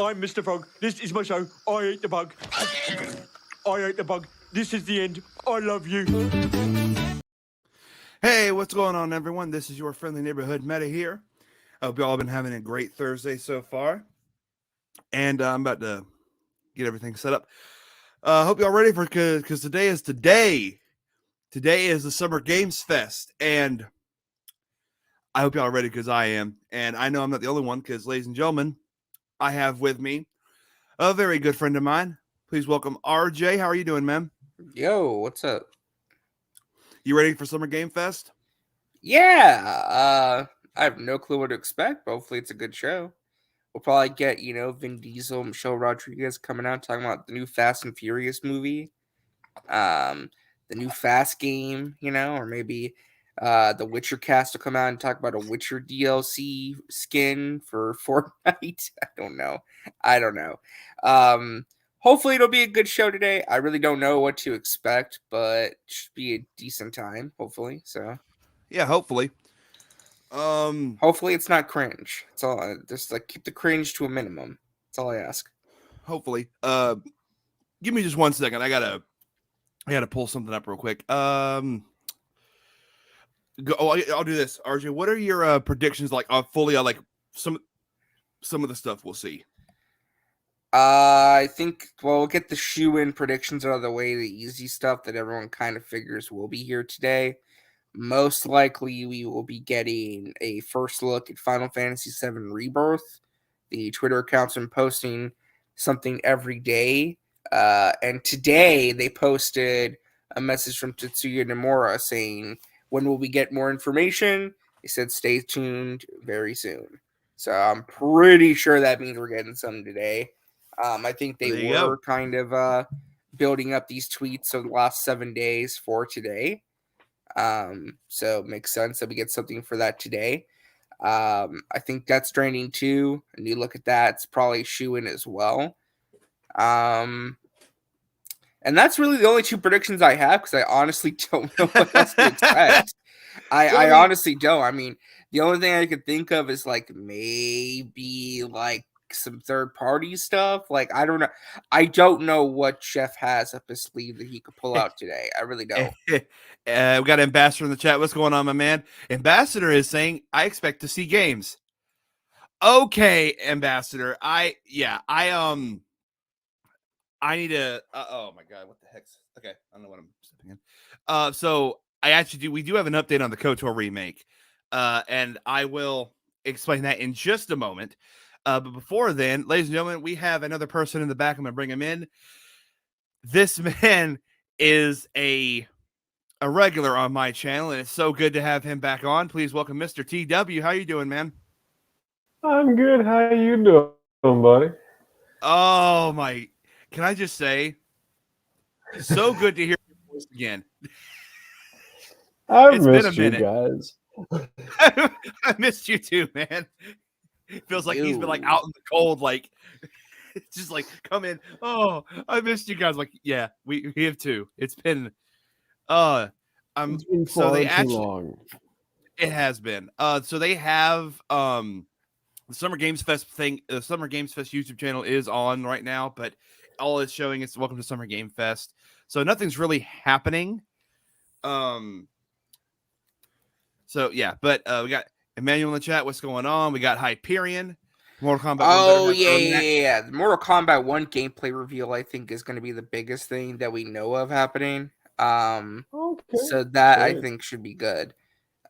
I'm Mr. Frog. This is my show. I ate the bug. I ate the bug. This is the end. I love you. Hey, what's going on, everyone? This is your friendly neighborhood Meta here. I hope you all have been having a great Thursday so far. And I'm about to get everything set up. Hope you all ready for it, because today is today. Today is the Summer Games Fest. And I hope you all are ready, because I am. And I know I'm not the only one, because, ladies and gentlemen, I have with me a very good friend of mine. Please welcome RJ. How are you doing, man? Yo, what's up? You ready for Summer Game Fest? Yeah, I have no clue what to expect, but hopefully it's a good show. We'll probably get, Vin Diesel, Michelle Rodriguez coming out talking about the new Fast and Furious movie, the new Fast game, or maybe the Witcher cast will come out and talk about a Witcher DLC skin for Fortnite. I don't know. Hopefully it'll be a good show today. I really don't know what to expect, but it should be a decent time, hopefully. So yeah, hopefully. Hopefully it's not cringe. It's all just keep the cringe to a minimum. That's all I ask. Hopefully. Give me just 1 second. I gotta pull something up real quick. I'll do this. RJ, what are your predictions fully on some of the stuff we'll see? I think we'll get the shoe-in predictions out of the way, the easy stuff that everyone kind of figures will be here today. Most likely we will be getting a first look at Final Fantasy VII Rebirth. The Twitter account's been posting something every day. And today they posted a message from Tetsuya Nomura saying, when will we get more information? They said, stay tuned very soon. So I'm pretty sure that means we're getting some today. I think they were kind of building up these tweets over the last 7 days for today. So it makes sense that we get something for that today. I think Death Stranding 2, a new look at that. It's probably shoe-in as well. And that's really the only two predictions I have, because I honestly don't know what else to expect. I honestly don't. I mean, the only thing I could think of is maybe some third-party stuff. I don't know. I don't know what Chef has up his sleeve that he could pull out today. I really don't. We got Ambassador in the chat. What's going on, my man? Ambassador is saying, I expect to see games. Okay, Ambassador. I need to. Oh my god, what the heck's? Okay, I don't know what I'm stepping in. So I actually do. We do have an update on the KOTOR remake, and I will explain that in just a moment. But before then, ladies and gentlemen, we have another person in the back. I'm gonna bring him in. This man is a regular on my channel, and it's so good to have him back on. Please welcome Mr. TW. How you doing, man? I'm good. How you doing, buddy? Oh my! Can I just say, so good to hear your voice again. I've missed you guys. I missed you too, man. It feels like he's been out in the cold, just come in. Oh, I missed you guys. Yeah, we have too. It's been it's been so they too actually long. It has been. So they have the Summer Games Fest thing. The Summer Games Fest YouTube channel is on right now, but all it's showing is welcome to Summer Game Fest. So nothing's really happening. So yeah, but we got Emmanuel in the chat. What's going on? We got Hyperion, Mortal Kombat. Oh yeah. The Mortal Kombat 1 gameplay reveal, I think, is going to be the biggest thing that we know of happening. So that I think should be good.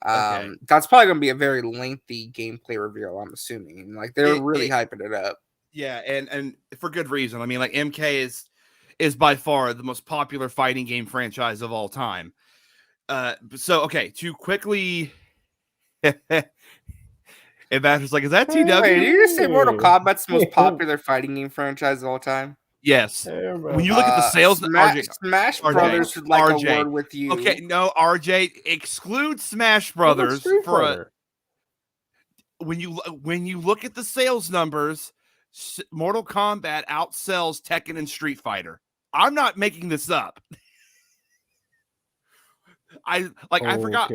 That's probably going to be a very lengthy gameplay reveal, I'm assuming. They're really hyping it up. Yeah, and for good reason. I mean, MK is by far the most popular fighting game franchise of all time. So okay, to quickly Ambassador's is that TW? Wait, did you just say Mortal Kombat's the most popular fighting game franchise of all time? Yes. When you look at the sales, Smash Brothers would like a word with you. Okay, no, RJ, exclude Smash Brothers when you look at the sales numbers, Mortal Kombat outsells Tekken and Street Fighter. I'm not making this up. I forgot.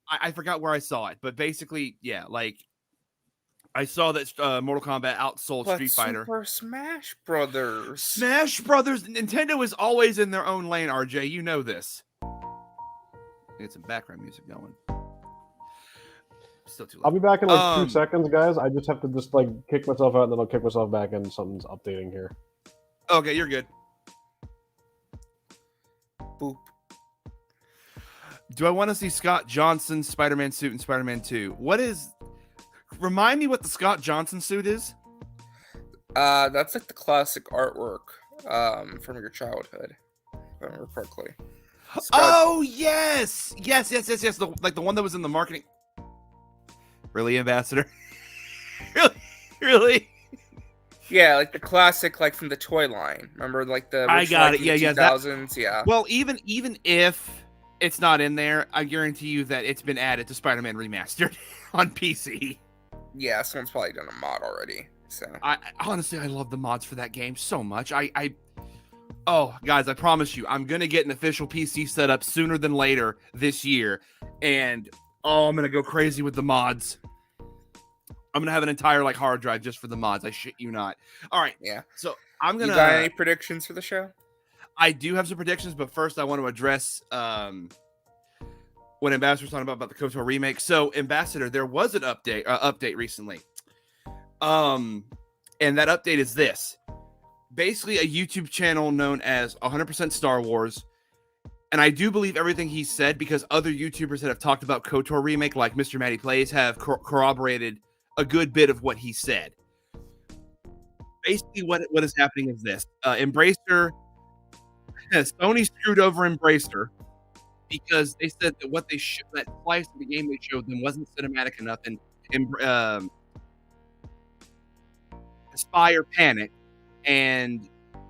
I forgot where I saw it, but basically, yeah, I saw that Mortal Kombat outsold But Street Fighter. Super Smash Brothers. Smash Brothers. Nintendo is always in their own lane, RJ. You know this. Get some background music going. Still too late. I'll be back in like 2 seconds, guys. I just have to just like kick myself out, and then I'll kick myself back in. Something's updating here. Okay, you're good. Boop. Do I want to see Scott Johnson's Spider-Man suit in Spider-Man 2? What is... Remind me what the Scott Johnson suit is? That's like the classic artwork from your childhood, if I remember correctly. Oh, yes! Yes. The one that was in the marketing... Really, Ambassador? Really? Yeah, like the classic, like from the toy line. Remember, like the I got it. Yeah, 2000s. Yeah. Well, even if it's not in there, I guarantee you that it's been added to Spider-Man Remastered on PC. Yeah, someone's probably done a mod already. So I honestly, I love the mods for that game so much. Oh, guys, I promise you, I'm gonna get an official PC set up sooner than later this year, and I'm gonna go crazy with the mods. I'm gonna have an entire like hard drive just for the mods. I shit you not. All right. yeah. So I'm gonna. You got any predictions for the show? I do have some predictions, but first I want to address what Ambassador's talking about the KOTOR remake. So, Ambassador, there was an update recently. And that update is this. Basically, a YouTube channel known as 100% Star Wars. And I do believe everything he said because other YouTubers that have talked about KOTOR remake, like Mr. Matty Plays, have corroborated a good bit of what he said. Basically, what is happening is this. Embracer... Sony screwed over Embracer because they said that what they that slice of the game they showed them wasn't cinematic enough, and Aspire panicked, and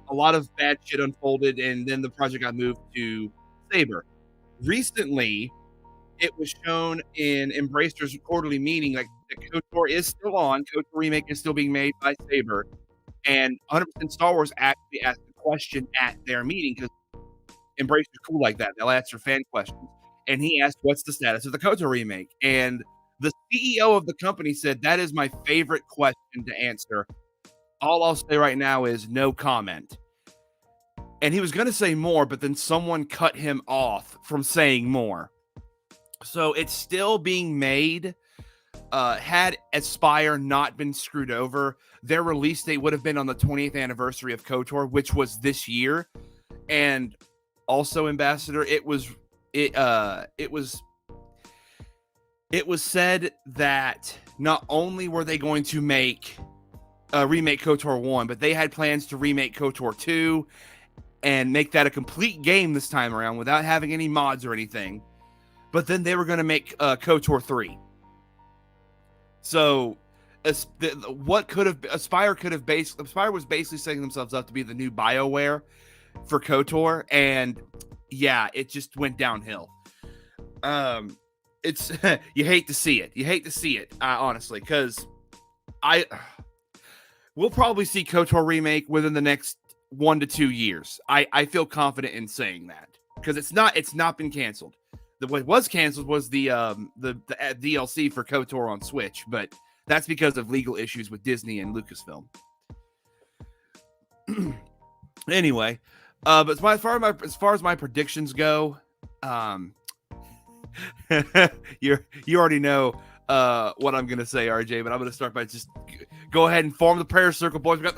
a lot of bad shit unfolded, and then the project got moved to Saber. Recently, it was shown in Embracer's quarterly meeting like the KOTOR is still on. KOTOR remake is still being made by Saber, and 100% Star Wars actually asked a question at their meeting because Embracer's cool like that. They'll answer fan questions. And he asked, what's the status of the KOTOR remake? And the CEO of the company said, that is my favorite question to answer. All I'll say right now is no comment. And he was going to say more, but then someone cut him off from saying more. So it's still being made. Had Aspire not been screwed over, their release date would have been on the 20th anniversary of KOTOR, which was this year. And also, Ambassador, it was said that not only were they going to remake KOTOR 1, but they had plans to remake KOTOR 2 and make that a complete game this time around without having any mods or anything. But then they were going to make KOTOR 3. So, what could have Aspire was basically setting themselves up to be the new BioWare for KOTOR, and yeah, it just went downhill. It's you hate to see it. Honestly, because we'll probably see KOTOR remake within the next 1 to 2 years. I feel confident in saying that because it's not been canceled. What was canceled was the DLC for KOTOR on Switch, but that's because of legal issues with Disney and Lucasfilm. Anyway, but as far as my predictions go, you already know what I'm gonna say, RJ. But I'm gonna start by just go ahead and form the prayer circle, boys. We got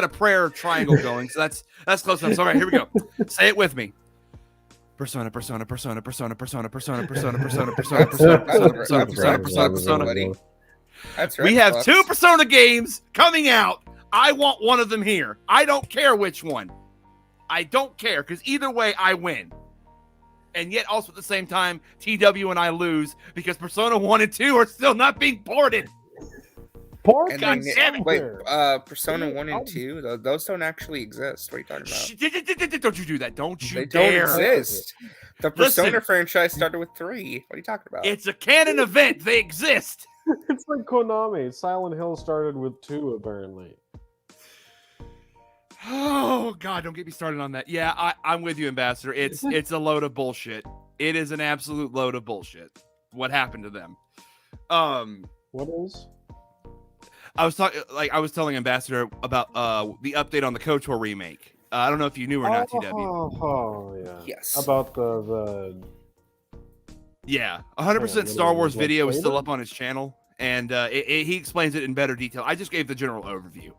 a prayer triangle going, so that's close enough. So, all right, here we go. Say it with me. Persona. That's right. We have 2 Persona games coming out. I want one of them here. I don't care which one. I don't care, because either way, I win. And yet, also at the same time, TW and I lose, because Persona 1 and 2 are still not being ported. Pork? God damn it. Wait, Persona 1 and 2, those don't actually exist. What are you talking about? Don't you do that. Don't you They dare. don't exist. The Persona Listen. franchise started with 3. What are you talking about? It's a canon event. They exist. It's like Konami. Silent Hill started with 2, apparently. Oh, God, don't get me started on that. Yeah, I'm with you, Ambassador. It's a load of bullshit. It is an absolute load of bullshit. What happened to them? What is? I was talking, like I was telling Ambassador about the update on the KOTOR remake. I don't know if you knew or not, TW. Oh, yeah. Yes. About the Yeah, Hang on, 100% what Star is it, Wars like video is still flavor? up on his channel, and he explains it in better detail. I just gave the general overview.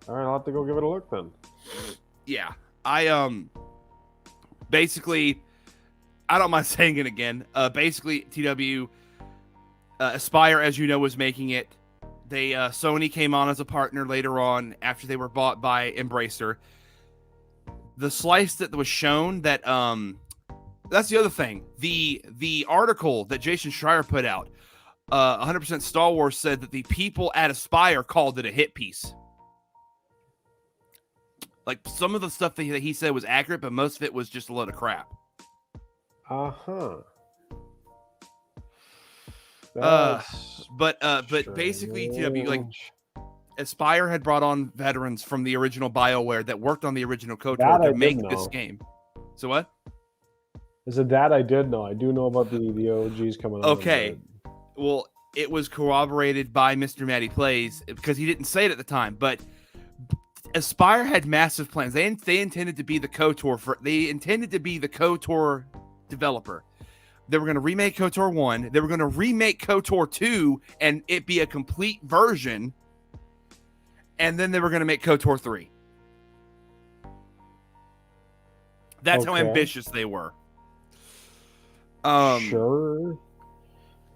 All right, I'll have to go give it a look then. Yeah, I basically, I don't mind saying it again. Basically, TW, Aspire, as you know, was making it. They Sony came on as a partner later on after they were bought by Embracer. The slice that was shown that that's the other thing. The article that Jason Schreier put out, 100% Star Wars said that the people at Aspire called it a hit piece. Like some of the stuff that he said was accurate, but most of it was just a load of crap. But basically, TW, like Aspire had brought on veterans from the original BioWare that worked on the original KOTOR to make this game. So what? Is it that I did know? I do know about the OGs coming on. Okay. Well, it was corroborated by Mr. Matty Plays because he didn't say it at the time, but Aspire had massive plans. They intended to be the KOTOR they intended to be the KOTOR developer. They were going to remake KOTOR 1. They were going to remake KOTOR 2 and it be a complete version. And then they were going to make KOTOR 3. That's how ambitious they were. Sure.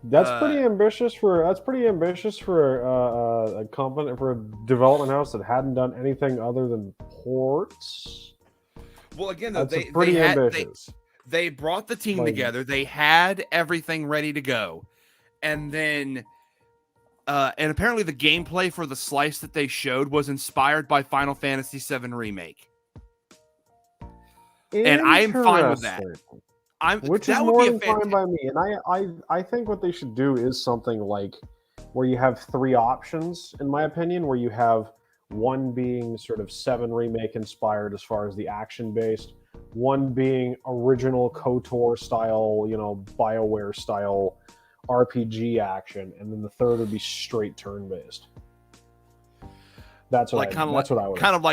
That's pretty ambitious for a company, for a development house that hadn't done anything other than ports. Well, again, that's pretty ambitious. They brought the team together. They had everything ready to go, and then, and apparently the gameplay for the slice that they showed was inspired by Final Fantasy VII Remake. And I am fine with that. Which is more than fine by me. And I think what they should do is something like where you have three options, in my opinion, where you have one being sort of 7 Remake inspired as far as the action based, one being original KOTOR style, BioWare style RPG action, and then the third would be straight turn based. That's what I would. Kind of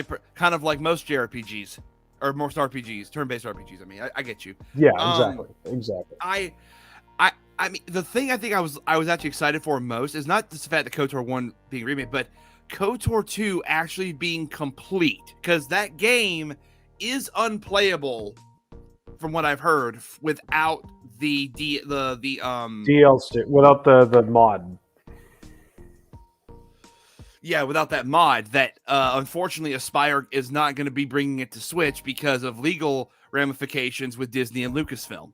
like most JRPGs. Or most RPGs, turn-based RPGs. I mean, I get you. Yeah, exactly. I mean, the thing I think I was actually excited for most is not just the fact that KOTOR 1 being remade, but KOTOR 2 actually being complete, because that game is unplayable, from what I've heard, without the DLC, without the mod. Yeah, without that mod that unfortunately Aspire is not going to be bringing it to Switch because of legal ramifications with Disney and Lucasfilm.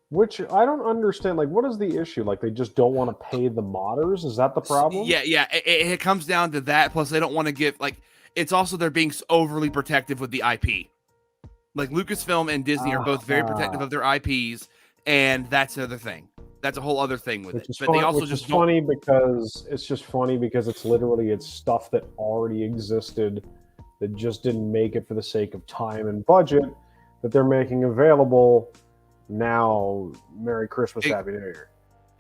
Which I don't understand. Like, what is the issue? Like, they just don't want to pay the modders? Is that the problem? Yeah. It comes down to that. Plus, they don't want to give, like, it's also they're being overly protective with the IP. Like, Lucasfilm and Disney are both very protective of their IPs, and that's the other thing. That's a whole other thing with it. But they also just funny because it's literally stuff that already existed that just didn't make it for the sake of time and budget that they're making available now. Merry Christmas, Happy New Year.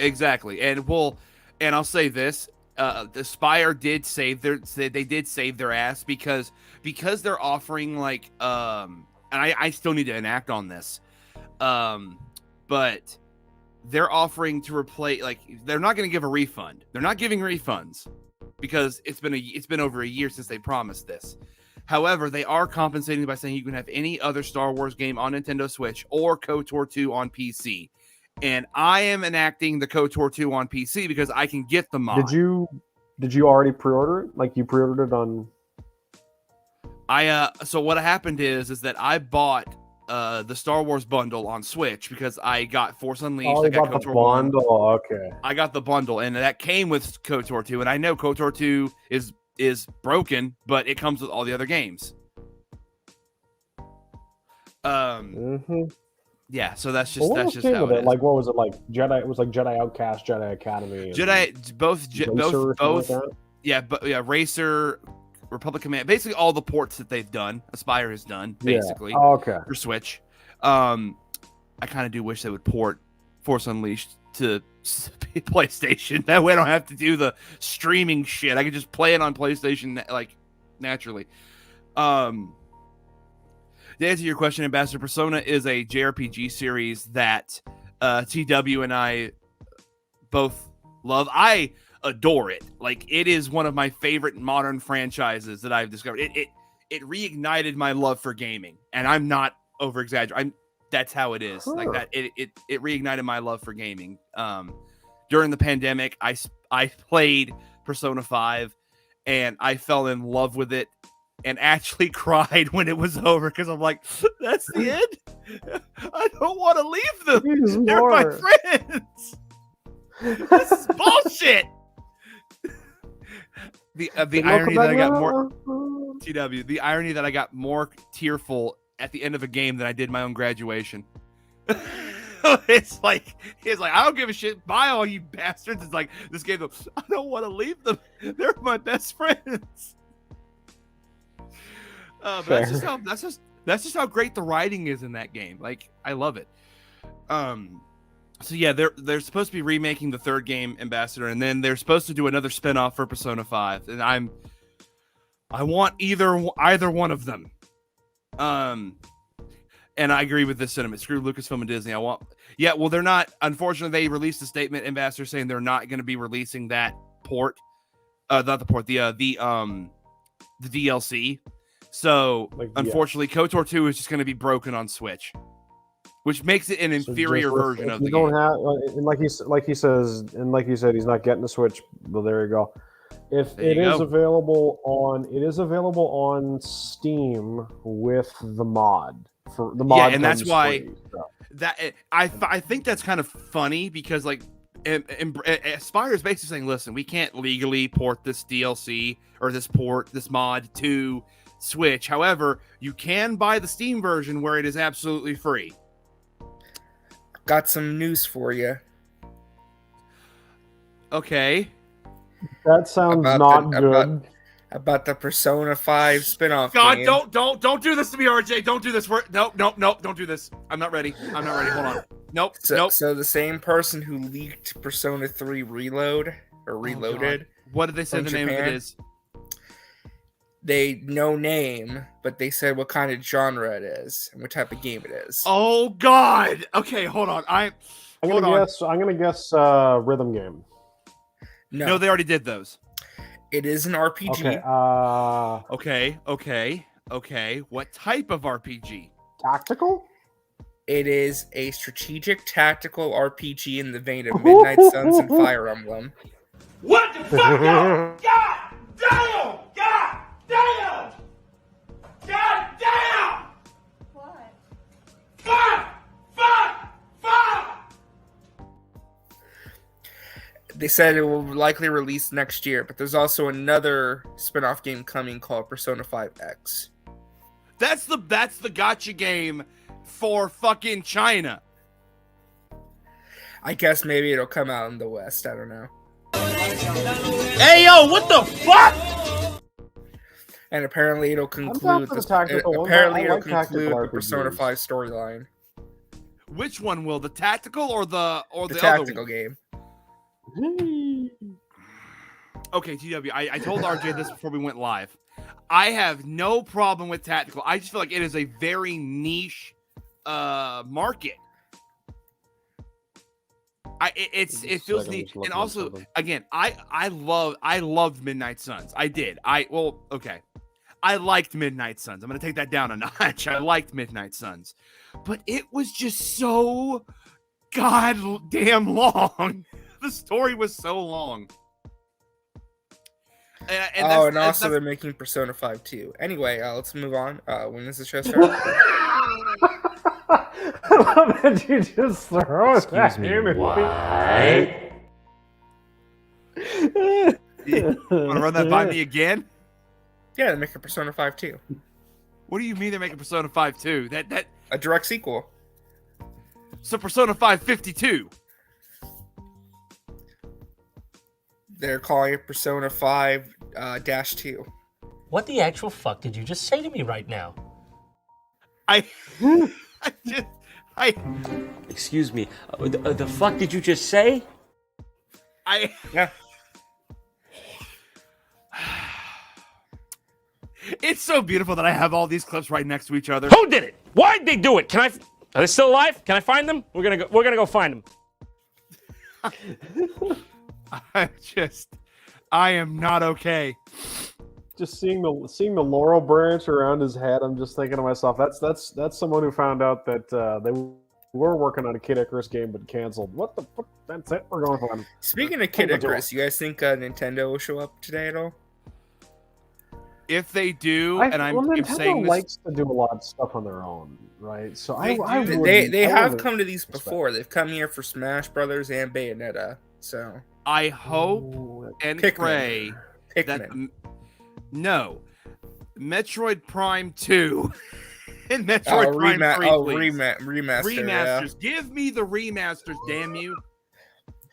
Exactly. And I'll say this, the Spire did save their ass because they're offering like and I still need to enact on this. But they're offering to replace, like, they're not going to give a refund. They're not giving refunds because it's been over a year since they promised this. However, they are compensating by saying you can have any other Star Wars game on Nintendo Switch or KOTOR 2 on PC. And I am enacting the KOTOR 2 on PC because I can get the mod. Did you already pre-order it? Like, you pre-ordered it on... So what happened is that I bought the Star Wars bundle on Switch because I got Force Unleashed. Oh, I got the KOTOR bundle. 1. Okay. I got the bundle, and that came with KOTOR 2. And I know KOTOR 2 is broken, but it comes with all the other games. Yeah. So that's just how it is. Like, what was it like? Jedi. It was like Jedi Outcast, Jedi Academy, both. Yeah, but yeah, Racer, Republic Command, basically all the ports that they've done, Aspire has done, basically. Yeah. Oh, okay. For Switch. I kind of do wish they would port Force Unleashed to PlayStation. That way I don't have to do the streaming shit. I can just play it on PlayStation like naturally. To answer your question, Ambassador, Persona is a JRPG series that TW and I both love. I adore it. Like, it is one of my favorite modern franchises that I've discovered. It reignited my love for gaming, and I'm not over exaggerating. That's how it is. Like that. It reignited my love for gaming. During the pandemic, I played Persona 5, and I fell in love with it, and actually cried when it was over because I'm like, that's the end. I don't want to leave them. They're my friends. This is bullshit. The irony that I got more TW. The irony that I got more tearful at the end of a game than I did my own graduation. It's like I don't give a shit. Bye, all you bastards. It's like this game. I don't want to leave them. They're my best friends. But that's just how great the writing is in that game. Like, I love it. So yeah, they're supposed to be remaking the third game, Ambassador, and then they're supposed to do another spinoff for Persona 5, and I want either one of them. And I agree with this sentiment. Screw Lucasfilm and Disney. Well, they're not. Unfortunately, they released a statement, Ambassador, saying they're not going to be releasing that port. Not the port. The DLC. So, unfortunately, KOTOR 2 is just going to be broken on Switch, which makes it an inferior version of the game. And like he said, he's not getting a Switch. Well, there you go. It is available on Steam with the mod for the mod. Yeah, and that's why free, so. I think that's kind of funny because like Aspire is basically saying, listen, we can't legally port this DLC or this mod to Switch. However, you can buy the Steam version where it is absolutely free. Got some news for you. Okay. That sounds good. About the Persona 5 spinoff. God, game. don't do this to me, RJ. Don't do this. Nope, don't do this. I'm not ready. Hold on. Nope. So the same person who leaked Persona 3 Reloaded. What did they say the name of it is? They no name, but they said what kind of genre it is and what type of game it is. Oh God! Okay, hold on. I'm gonna guess rhythm game. No, they already did those. It is an RPG. Okay. What type of RPG? Tactical? It is a strategic tactical RPG in the vein of Midnight Suns and Fire Emblem. What the fuck? God damn! God damn! God damn! What? Fuck! They said it will likely release next year, but there's also another spin-off game coming called Persona 5X. That's the gacha game for fucking China. I guess maybe it'll come out in the West. I don't know. Hey yo, what the fuck? And apparently it'll conclude the Persona 5 storyline. Which one will, the tactical or the tactical other game? Okay, TW, I told RJ this before we went live. I have no problem with tactical. I just feel like it is a very niche market. It feels neat, and also again, I loved Midnight Suns. I did. I liked Midnight Suns. I'm gonna take that down a notch. I liked Midnight Suns, but it was just so goddamn long. The story was so long. And also they're making Persona 5 too. Anyway, let's move on. When does the show start? I love that you just throw it back in. You want to run that by me again? Yeah, they're making Persona 5 too. What do you mean they're making Persona 5 too? That a direct sequel. So Persona 5 52. They're calling it Persona 5 -2. What the actual fuck did you just say to me right now? I Excuse me. The fuck did you just say? Yeah. It's so beautiful that I have all these clips right next to each other. Who did it? Why did they do it? Are they still alive? Can I find them? We're gonna go find them. I am not okay. Just seeing the laurel branch around his head, I'm just thinking to myself, that's someone who found out that they were working on a Kid Icarus game but canceled. What the fuck? That's it. We're going for them. Speaking of Kid Icarus, you guys think Nintendo will show up today at all? If they do, Nintendo likes to do a lot of stuff on their own, right? So they have come to these before. They've come here for Smash Brothers and Bayonetta. So I hope and pray that Metroid Prime 2 and Metroid Prime 3, remasters. Yeah. Give me the remasters, damn you.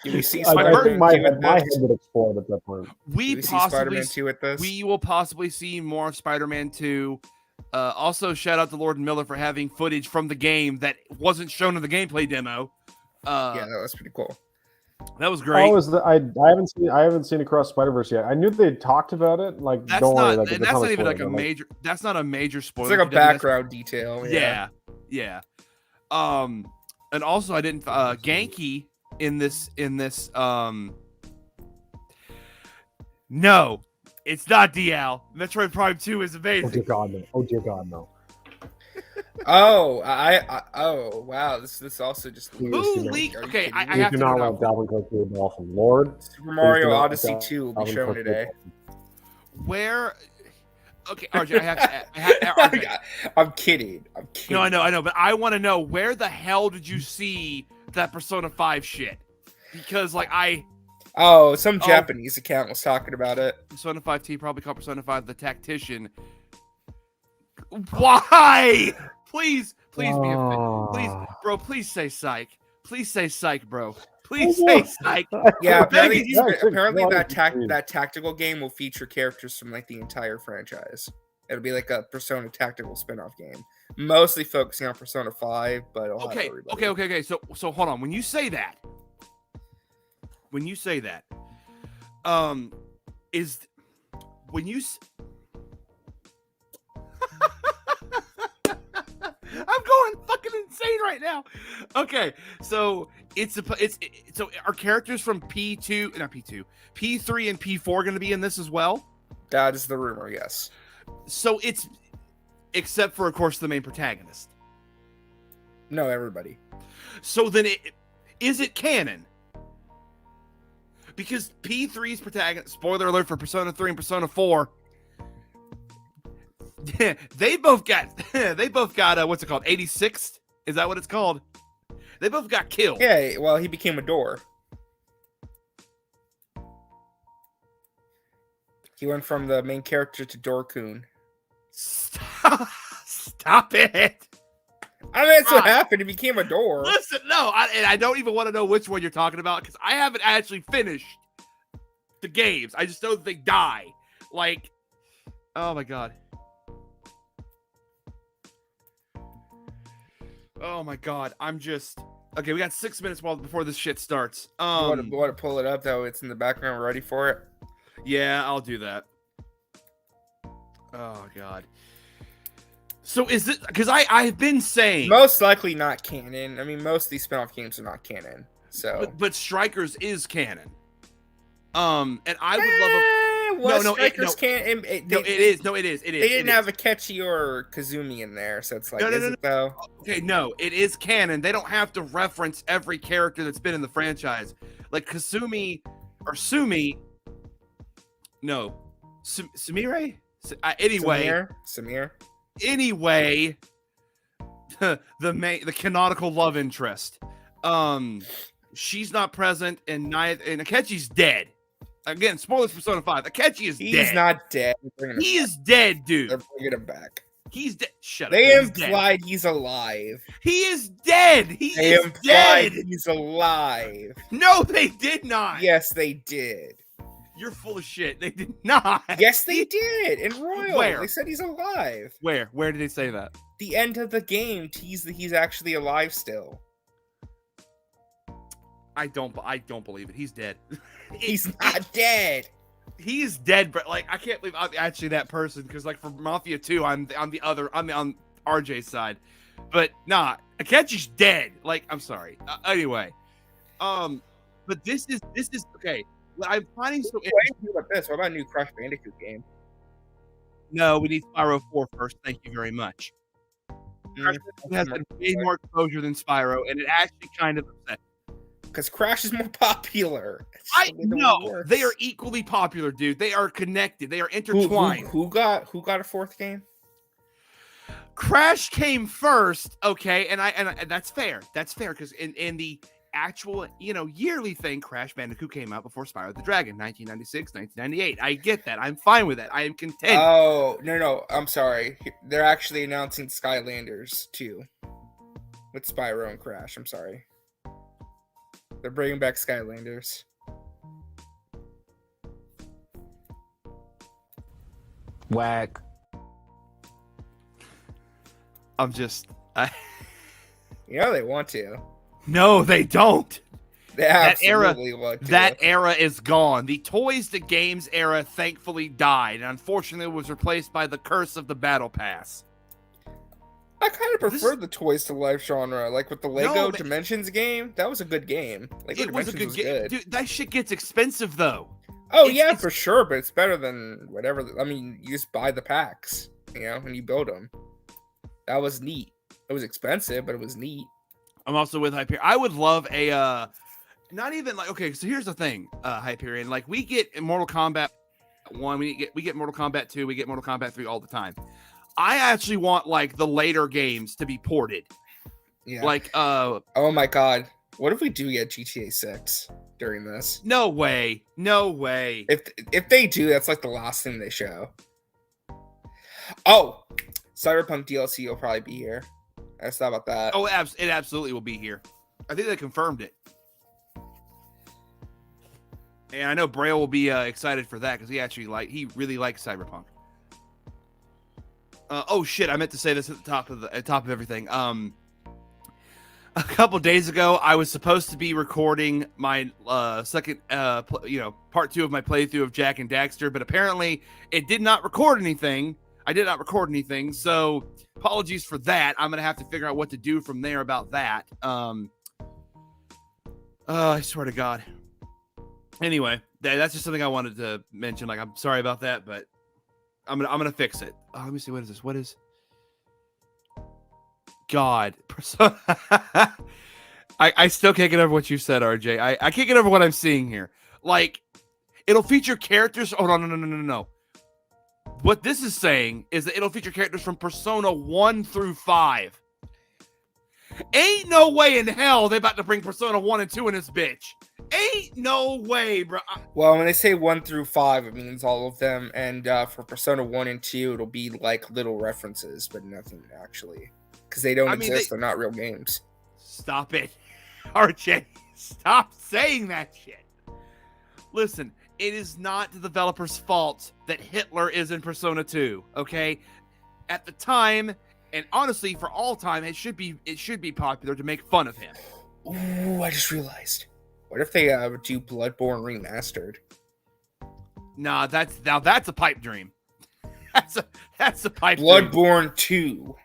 Can we see I think my head with would explode at that point. We will possibly see more of Spider-Man 2. Also, shout out to Lord Miller for having footage from the game that wasn't shown in the gameplay demo. Yeah, that was pretty cool. That was great. I haven't seen Across Spider-Verse yet. I knew they talked about it. Like, that's don't worry, that's not even like a major. That's not a major spoiler. It's like a background detail. Yeah. And also I didn't Genki in this no, it's not DL. Metroid Prime 2 is amazing. Oh dear God, no. Oh wow, this also just leaked. Okay, I do have to not know. want Dalvin Cook to be a dolphin. Lord, Super Mario Odyssey 2 will be shown today. Where? Okay, RJ, RJ. I'm kidding. No, I know, but I want to know, where the hell did you see that Persona 5 shit? Because some Japanese account was talking about it. Persona 5T, probably called Persona 5 the Tactician. Why? Please be please, bro. Please say psych. Please say psych, bro. Please say psych. Yeah, apparently that tactical game will feature characters from like the entire franchise. It'll be like a Persona tactical spin-off game, mostly focusing on Persona 5, but it'll have everybody. Okay. So hold on. When you say that, I'm going fucking insane right now. Okay, so so are characters from P3 and P4 going to be in this as well? That is the rumor, yes. So it's except for, of course, the main protagonist. No, everybody. So then is it canon? Because P3's protagonist, spoiler alert for Persona 3 and Persona 4, they both got what's it called? 86th? Is that what it's called? They both got killed. Yeah, well, he became a door. He went from the main character to Dorkun. Stop it. I mean, that's what happened. He became a door. Listen, no, I don't even want to know which one you're talking about because I haven't actually finished the games. I just know that they die. Like, oh my God. Oh my God. Okay, we got 6 minutes before this shit starts. You want to pull it up, though? It's in the background. We're ready for it? Yeah, I'll do that. Oh God. So is it because I've been saying most likely not canon. I mean, most of these spin-off games are not canon. So, but Strikers is canon. And I would love a Strikers canon. It is. They didn't have Akechi or Kazumi in there, so it's like, is it though? Okay, no, it is canon. They don't have to reference every character that's been in the franchise, like Kasumi or Sumi. No, Sumire. Anyway, Samir. Anyway, the canonical love interest. She's not present, and Akechi's dead. Again, spoilers for Persona 5. Akechi is dead. He's not dead. He is dead, dude. They're bringing him back. He's dead. Shut up. They implied he's alive. He is dead. They implied he's alive. No, they did not. Yes, they did. You're full of shit. They did not. Yes, they did. In Royal, Where? They said he's alive. Where did they say that? the end of the game teased that he's actually alive still. I don't believe it. He's dead. He's not dead. He is dead, but like I can't believe I'm actually that person because like for Mafia 2, I'm on RJ's side, but nah, Akechi's dead. Like I'm sorry. Anyway, but this is okay. What I'm finding so interesting about this. What about a new Crash Bandicoot game? No, we need Spyro 4 first. Thank you very much. Crash Bandicoot has been way more exposure than Spyro, and it actually kind of upset. Because Crash is more popular. I know they are equally popular, dude. They are connected. They are intertwined. Who got a fourth game? Crash came first, okay, and that's fair. That's fair because in the actual yearly thing, Crash Bandicoot came out before Spyro the Dragon, 1996, 1998. I get that. I'm fine with that. I am content. Oh no, I'm sorry. They're actually announcing Skylanders too, with Spyro and Crash. I'm sorry. They're bringing back Skylanders. Whack. I'm just. They want to. No, they don't. They absolutely want to. That era is gone. The Toys to Games era thankfully died, and unfortunately was replaced by the curse of the Battle Pass. I kind of preferred the Toys to Life genre, like with the Lego Dimensions game. That was a good game. Lego it was a Dimensions good game. Dude, that shit gets expensive though. Oh, it's for sure, but it's better than whatever. I mean, you just buy the packs, and you build them. That was neat. It was expensive, but it was neat. I'm also with Hyperion. I would love a, not even like, okay, so here's the thing, Hyperion. Like, we get Mortal Kombat 1, we get Mortal Kombat 2, we get Mortal Kombat 3 all the time. I actually want, like, the later games to be ported. Yeah. Like, oh my god. What if we do get GTA 6 during this? No way. No way. If they do, that's like the last thing they show. Oh, Cyberpunk DLC will probably be here. I thought about that. Oh, it absolutely will be here. I think they confirmed it. And I know Braille will be excited for that because he really likes Cyberpunk. Oh shit! I meant to say this at the top of everything. A couple days ago, I was supposed to be recording my second, part 2 of my playthrough of Jak and Daxter, but apparently it did not record anything. I did not record anything, so apologies for that. I'm gonna have to figure out what to do from there about that. I swear to God. Anyway, that's just something I wanted to mention. Like, I'm sorry about that, but I'm gonna fix it. Oh, let me see. What is this? What is? God, I still can't get over what you said, RJ. I can't get over what I'm seeing here. Like, it'll feature characters. Oh no. What this is saying is that it'll feature characters from Persona 1 through 5. Ain't no way in hell they about to bring Persona 1 and 2 in this bitch. Ain't no way, bro. Well, when they say 1 through 5, it means all of them. And for Persona 1 and 2, it'll be like little references, but nothing actually. Because they don't exist. They're not real games. Stop it. RJ, stop saying that shit. Listen, it is not the developer's fault that Hitler is in Persona 2, okay? At the time, and honestly, for all time, it should be popular to make fun of him. Ooh, I just realized. What if they do Bloodborne remastered? Nah, that's a pipe dream. That's a pipe dream. Bloodborne 2.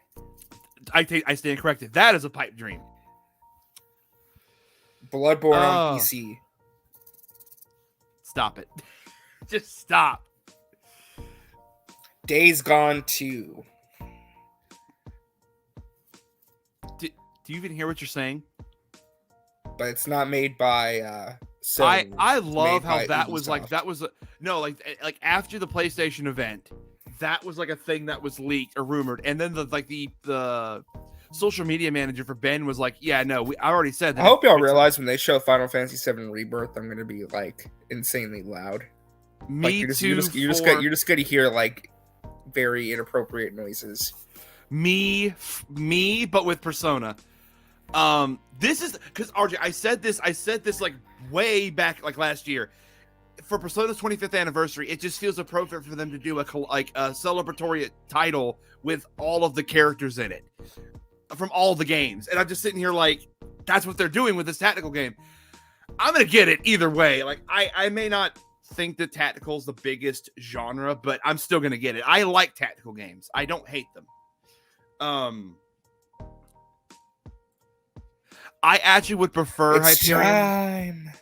I stand corrected. That is a pipe dream. Bloodborne on PC. Stop it. Just stop. Days Gone 2. Do you even hear what you're saying? But it's not made by Sony. I love how that was like like after the PlayStation event, that was like a thing that was leaked or rumored, and then the social media manager for Ben was like, "Yeah, no, I already said that." I hope y'all realize when they show Final Fantasy VII Rebirth, I'm gonna be like insanely loud. Me like, too. You're just gonna hear like very inappropriate noises. Me, but with Persona. This is because RJ, I said this like way back like last year. for Persona's 25th anniversary, it just feels appropriate for them to do a celebratory title with all of the characters in it from all the games. And I'm just sitting here like, that's what they're doing with this tactical game. I'm gonna get it either way. Like I may not think that tactical is the biggest genre, but I'm still gonna get it. I like tactical games. I don't hate them. I actually would prefer Hyperion.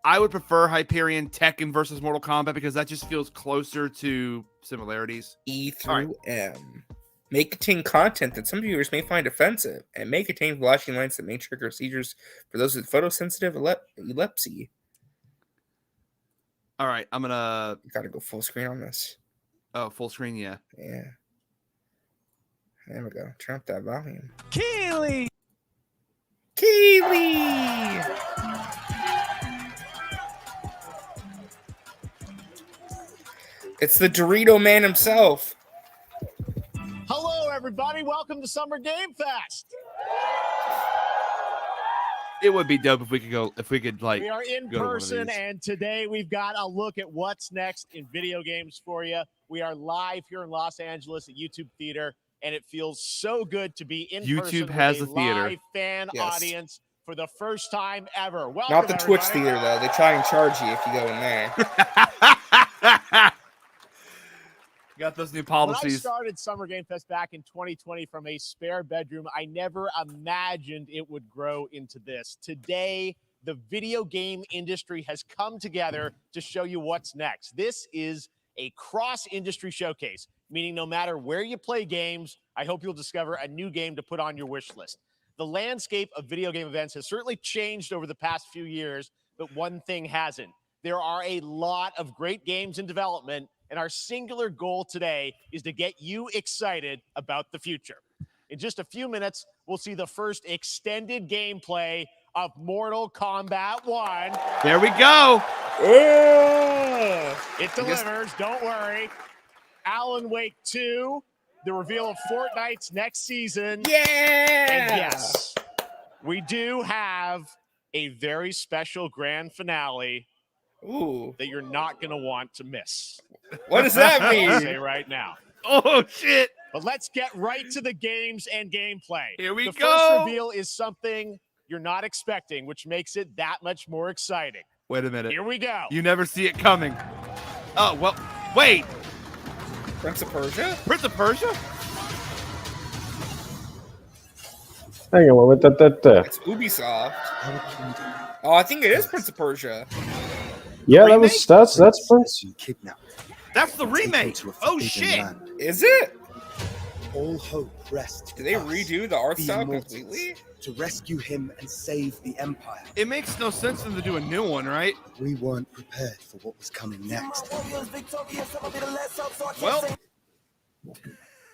I would prefer Hyperion Tekken versus Mortal Kombat because that just feels closer to similarities. E through M. May contain content that some viewers may find offensive, and may contain flashing lights that may trigger seizures for those with photosensitive epilepsy. All right, I'm gonna. You gotta go full screen on this. Oh, full screen, yeah. Yeah. There we go. Turn up that volume. Keely! It's the Dorito man himself. Hello, everybody. Welcome to Summer Game Fest. It would be dope if we could like. We are in person, and today we've got a look at what's next in video games for you. We are live here in Los Angeles at YouTube Theater, and it feels so good to be in person with has a a theater. live fan audience for the first time ever. Welcome, Not the Twitch everybody. theater, though. They try and charge you if you go in there. Got those new When I policies. started Summer Game Fest back in 2020 from a spare bedroom, I never imagined it would grow into this. Today, the video game industry has come together to show you what's next. This is a cross-industry showcase, meaning no matter where you play games, I hope you'll discover a new game to put on your wish list. The landscape of video game events has certainly changed over the past few years, but one thing hasn't. There are a lot of great games in development, and our singular goal today is to get you excited about the future. In just a few minutes, we'll see the first extended gameplay of Mortal Kombat 1. There we go. It delivers, don't worry. Alan Wake 2, the reveal of Fortnite's next season. Yeah! And yes, we do have a very special grand finale that you're not going to want to miss. What does that mean? I'll say right now. Oh, shit. But let's get right to the games and gameplay. Here we the go. first reveal is something you're not expecting, which makes it that much more exciting. Wait a minute. Here we go. You never see it coming. Oh, well, wait. Prince of Persia? Prince of Persia? Hang on, with that. It's Ubisoft. Oh, I think it is Prince of Persia. Yeah, that's Prince. That's the remake. Oh, shit. Is it? All hope rests. Did they redo the art the style immortals, completely? to rescue him and save the Empire. It makes no sense for them to do a new one, right? We weren't prepared for what was coming next. Well,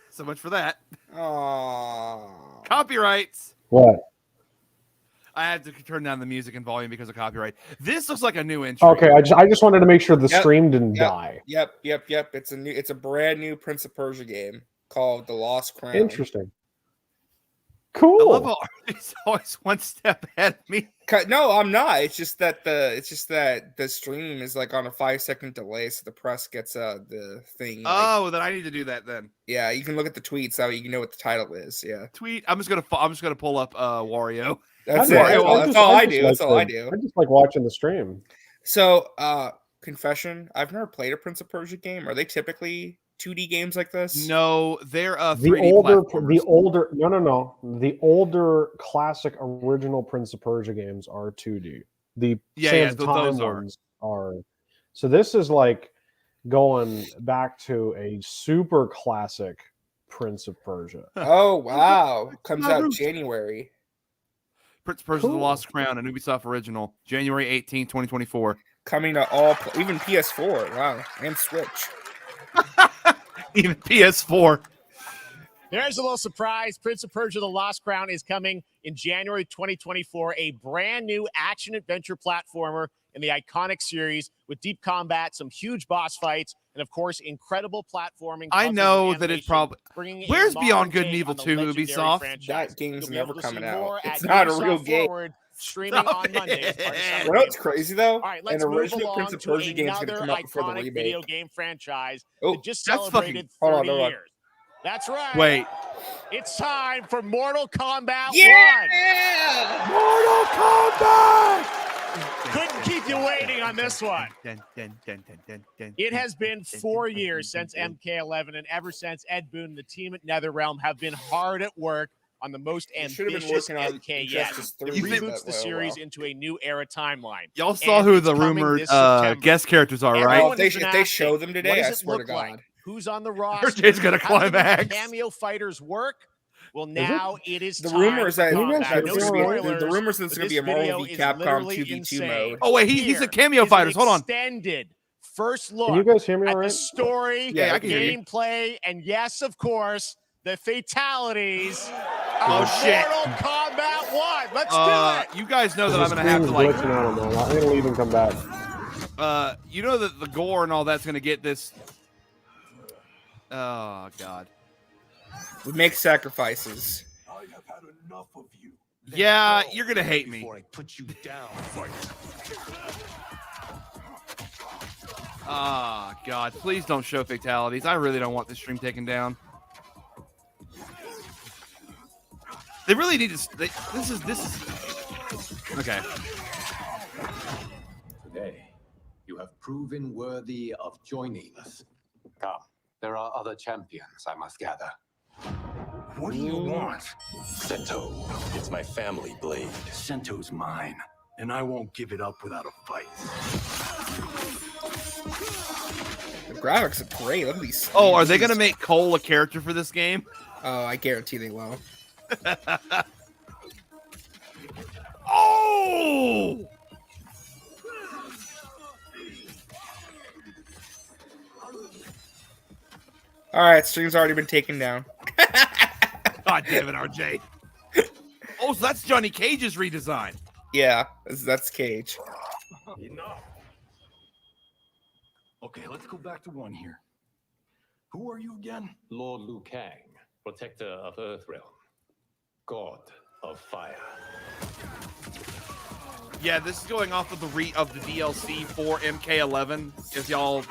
so much for that. Aww. Copyrights. What? I had to turn down the music and volume because of copyright. This looks like a new entry. Okay, I just wanted to make sure the stream didn't die. Yep. It's a brand new Prince of Persia game called The Lost Crown. Interesting. Cool. I love how it's always one step ahead of me. No, I'm not. It's just that the stream is like on a 5-second delay, so the press gets the thing. Oh, then I need to do that then. Yeah, you can look at the tweets so you can know what the title is. Yeah. Tweet. I'm just gonna pull up Wario. That's it. That's all I do. That's all I do. I just like watching the stream. So, confession: I've never played a Prince of Persia game. Are they typically 2D games like this? No, they're 3D the older classic original Prince of Persia games are 2D. The Sands of Time ones are. So this is like going back to a super classic Prince of Persia. Oh wow! Comes out January. Prince of Persia: The Lost Crown, an Ubisoft original, January 18, 2024. Coming to all, even PS4. Wow, and Switch. Even PS4. There's a little surprise. Prince of Persia: The Lost Crown is coming in January 2024. A brand new action-adventure platformer in the iconic series with deep combat, some huge boss fights, and of course, incredible platforming. I know that it's probably. Where's Beyond Good and Evil 2, Ubisoft? That game's never coming out. It's not a real game. streaming on Mondays. You know what's crazy though? All right, let's An move original along Prince of to Persia game is going to another come out before the iconic remake. video game franchise Oh, that just that's celebrated fucking- 30 hold on. years. That's right. Wait. It's time for Mortal Kombat 1. Yeah! Mortal Kombat! Couldn't keep you waiting on this one. It has been 4 years since MK11, and ever since Ed Boon and the team at NetherRealm have been hard at work on the most You should have been ambitious working on MK yet. Injustice It 3 reboots that the well, series into a new era timeline. Y'all saw And who it's the coming rumored this September. guest characters are, right? Everyone If has they been show asking, them today, what does I it swear to look like? God. Who's on the roster? Jay's gonna How do the climax. cameo fighters work? Well, now it is The time rumor is that for Can you guys combat. hear No me all right? spoilers, the rumors is but going to be a this video Marvel v is Capcom literally 2v2 insane. mode. Oh wait, he Here said cameo is fighters. an Hold on. Extended first look Can you guys hear me at all the right? story, Yeah, I can hear you. gameplay, and yes, of course, the fatalities Oh, of shit. Mortal Kombat 1. Let's do it. You guys know that The I'm gonna have to screen's like, glitching out on that. I'm gonna leave and come back. you know that the gore and all that's gonna get this. Oh God. We make sacrifices. I have had enough of you. Yeah, you're gonna hate me. Before I put you down. Ah, God, please don't show fatalities. I really don't want this stream taken down. They really need to. This is. Okay. Today, you have proven worthy of joining us. Come, there are other champions I must gather. What do you want? Sento, it's my family blade. Sento's mine, and I won't give it up without a fight. The graphics are great. Look at these. Oh, are they gonna make Cole a character for this game? Oh, I guarantee they will. Oh! All right, stream's already been taken down. God damn it, RJ. Oh, so that's Johnny Cage's redesign. Yeah, that's Cage. Enough. Okay, let's go back to one here. Who are you again? Lord Liu Kang, protector of Earthrealm, god of fire. Yeah, this is going off of the DLC for MK11. If y'all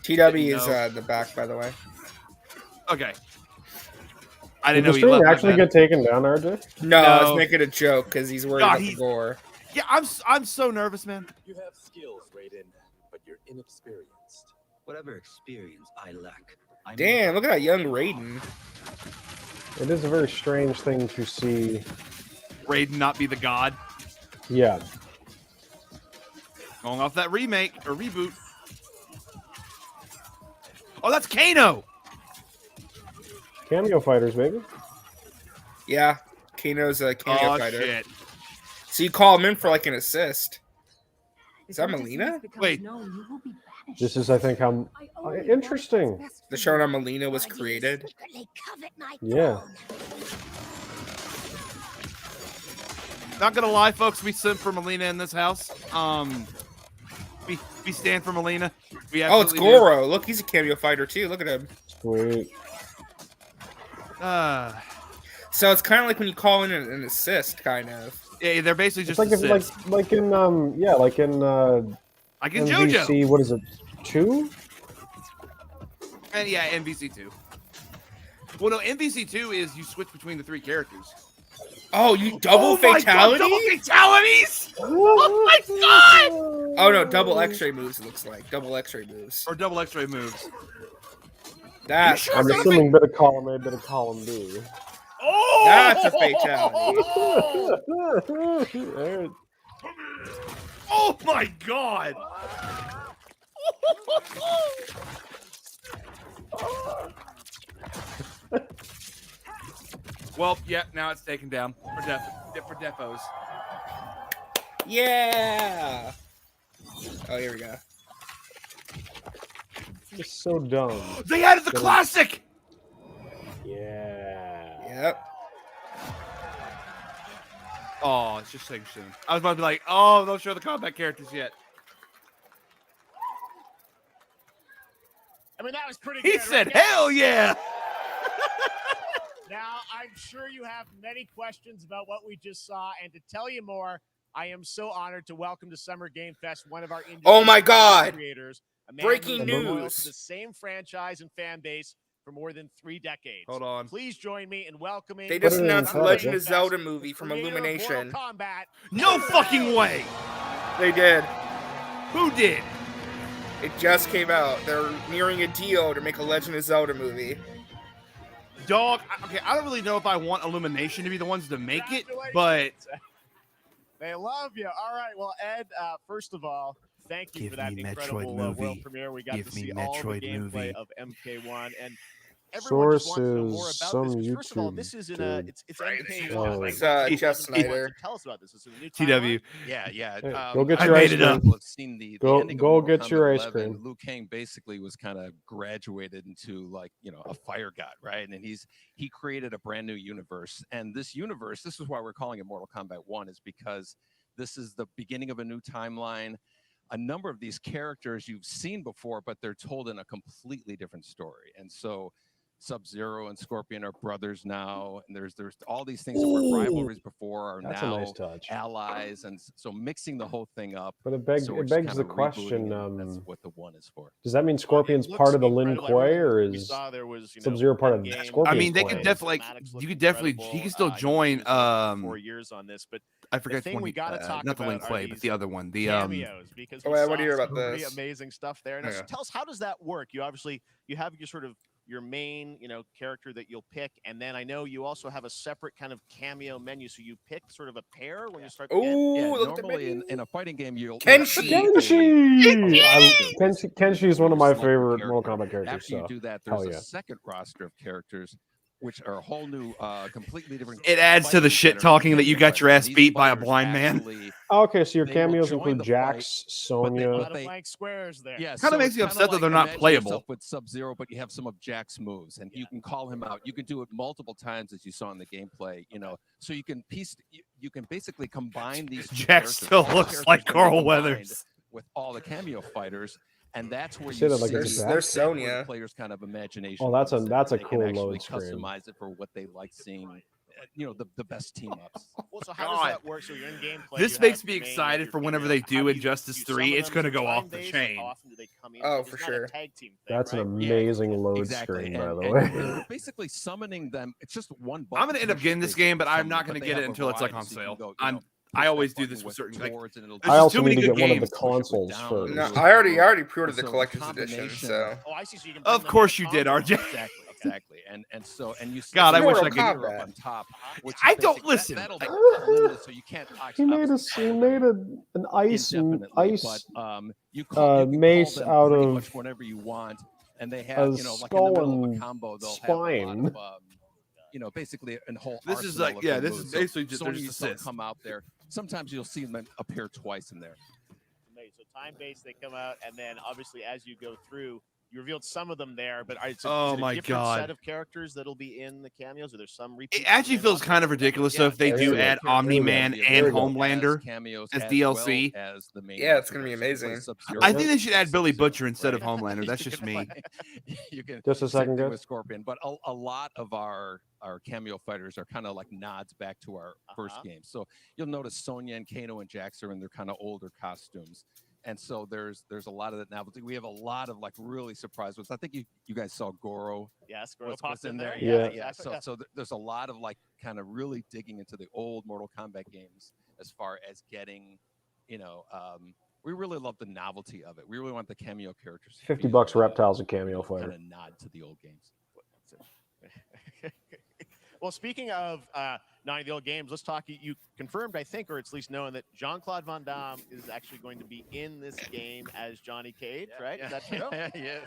TW didn't is know. the back, by the way. Okay. I Did didn't know the he left stream like actually that. get taken down, RJ? No, I No. was making a joke because he's worried God, about the he's- gore. Yeah, I'm so nervous, man. You have skills, Raiden, but you're inexperienced. Whatever experience I lack. Damn, look at that young Raiden. It is a very strange thing to see. Raiden not be the god. Yeah. Going off that remake or reboot. Oh, that's Kano. Cameo fighters, baby. Yeah, Kano's a cameo Oh fighter. shit. So you call him in for like an assist. Is that Melina? Wait. This is, I think, how interesting. The show how Melina was created. Yeah. Not gonna lie, folks. We sent for Melina in this house. We stand for Melina. We Oh, it's absolutely do. Goro. Look, he's a cameo fighter too. Look at him. Sweet. So it's kind of like when you call in an assist, kind of. Yeah, they're basically It's just like assists. like in like in Like in MVC, JoJo. what is it? 2? And yeah, MVC2. Well, no, MVC2 is you switch between the three characters. Oh, you double my God, fatality? double fatalities! Oh my God! Oh no, double X-ray moves. It looks like double X-ray moves. Or double X-ray moves. That's I'm assuming bit of column A, bit of column B. Oh! That's a fatality. Oh my God! Well, yeah, now it's taken down for defos. Yeah. Oh, here we go. It's so dumb. They added the classic. Yeah. Yep. Oh, it's just saying soon. I was about to be like, oh, don't show the combat characters yet. I mean, that was pretty He good. said, right? hell yeah. Now, I'm sure you have many questions about what we just saw, and to tell you more, I am so honored to welcome to Summer Game Fest one of our Oh my God! creators, a man Breaking who's been loyal news. to the same franchise and fan base for more than 3 decades. Hold on. Please join me in welcoming. They just Put it in announced the credits, Legend of Fest, Zelda the movie from creator of Illumination. Mortal Kombat. No fucking way. They did. Who did? It just came out. They're nearing a deal to make a Legend of Zelda movie. Dog. Okay, I don't really know if I want Illumination to be the ones to make it, but They love you. All right. Well, Ed, first of all, thank you Give for that me Metroid incredible world movie. premiere. We got Give to me see all the Metroid gameplay movie. of MK1, and everyone just wants to know more Sources, about this. some 'Cause First of all, YouTube this is in dude. it's MK1. Oh. Right? It's Jeff Snyder. Tell us about this. It's a new TW. timeline? Yeah. Hey, go get I your made ice it up. cream. I've seen the Go- ending of go Mortal get your Kombat ice 11. cream. Liu Kang basically was kind of graduated into like, a fire god, right? And he created a brand new universe. And this universe, this is why we're calling it Mortal Kombat 1, is because this is the beginning of a new timeline. A number of these characters you've seen before, but they're told in a completely different story. And so Sub-Zero and Scorpion are brothers now, and there's all these things that were rivalries before are That's now a nice touch. allies, and so mixing the whole thing up. But it begs So we're it just begs kinda the question. rebooting, and that's what the 1 is for. Does that mean It Scorpion's looks part of the Lin incredible. Kuei, Everything or we is saw, there was, Sub-Zero part of in-game Scorpion's I mean, they plan? could definitely, Cinematics you look could definitely, incredible. he could still He join. was there for 4 years on this, but I forget thing one. we gotta talk Not the Lin about are Kuei, but these the other one. The cameos, because we Oh, yeah, saw what do you hear some about pretty this? amazing stuff there. Now, Yeah. tell us, how does that work? You obviously have your sort of your main, character that you'll pick, and then I know you also have a separate kind of cameo menu. So you pick sort of a pair when you start. Ooh, Yeah, look at the normally menu. in a fighting game, you'll Kenshi. Kenshi is one of my Select your favorite character. Mortal Kombat characters. After you So do that, hell there's a yeah. second roster of characters, which are a whole new, completely different. It adds to the fighters shit that are talking that you got different, your and ass these beat by a fighters blind man. actually- Okay, so your they will cameos join include the Jax, fight, Sonya. A lot of blank squares there. Yeah, Kinda so makes it's me kinda upset that they're not imagine playable. yourself with Sub-Zero, but you have some of Jack's moves, and you can call him out. You can do it multiple times, as you saw in the gameplay. So you can you can basically combine these. two Jack characters. still All the looks characters like can be Carl combined Weathers. with all the cameo fighters, and that's where Say you that like see it's a There's that's where the Sonya. player's kind of imagination. Oh, that's a comes in, that's a where they can cool actually load screen. customize it for what they like seeing. The best team ups. Well, so how does God. that work? So you're in gameplay. This you makes have me your main, excited your for whenever cameo. they do How do Injustice you 3, summon it's them? gonna Is it go off the time-based? chain. How often do they come in? Oh, It's for not sure. A tag team thing, That's right? an amazing load Exactly. screen, by And- the and way. you're basically summoning them. It's just one button. I'm gonna end up getting this basically game, but I'm summon not them, gonna they get have it a until it's like variety, on so you sale. can go, I push always that do button this with with certain like. towards, and it'll There's I just also too many need to good get one of the games. consoles down, first. No, Really I already cool. pre-ordered the So the collector's edition. combination- So Oh, I see. So you can bring Of them course in you the did, console. RJ. Exactly. And you God, I wish I Mortal could. Kombat. up on top. Which is I don't basic- listen. That'll be limited, so you can't He made obviously he play made them an ice indefinitely, ice but you can mace call them out pretty of much whenever you want, and they a have like in the skull middle of a and combo they'll spine. have a lot of basically a whole This is arsenal like of yeah, good this moves. is So basically just they're Sony just will assists. come out there. Sometimes you'll see them appear twice in there. Amazing. So time-based, they come out, and then obviously as you go through, you revealed some of them there, but is Oh it a my different God. set of characters that'll be in the cameos? Are there some repeats? It actually from there? feels kind of ridiculous though if they There do you go. add There Omni you go. Man There and you go. Homelander cameos as as DLC. well as the main Yeah, it's gonna be characters. So you can play amazing. Sub-Zero I think they should with add Billy Sub-Zero, Butcher instead of right? Homelander. That's You just can me. you can Just a same second, thing guys. with Scorpion, but a lot of our cameo fighters are kind of like nods back to our first game. So you'll notice Sonya and Kano and Jax are in their kind of older costumes. And so there's a lot of that novelty. We have a lot of like really surprise ones. I think you guys saw Goro. Yes, Goro was popped in there. Yeah. Exactly. So there's a lot of like kind of really digging into the old Mortal Kombat games as far as getting, we really love the novelty of it. We really want the cameo characters. to be, $50 Reptiles a cameo kind fighter. of nod to the old games. Well, speaking of not the old games, let's talk. You confirmed, I think, or it's at least known that Jean-Claude Van Damme is actually going to be in this game as Johnny Cage, right? Is that true? Yes.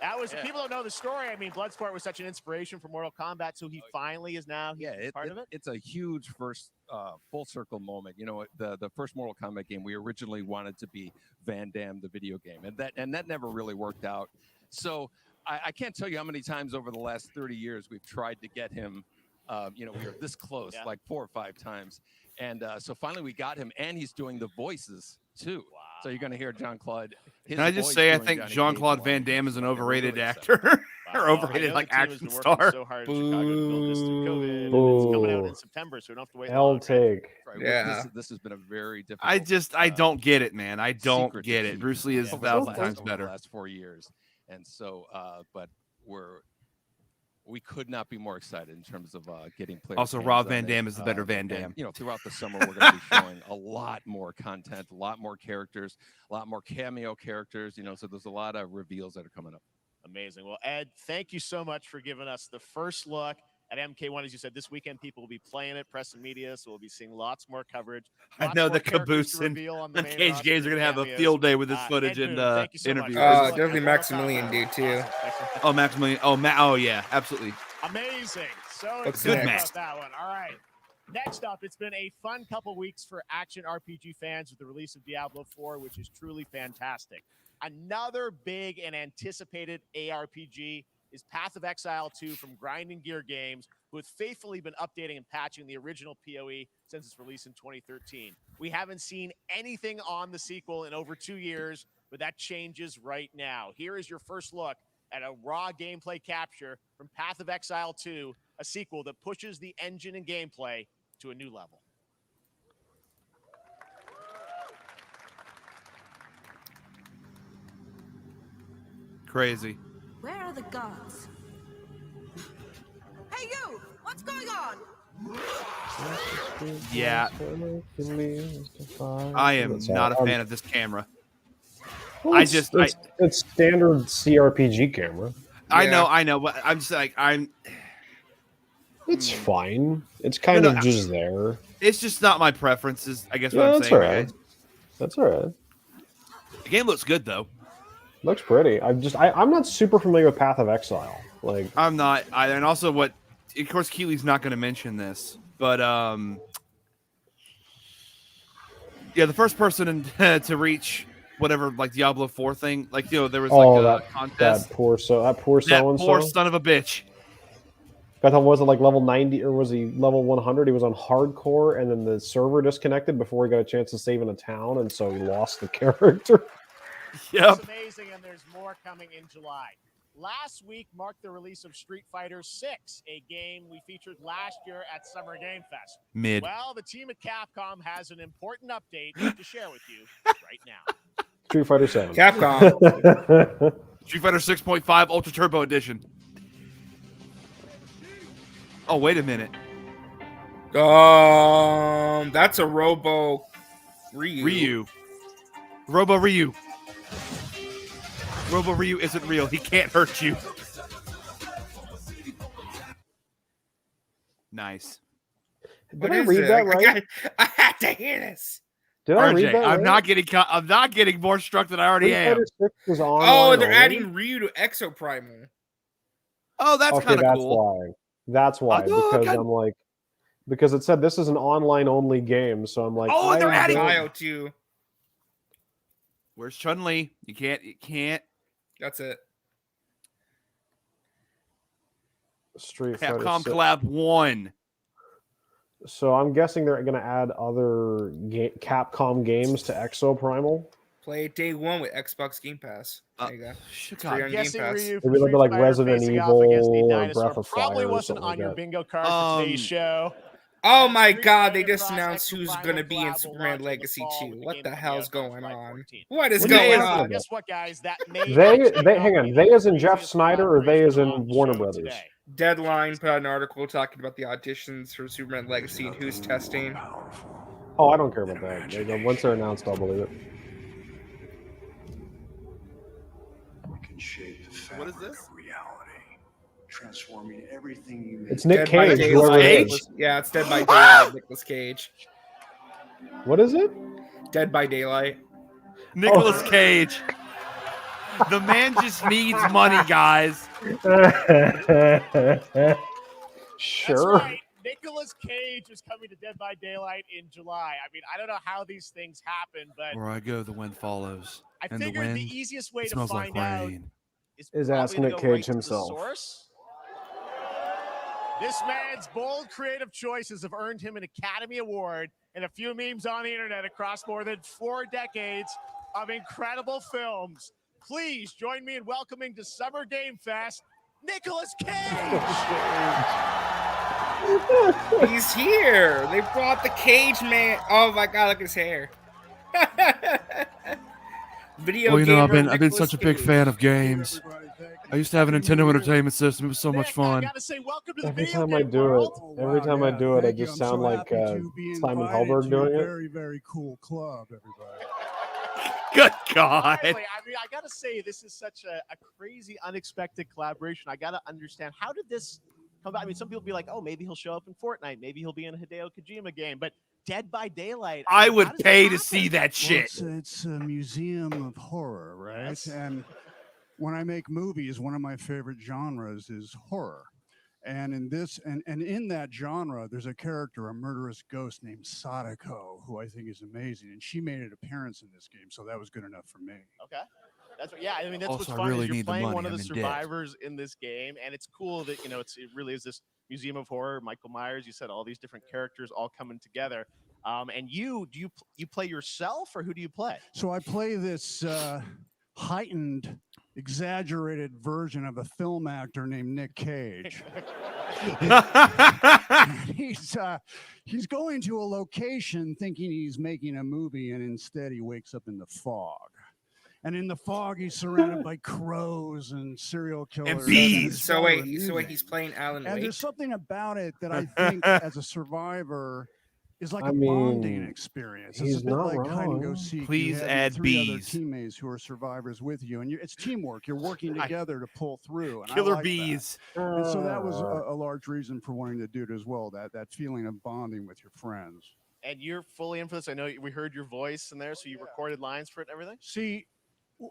That was people don't know the story. I mean, Bloodsport was such an inspiration for Mortal Kombat, so he finally is now part of it. It's a huge first full circle moment. The first Mortal Kombat game we originally wanted to be Van Damme the video game, and that never really worked out. So I can't tell you how many times over the last 30 years we've tried to get him. We were this close, like 4 or 5 times, and so finally we got him, and he's doing the voices too. Wow. So you're going to hear Jean-Claude. Can I just say, I think Jean-Claude Van Damme is an overrated actor or overrated like action star. So hard in Chicago to build this through COVID, and it's coming out in September, so we don't have to wait long. Take. Right. Yeah. This has been a very difficult. I don't get it, man. I don't secret get to it. keep Bruce Lee is over 1,000 the times over better. The last 4 years, and so, but we could not be more excited in terms of getting players. Also, Rob Van Dam is the better Van Dam. And, you know, throughout the summer, we're going to be showing a lot more content, a lot more characters, a lot more cameo characters. You know, so there's a lot of reveals that are coming up. Amazing. Well, Ed, thank you so much for giving us the first look at MK1. As you said, this weekend people will be playing it, press and media, so we'll be seeing lots more coverage. I know the Caboose and Cage Games are going to have a field day with this footage and interviews. Definitely Maximilian do too. Oh, Maximilian. Oh, yeah, absolutely. Amazing. So good excited match. about that one. All right. Next up, it's been a fun couple weeks for action RPG fans with the release of Diablo 4, which is truly fantastic. Another big and anticipated ARPG is Path of Exile 2 from Grinding Gear Games, who has faithfully been updating and patching the original PoE since its release in 2013. We haven't seen anything on the sequel in over 2 years, but that changes right now. Here is your first look at a raw gameplay capture from Path of Exile 2, a sequel that pushes the engine and gameplay to a new level. Crazy. Where are the gods? Hey you! What's going on? Yeah. I am not a fan of this camera. Well, it's standard CRPG camera. I know, but I'm just like It's fine. It's kind of just there. It's just not my preferences. I guess Yeah, what I'm that's saying. all right. That's all right. The game looks good though. Looks pretty. I'm not super familiar with Path of Exile. Like I'm not either, and also of course Keely's not going to mention this, but yeah, the first person to reach whatever like Diablo 4 thing, like there was like a contest. That poor so and so. Poor son of a bitch. I thought was it like level 90 or was he level 100? He was on hardcore, and then the server disconnected before he got a chance to save in a town, and so he lost the character. Yep. It's amazing, and there's more coming in July. Last week marked the release of Street Fighter 6, a game we featured last year at Summer Game Fest. Mid. Well, the team at Capcom has an important update to share with you right now. Street Fighter 7. Capcom. Street Fighter 6.5 Ultra Turbo Edition. Oh, wait a minute. That's a Robo Ryu. Robo Ryu. Robo Ryu isn't real. He can't hurt you. Nice. Did I read that right? I had to hear this. Did I read that right? I'm not getting more struck than I already am. Oh, they're adding Ryu to Exoprimal. Oh, that's kind of cool. That's why. Because it said this is an online only game, so I'm like, oh, they're adding IO too. Where's Chun-Li? You can't. That's it. Street Fighter Capcom Collab 1. So I'm guessing they're going to add other Capcom games to Exoprimal. Play it day one with Xbox Game Pass. There you go. I'm guessing Ryu maybe like Resident Evil or Breath of Fire. Probably wasn't on your bingo card for today's show. Oh my God! They just announced who's going to be in Superman Legacy 2. What the hell's going on? What is going on? Guess what, guys? That they hang on. They as in Jeff Snyder, or they as in Warner Brothers? Deadline put out an article talking about the auditions for Superman Legacy and who's testing. Oh, I don't care about that. Once they're announced, I'll believe it. We can shape the fabric of reality, transforming everything you make. It's Nick Dead Cage. Yeah, it's Dead by Daylight. Nicolas Cage. What is it? Dead by Daylight. Nicolas Cage. The man just needs money, guys. Sure. That's right. Nicolas Cage is coming to Dead by Daylight in July. I mean, I don't know how these things happen, but where I go, the wind follows. I and figured the wind, the easiest way to smells find like out rain. is ask Nick Cage himself. Source. This man's bold creative choices have earned him an Academy Award and a few memes on the internet across more than 4 decades. of incredible films. Please join me in welcoming to Summer Game Fest, Nicolas Cage. He's here. They brought the Cage Man. Oh my God, look at his hair. Video well, you know, gamer I've been Nicolas such a big Cage. fan of games. I used to have a Nintendo Entertainment System. It was so much fun. I gotta say, welcome to the Every video time I game do world. it, every time I do it, I just sound like Simon Helberg doing it. Very, very cool club, everybody. Good God. Finally, I mean, I gotta say, this is such a crazy, unexpected collaboration. I gotta understand, how did this come about? I mean, some people be like, oh, maybe he'll show up in Fortnite. Maybe he'll be in a Hideo Kojima game. But Dead by Daylight. I mean, would how does pay that to happen? see that shit. Well, it's a museum of horror, right? Yes. And when I make movies, one of my favorite genres is horror. And in this, and in that genre, there's a character, a murderous ghost named Sadako, who I think is amazing. And she made an appearance in this game, so that was good enough for me. Okay. That's what, yeah, I mean, that's Also, what's I fun really is you're need the playing money. one of I'm the in debt. survivors in this game, and it's cool that, you know, it really is this museum of horror. Michael Myers, you said all these different characters all coming together. And you play yourself, or who do you play? So I play this heightened, exaggerated version of a film actor named Nick Cage. He's going to a location thinking he's making a movie, and instead he wakes up in the fog. And in the fog, he's surrounded by crows and serial killers And bees. So wait, he's playing Alan And Wake. there's something about it that I think, as a survivor, is like I a mean, bonding experience. It's he's a bit not like hide and go wrong. seek. Please you have add 3 other bees. teammates who are survivors with you, and it's teamwork. You're working together to pull through. And I Killer like bees. that. And so that was a large reason for wanting to do it as well. That feeling of bonding with your friends. And you're fully in for this. I know we heard your voice in there, so you recorded lines for it and everything. See,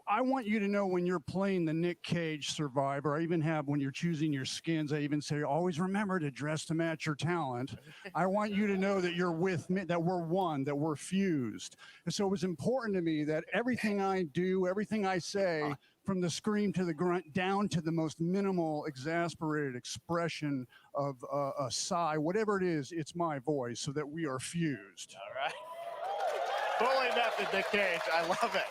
I want you to know when you're playing the Nick Cage survivor, I even have when you're choosing your skins, I even say, always remember to dress to match your talent. I want you to know that you're with me, that we're one, that we're fused. And so it was important to me that everything I do, everything I say, from the scream to the grunt down to the most minimal exasperated expression of a sigh, whatever it is, it's my voice, so that we are fused. All right. Fully method, Nick Cage. I love it.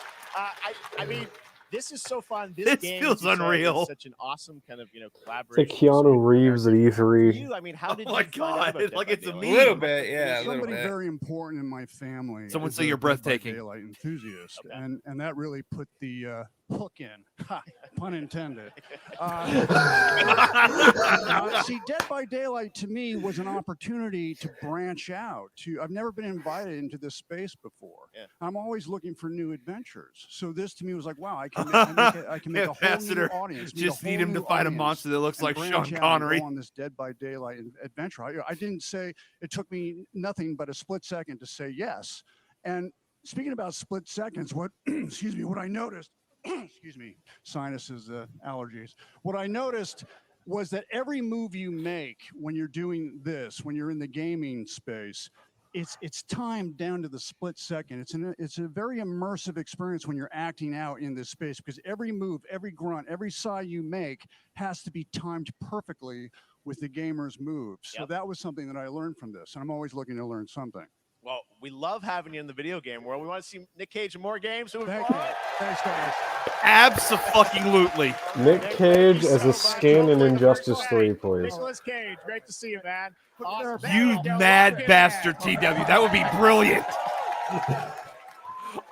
I mean, this is so fun. This game feels as you said, unreal. is such an awesome kind of, It's collaboration. like Keanu Reeves at For E3. you, I mean, how did Oh my you find out God, about like Dead it's a by A Daylight? little bit, yeah, a little Somebody bit. very important in my family. Someone is say a you're Dead by breathtaking. Daylight enthusiast, Okay. and that really put the hook in, ha, pun intended. See, Dead by Daylight to me was an opportunity to branch out. I've never been invited into this space before. Yeah. I'm always looking for new adventures. So this to me was like, wow, I can make a whole new Ambassador, audience. meet just a need whole him to new fight a audience, monster that looks and like branch Sean out and Connery. go on this Dead by Daylight adventure. I didn't say, it took me nothing but a split second to say yes. And speaking about split seconds, what excuse me, what I noticed, excuse me, sinuses, allergies. What I noticed was that every move you make when you're doing this, when you're in the gaming space, it's timed down to the split second. It's a very immersive experience when you're acting out in this space, because every move, every grunt, every sigh you make has to be timed perfectly with the gamer's moves. So Yep. that was something that I learned from this, and I'm always looking to learn something. Well, we love having you in the video game world. We want to see Nick Cage in more games. So Thank you. Thanks, guys. Abso-fucking-lutely. Nick Cage as a skin in Injustice 3, please. Nicolas Cage, great to see you, man. Awesome. You mad bastard, TW. That would be brilliant.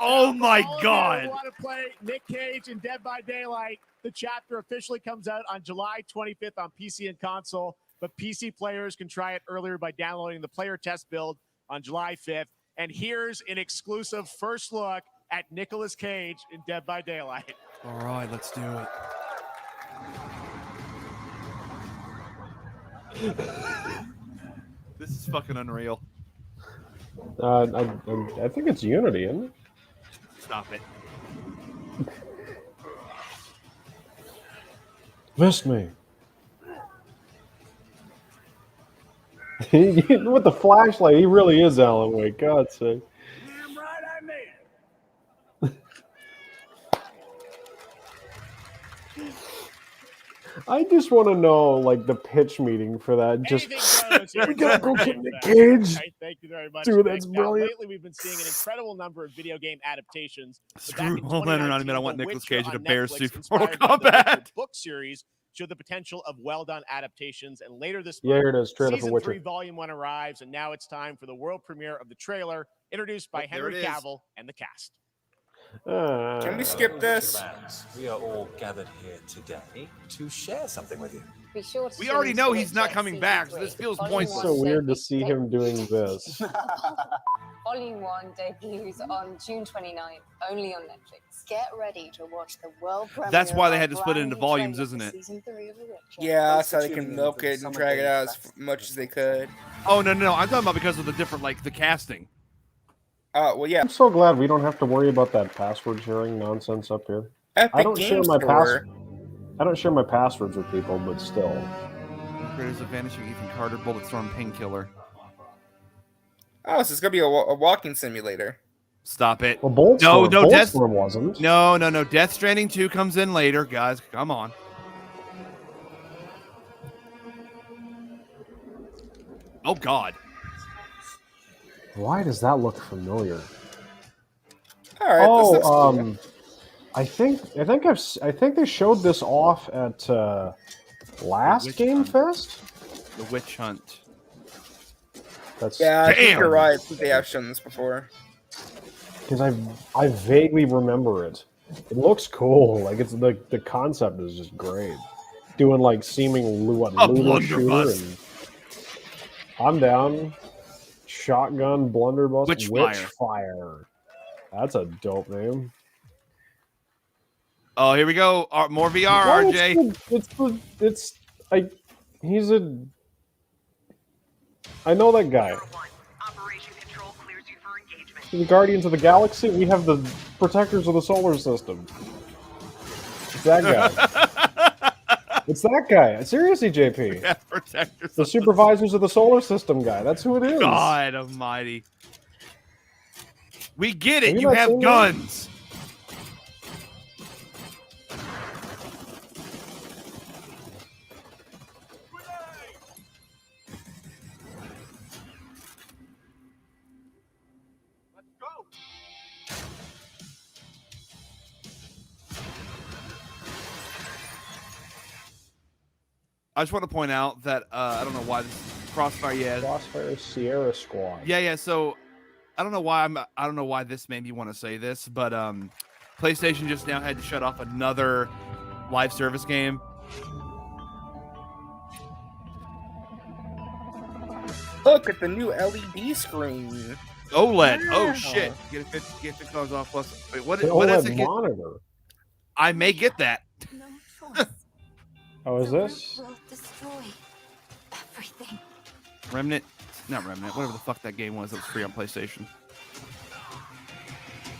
Oh my God. Want to play Nick Cage in Dead by Daylight? The chapter officially comes out on July 25th on PC and console, but PC players can try it earlier by downloading the player test build on July 5th. And here's an exclusive first look at Nicolas Cage in Dead by Daylight. All right, let's do it. This is fucking unreal. I think it's Unity, isn't it? Stop it. Missed me. With the flashlight, he really is Alan Wake. God's sake. Damn right I made it. I just want to know, like, the pitch meeting for that. Just everyone's here. We gotta go get Right, Nick Cage. right, thank you very much. Dude, that's Now, brilliant. lately, we've been seeing an incredible number of video game adaptations. But Screw back in Homelander on him, and I 2019, want The Nicolas Witcher Cage in a on bear Netflix, suit for Mortal inspired by the Witcher Kombat. book series, showed the potential of well-done adaptations. And later this Yeah, month, here it is, trailer for Season Witcher. 3, Volume 1 arrives, and now it's time for the world premiere of the trailer, introduced by there Henry it is. Cavill and the cast. Can we skip this? Fans, we are all gathered here today to share something with you. Be sure to We tune already into know The he's not Witcher coming Season back, so 3. this feels Volume It's pointless. so one weird to debuts- see him doing this. Volume 1 debuts on June 29th, only on Netflix. Get ready to watch the world premiere. That's why they had to of split it brand into new volumes, trailer isn't for it? Season 3 of The Witcher. Yeah, Thanks so for they tuning can in milk for the it and Summer drag it Games out as Fest. much as they could. Oh no, I'm talking about because of the different, like the casting. Well, yeah. I'm so glad we don't have to worry about that password sharing nonsense up here. Epic I don't share Game my Store. I don't share my passwords with people, but still. Creators of Vanishing Ethan Carter, Bulletstorm, Painkiller. Oh, so it's gonna be a walking simulator. Stop it. Well, Bulletstorm, No, Bulletstorm wasn't. No. Death Stranding 2 comes in later, guys. Come on. Oh God. Why does that look familiar? All right. This looks Oh, cool. I think they showed this off at last Witch Game Hunt. Fest. The Witch Hunt. That's Yeah, I think Damn. you're right. They have shown this before. because I vaguely remember it. It looks cool. Like it's the concept is just great. Doing like seeming lunar shooter blunderbuss. and I'm down. Shotgun blunderbuss. Witchfire. That's a dope name. Oh, here we go. More VR, Well, RJ. He's a. I know that guy. The Guardians of the Galaxy. We have the Protectors of the Solar System. It's that guy. It's that guy. Seriously, JP. Yeah, Protectors. The Supervisors of the Solar System guy. That's who it is. God Almighty. We get it. Have you You not have seen that? guns. I just want to point out that I don't know why this Crossfire. Yeah, Crossfire Sierra Squad. yeah. So I don't know why I don't know why this made me want to say this, but PlayStation just now had to shut off another live service game. Look at the new LED screen. OLED. Oh Wow. shit! Get $50 off plus. Wait, what The is OLED it? monitor. I may get that. Oh, is this? Will destroy everything. Remnant, not Remnant, whatever the fuck that game was that was free on PlayStation.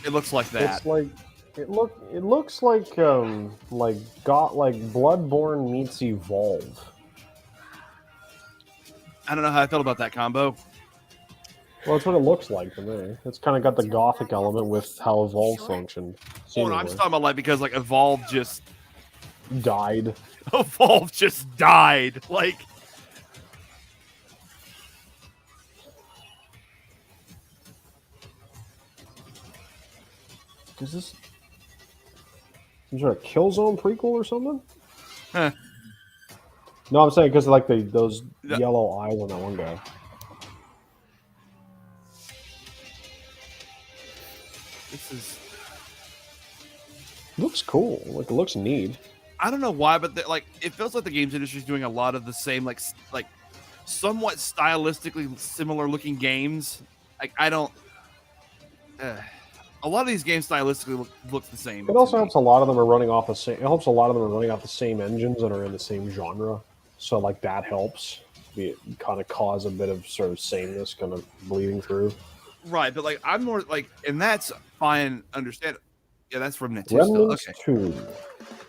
It looks like that. It's like it looks like Bloodborne meets Evolve. I don't know how I felt about that combo. Well, that's what it looks like to me. It's kind of got the gothic element with how Evolve functioned. Oh, no, I'm just talking about like because like Evolve just died. Evolve just died. Like is this some sort of Killzone prequel or something? Huh. No, I'm saying because like those yellow eyes on that one guy. this is. Looks cool. Like it looks neat. I don't know why, but like it feels like the games industry is doing a lot of the same like somewhat stylistically similar looking games. Like I don't. A lot of these games stylistically look the same. It also helps a lot of them are running off the same. It helps a lot of them are running off the same engines and are in the same genre. So like that helps. It kind of cause a bit of sort of sameness kind of bleeding through. Right, but like I'm more like, and that's fine. Understand? Yeah, that's Remnant 2 Remnant still. Okay. 2.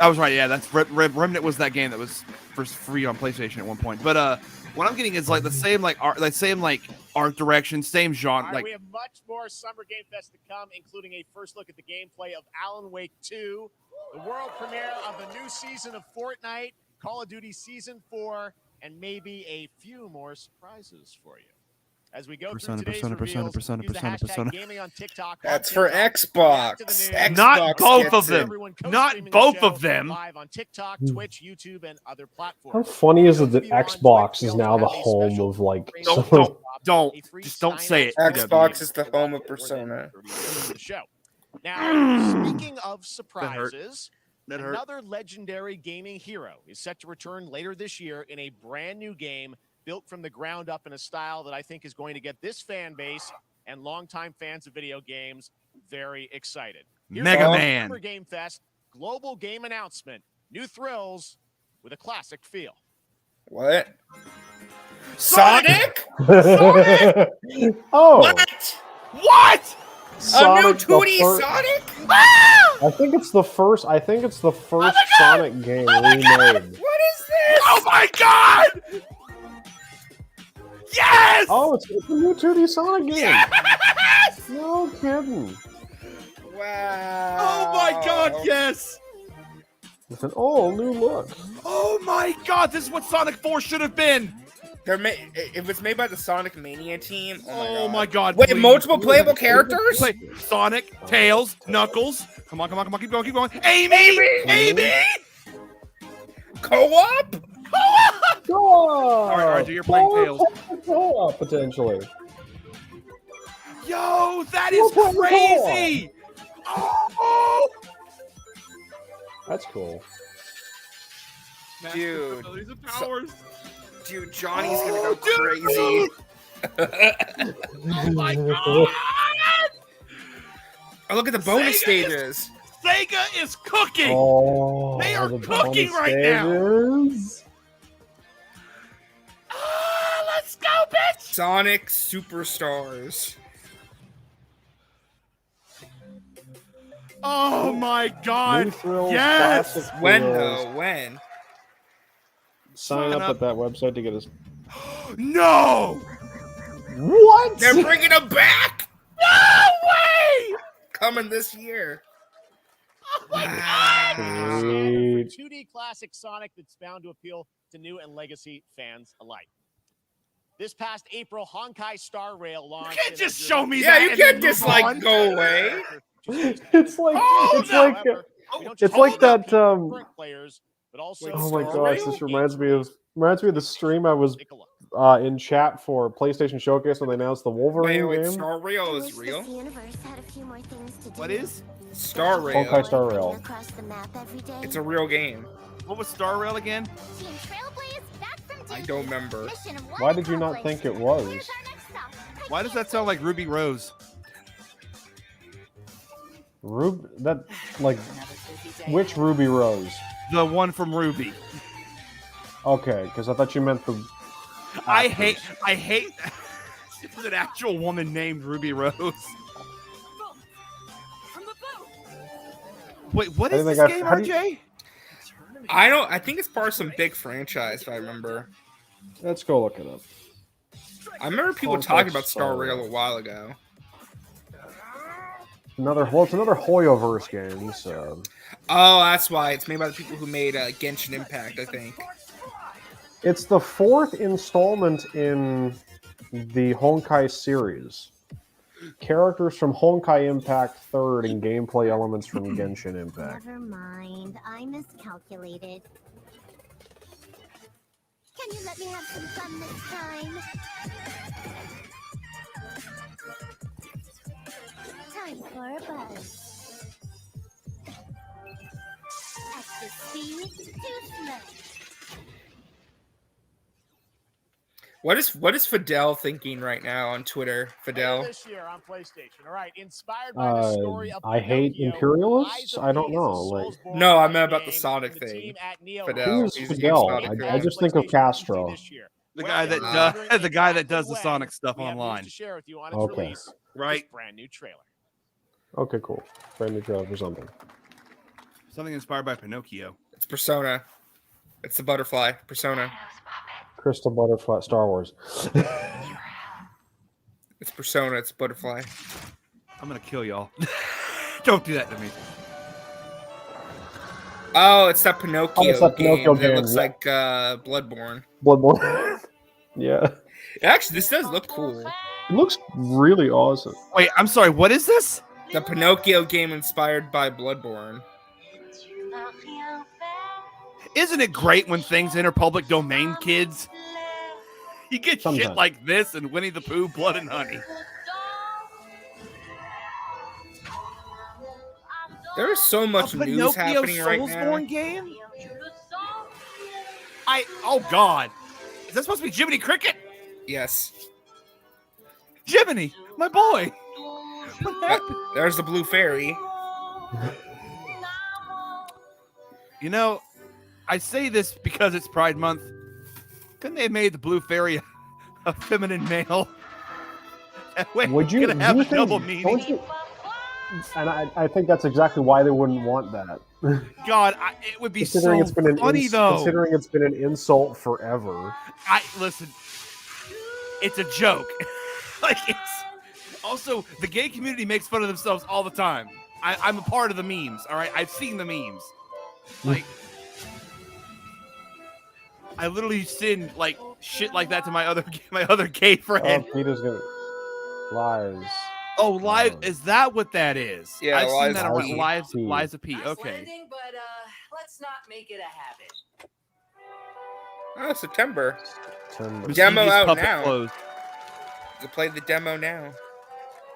I was right. Yeah, that's Remnant was that game that was first free on PlayStation at one point. But what I'm getting is like the same like art direction, same genre. All right, Like we have much more Summer Game Fest to come, including a first look at the gameplay of Alan Wake 2, the world premiere of the new season of Fortnite, Call of Duty Season 4, and maybe a few more surprises for you. As we go Persona, through today's Persona, reveals, Persona, use the Persona, hashtag Persona. gaming on TikTok. That's on for TikTok, Xbox. react to the news. Xbox both gets of them. it. Everyone Not co-streaming the both show of them. live on TikTok, Twitch, YouTube, and other How platforms. funny is it Those that of you on Xbox Twitch, is we now also the have a home special of like Rainbow some Drop, Don't. a free Just don't say it. sign-up Xbox PW. is the home of Persona. the show. Now, speaking of hurt. surprises, That hurt. another legendary gaming hero is set to return later this year in a brand new game built from the ground up in a style that I think is going to get this fan base and longtime fans of video games very excited. Here's Mega our Man. Summer Game Fest global game announcement. New thrills with a classic feel. What? Sonic? Oh, What? A new Sonic, 2D Sonic? I think it's the first. I think it's the first Sonic game remade. What is this? Oh my god! Yes! Oh, it's a new 2D Sonic game. Yes! No kidding. Wow. Oh my god, yes! With an all new look. Oh my god, this is what Sonic 4 should have been! If it's made by the Sonic Mania team, Oh my god. Wait, please. multiple playable characters? Play Sonic, Tails, Knuckles. Come on, keep going. Amy! Amy! Co-op? Go on. All right, RJ, you're playing Tails. Co-op potentially. Yo, that is crazy! Oh! That's cool. Dude. Abilities and powers. Dude, Johnny's gonna go crazy. Oh my god! Oh, look at the bonus Sega stages. Sega is cooking! Oh, They are the cooking bonus right now! stages. Let's go, bitch! Sonic Superstars. Oh my New god! thrills, Yes! classic When thrills. though? When? Sign up at that website to get us. No! What? They're bringing them back? No way! Coming this year. Oh my god! Sweet. 2D classic Sonic that's bound to appeal to new and legacy fans alike. This past April, Honkai Star Rail launched. You can't just show me Yeah, that. you and can't then just move like on. go away. It's like Oh, no! it's like that. Players, but also Oh my Star gosh, Rail? this reminds me of the stream I was Take a look. in chat for PlayStation Showcase when they announced the Wolverine Wait, game. Star Rail is real? What is? Star Rail. Honkai Star Rail. It's a real game. What was Star Rail again? I don't remember. Why did you not think it was? Why does that sound like Ruby Rose? Which Ruby Rose? The one from Ruby. Okay, because I thought you meant the. I hate. There's an actual woman named Ruby Rose. Wait, what is this game, RJ? I think it's part of some big franchise, if I remember. Let's go look it up. I remember people talking about Star Rail a while ago. It's another Hoyoverse game. So. Oh, that's why. It's made by the people who made Genshin Impact, I think. It's the fourth installment in the Honkai series. Characters from Honkai Impact third and gameplay elements from Genshin Impact. Never mind, I miscalculated. Can you let me have some fun this time? Time for a buzz. At the speed to smash. What is Fidel thinking right now on Twitter? Fidel. This year on PlayStation. All right, inspired by the story of I hate Imperialists. I don't know. Like, No, I meant about the Sonic thing. Fidel. who's He's a Fidel? Sonic I fan. just think of Castro. The guy that does the Sonic stuff online. To share with you on its Okay. release. Right. This brand new trailer. Okay, cool. Brand new trailer for something. Something inspired by Pinocchio. It's Persona. It's the butterfly. Persona. Crystal Butterfly, Star Wars. It's Persona. It's butterfly. I'm gonna kill y'all. Don't do that to me. Oh, it's that Pinocchio, it's that Pinocchio game that game, looks yeah. like Bloodborne. Bloodborne. Yeah. Actually, this does look cool. It looks really awesome. Wait, I'm sorry. What is this? The Pinocchio game inspired by Bloodborne. Isn't it great when things enter public domain, kids? You get shit Sometimes. like this and Winnie the Pooh, Blood and Honey. There is so much news Pinocchio happening right now. Soulsborne game? Oh God. Is that supposed to be Jiminy Cricket? Yes. Jiminy, my boy. What happened? There's the Blue Fairy. You know, I say this because it's Pride Month. Couldn't they have made the Blue Fairy a feminine male? That way Would you? we could have do you a think, double meaning. don't you, and I think that's exactly why they wouldn't want that. God, it would be Considering so it's been funny though. Considering it's been an insult forever. Listen. It's a joke. Like it's also the gay community makes fun of themselves all the time. I'm a part of the memes. All right, I've seen the memes. Like I literally send like shit like that to my other gay friend. Oh, Peter's gonna lies. Oh, live is that what that is? Yeah, I've seen that on Liza P. Liza P. Okay. Landing, but let's not make it a habit. Oh, September. September. Demo Mischievous out Puppet now. Closed. You play the demo now.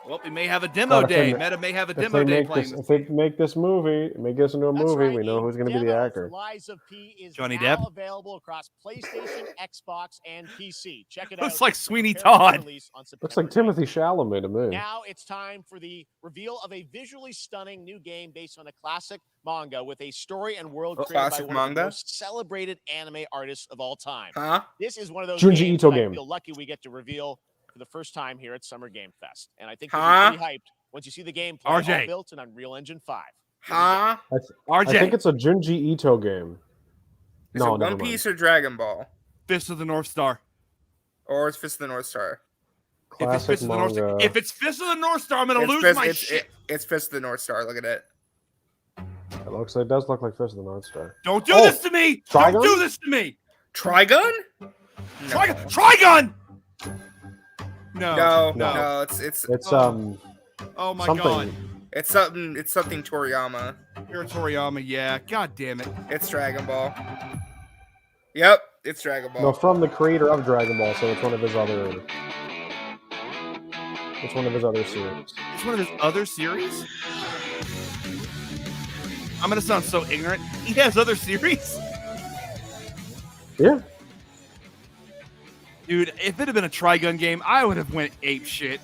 Well, we may have a demo God, if day. they- Meta may have a If demo they day make playing. this, if they make this movie, make this into a That's movie, right, we know who's going to be the Demo actor. for Liza P is Johnny now Depp? available across PlayStation, Xbox, and PC. Check it Looks out. like Sweeney Prepare for Todd. release on Looks like September 9th. Timothy Chalamet to me. Now it's time for the reveal of a visually stunning new game based on a classic manga with a story and world created by Classic one of the manga? most celebrated anime artists of all time. Huh? This is one of those Junji games Ito that I game. feel lucky we get to reveal for the first time here at Summer Game Fest. And I think Huh? you'll be pretty hyped once you see the gameplay all RJ. built in Unreal Engine 5. Huh? I RJ. think it's a Junji Ito game. Is No, it never One mind. Piece or Dragon Ball? Fist of the North Star. Or it's Fist of the North Star? If it's Classic Fist of the North Star, manga. if it's Fist of the North Star, I'm gonna It's lose Fist- my it's- shit. It's Fist of the North Star. Look at it. It does look like Fist of the North Star. Don't do Oh, this to me! Trigun? Don't do this to me! Trigun? Trigun! No. No. It's It's Oh my something. God. It's something Toriyama. You're Toriyama, yeah. God damn it. It's Dragon Ball. Yep, it's Dragon Ball. No, from the creator of Dragon Ball, so it's one of his other. It's one of his other series. It's one of his other series? I'm gonna sound so ignorant. He has other series? Yeah. Dude, if it had been a Trigun game, I would have went ape shit.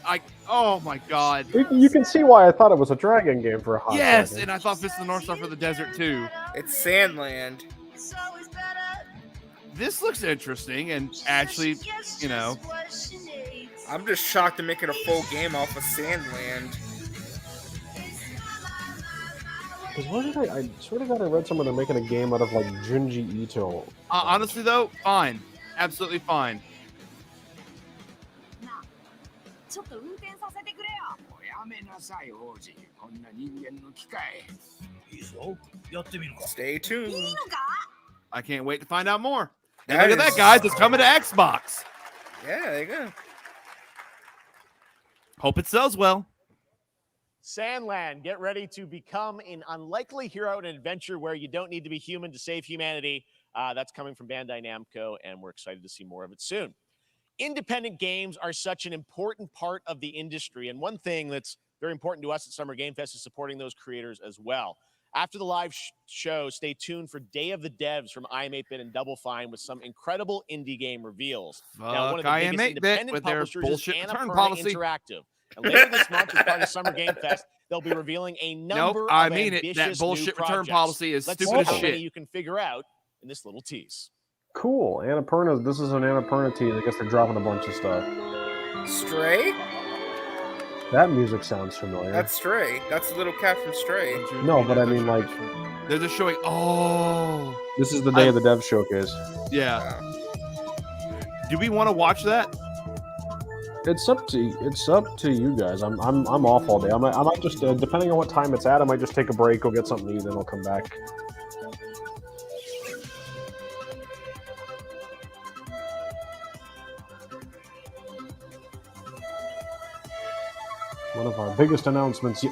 Oh my God. You can see why I thought it was a Dragon game for a hot Yes, second. and I thought Fist of the North Star for the desert too. It's Sandland. This looks interesting, and actually, you know, I'm just shocked they're making a full game off of Sandland. Because where did I swear to God I read someone they're making a game out of like Junji Ito. honestly though, fine, absolutely fine. ちょっと運転させてくれよ。やめなさい、王子。こんな人間の機械。いいぞ。やってみるか。 Stay tuned. I can't wait to find out more. And That look at is- that, guys! It's coming to Xbox. Yeah, there you go. Hope it sells well. Sandland, get ready to become an unlikely hero in an adventure where you don't need to be human to save humanity. That's coming from Bandai Namco, and we're excited to see more of it soon. Independent games are such an important part of the industry, and one thing that's very important to us at Summer Game Fest is supporting those creators as well. After the live show, stay tuned for Day of the Devs from I Am 8-Bit and Double Fine with some incredible indie game reveals. Now, one of the I biggest Am 8-Bit independent with their publishers is bullshit return Annapurna policy. Interactive. And later this month, as part of Summer Game Fest, they'll be revealing a number Nope, I of mean it. That ambitious bullshit new return projects. policy is Let's stupid as see how many shit. you can figure out in this little tease. Cool. Annapurna. This is an Annapurna team. I guess they're dropping a bunch of stuff. Stray? That music sounds familiar. That's Stray. That's the little cat from Stray. No, but I mean, like, They're just showing. Oh, this is the Day of the Dev showcase. yeah. Do we want to watch that? It's up to you guys. I'm off all day. I might just depending on what time it's at, I might just take a break, go get something to eat, then I'll come back. One of our biggest announcements.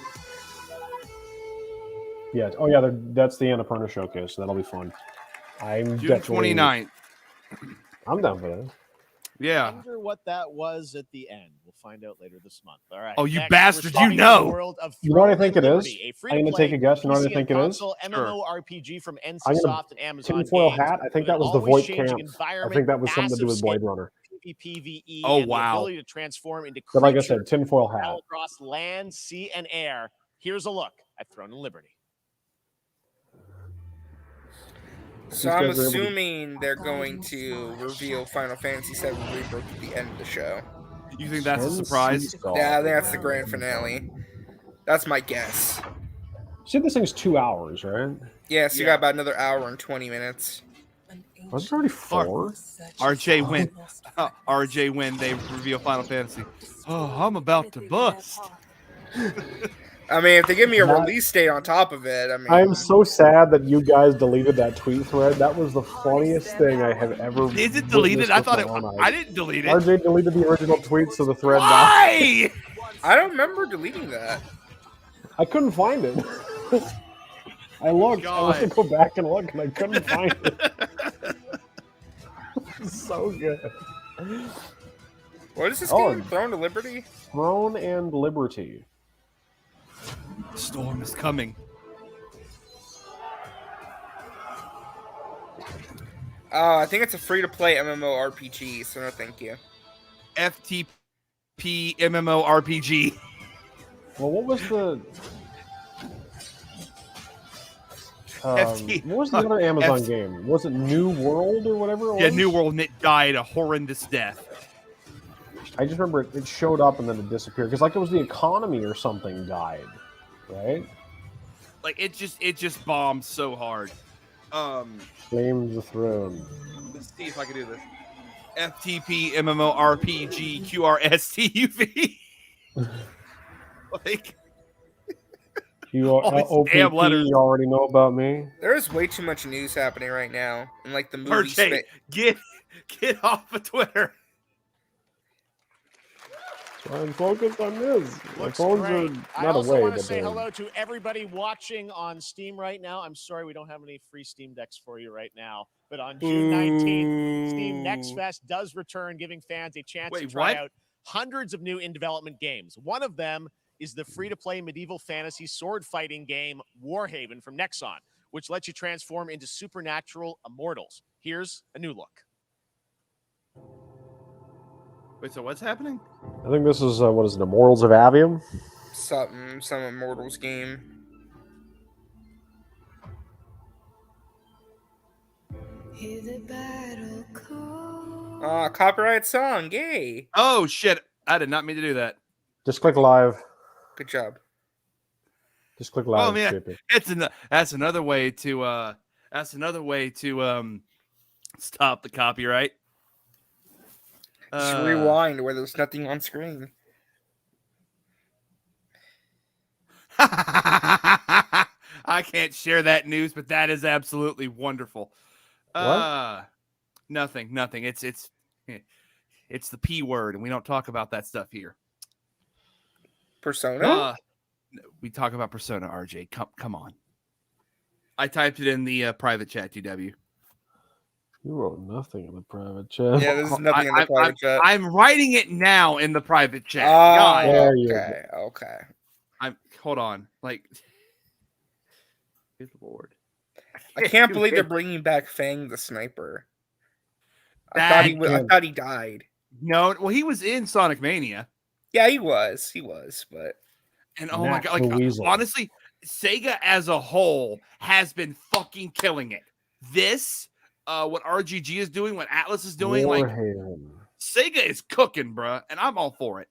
Yeah. Oh, yeah. That's the Annapurna showcase. So that'll be fun. I'm June definitely 29th. I'm down for that. Yeah. I wonder what that was at the end. We'll find out later this month. All right. Oh, you Next, bastard! we're You stepping into know. the world of You know what I Throne think and it is? Liberty, a I'm going to take a guess. You know what I think it is? console MMORPG from I'm gonna NCSoft and Amazon tinfoil Games. hat. I think with an that was the always VoIP changing camps. I environment, think that was something to do massive with Blade scale, Runner. PvE, Oh, and the wow. ability to transform into But like I said, creatures tinfoil hat. all across land, sea, and air. Here's a look at Throne and Liberty. So I'm assuming they're going to reveal Final Fantasy VII Rebirth at the end of the show. You think that's a surprise? Yeah, I think that's the grand finale. That's my guess. See, this thing's 2 hours, right? Yeah, so you got about another hour and 20 minutes. Was it already 4? RJ when they reveal Final Fantasy. Oh, I'm about to bust. I mean, if they give me a release date on top of it, I mean... I'm so sad that you guys deleted that tweet thread. That was the funniest thing I have ever. Is it deleted? I thought I didn't delete it. RJ deleted the original tweet, so the thread. Why? I don't remember deleting that. I couldn't find it. I looked. I went to go back and look, and I couldn't find it. So good. What is this game? Throne to Liberty? Throne and Liberty. The storm is coming. I think it's a free-to-play MMORPG, so no thank you. FTP MMORPG. Well, what was the... what was the other Amazon game? Was it New World or whatever it was? Yeah, New World, and it died a horrendous death. I just remember it showed up and then it disappeared. Because like it was the economy or something died. Right? Like it just bombed so hard. Claim the throne. Let's see if I can do this. FTP MMORPG QRSTUV. Like OPP, you already know about me. There's way too much news happening right now in like the movie space. Get off of Twitter. I'm focused on this. My Looks phones great. are I not also away, want to but say they're... hello to everybody watching on Steam right now. I'm sorry we don't have any free Steam decks for you right now, but on June 19th, Steam Next Fest does return, giving fans a chance to try out hundreds of new in-development games. One of them is the free-to-play medieval fantasy sword fighting game Warhaven from Nexon, which lets you transform into supernatural immortals. Here's a new look. Wait, so what's happening? I think this is, what is it, Immortals of Avium? Some Immortals game. Copyright song, yay! Oh shit! I did not mean to do that. Just click live. Good job. Just click live. Oh man, that's another way to stop the copyright. Just rewind where there's nothing on screen. I can't share that news, but that is absolutely wonderful. Nothing. It's the P word, and we don't talk about that stuff here. Persona? We talk about Persona, RJ. Come on. I typed it in the private chat, GW. You wrote nothing in the private chat. Yeah, there's nothing in the private chat. I'm writing it now in the private chat. Okay. Hold on. Like, good lord. I can't believe they're bringing back Fang the Sniper. I thought he died. No, well, he was in Sonic Mania. Yeah, he was, but and oh my god, like honestly, Sega as a whole has been fucking killing it. This, what RGG is doing, what Atlas is doing, Warhaven. like Sega is cooking, bruh, and I'm all for it.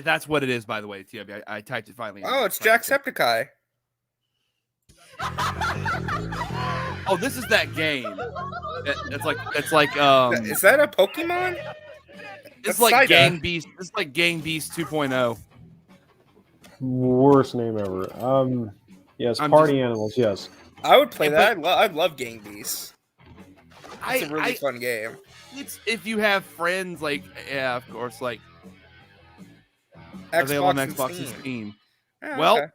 That's what it is, by the way, TW. I typed it finally. Oh, it's Jacksepticeye. Oh, this is that game. It's like Is that a Pokemon? It's like Gang Beast. It's like Gang Beast 2.0. Worst name ever. Yes, Party Animals. Yes, I would play that. I'd love Gang Beast. It's a really fun game. It's if you have friends, like of course, like Available on Xbox Xbox and and Steam. Steam. Oh, Well, okay.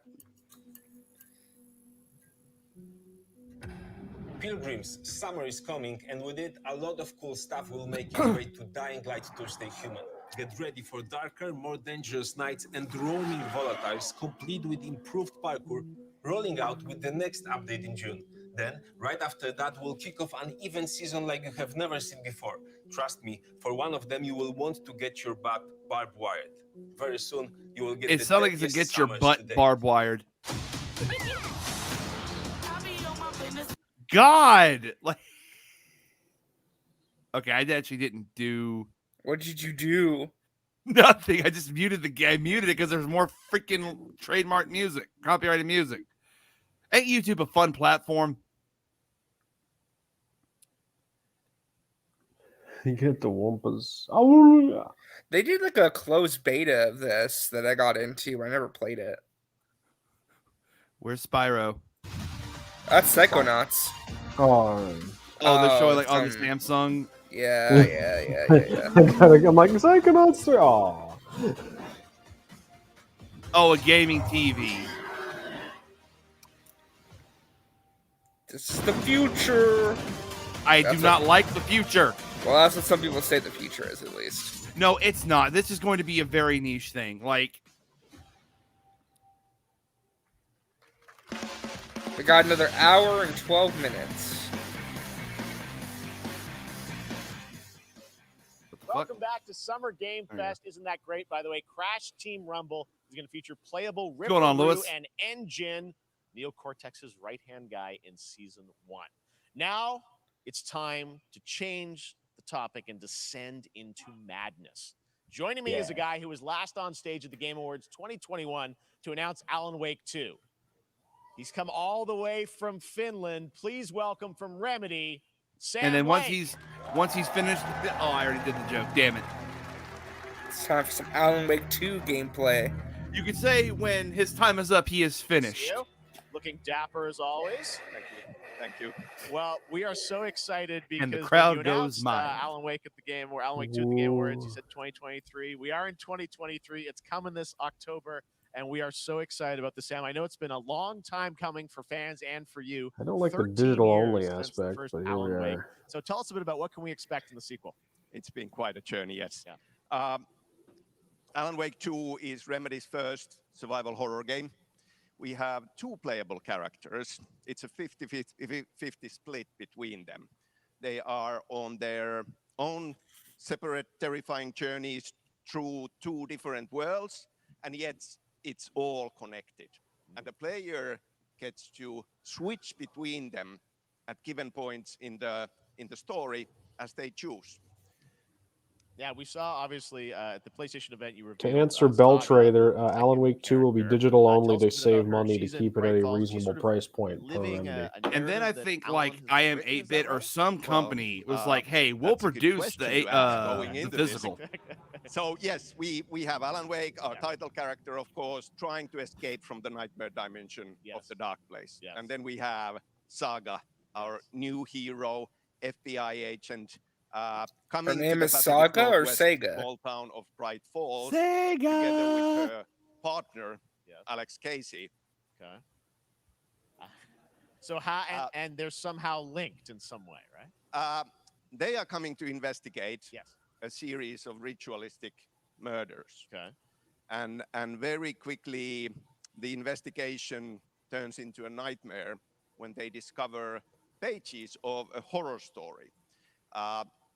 Pilgrims, summer is coming, and with it, a lot of cool stuff will make its way to Dying Light Thursday Human. Get ready for darker, more dangerous nights and roaming volatiles, complete with improved parkour, rolling out with the next update in June. Then, right after that, we'll kick off an event season like you have never seen before. Trust me, for one of them, you will want to get your butt barbed wired. Very soon, you will get it the sounds like it's deadliest get your summers butt today. barbed wired. God, like, okay, I actually didn't do. What did you do? Nothing. I just muted I muted it because there's more freaking trademark music, copyrighted music. Ain't YouTube a fun platform? You get the Wumpas. Oh, yeah. They did like a closed beta of this that I got into. I never played it. Where's Spyro? That's Psychonauts. Oh, they're showing like on the Samsung. Yeah. I'm like Psychonauts 3. Oh, a gaming TV. This is the future. I do not like the future. Well, that's what some people say the future is, at least. No, it's not. This is going to be a very niche thing. Like, we got another hour and 12 minutes. Welcome back to Summer Game Fest. Isn't that great? By the way, Crash Team Rumble is going to feature playable What's going on, Ripperoo Lewis? and Engine, Neocortex's right-hand guy in Season 1. Now, it's time to change the topic and descend into madness. Joining me is a guy who was last on stage at the Game Awards 2021 to announce Alan Wake 2. He's come all the way from Finland. Please welcome from Remedy, Sam and then once Lake. he's finished. Oh, I already did the joke. Damn it! It's time for some Alan Wake 2 gameplay. You could say when his time is up, he is finished. You. Looking dapper as always. Thank you. Well, we are so excited because And the crowd when you goes announced, mad. Alan Wake at the game, or Alan Wake 2 at the Game Awards, you said 2023. We are in 2023. It's coming this October, and we are so excited about this, Sam. I know it's been a long time coming for fans and for you. I don't like the 13 digital-only years since the aspect, first but here Alan we Wake. are. So tell us a bit about what can we expect in the sequel. It's been quite a journey, yes. Yeah. Alan Wake 2 is Remedy's first survival horror game. We have two playable characters. It's a 50-50 split between them. They are on their own separate terrifying journeys through two different worlds, and yet it's all connected. And the player gets to switch between them at given points in the story as they choose. Yeah, we saw, obviously, at the PlayStation event you To reviewed. answer Beltray, Alan Wake 2 will be digital only to save money to keep it at a reasonable price point per Remedy. And then I think like I Am 8-Bit or some company was like, "Hey, we'll produce the physical." So yes, we have Alan Wake, our title character, of course, trying to escape from the nightmare dimension of the dark place. And then we have Saga, our new hero, FBI agent. Coming Her name to is the Saga or Northwest Sega? small town of Bright Falls, Sega! together with her partner, Alex Casey. Okay. So how and they're somehow linked in some way, right? They are coming to investigate a series of ritualistic murders. Okay. And very quickly, the investigation turns into a nightmare when they discover pages of a horror story.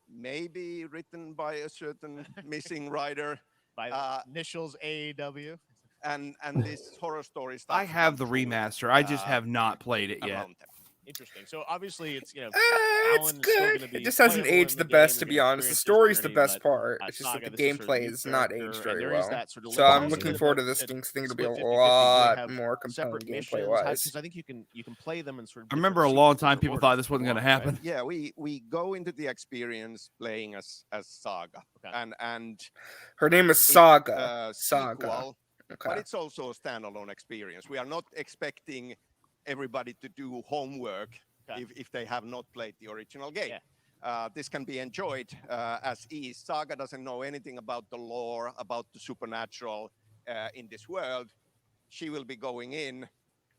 Maybe written by a certain missing writer. By initials AEW. And this horror story starts. I have the remaster. I just have not played it yet. Interesting. So obviously it's It's Alan is still good. gonna be It just hasn't playable in aged the the best, game. to You're be gonna honest. The experience story's the journey, best but, part. It's just Saga, that the this is sort of gameplay new is not character, aged and very there is well. that sort of So link. I'm Also, looking the- forward to this it- thing to be a split 50-50. You lot have more compelling separate gameplay missions, wise. because I think you can play them in sort of. I remember a long time people thought this wasn't going to happen. Yeah, we go into the experience playing as Saga, and Her name is it's Saga. a Saga. sequel, Okay. but it's also a standalone experience. We are not expecting everybody to do homework if they have not played the original game. This can be enjoyed as is. Saga doesn't know anything about the lore, about the supernatural, in this world, she will be going in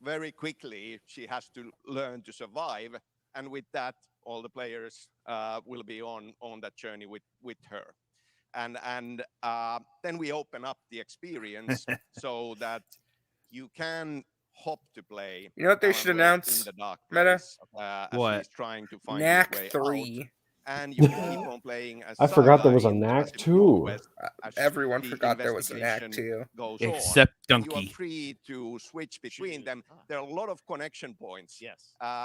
very quickly. She has to learn to survive, and with that, all the players will be on that journey with her. And then we open up the experience so that you can hop to play. You know what they Alan should Wake announce, in the dark Meta? place, as What? he's trying to find Knack his way 3. out. And you can keep on playing as I forgot there Saga was a in Knack Pacific 2. Northwest as Everyone the forgot there was a Knack investigation 2. goes Except on. You are Donkey. free to switch between them. There are a lot of connection points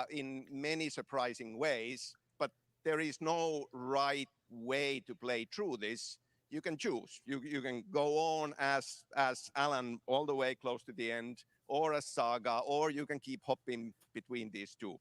in many surprising ways, but there is no right way to play through this. You can choose. You can go on as Alan all the way close to the end, or as Saga, or you can keep hopping between these two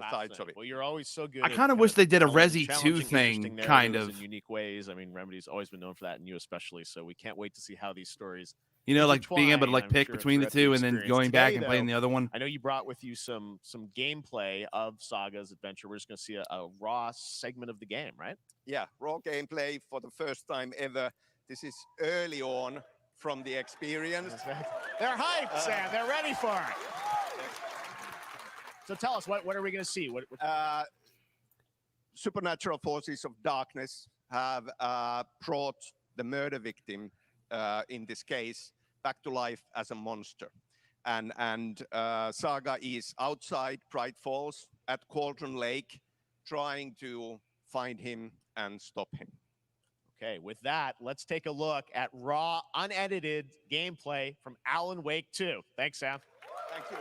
sides of it. Well, you're always so good. I kind of wish they did a Resi 2 thing, kind of. in unique ways. I mean, Remedy's always been known for that, and you especially. So we can't wait to see how these stories. You know, like being able to intertwine, like I'm pick sure, between the throughout two and then experience. going back Today, and playing though, the other one. I know you brought with you some gameplay of Saga's adventure. We're just going to see a raw segment of the game, right? Yeah, raw gameplay for the first time ever. This is early on from the experience. They're hyped, Sam. They're ready for it. So tell us, what are we going to see? What supernatural forces of darkness have brought the murder victim, in this case, back to life as a monster. And Saga is outside Pride Falls at Cauldron Lake, trying to find him and stop him. Okay, with that, let's take a look at raw, unedited gameplay from Alan Wake 2. Thanks, Sam. Thank you.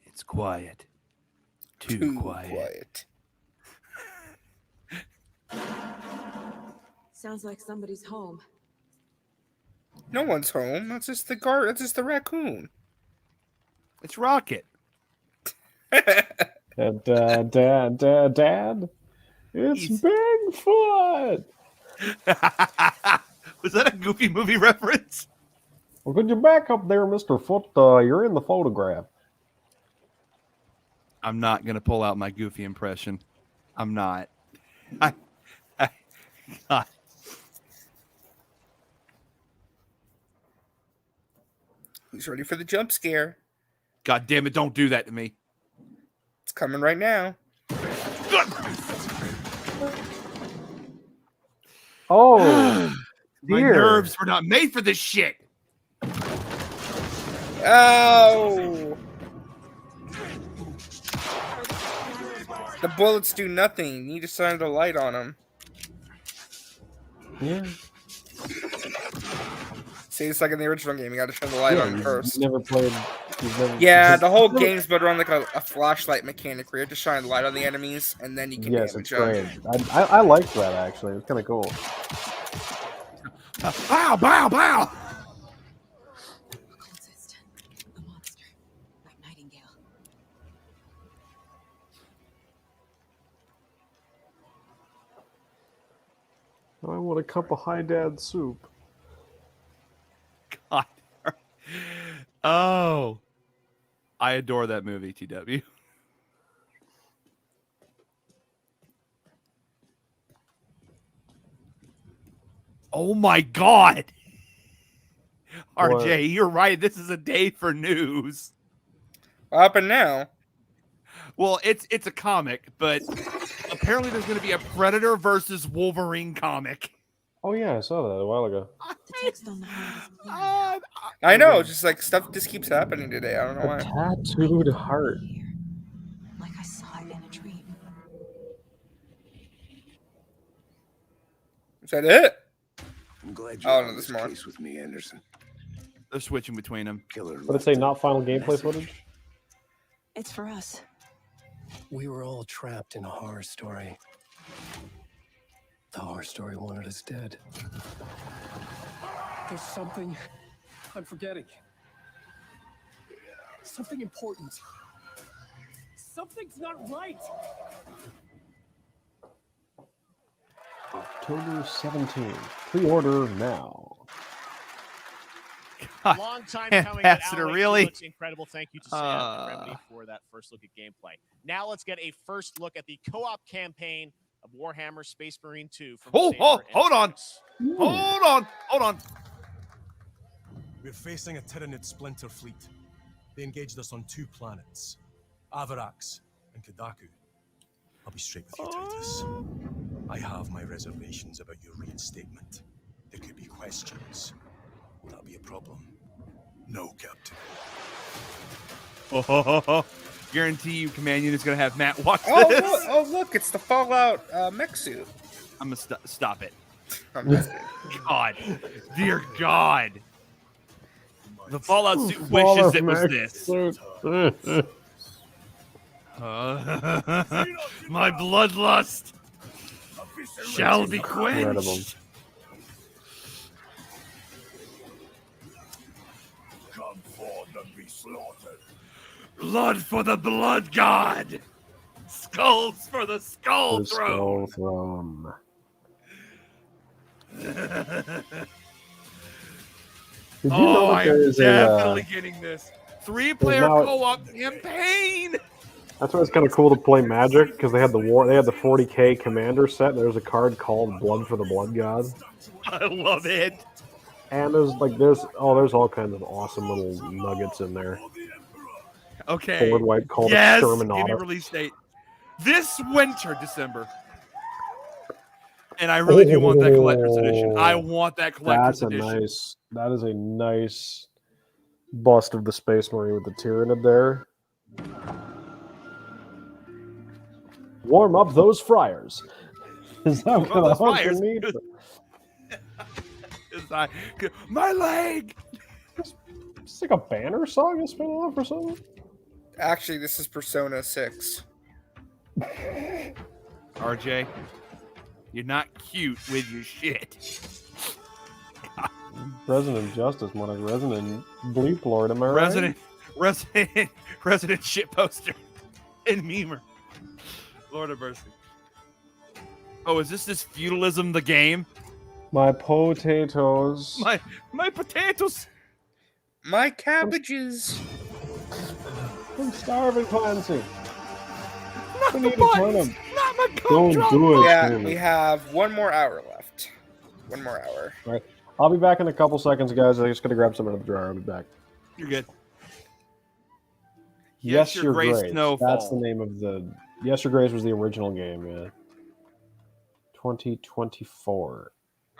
It's quiet. Too quiet. Sounds like somebody's home. No one's home. That's just the guard. That's just the raccoon. It's Rocket. Dad, it's Bigfoot. Was that a Goofy movie reference? Well, could you back up there, Mr. Foot? You're in the photograph. I'm not gonna pull out my Goofy impression. I'm not. God. He's ready for the jump scare. God damn it! Don't do that to me. It's coming right now. Oh, my nerves were not made for this shit. Oh. The bullets do nothing. You need to shine the light on them. Yeah. See, it's like in the original game. You got to shine the light on them first. You've never played. Yeah, the whole game's built around like a flashlight mechanic where you have to shine the light on the enemies, and then you can Yes, damage it's them. great. I liked that actually. It's kind of cool. Bow, bow, bow. Cultist. A monster. Like Nightingale. I want a cup of High Dad soup. God. Oh. I adore that movie, TW. Oh my God. What? RJ, you're right. This is a day for news. What happened now? Well, it's a comic, but apparently there's going to be a Predator versus Wolverine comic. Oh yeah, I saw that a while ago. The text on the heart is I know, just like stuff just keeps happening today. I don't know why. Tattooed heart. like I saw it in a dream. Is that it? I'm glad Oh, you're no, on there's this more. case with me, Anderson. They're switching between them. Killer But it say not final gameplay footage. It's for us. We were all trapped in a horror story. The horror story wanted us dead. There's something I'm forgetting. Something important. Something's not right. October 17th. Pre-order now. Long time coming, but Ambassador, Alan Wake 2 really? looks incredible. Thank you to Sam and Remedy for that first look at gameplay. Now let's get a first look at the co-op campaign of Warhammer Space Marine 2 from Saber and Hold on. Fox. Hold on. We're facing a Tyranid splinter fleet. They engaged us on 2 planets, Avarax and Kadaku. I'll be straight with you, Titus. I have my reservations about your reinstatement. There could be questions. Will that be a problem? No, Captain. Guarantee you, Command Unit's gonna have Matt watch Oh, this. look, it's the Fallout mech suit. I'm gonna stop it. I'm just God, dear God. The Fallout suit wishes it was this. My bloodlust shall be quenched. Come forth and be slaughtered. Blood for the blood god. Skulls for the skull The throne. Skull Throne. Did you know that I there am is definitely getting this 3-player now- co-op campaign. That's why it's kind of cool to play Magic, because they had the 40K Commander set. There's a card called Blood for the Blood God, I love it. and there's all kinds of awesome little nuggets in there. Okay. Board wipe called Yes. Give me Exterminatus. release date. This winter, December. And I really do want that collector's edition. I want that collector's edition. That is a nice bust of the Space Marine with the Tyranid there. Warm up those fryers. Is that Warm up what those I need? My leg. It's like a banner song that's been on for something. Actually, this is Persona 6. RJ, you're not cute with your shit. Resident Justice, more like Resident Bleep Lord, am I right? Resident shit poster and memer. Lord of mercy. Oh, is this feudalism the game? My potatoes. My potatoes. My cabbages. I'm starving, Clancy. Not We the need to turn buttons. him. Not my Don't do it. Yeah, Jamie. we have 1 more hour left. 1 more hour. All right. I'll be back in a couple seconds, guys. I'm just going to grab some out of the drawer. I'll be back. You're good. Yes, Your Your Grace Grace. Snowfall. That's the name of the... Yes, Your Grace was the original game, yeah. 2024.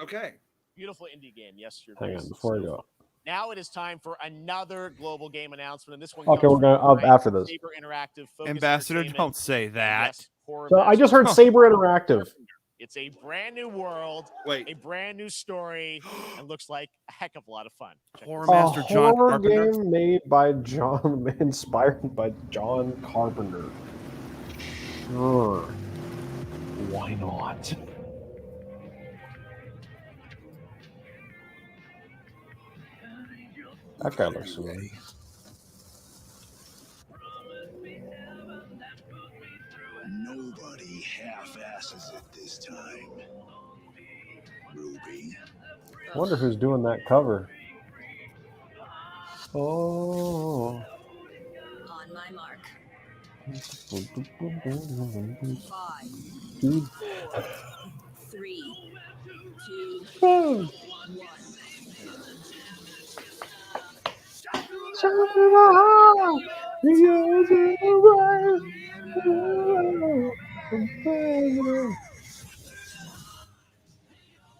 Okay. Beautiful indie game. Yes, your Hang grace. on, before I go. Now it is time for another global game announcement, and this one. Okay, comes we're gonna from after this. Saber Interactive. Focus Ambassador, Entertainment, don't say that. yes, horror So I just heard master. Saber Interactive. It's a brand new world, a brand new story, and looks like a heck of a lot of fun. Check Horror this out. Master John Horror Carpenter. game made by inspired by John Carpenter. Sure. Why not? That guy looks familiar. Nobody half-asses it this time. Ruby. I wonder who's doing that cover. Oh. On my mark. 5, 3, 2, 1.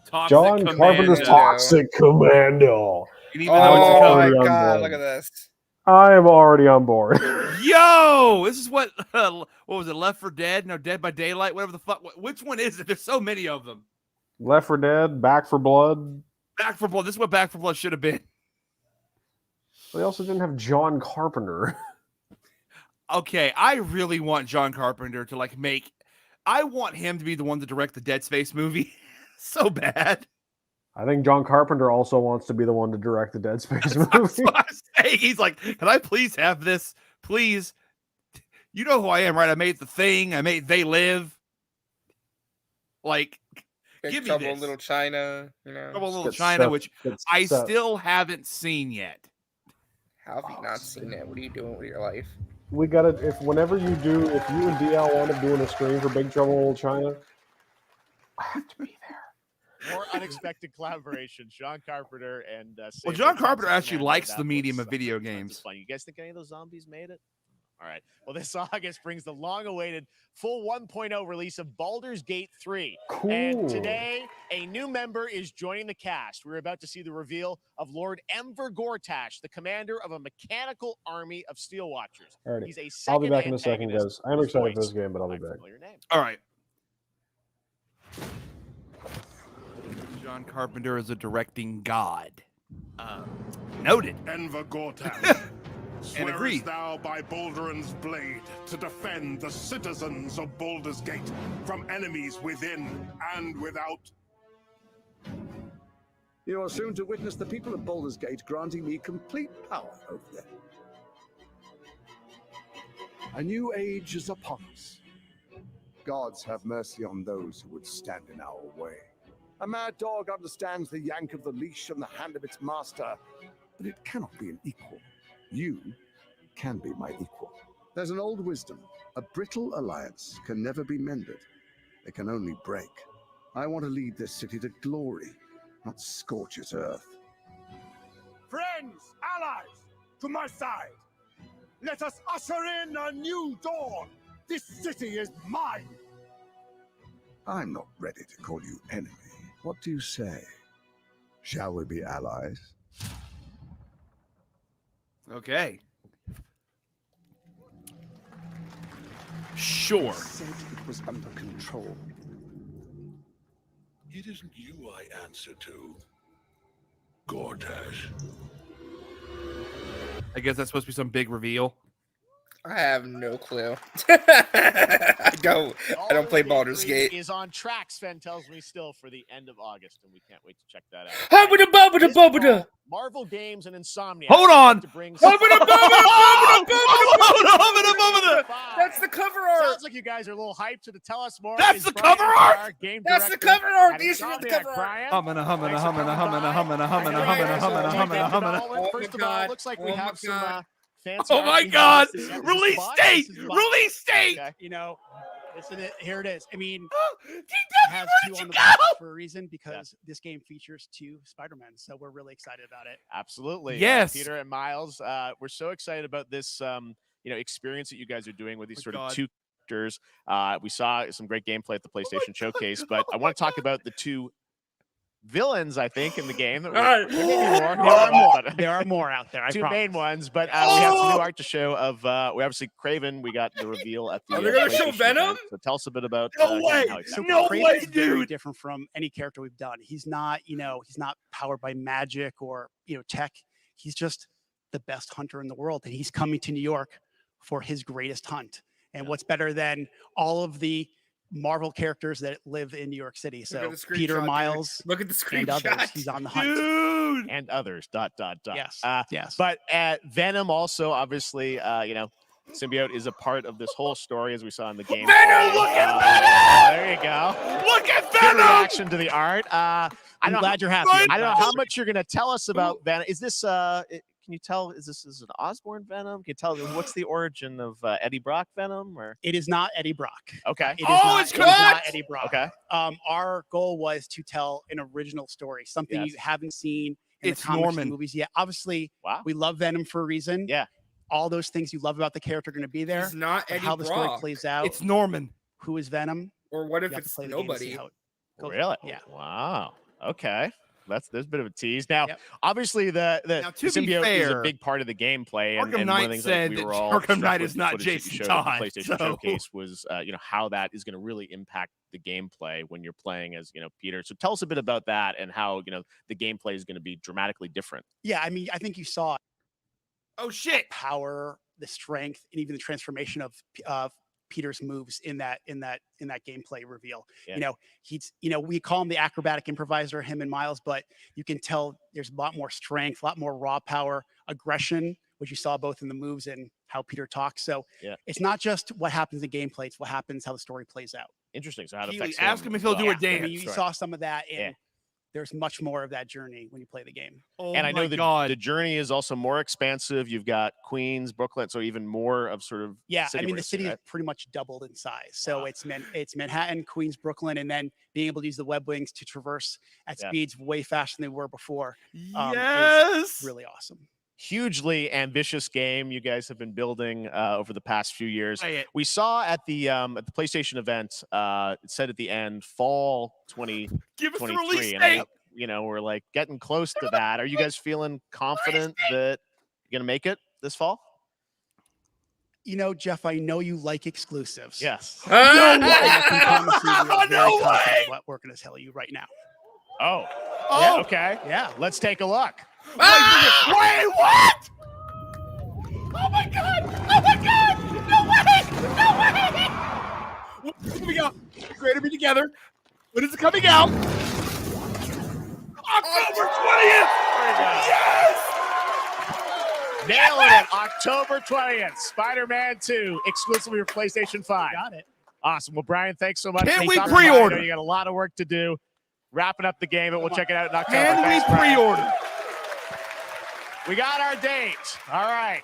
Toxic John Commando. Carpenter's Toxic Commando. And even Oh though it's my covered- god, look at this. I am already on board. Yo, this is what was it? Left 4 Dead? No, Dead by Daylight. Whatever the fuck. Which one is it? There's so many of them. Left 4 Dead, Back 4 Blood. Back 4 Blood. This is what Back 4 Blood should have been. They also didn't have John Carpenter. Okay, I really want John Carpenter to make. I want him to be the one to direct the Dead Space movie. So bad. I think John Carpenter also wants to be the one to direct the Dead Space movie. He's like, can I please have this? Please. You know who I am, right? I made The Thing. I made They Live. Like, Big give me Trouble this. in Little China, you know. Trouble in Little China, which I still haven't seen yet. How have you not seen it? What are you doing with your life? We gotta if you and DL want to doing a stream for Big Trouble in Little China, I have to be there. More unexpected collaboration. Sean Carpenter and Well, John Carpenter actually likes the medium of video games. Fun. You guys think any of those zombies made it? All right. Well, this August brings the long-awaited full 1.0 release of Baldur's Gate 3. Cool. And today, a new member is joining the cast. We're about to see the reveal of Lord Enver Gortash, the commander of a mechanical army of Steel Watchers. Alrighty. He's a I'll be back in a second second, guys. I'm excited for this game, but I'll be back. All right. John Carpenter is a directing god. Noted. Enver Gortash. And agreed. Swearest thou by Balduran's blade to defend the citizens of Baldur's Gate from enemies within and without? You are soon to witness the people of Baldur's Gate granting me complete power over them. A new age is upon us. Gods have mercy on those who would stand in our way. A mad dog understands the yank of the leash and the hand of its master, but it cannot be an equal. You can be my equal. There's an old wisdom. A brittle alliance can never be mended. It can only break. I want to lead this city to glory, not scorch its earth. Friends, allies, to my side. Let us usher in a new dawn. This city is mine. I'm not ready to call you enemy. What do you say? Shall we be allies? Okay. Sure. Said it was under control. It isn't you I answer to, Gortash. I guess that's supposed to be some big reveal. I have no clue. I don't play Baldur's Gate. Is on track, Sven tells me, still for the end of August, and we can't wait to check that out. Hubba-da-bubba-da-bubba-da. Marvel Games and Insomnia. Hold on. That's the cover art. Sounds like you guys are a little hyped to tell us more. That's Is the Brian cover art. Carr, game That's the director cover art. at These are the Insomniac. cover art. Brian, First of all, it looks like we have some fancy. Oh my God! Release date! Release date! Okay. You know, here it is. I mean, it DW, has two where'd on you the go? box for a reason because this game features 2 Spider-Men, so we're really excited about it. Absolutely. Yes. Peter and Miles, we're so excited about this experience that you guys are doing with these sort of 2 characters. We saw some great gameplay at the PlayStation Showcase, but I want to talk about the 2 villains, I think, in the game. There are more out there. I 2 promise. main ones, but we have some new art to show of. We obviously Craven. We got the reveal at the. Are they going to show PlayStation Venom? event. So tell us a bit about. No way! how it's- So No Kraven's way, very dude! different from any character we've done. He's not, he's not powered by magic or tech. He's just the best hunter in the world, and he's coming to New York for his greatest hunt. And what's better than all of the Marvel characters that live in New York City? So Peter, Miles, Look at the and others. screenshot. He's on the hunt. Dude! and others. ... Yes. Yes. But Venom also, obviously, Symbiote is a part of this whole story, as we saw in the game. Venom! Look at Venom! There you go. Look at Good Venom! reaction to the art. I'm glad you're happy. I don't know how much you're going to tell us about Venom. Is this? Can you tell? Is this an Osborn Venom? Can you tell what's the origin of Eddie Brock Venom? Or It is not Eddie Brock. okay, It is not, it's it is not correct! Eddie Brock. okay, Our goal was to tell an original story, something Yes. you haven't seen in It's the comics Norman. and movies yet. Obviously, wow, we love Venom for a reason. yeah. All those things you love about the character are going to be there. He's not but Eddie how the story Brock. plays out. It's Norman. Who is Venom? Or what if You have to it's play the game to see nobody? how it goes. Really? Yeah. Wow. Okay. There's a bit of a tease. Now, Yep. obviously, the Now, to be symbiote is a fair, big part of the gameplay, and Arkham one of Knight the things said that we that were all Arkham struck Knight with is the not footage that you Jason showed at Todd, the PlayStation so- Showcase was, how that is going to really impact the gameplay when you're playing as, Peter. So tell us a bit about that and how, the gameplay is going to be dramatically different. Yeah, I mean, I think you saw Oh shit! power, the strength, and even the transformation of Peter's moves in that gameplay reveal. Yeah. He's we call him the acrobatic improviser, him and Miles, but you can tell there's a lot more strength, a lot more raw power, aggression, which you saw both in the moves and how Peter talks. So Yeah. it's not just what happens in gameplay; it's what happens how the story plays out. Interesting. So how it Keely, affects ask him if he'll as do well. a dance. I mean, you Right. saw some of that, and Yeah. there's much more of that journey when you play the game. Oh And I know my God. the journey is also more expansive. You've got Queens, Brooklyn, so even more of sort of Yeah, city I mean, the racing, city right? is pretty much doubled in size. So it's Manhattan, Queens, Brooklyn, and then being able to use the web wings to traverse at Yeah. speeds way faster than they were before. Yes. Is really awesome. Hugely ambitious game you guys have been building over the past few years. Play it. We saw at the PlayStation event, it said at the end, fall 2023. Give us the release And I date. know, you know, we're like getting close to that. Are you guys feeling confident that you're going to make it this fall? You know, Jeff, I know you like exclusives. Yes. No way! I can promise you we are very No confident way! what we're going to tell you right now. Oh. Oh. Yeah, okay. Yeah. Let's take a look. Wait, what? Oh my God! Oh my God! No way! No way! When is it coming out? Greater Be Together. When is it coming out? October 20th! Yes! Nailing it. October 20th. Spider-Man 2, exclusively for PlayStation 5. Got it. Awesome. Well, Brian, thanks so much. Can for we stopping by. I know pre-order? You got a lot of work to do. Wrapping up the game, and we'll check it out in October. Can we Thanks, Brian. pre-order? We got our date. All right.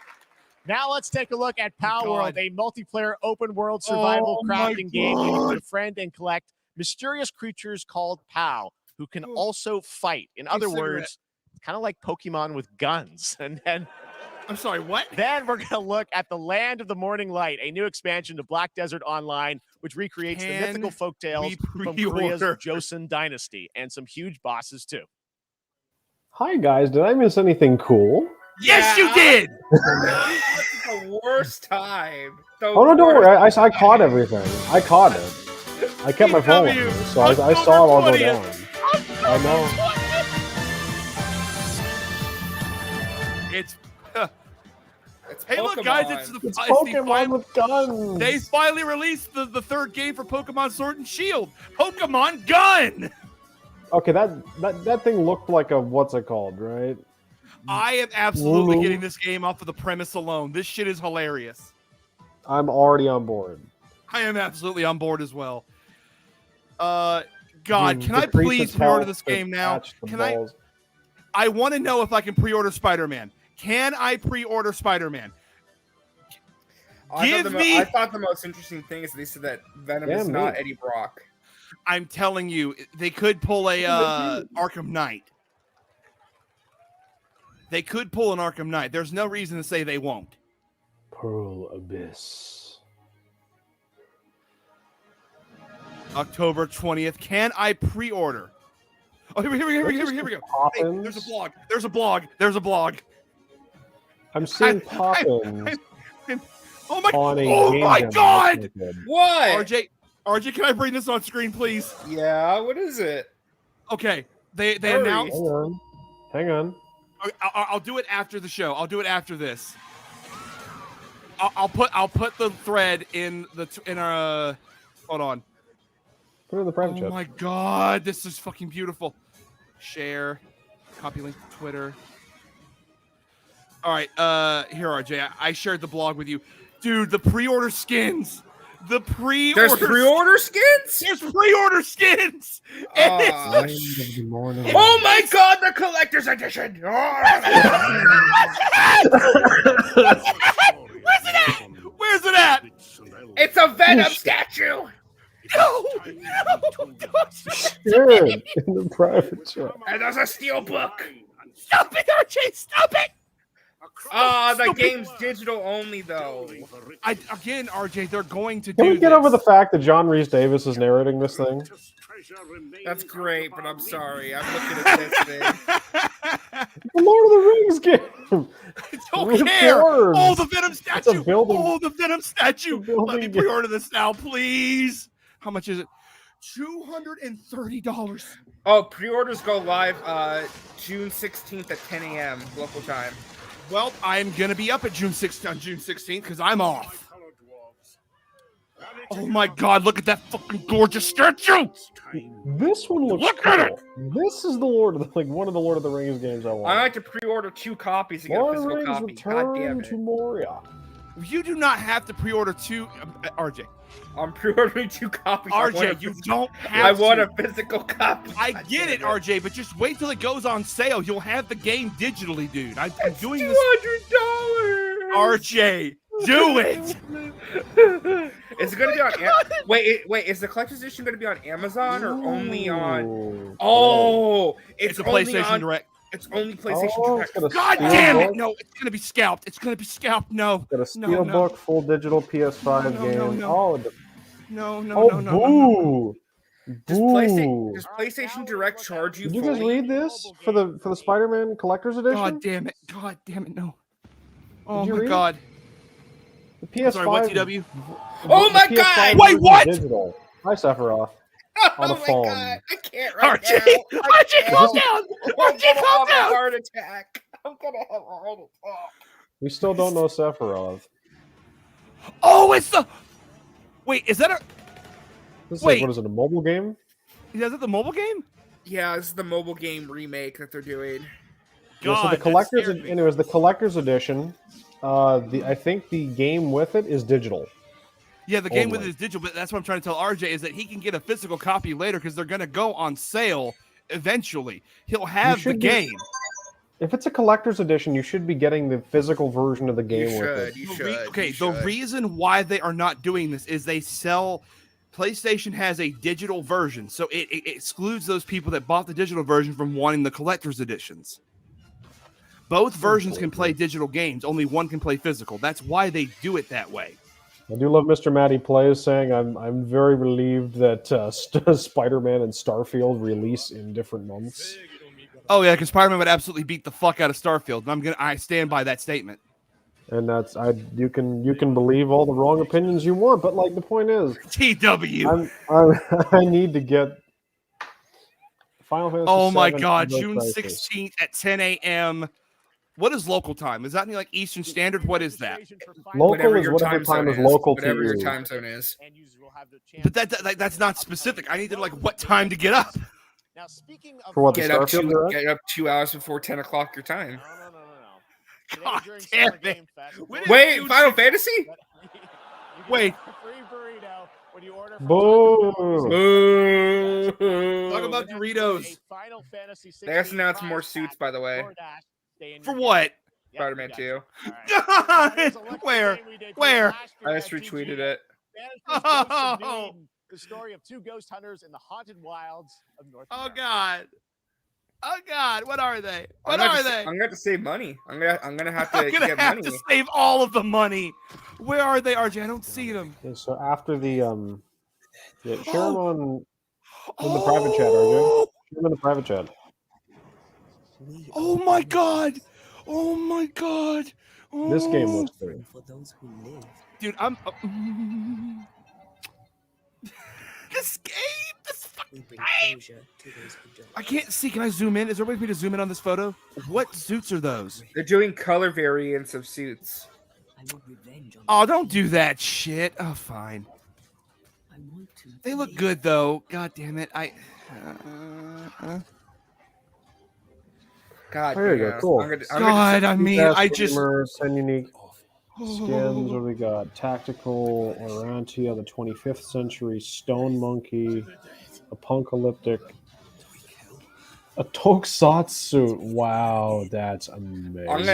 Now let's take a look at Pow God. World, a multiplayer open world survival Oh my crafting game. You God. can befriend and collect mysterious creatures called Pow, who can also fight. In other cigarette. words, kind of like Pokemon with guns. And then I'm sorry, what? Then we're going to look at the Land of the Morning Light, a new expansion to Black Desert Online, which recreates the Can mythical folktales we from Korea's pre-order? Joseon dynasty, and some huge bosses too. Hi guys, did I miss anything cool? Yes, you did. The worst time. Oh no, don't worry. I caught everything. I caught it. I kept my phone with me, so I saw it all go down. I know. It's. It's Hey, look, guys! It's the It's the Pokemon final- with guns. They finally released the third game for Pokemon Sword and Shield. Pokemon Gun. Okay, that thing looked like a what's it called, right? I am absolutely Woo. getting this game off of the premise alone. This shit is hilarious. I'm already on board. I am absolutely on board as well. God, can The I please priestess pre-order helped this to game now? catch the Can balls. I want to know if I can pre-order Spider-Man. Can I pre-order Spider-Man? I thought the most interesting thing is they said that Venom Yeah, is me. not Eddie Brock. I'm telling you, they could pull a Arkham Knight. They could pull an Arkham Knight. There's no reason to say they won't. Pearl Abyss. October 20th. Can I pre-order? Oh, here we go. Hey, there's a blog. There's a blog. I'm seeing Poppins Oh my! on a Oh game my jam. God! That's not good. What? RJ, can I bring this on screen, please? Yeah, what is it? Okay, they Hurry. announced. Hang on. I'll do it after the show. I'll do it after this. I'll put the thread in our. Hold on. Put it in the private Oh chat. my God, this is fucking beautiful. Share, copy link to Twitter. All right, here, RJ. I shared the blog with you, dude. The pre-order skins. There's pre-order skins. There's pre-order skins. And Oh my God, the collector's edition! Where's it at? It's a Venom statue. No, Share it in the private chat. And there's a steel book. Stop it, RJ! Stop it! The game's digital only though. Again, RJ, they're going to Can do we get this. over the fact that John Rhys Davis is narrating this thing? That's great, but I'm sorry. I'm looking at this thing. The Lord of the Rings game. Don't care. Rewards. Oh, the Venom It's statue. a building. Oh, the Venom statue. Let me game. pre-order this now, please. How much is it? $230. Oh, pre-orders go live June 16th at 10 a.m. local time. Well, I'm gonna be up at June 16th because I'm off. Oh my God! Look at that fucking gorgeous statue. This one looks Look cool. at it! This is the one of the Lord of the Rings games I want. I like to pre-order 2 copies to get Lord a of the physical Rings copy. God damn Return it. to Moria. You do not have to pre-order two, RJ. I'm pre-ordering 2 copies. RJ, you don't have I want to. a physical copy. I get it, RJ, but just wait till it goes on sale. You'll have the game digitally, dude. I'm doing this. $200. RJ, do it. Is it going to be on? Wait. Is the collector's edition going to be on Amazon or only on? It's a only PlayStation on, Direct. It's only PlayStation Direct. God damn it! No, it's gonna be scalped. It's gonna be scalped. No. Got a steelbook, full digital PS5 game. No. Boo! Does PlayStation Direct charge you? Did you guys fully? read this for the Spider-Man Collector's Edition? God damn it! No. Oh you my read it? God. The PS5. I'm sorry, what TW? Oh my PS5 God! Wait, what? Digital. Hi, Sephiroth. On a phone. God, I can't right RJ, now. RJ, calm down. RJ, calm down. Heart attack. I'm gonna have a heart attack. We still don't know Sephiroth. Oh, it's the. Wait, is that a? This is Wait. like, what is it? A mobile game? Is that the mobile game? Yeah, this is the mobile game remake that they're doing. Yeah, so the collector's, anyways, the collector's edition. I think the game with it is digital. Yeah, the game with Only. it is digital, but that's what I'm trying to tell RJ is that he can get a physical copy later because they're gonna go on sale eventually. He'll have the game. If it's a collector's edition, you should be getting the physical version of the game with it. You should. Okay, the reason why they are not doing this is they sell. PlayStation has a digital version, so it excludes those people that bought the digital version from wanting the collector's editions. Both versions can play digital games. Only one can play physical. That's why they do it that way. I do love Mr. Matty Plays saying I'm very relieved that Spider-Man and Starfield release in different months. Oh yeah, because Spider-Man would absolutely beat the fuck out of Starfield, and I stand by that statement. And that's you can believe all the wrong opinions you want, but like the point is, TW. I need to get Final Fantasy. Oh my VII God, No June Crisis. 16th at 10 a.m. What is local time? Is that like Eastern Standard? What is that? Local is whatever time is local to whatever your you. time zone is. But that's not specific. I need to like what time to get up. Now, speaking of For what, the Get up, Starfield Direct? get up 2 hours before 10 o'clock your time. God damn it. Wait, Final Fantasy? Wait. Free burrito when you order Boo! Talk about Doritos. Final Fantasy They just announced more suits, by the way. For what? Spider-Man 2. God, where? I just retweeted it. Oh. The story of 2 ghost hunters in the haunted wilds of North Oh America. God. Oh God, what are they? I'm What gonna are have to- they? I'm gonna have to save money. I'm gonna have to I'm gonna get have money. to save all of the money. Where are they, RJ? I don't see them. Okay, so after the yeah, share them on in the private chat, RJ. Share them in the private chat. Oh my God. Oh my God. Oh. This game looks great. Dude, I'm. This game. This fucking game. I can't see. Can I zoom in? Is there a way for me to zoom in on this photo? What suits are those? They're doing color variants of suits. Oh, don't do that shit. Oh, fine. They look good though. God damn it. God, There you go. yeah. Cool. God, I mean, I just. 10 unique skins. What do we got? Tactical Orantia, the 25th century Stone Monkey, Apocalyptic, a Tokusatsu. Wow, that's amazing. I'm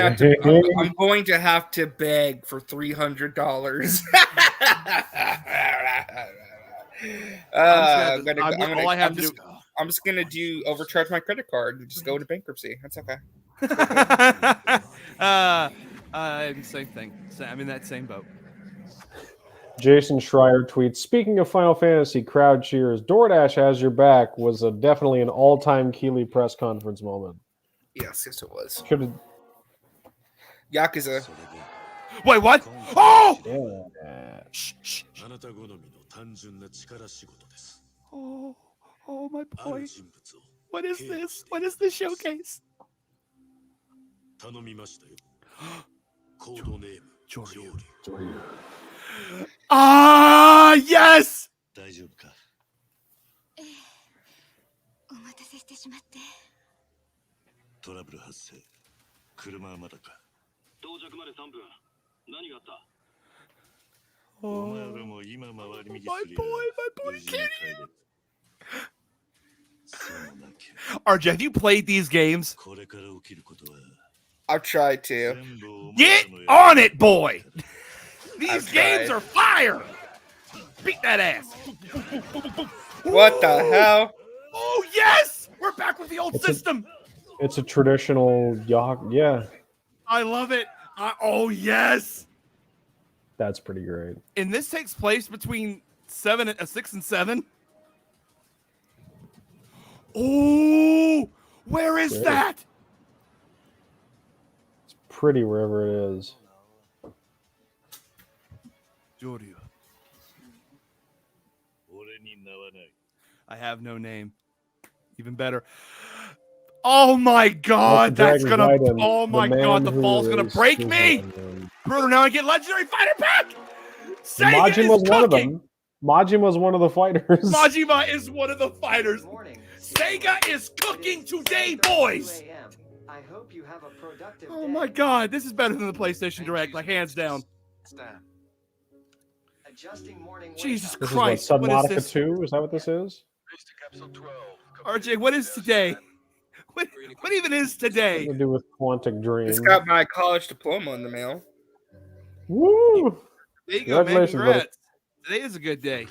going to have to beg for $300. I'm just gonna do overcharge my credit card and just go into bankruptcy. That's okay. Same thing. I'm in that same boat. Jason Schreier tweets, speaking of Final Fantasy crowd cheers, DoorDash has your back was definitely an all-time Keeley press conference moment. Yes, it was. Should have. Yakuza. Wait, what? Oh! Yeah. Oh, my boy. What is this? What is this showcase? Ah, yes! お待たせしてしまって。トラブル発生。車はまだか。到着まで3分。何があった？ boy Kenny. RJ, have you played these games? I've tried to. Get on it, boy. These games are fire. Beat that ass. What the hell? Oh, yes. We're back with the old system. It's a traditional yeah. I love it. Oh, yes. That's pretty great. And this takes place between 6 and 7. Oh, where is that? It's pretty wherever it is. Joryu. I have no name. Even better. Oh my God, that's gonna. Oh my God, the fall's gonna break me. Bruno, now I get legendary fighter pack. Majin was one of them. Majin was one of the fighters. Majima is one of the fighters. Sega is cooking today, boys. I hope you have a productive Oh my God, this is better than the PlayStation Direct, like hands down. Jesus Christ! What is this? Subnautica 2? Is that what this is? RJ, what is today? What even is today? Something to do with Quantic Dream. Just got my college diploma in the mail. Woo! There you go, man. Congrats. Today is a good day.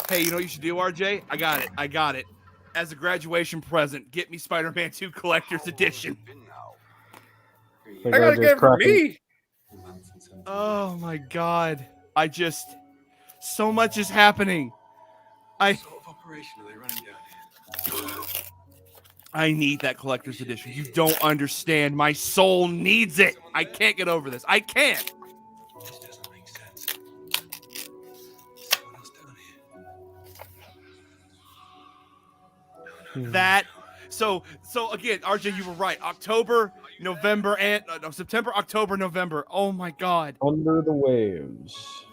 Hey, you know what you should do, RJ? I got it. As a graduation present, get me Spider-Man 2 Collector's Edition. I gotta get it for me. Oh my God. So much is happening. I need that collector's edition. You don't understand. My soul needs it. I can't get over this. I can't. So again, RJ, you were right. September, October, November. Oh my God. Under the Waves.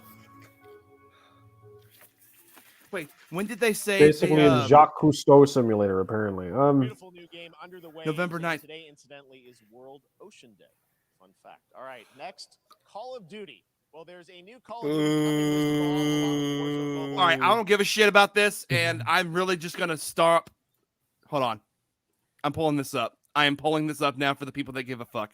Wait, when did they say? Basically, in Jacques Cousteau Simulator, apparently. Beautiful new game Under the Waves. November 9th. Today, incidentally, is World Ocean Day. Fun fact. All right, next, Call of Duty. Well, there's a new Call of Duty. All right, I don't give a shit about this, and I'm really just gonna stop. Hold on, I'm pulling this up. I am pulling this up now for the people that give a fuck.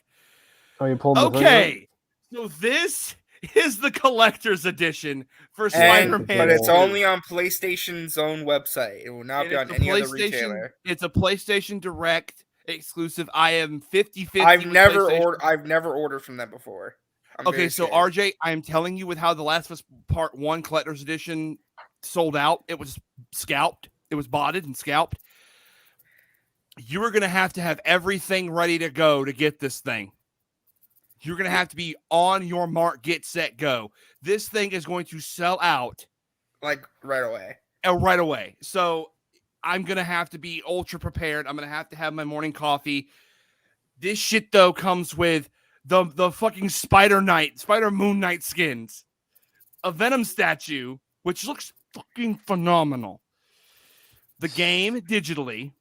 Oh, you pulled the Okay, so this is the collector's edition for Spider-Man. But it's only on PlayStation's own website. It will not be on any other retailer. It's a PlayStation Direct exclusive. I am 50-50. I've never ordered from them before. Okay, so RJ, I am telling you, with how The Last of Us Part 1 Collector's Edition sold out, it was scalped. It was botted and scalped. You are going to have everything ready to go to get this thing. You're going to have to be on your mark, get set, go. This thing is going to sell out. Like right away. Right away. So I'm going to have to be ultra prepared. I'm going to have my morning coffee. This shit, though, comes with the fucking Spider Moon Knight skins. A Venom statue, which looks fucking phenomenal. The game digitally.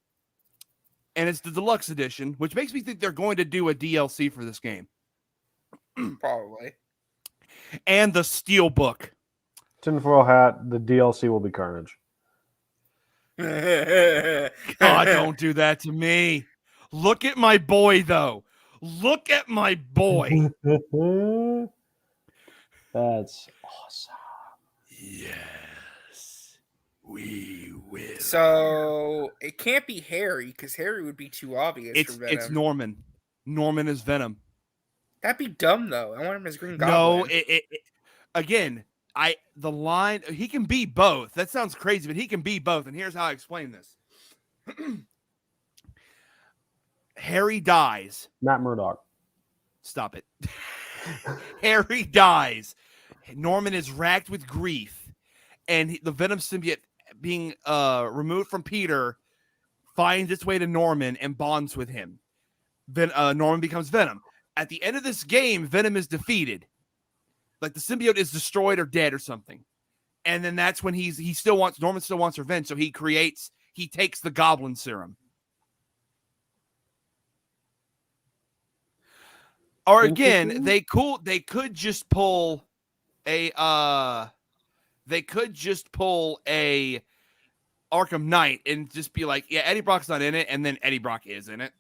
And it's the deluxe edition, which makes me think they're going to do a DLC for this game. Probably. And the Steelbook. Tinfoil hat, the DLC will be Carnage. God, don't do that to me. Look at my boy, though. Look at my boy. That's awesome. Yes, we will. So it can't be Harry, because Harry would be too obvious for Venom. It's Norman. Norman is Venom. That'd be dumb, though. I want him as Green Goblin. No, again, the line, he can be both. That sounds crazy, but he can be both. And here's how I explain this. Harry dies. Matt Murdock. Stop it. Harry dies. Norman is racked with grief. And the Venom symbiote being removed from Peter finds its way to Norman and bonds with him. Then Norman becomes Venom. At the end of this game, Venom is defeated. Like the symbiote is destroyed or dead or something. And then that's when Norman still wants revenge. So he takes the Goblin Serum. Or again, they could just pull they could just pull a Arkham Knight and just be like, yeah, Eddie Brock's not in it, and then Eddie Brock is in it.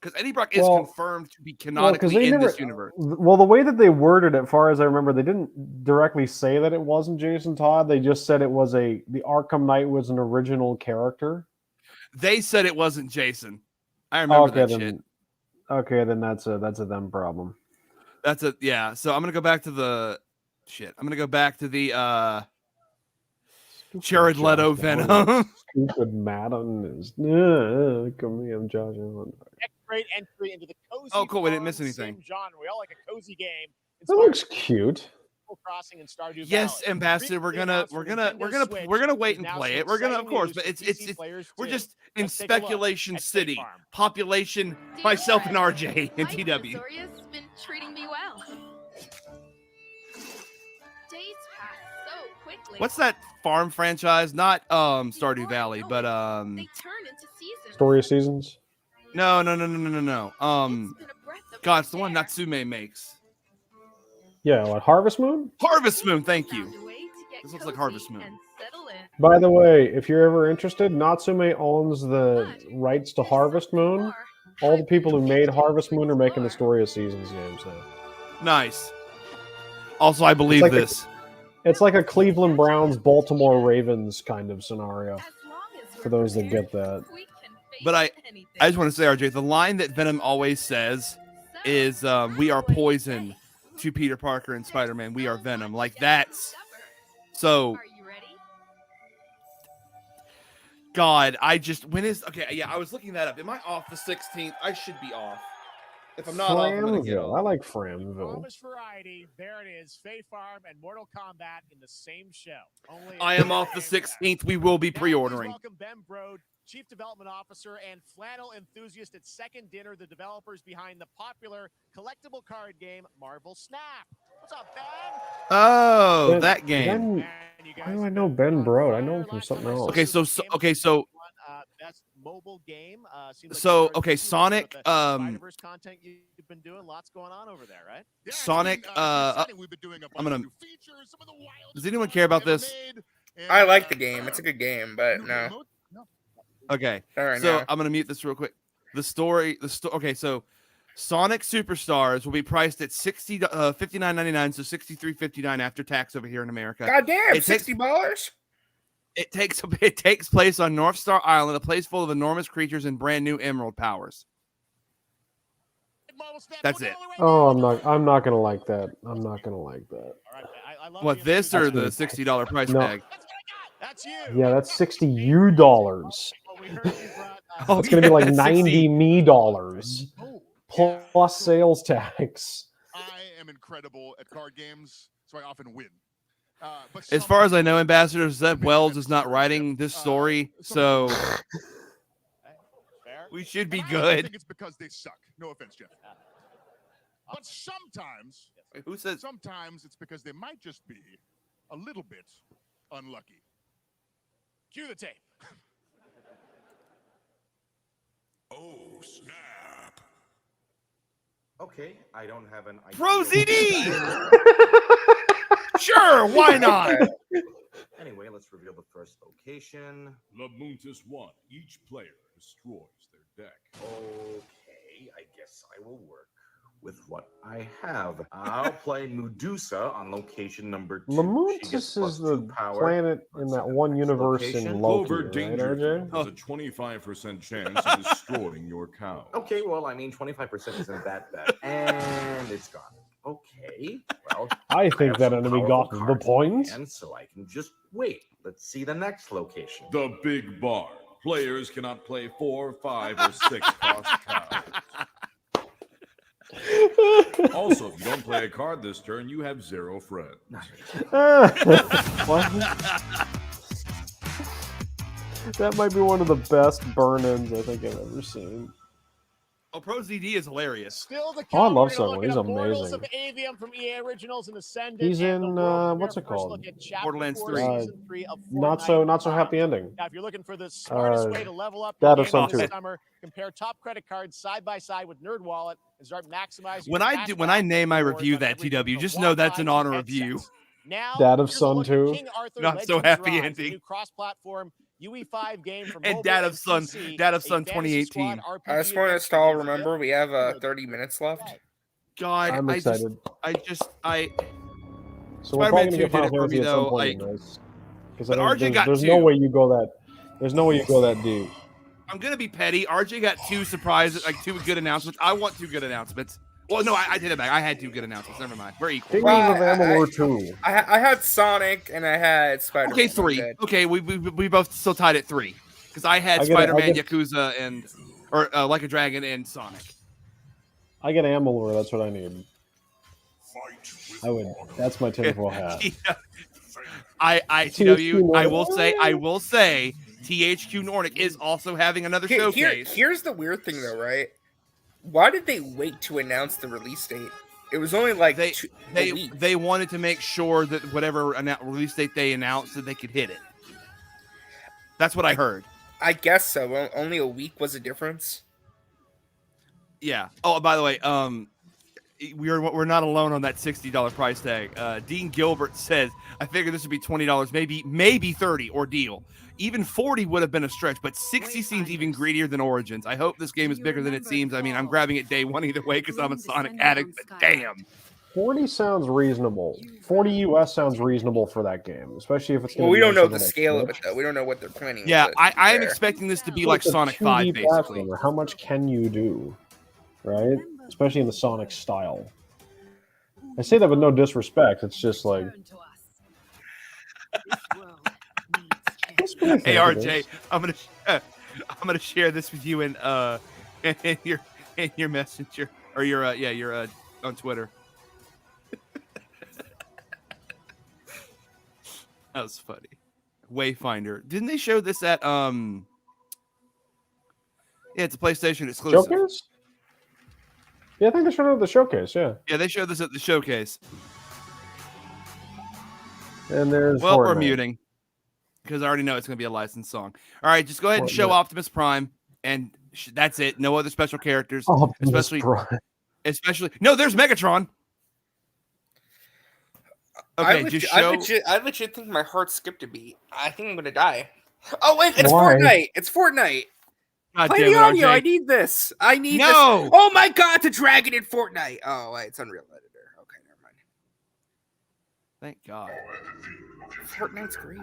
Because Eddie Brock is confirmed to be canonically in this universe. Well, the way that they worded it, as far as I remember, they didn't directly say that it wasn't Jason Todd. They just said it was the Arkham Knight was an original character. They said it wasn't Jason. I remember that shit. Okay, then that's a them problem. Yeah. So I'm gonna go back to the shit. I'm gonna go back to the Jared Leto Venom. Stupid Madden is come here, I'm Josh. Next great entry into the cozy. Oh, cool! We didn't miss anything. Genre. We all like a cozy game. That looks cute. Crossing and Stardew Yes, Valley. Ambassador. We're gonna wait and play it. We're gonna, of course, but it's we're just in Speculation City. Population, myself and RJ and TW. Zoria's been treating me well. Days pass so quickly. What's that farm franchise? Not Stardew Valley, but They turn into seasons. Story of Seasons. No. God, it's the one Natsume makes. Yeah, what, Harvest Moon? Harvest Moon, thank you. This looks like Harvest Moon. By the way, if you're ever interested, Natsume owns the rights to Harvest Moon. All the people who made Harvest Moon are making the Story of Seasons games now. Nice. Also, I believe this. It's like a Cleveland Browns, Baltimore Ravens kind of scenario. For those that get that. But I just want to say, RJ, the line that Venom always says is, "We are poison." To Peter Parker and Spider-Man, we are Venom. Like that's so. God, I was looking that up. Am I off the 16th? I should be off. If I'm not off, I'm gonna get off. I like Framville. Promise variety. There it is. Fae Farm and Mortal Kombat in the same show. I am off the 16th. We will be pre-ordering. Welcome Ben Brode, Chief Development Officer and flannel enthusiast at Second Dinner, the developers behind the popular collectible card game Marvel Snap. What's up, Ben? Oh, that game. Why do I know Ben Brode? I know him from something else. Okay, so best mobile game. Sonic. Spider-Verse content you've been doing. Lots going on over there, right? Sonic. I'm gonna. Does anyone care about this? I like the game. It's a good game, but no. Okay, right, so now. I'm gonna mute this real quick. Okay, so Sonic Superstars will be priced at $59.99, so $63.59 after tax over here in America. God damn, $60. It takes place on North Star Island, a place full of enormous creatures and brand new emerald powers. That's it. Oh, I'm not gonna like that. I'm not gonna like that. What, this or the $60 price tag? That's you. Yeah, that's $60 dollars. It's gonna be like $90 me dollars plus sales tax. I am incredible at card games, so I often win. As far as I know, Ambassador Zeb Wells is not writing this story, so we should be I good. think it's because they suck. No offense, Jeff. But sometimes, who says? Sometimes it's because they might just be a little bit unlucky. Cue the tape. Oh, snap. Okay, I don't have an idea. Pro ZD! Sure, why not? Anyway, let's reveal the first location. Lamuntis 1. Each player destroys their deck. Okay, I guess I will work with what I have. I'll play Medusa on location number 2. Lamuntis is the planet in that one universe in Loki, Clover right, Danger RJ? has a 25% chance of destroying your cow. Okay, well, I mean, 25% isn't that bad. And it's gone. Okay, well, I think have that some enemy powerful got the cards in point. hand, so I can just wait. Let's see the next location. The Big Bar. Players cannot play 4, 5, or 6 cost cows. Also, if you don't play a card this turn, you have 0 friends. What? That might be one of the best burn-ins I think I've ever seen. Oh, Pro ZD is hilarious. Still the I love We're gonna look Someone. He's at Immortals amazing. of Avium from EA Originals and Ascendant. He's and the in world what's it premiere. First called? look at Chapter Borderlands 4, 3. Season 3 of Not Fortnite. so happy ending. Now, if you're looking for the smartest way to level up Dad your of game Sun this 2. summer, compare top credit cards side by side with NerdWallet and start maximizing. When I name my review that TW, just know that's an honor review. Now, Dad of here's a Sun look at 2. King Arthur Not so Legends happy Rise, ending. a new cross-platform UE5 game for And mobile Dad of and Sun, PC, Dad of a Sun fantasy 2018. squad I just RPG want to adventure stall. game Remember, we have 30 minutes left. God, I'm excited. So we're Spider-Man probably 2 gonna get did Final it for me Fantasy at some though. point. Like, Because but RJ got there's 2. no way you go that. There's no way you go that deep. I'm gonna be petty. RJ got 2 surprises, like 2 good announcements. I want 2 good announcements. Well, no, I did it back. I had 2 good announcements. Never mind. We're equal. Figures of Amalur 2. I had Sonic and I had Spider-Man. Okay, 3. Okay, we both still tied at 3 because I had Spider-Man, Yakuza, and Like a Dragon and Sonic. I get Amalur. That's what I need. I would. That's my tinfoil hat. THQ, I will say, THQ Nordic is also having another showcase. Here's the weird thing, though, right? Why did they wait to announce the release date? It was only like a week. They wanted to make sure that whatever release date they announced that they could hit it. That's what I heard. I guess so. Only a week was a difference. Yeah. Oh, by the way, we're not alone on that $60 price tag. Dean Gilbert says, I figured this would be $20, maybe 30 ordeal. Even 40 would have been a stretch, but 60 seems even greedier than Origins. I hope this game is bigger than it seems. I mean, I'm grabbing it day one either way because I'm a Sonic addict, but damn. 40 sounds reasonable. 40 US sounds reasonable for that game, especially if it's going to we be don't know on the something scale like of it, though. We don't know what they're planning. Yeah, I am expecting this to be like It's a Sonic 2D 5, basically. platformer. How much can you do? Right? Especially in the Sonic style. I say that with no disrespect. It's just like... Hey RJ, I'm gonna share this with you in your messenger or your on Twitter. That was funny. Wayfinder. Didn't they show this at Yeah, it's a PlayStation exclusive. Showcase? Yeah, I think they showed it at the showcase, yeah. Yeah, they showed this at the showcase. And there's we're Fortnite. muting because I already know it's going to be a licensed song. All right, just go ahead and show Optimus Prime, and that's it. No other special characters, especially no. There's Megatron. Okay, just show. I legit think my heart skipped a beat. I think I'm gonna die. Oh wait, it's Fortnite. It's Fortnite. God Play damn the it, audio. RJ. I need this. I need this. No. Oh my god, the dragon in Fortnite. Oh wait, it's Unreal Editor. Okay, never mind. Thank God. Fortnite's great.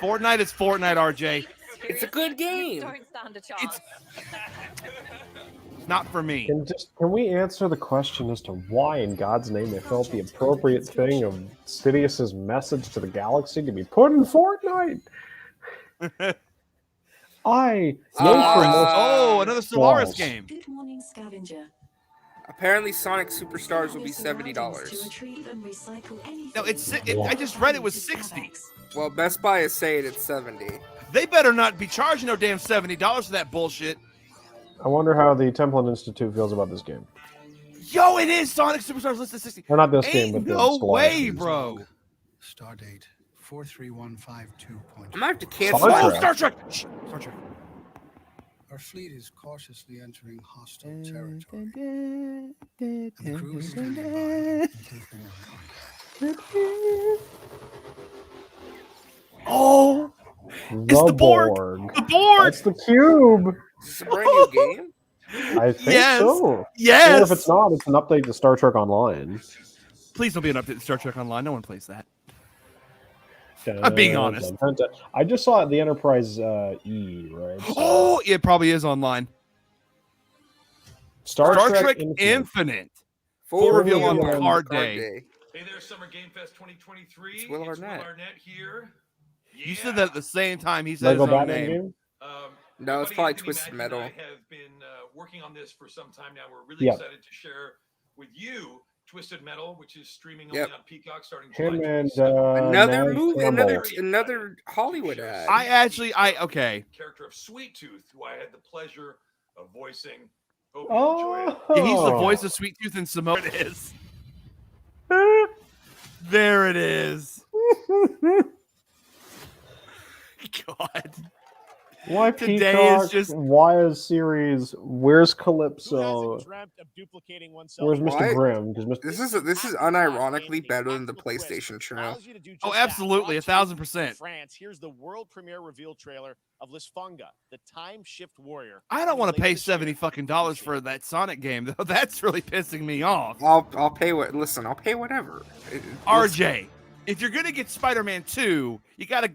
Fortnite is Fortnite, RJ. It's a good game. Don't stand a chance. Not for me. Can we answer the question as to why, in God's name, they felt the appropriate thing of Sidious's message to the galaxy to be put in Fortnite? another Stellaris game. Good morning, scavenger. Apparently, Sonic Superstars will be $70. No, I just read it was 60. Well, Best Buy is saying it's 70. They better not be charging no damn $70 for that bullshit. I wonder how the Templin Institute feels about this game. Yo, it is Sonic Superstars listed 60. Or not this game, but the no Stellaris way, games. bro. Stardate 43152. I'm gonna have to cancel. Star Trek. Star Trek. Our fleet is cautiously entering hostile territory. And the crew is standing by, keeping an eye on that. Oh, it's the Borg. The Borg. That's the cube. Is this a brand new game? I think Yes. so. Yes. Even if it's not, it's an update to Star Trek Online. Please don't be an update to Star Trek Online. No one plays that. I'm being honest. I just saw it the Enterprise E, right? So Oh, it probably is online. Star Trek Infinite. Infinite. Full reveal on reveal Card Day. Hey there, Summer Game Fest 2023. It's Will Arnett. Here. You said that at the same time he said Lego his own Batman name. game? No, it's Buddy probably Anthony Twisted Mack Metal. And I have been working on this for some time now. We're really Yep. excited to share with you Twisted Metal, which is streaming Yep. only on Peacock starting Him July and 27th. Another Naz movie, Campbell. another Hollywood ad. Okay. Character of Sweet Tooth, who I had the pleasure of voicing Yeah, he's the voice of Sweet Tooth and Samoa. It is. There it is. God. Why Today Peacock? is just. Why a series? Where's Calypso? Where's Mr. Grimm? Because This is unironically better than the PlayStation show. Oh, absolutely, 1,000%. France. Here's the world premiere reveal trailer of Lisfunga, the time shift warrior. I don't want to pay $70 fucking for that Sonic game though. That's really pissing me off. I'll pay what. Listen, I'll pay whatever. RJ, if you're gonna get Spider-Man 2, you gotta.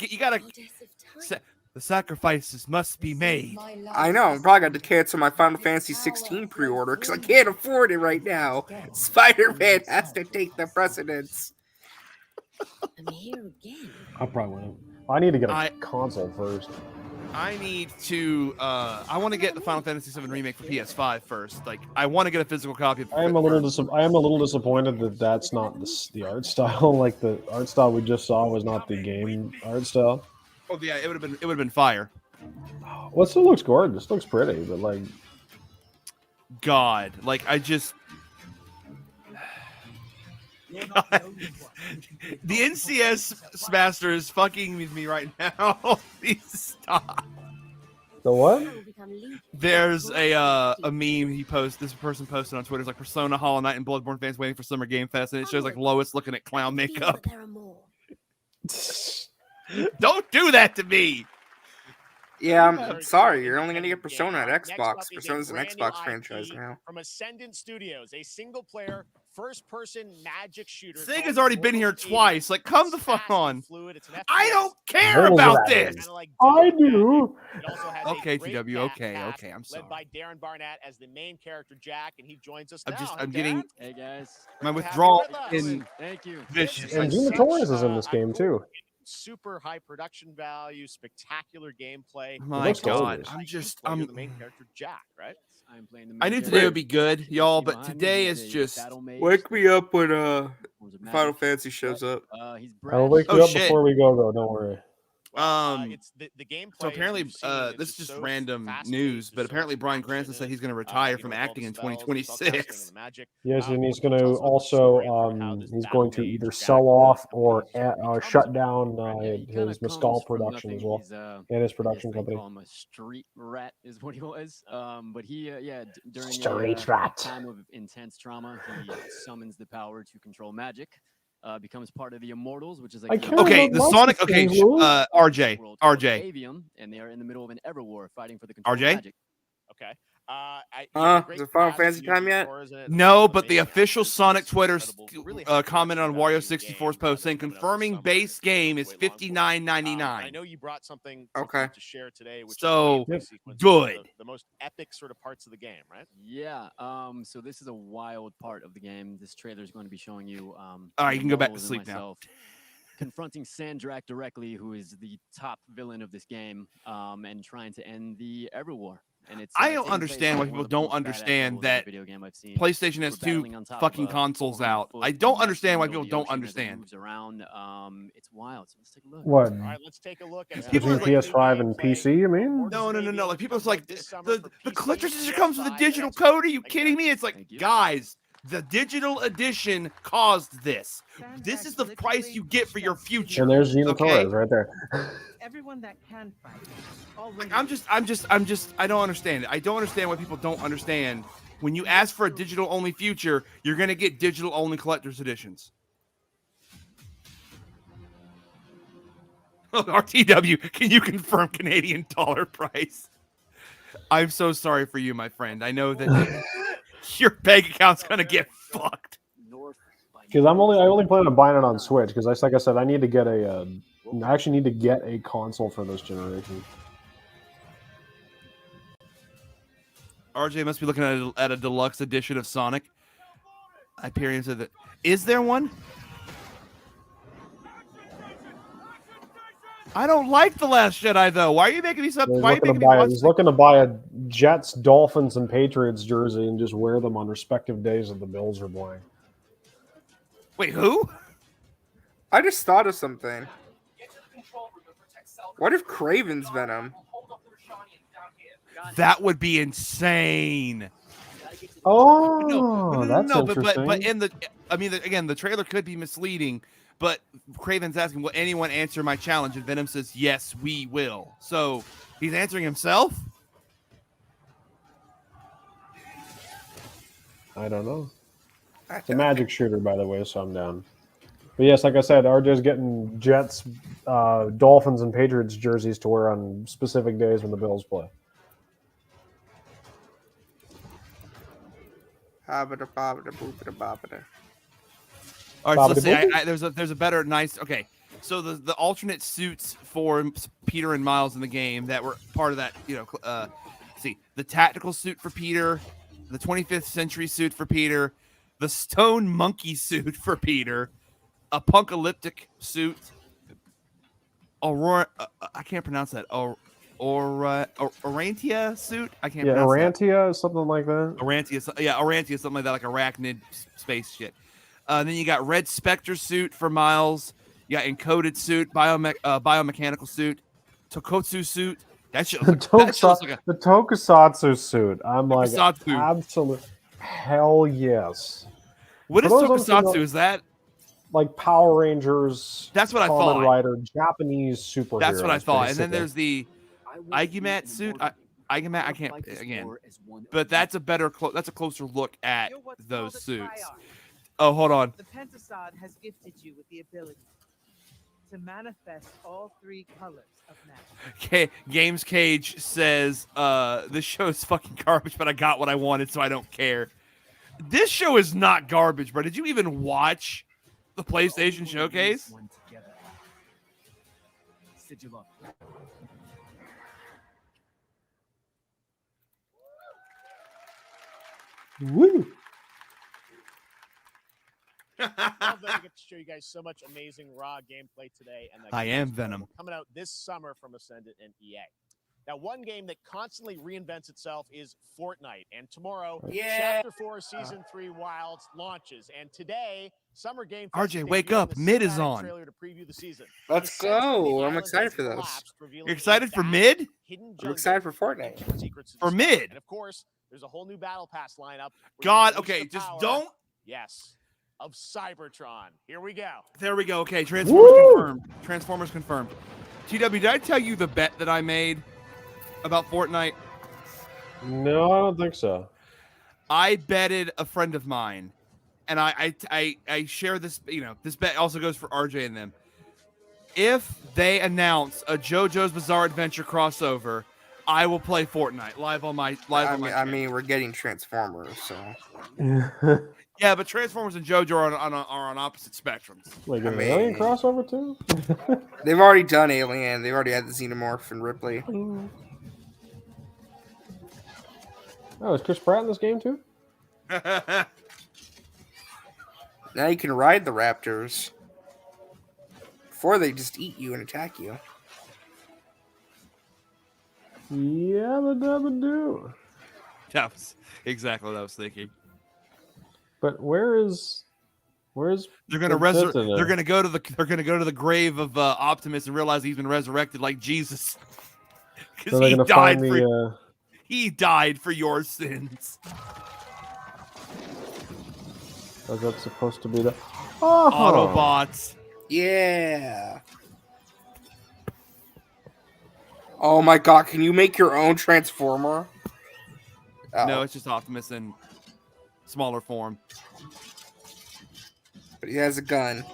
The sacrifices must be made. I know. I'm probably got to cancel my Final Fantasy 16 pre-order because I can't afford it right now. Spider-Man has to take the precedence. I'm here again. I probably won't. I need to get a console first. I need to. I want to get the Final Fantasy VII remake for PS5 first. Like, I want to get a physical copy of it. I am a little disappointed that that's not the art style. Like the art style we just saw was not the game art style. Oh yeah, it would have been fire. Well, it still looks gorgeous. It looks pretty, but like, God, like I just. God. The NCS master is fucking with me right now. Please stop. The what? There's a meme he posted. This person posted on Twitter. It's like Persona, Hollow Knight, and Bloodborne fans waiting for Summer Game Fest, and it shows like Lois looking at clown makeup. Don't do that to me. Yeah, I'm sorry. You're only going to get Persona at Xbox. Persona's an Xbox franchise now. From Ascendant Studios, a single-player, first-person magic shooter. Sega's already been here twice. Like, come the fuck on. I don't care about this. I do. Okay, TW. Okay. I'm sorry. Led by Darren Barnett as the main character Jack, and he joins us now. I'm getting. Hey guys. My withdrawal in. Thank you. Vicious. And Gina Torres is in this game too. Super high production value, spectacular gameplay. My God, I'm the main character Jack, right? I'm playing the I knew today would be good, y'all, but today is just. Wake me up when Final Fantasy shows up. I'll wake you up before we go, though. Don't worry. It's the gameplay. So apparently, this is just random news, but apparently Bryan Cranston said he's going to retire from acting in 2026. Yes, and he's going to also he's going to either sell off or shut down his Mescal production as well, and his production company. Call him a street rat is what he was. But he during street a time of intense trauma, he summons the power to control magic. Becomes part of the Immortals, which is like the Sonic. Okay, RJ, Avium, and they are in the middle of an ever war fighting for the control of magic. Okay. Is it Final Fantasy time yet? No, but the official Sonic Twitter commented on Wario 64's post saying confirming base game is $59.99. I know you brought something to share today, which so is good. The most epic sort of parts of the game, right? Yeah. So this is a wild part of the game. This trailer is going to be showing you. All right, you can go back to sleep now. Confronting Sandrak directly, who is the top villain of this game, and trying to end the Ever War. And it's, I don't understand why people don't understand that PlayStation has two fucking consoles out. I don't understand why people don't understand. Moves around. It's wild. So let's take a look. What? All right, let's take a look at Between PS5 and PC, you mean? No. Like people's like the cartridge comes with a digital code. Are you kidding me? It's like, guys, the digital edition caused this. This is the price you get for your future. And there's Gina Torres right there. Everyone that can fight. I'm just I don't understand it. I don't understand why people don't understand. When you ask for a digital only future, you're gonna get digital only collector's editions. RTW, can you confirm Canadian dollar price? I'm so sorry for you, my friend. I know that your bank account's gonna get fucked. Because I only plan on buying it on Switch. Because like I said, I need to get I actually need to get a console for this generation. RJ must be looking at a deluxe edition of Sonic. Hyperion said that. Is there one? I don't like The Last Jedi, though. Why are you making me something? He's looking to buy a Jets, Dolphins, and Patriots jersey and just wear them on respective days that the Bills are playing. Wait, who? I just thought of something. What if Kraven's Venom? That would be insane. Oh, that's interesting. But in the, I mean, again, the trailer could be misleading. But Craven's asking, will anyone answer my challenge? And Venom says, yes, we will. So he's answering himself? I don't know. It's a magic shooter, by the way, so I'm down. But yes, like I said, RJ's getting Jets, Dolphins, and Patriots jerseys to wear on specific days when the Bills play. All right, so let's say there's a better okay. So the alternate suits for Peter and Miles in the game that were part of that, see, the tactical suit for Peter, the 25th century suit for Peter, the stone monkey suit for Peter, a punkalyptic suit, Aurora, I can't pronounce that. Orantia suit? I can't pronounce that. Orantia, something like that. Orantia, something like that, like arachnid space shit. Then you got Red Spectre suit for Miles. You got encoded suit, biomechanical suit, Tokotsu suit. That shit looks like the Tokusatsu suit. I'm like, Tokusatsu. absolute hell yes. What is Tokusatsu? Is that like Power Rangers? That's what I Kamen thought. Rider, Japanese superheroes. That's what I thought. Basically. And then there's the Aigimat suit. Aigimat, I can't again, but that's a better. That's a closer look at those suits. Oh, hold on. The Pentasod has gifted you with the ability to manifest all three colors of magic. Games Cage says, this show is fucking garbage, but I got what I wanted, so I don't care. This show is not garbage, bro. Did you even watch the PlayStation Showcase? Woo! Love that I get to show you guys so much amazing raw gameplay today. And I am Venom. Coming out this summer from Ascendant and EA. Now, one game that constantly reinvents itself is Fortnite. And tomorrow, Chapter 4, Season 3 Wilds launches. And today, Summer Game Fest RJ, wake up. Mid is on. To preview the season. Let's go. I'm excited for those. You're excited for Mid? I'm excited for Fortnite. For Mid? And of course, there's a whole new Battle Pass lineup. God, okay, just don't. Yes. Of Cybertron. Here we go. There we go. Okay, Transformers confirmed. TW, did I tell you the bet that I made about Fortnite? No, I don't think so. I betted a friend of mine, and I share this. This bet also goes for RJ and them. If they announce a JoJo's Bizarre Adventure crossover, I will play Fortnite live on my I mean, we're getting Transformers, so. Yeah, but Transformers and JoJo are on opposite spectrums. Like an Alien crossover too? They've already done Alien. They've already had the Xenomorph and Ripley. Oh, is Chris Pratt in this game too? Now you can ride the Raptors before they just eat you and attack you. Yabba dabba do. That was exactly what I was thinking. But where's they're gonna they're gonna go to the grave of Optimus and realize he's been resurrected like Jesus because so he died for your sins. Was that supposed to be the Autobots? Yeah. Oh my God! Can you make your own Transformer? No, it's just Optimus in smaller form. But he has a gun.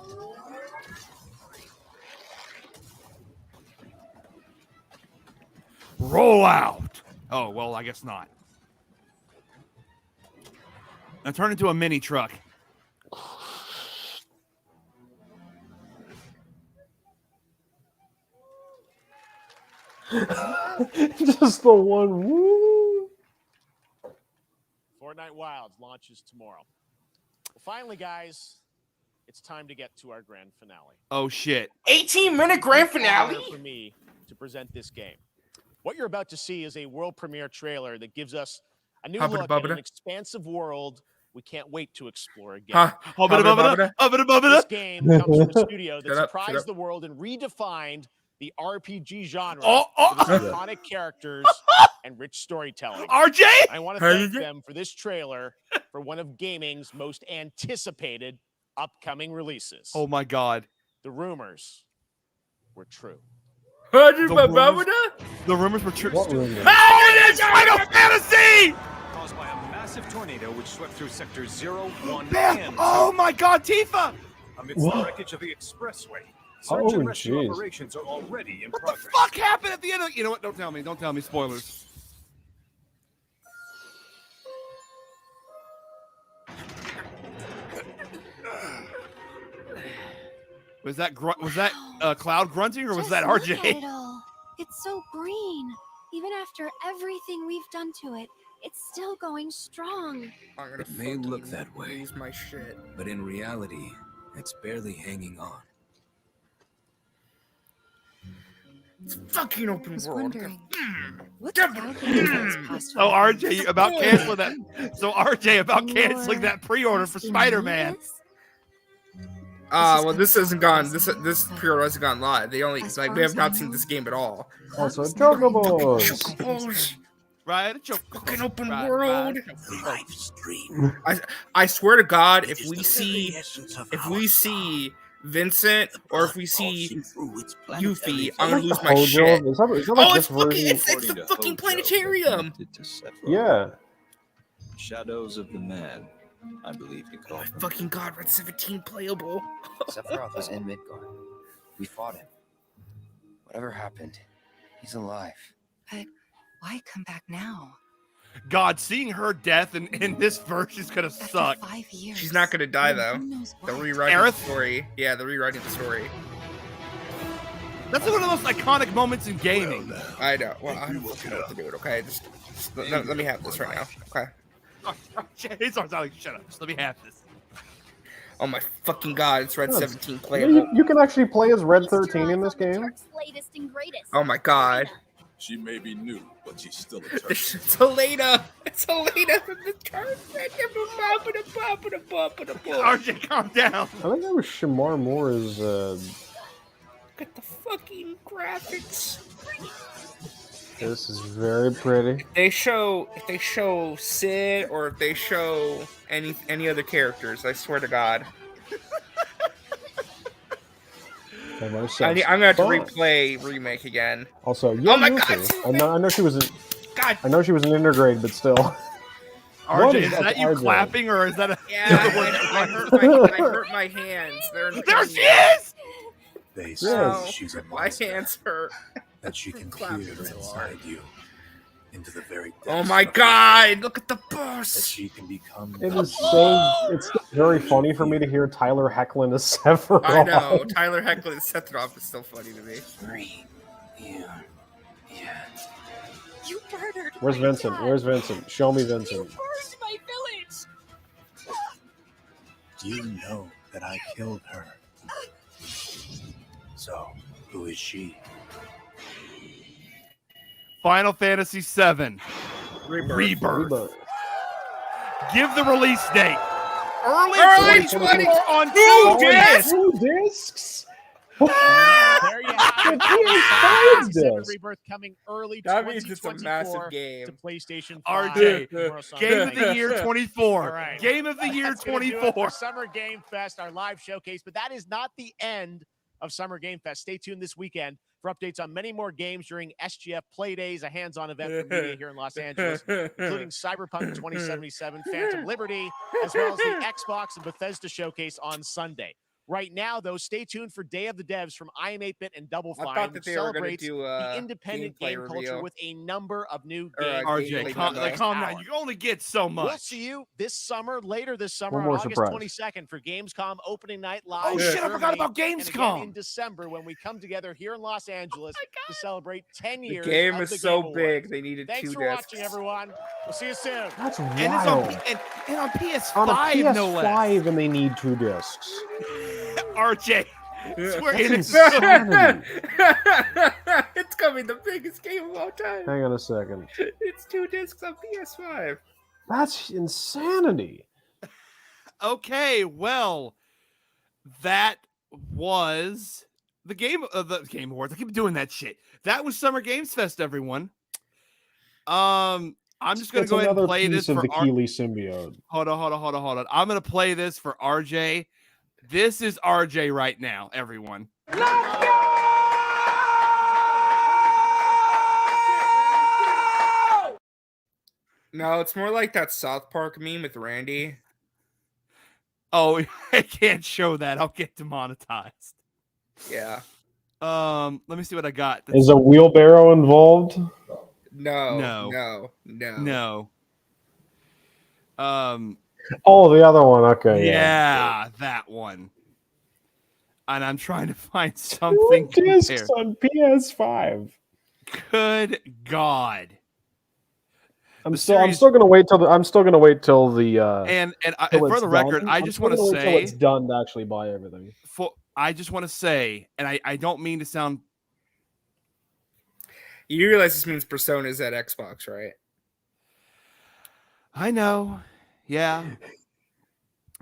Roll out. Oh, well, I guess not. Now turn into a mini truck. Just the one. Woo. Fortnite Wilds launches tomorrow. Well, finally, guys, it's time to get to our grand finale. Oh shit! 18-minute grand finale for me to present this game. What you're about to see is a world premiere trailer that gives us a new look at an expansive world we can't wait to explore again. This game comes from a studio that surprised the world and redefined the RPG genre with iconic characters and rich storytelling. RJ! I want to thank them for this trailer for one of gaming's most anticipated upcoming releases. Oh my God. The rumors were true. The rumors were true. What rumors? Oh, it is Final Fantasy! Caused by a massive tornado which swept through sectors 0, 1, Beth! and 2. Oh my God, Tifa! Amidst the wreckage of the expressway, search Oh, and rescue jeez. operations are already in What progress. the fuck happened at the end of? You know what? Don't tell me. Don't tell me. Spoilers. Was that Cloud grunting, or was that Look RJ? at it all. It's so green. Even after everything we've done to it, it's still going strong. I'm gonna It may look that way, lose my shit. but in reality, it's barely hanging on. It's fucking open world. What's happening this past So 5 RJ years? about canceling that. So RJ about canceling that pre-order for Spider-Man. Well, this hasn't gone. This pre-order hasn't gone live. They only we have not seen this game at all. Also, Chocobos. Chocobos. Right, fucking open world. Live stream. I swear to God, if we see Vincent or if we see Yuffie, I'm gonna lose my Hojo? shit. Is that like Oh, this it's fucking version? it's the fucking planetarium. Yeah. Shadows of the Man, I believe you call Oh my them. fucking God, Red 17 playable. Sephiroth was in Midgard. We fought him. Whatever happened, he's alive. But why come back now? God, seeing her death in this verse is gonna suck. 5 years. She's not gonna die though. They're rewriting the Aerith? story. Yeah, they're rewriting the story. That's one of the most iconic moments in gaming. I know. Well, I don't fucking know what to do. Okay, just let me have this right now. Okay. He's like, shut up. Just let me have this. Oh my fucking God, it's Red 17 Yeah, playable. you can actually play as Red 13 in this game. Latest and greatest. Oh my God. She may be new, but she's still a turtle. It's Helena. It's Helena from the turn. RJ, calm down. I think that was Shamar Moore's. Look at the fucking graphics. This is very pretty. If they show Sid or if they show any other characters, I swear to God. I'm gonna have to replay remake again. Also, yeah, oh my Yuffie. God! I know she was in. God. I know she was an intergrade, but still. RJ, is that you clapping or is that a? Yeah, I hurt my hands. There she is. They say say she's a my monster, hands hurt. that she can peer inside you into the very depths Oh my of God! Look at the that boss. she can become. It is so. It's very funny for me to hear Tyler Hecklin as Sephiroth. I know. Tyler Hecklin Sephiroth is still funny to me. You murdered. Where's my Vincent? dad. Where's Vincent? Show me You Vincent. burned my village. Do you know that I killed her? So, who is she? Final Fantasy VII. Rebirth. Give the release date. Early 2024 on 2 discs. 2 discs? There you have it. PS5 Seven disc. Rebirth coming early That means it's a 2024 massive game. to PlayStation 5. RJ, Tomorrow, Summer Game of Game the Year Fest. 24. All right. Game of the Year That's gonna do it 24. for Summer Game Fest, our live showcase. But that is not the end of Summer Game Fest. Stay tuned this weekend for updates on many more games during SGF Play Days, a hands-on event for media here in Los Angeles, including Cyberpunk 2077, Phantom Liberty, as well as the Xbox and Bethesda showcase on Sunday. Right now, though, stay tuned for Day of the Devs from I Am 8-Bit and Double I Fine, thought that which they were gonna celebrates do the a independent gameplay game culture reveal. with a number of new Or a games. RJ, gameplay calm demo. down. You only get so much. We'll see you this summer, later this summer, One on more August surprise. 22nd for Gamescom opening night live. Oh, in shit, I forgot Germany, about and again Gamescom. in December when we come together here in Los Angeles to celebrate 10 The years. game of is the so Game big, Awards. they needed Thanks 2 for discs. watching, everyone. We'll see you soon. That's And it's wild. and on PS5, On a PS5, no less. and they need 2 discs. RJ, Square That's Enix is insanity. It's coming the biggest game of all time. Hang on a second. It's 2 discs on PS5. That's insanity. Okay, well, that was the Game Awards. I keep doing that shit. That was Summer Games Fest, everyone. I'm just gonna go ahead and play this of for the Keeley symbiote. Hold on. I'm gonna play this for RJ. This is RJ right now, everyone. No, it's more like that South Park meme with Randy. Oh, I can't show that. I'll get demonetized. Yeah. Let me see what I got. Is a wheelbarrow involved? No. Oh, the other one. Okay. Yeah, that one. And I'm trying to find something discs on PS5. Good God. I'm still gonna wait till the and till for it's the record, done. I I'm just still want to gonna wait till say it's done to actually buy everything. I just want to say, and I don't mean to sound. You realize this means Persona's at Xbox, right? I know, yeah,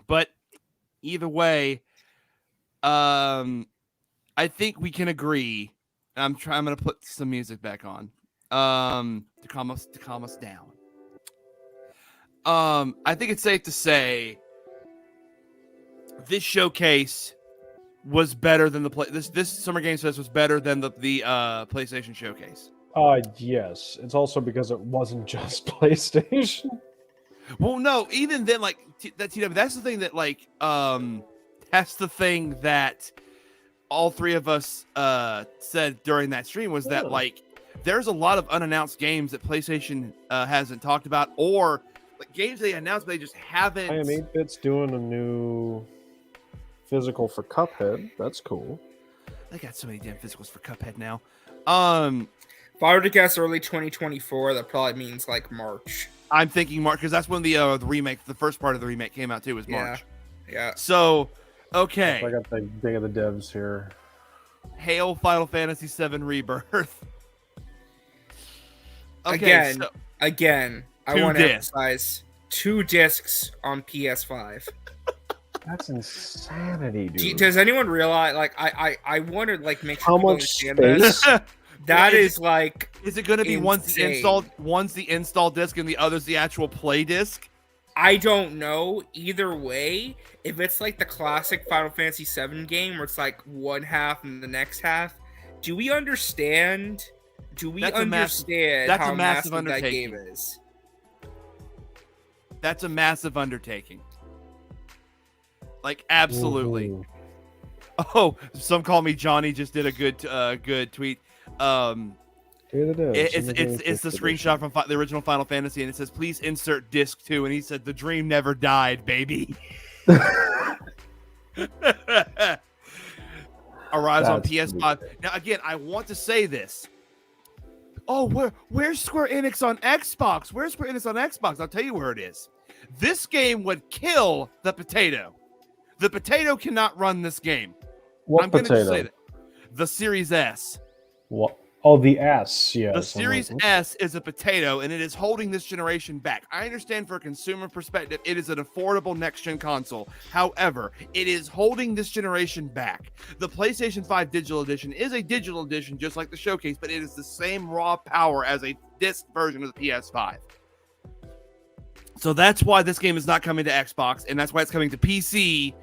but either way, I think we can agree. I'm going to put some music back on, to calm us down. I think it's safe to say this showcase was better than this Summer Games Fest was better than the PlayStation showcase. Yes. It's also because it wasn't just PlayStation. Well, no, even then, like that's the thing that that's the thing that all three of us said during that stream was that there's a lot of unannounced games that PlayStation hasn't talked about, or games they announced but they just haven't. I am 8-Bit's doing a new physical for Cuphead. That's cool. They got so many damn physicals for Cuphead now. If I were to guess early 2024, that probably means like March. I'm thinking March because that's when the remake, the first part of the remake came out too, was March. Yeah. So, okay. I got the day of the devs here. Hail Final Fantasy VII Rebirth. Okay, Again, I want to emphasize 2 discs on PS5. That's insanity, dude. Does anyone realize? I wonder, make sure how people much understand space? this. That is like. Is it going to be one's the install disc and the other's the actual play disc? I don't know. Either way, if it's like the classic Final Fantasy VII game where it's like one half and the next half, do we understand? That's a massive undertaking. That game is? That's a massive undertaking. Like, absolutely. Ooh. Oh, some call me Johnny. Just did a good tweet. It's the screenshot from the original Final Fantasy, and it says, "Please insert disc 2." And he said, "The dream never died, baby." Arrives on PS5. Now, again, I want to say this. Oh, where's Square Enix on Xbox? Where's Square Enix on Xbox? I'll tell you where it is. This game would kill the potato. The potato cannot run this game. What I'm going to potato? just say that. The Series S. What? Oh, the S. Yes. The Series S is a potato, and it is holding this generation back. I understand for a consumer perspective, it is an affordable next-gen console. However, it is holding this generation back. The PlayStation 5 Digital Edition is a digital edition, just like the showcase, but it is the same raw power as a disc version of the PS5. So that's why this game is not coming to Xbox, and that's why it's coming to PC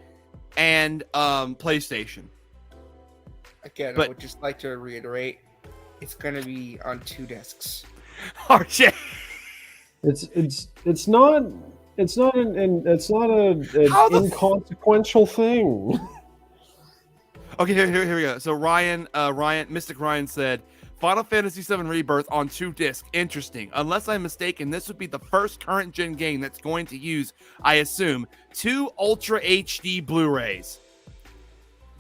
and PlayStation. Again, I would just like to reiterate, it's going to be on 2 discs. RJ, it's not an inconsequential thing. Okay, here we go. So Mystic Ryan said, Final Fantasy VII Rebirth on 2 discs. Interesting. Unless I'm mistaken, this would be the first current gen game that's going to use, I assume, 2 Ultra HD Blu-rays.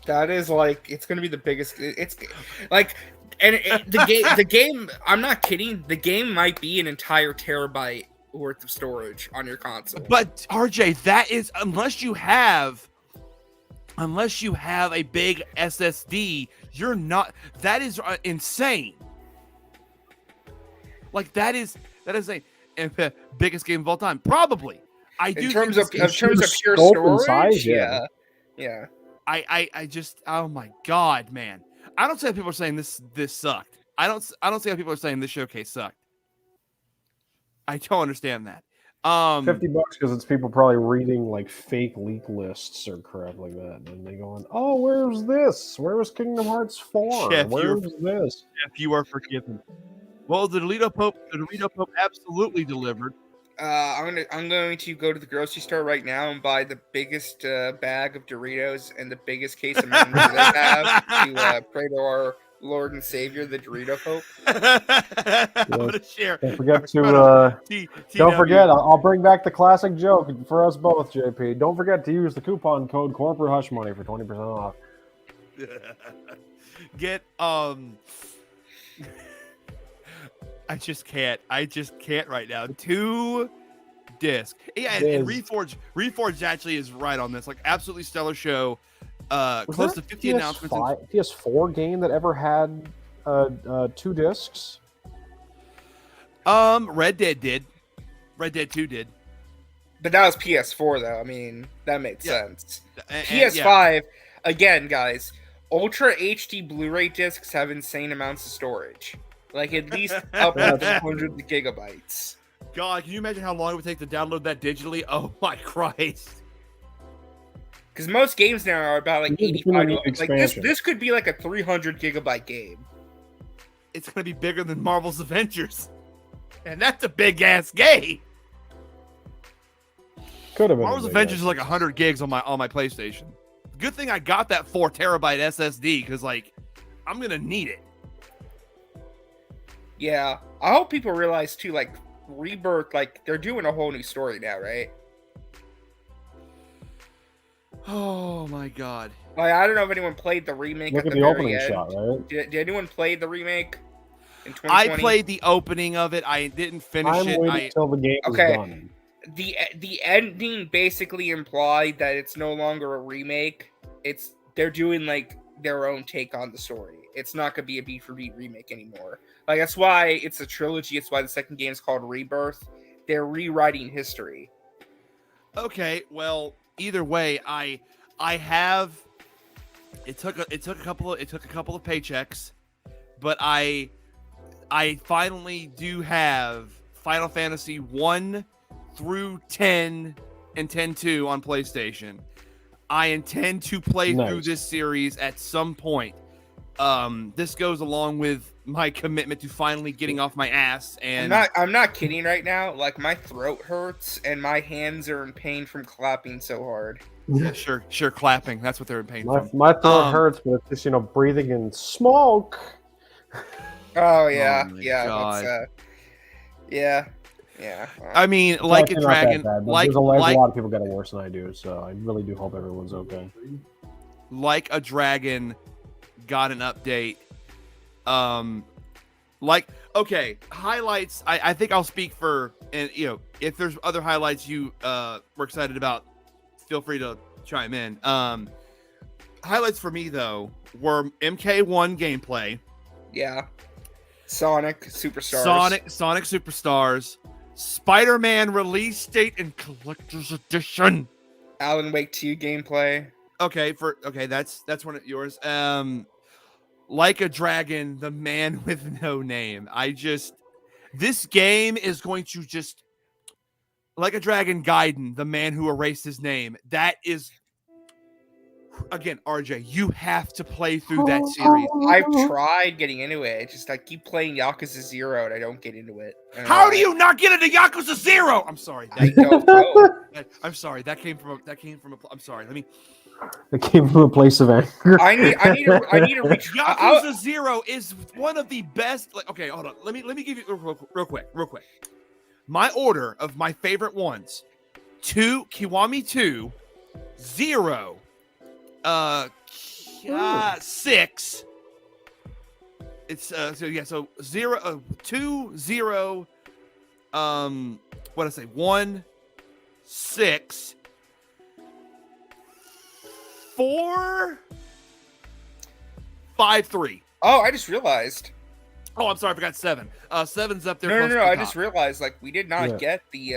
That is it's going to be the biggest. It's like, the game. I'm not kidding. The game might be an entire terabyte worth of storage on your console. But RJ, that is unless you have a big SSD, you're not. That is insane. Like that is a biggest game of all time, probably. I do. In terms of pure storage, size, yeah. I just, oh my God, man. I don't see how people are saying this sucked. I don't see how people are saying this showcase sucked. I don't understand that. $50 because it's people probably reading like fake leak lists or crap like that, and they going, "Oh, where's this? Where's Kingdom Hearts 4? Jeff, Where's this?" Jeff, you are forgiven. Well, the Dorito Pope absolutely delivered. I'm going to go to the grocery store right now and buy the biggest bag of Doritos and the biggest case of Mountain Dew they have to pray to our Lord and Savior, the Dorito Pope. I'm gonna share. Don't forget to. Don't forget. I'll bring back the classic joke for us both, JP. Don't forget to use the coupon code Corporate Hush Money for 20% off. Get I just can't right now. 2 discs. Yeah, and Reforged actually is right on this. Like, absolutely stellar show. Close to 50 announcements. PS4 game that ever had 2 discs? Red Dead did. Red Dead 2 did. But that was PS4 though. I mean, that made sense. And PS5, again, guys, Ultra HD Blu-ray discs have insane amounts of storage. Like, at least upwards of hundreds of gigabytes. God, can you imagine how long it would take to download that digitally? Oh my Christ. Because most games now are about like 85. Like this could be like a 300 gigabyte game. It's going to be bigger than Marvel's Avengers. And that's a big ass game. Could have been. Marvel's Avengers is like 100 gigs on my PlayStation. Good thing I got that 4 terabyte SSD because, like, I'm going to need it. Yeah. I hope people realize too, like, Rebirth, like, they're doing a whole new story now, right? Oh my God. Like, I don't know if anyone played the remake. Look at the very opening end. shot, right? Did anyone play the remake in 2020? I played the opening of it. I didn't finish it. I'm waiting until the game is done. The ending basically implied that it's no longer a remake. They're doing like their own take on the story. It's not gonna be a beat for beat remake anymore. Like, that's why it's a trilogy. It's why the second game is called Rebirth. They're rewriting history. Okay, well, either way, I have. It took a couple of paychecks, but I finally do have Final Fantasy 1 through 10 and 10-2 on PlayStation. I intend to play through this series at some point. This goes along with my commitment to finally getting off my ass. And I'm not kidding right now. Like, my throat hurts and my hands are in pain from clapping so hard. Yeah, sure, clapping. That's what they're in pain from. My throat hurts, but it's just, breathing in smoke. Oh yeah, Oh, yeah, yeah. I mean, like a dragon, there's a lot of people got it worse than I do, so I really do hope everyone's okay. Like a Dragon got an update. Highlights. I think I'll speak for, and if there's other highlights you were excited about, feel free to chime in. Highlights for me though were MK1 gameplay. Yeah. Sonic Superstars. Spider-Man release date and collector's edition. Alan Wake 2 gameplay. Okay, that's one of yours. Like a Dragon, the man with no name. This game is going to just, Like a Dragon Gaiden, the man who erased his name. That is, again, RJ, you have to play through that series. I've tried getting into it. It's just I keep playing Yakuza 0 and I don't get into it. How do you not get into Yakuza 0? I'm sorry. I don't know. I'm sorry. That came from I'm sorry. It came from a place of anger. I need to reach. Yakuza 0 is one of the best. Okay, hold on. Let me give you real quick. My order of my favorite ones: 2, Kiwami 2, 0, 6. It's so 0, 2, 0. What did I say? 1, 6. 4, 5, 3. Oh, I just realized. Oh, I'm sorry, I forgot 7. 7's up there. No. I just realized, we did not get the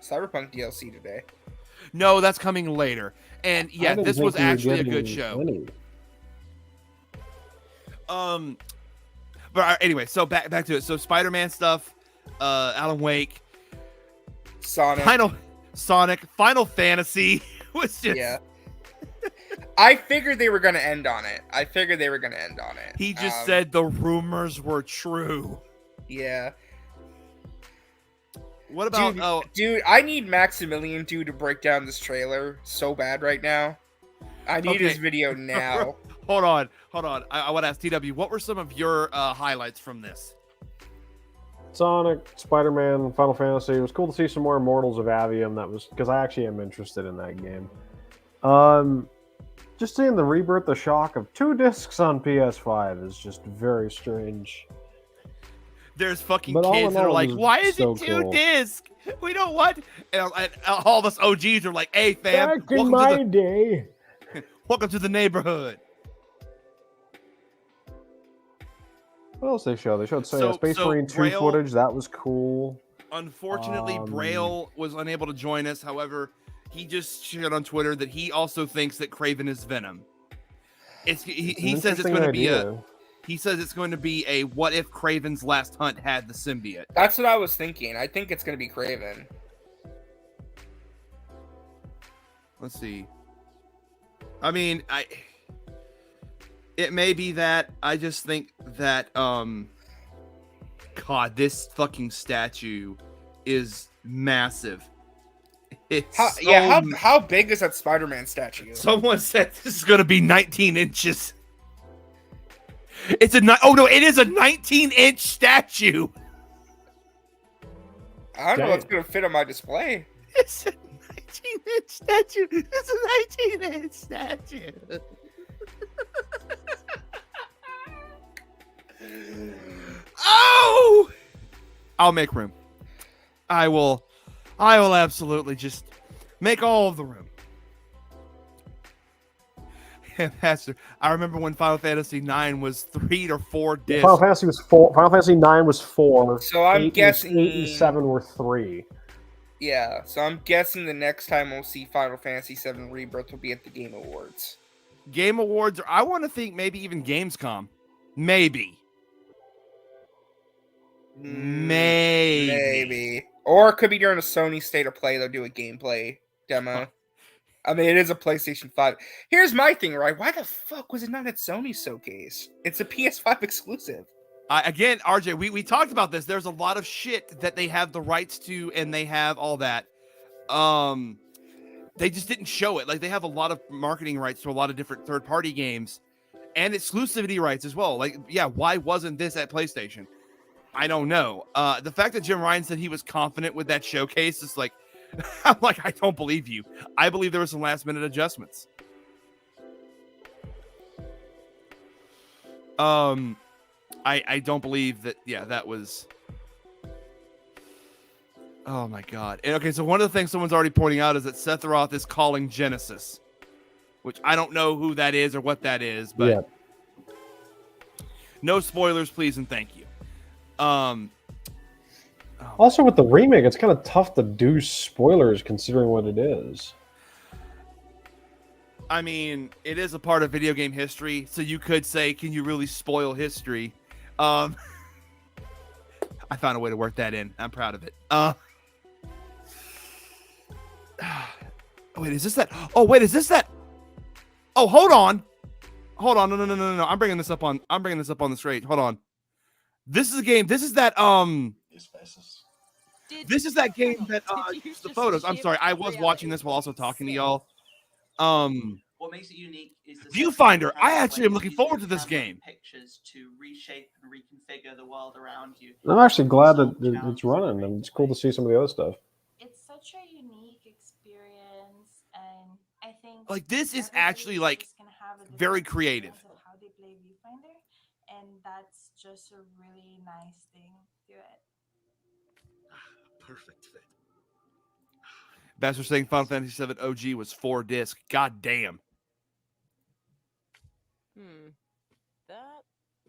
Cyberpunk DLC today. No, that's coming later. And yeah, this was actually a good show. But anyway, so back to it. So Spider-Man stuff, Alan Wake. Sonic, Final Fantasy was just. Yeah. I figured they were going to end on it. He just said the rumors were true. Yeah. What about dude, I need Maximilian Dude to break down this trailer so bad right now. I need his video now. Hold on. I want to ask TW, what were some of your highlights from this? Sonic, Spider-Man, Final Fantasy. It was cool to see some more Immortals of Avium. That was because I actually am interested in that game. Just seeing the rebirth, the shock of 2 discs on PS5 is just very strange. There's fucking kids that are like, why is it 2 discs? We don't want. And all of us OGs are like, hey, fam. Back in my day. Welcome to the neighborhood. What else they showed? They showed Space Marine 2 footage. That was cool. Unfortunately, Braille was unable to join us. However, he just shared on Twitter that he also thinks that Kraven is Venom. He says it's going to be a. He says it's going to be a what if Kraven's last hunt had the symbiote. That's what I was thinking. I think it's going to be Kraven. Let's see. I mean, it may be that. I just think that God, this fucking statue is massive. How big is that Spider-Man statue? Someone said this is going to be 19 inches. It is a 19-inch statue. I don't know what's going to fit on my display. It's a 19-inch statue. It's a 19-inch statue. Oh! I'll make room. I will absolutely just make all of the room. Pastor, I remember when Final Fantasy IX was 3 or 4 discs. Final Fantasy was 4. Final Fantasy 9 was 4. So I'm guessing 8 and 7 were 3. Yeah, so I'm guessing the next time we'll see Final Fantasy VII Rebirth will be at the Game Awards. Game Awards, or I want to think maybe even Gamescom. Maybe. Or it could be during a Sony State of Play. They'll do a gameplay demo. I mean, it is a PlayStation 5. Here's my thing, right? Why the fuck was it not at Sony's showcase? It's a PS5 exclusive. Again, RJ, we talked about this. There's a lot of shit that they have the rights to, and they have all that. They just didn't show it. Like, they have a lot of marketing rights to a lot of different third-party games and exclusivity rights as well. Like, yeah, why wasn't this at PlayStation? I don't know. The fact that Jim Ryan said he was confident with that showcase is like, I'm like, I don't believe you. I believe there were some last-minute adjustments. I don't believe that. Yeah, that was. Oh my God. And okay, so one of the things someone's already pointing out is that Sephiroth is calling Genesis, which I don't know who that is or what that is, but yeah. No spoilers, please and thank you. Also, with the remake, it's kind of tough to do spoilers considering what it is. I mean, it is a part of video game history, so you could say, can you really spoil history? I found a way to work that in. I'm proud of it. Wait, is this that? Oh, wait, is this that? Oh, hold on. No. I'm bringing this up on the straight. Hold on. This is a game. This is that This is that game that the photos. I'm sorry. I was watching this while also talking to y'all. What makes it unique is the Viewfinder. I actually am looking forward to this game. Pictures to reshape and reconfigure the world around you. I'm actually glad that it's running, and it's cool to see some of the other stuff. It's such a unique experience, and I think like this is actually like very creative. Of how they play Viewfinder, and that's just a really nice thing to it. Perfect fit. Bastard saying Final Fantasy VII OG was 4 disc. God damn. That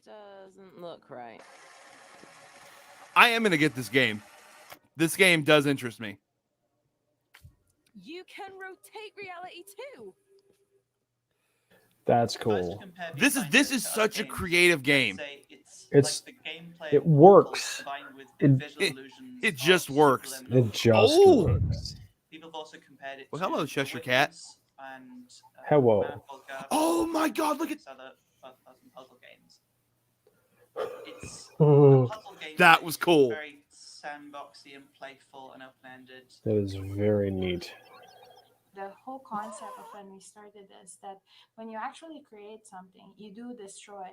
doesn't look right. I am going to get this game. This game does interest me. You can rotate reality too. That's cool. This is such a creative game. It works. It just works. It just works. People have also compared it Well, to hello, Cheshire Cat. and Hello. Manifold Garden Oh my God! Look at other puzzle games. It's Oh, puzzle game that was cool. very sandboxy and playful and open-ended. that is very neat. The whole concept of when we started this, that when you actually create something, you do destroy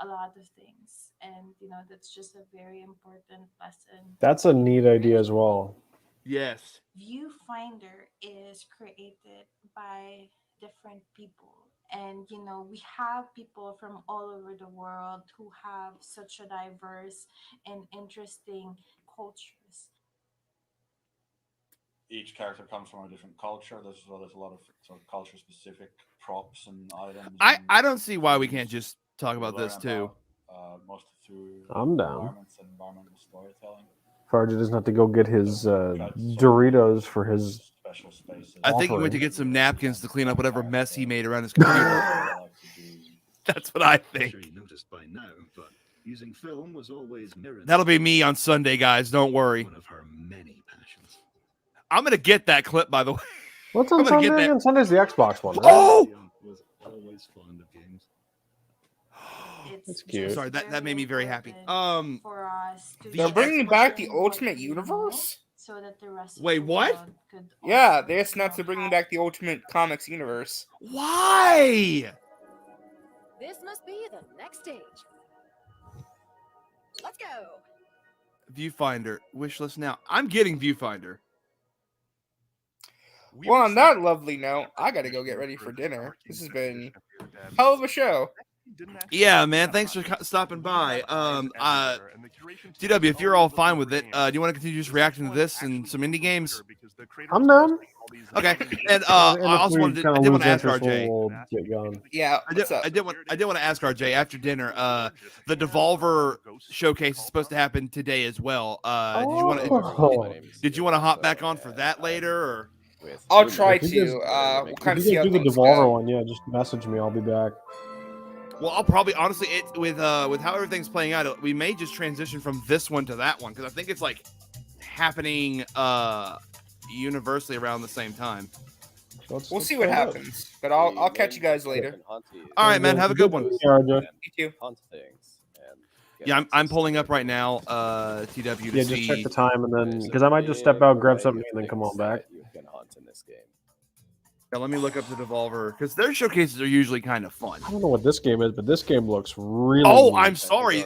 a lot of things, and that's just a very important lesson. That's a neat idea as well. Yes. Viewfinder is created by different people, and we have people from all over the world who have such a diverse and interesting cultures. Each character comes from a different culture. There's a lot of sort of culture-specific props and items. I don't see why we can't just talk about this too. Mostly through I'm down. environments and environmental storytelling. Farja doesn't have to go get his Doritos for his special spaces. I think he went to get some napkins to clean up whatever mess he made around his computer. That's what I think. I'm sure you noticed by now, but using film was always mirrored. That'll be me on Sunday, guys. Don't worry. One of her many passions. I'm gonna get that clip, by the way. What's on I'm gonna Sunday get that- again? Sunday's the Xbox one, right? Oh! Was always fond of games. That's cute. Sorry, that made me very happy. For us to They're bringing back the Ultimate Universe? so that the rest Wait, of the what? world could Yeah, also, they announced they're bringing back the Ultimate Comics universe. Why? This must be the next stage. Let's go. Viewfinder. Wishlist now. I'm getting Viewfinder. Well, on that lovely note, I gotta go get ready for dinner. This has been a hell of a show. Yeah, man. Thanks for stopping by. TW, if you're all fine with it, do you want to continue just reacting to this and some indie games? I'm done. Okay. And I also wanted to, I did want to ask RJ. We'll get going. Yeah, I did want to ask RJ after dinner. The Devolver showcase is supposed to happen today as well. Did you want to hop back on for that later, or? I'll try If you to. guys- We'll if kind of you see guys how do the things Devolver go. one, yeah, just message me. I'll be back. Well, I'll probably honestly with how everything's playing out, we may just transition from this one to that one because I think it's like happening universally around the same time. We'll see what happens, but I'll catch you guys later. All right, man. Have a good one. You too. Yeah, I'm pulling up right now. TW to Yeah, see. just check the time and then because I might just step out, grab something, and then come on back. You can hunt in this game. Yeah, let me look up the Devolver because their showcases are usually kind of fun. I don't know what this game is, but this game looks really. Oh, neat. I'm sorry.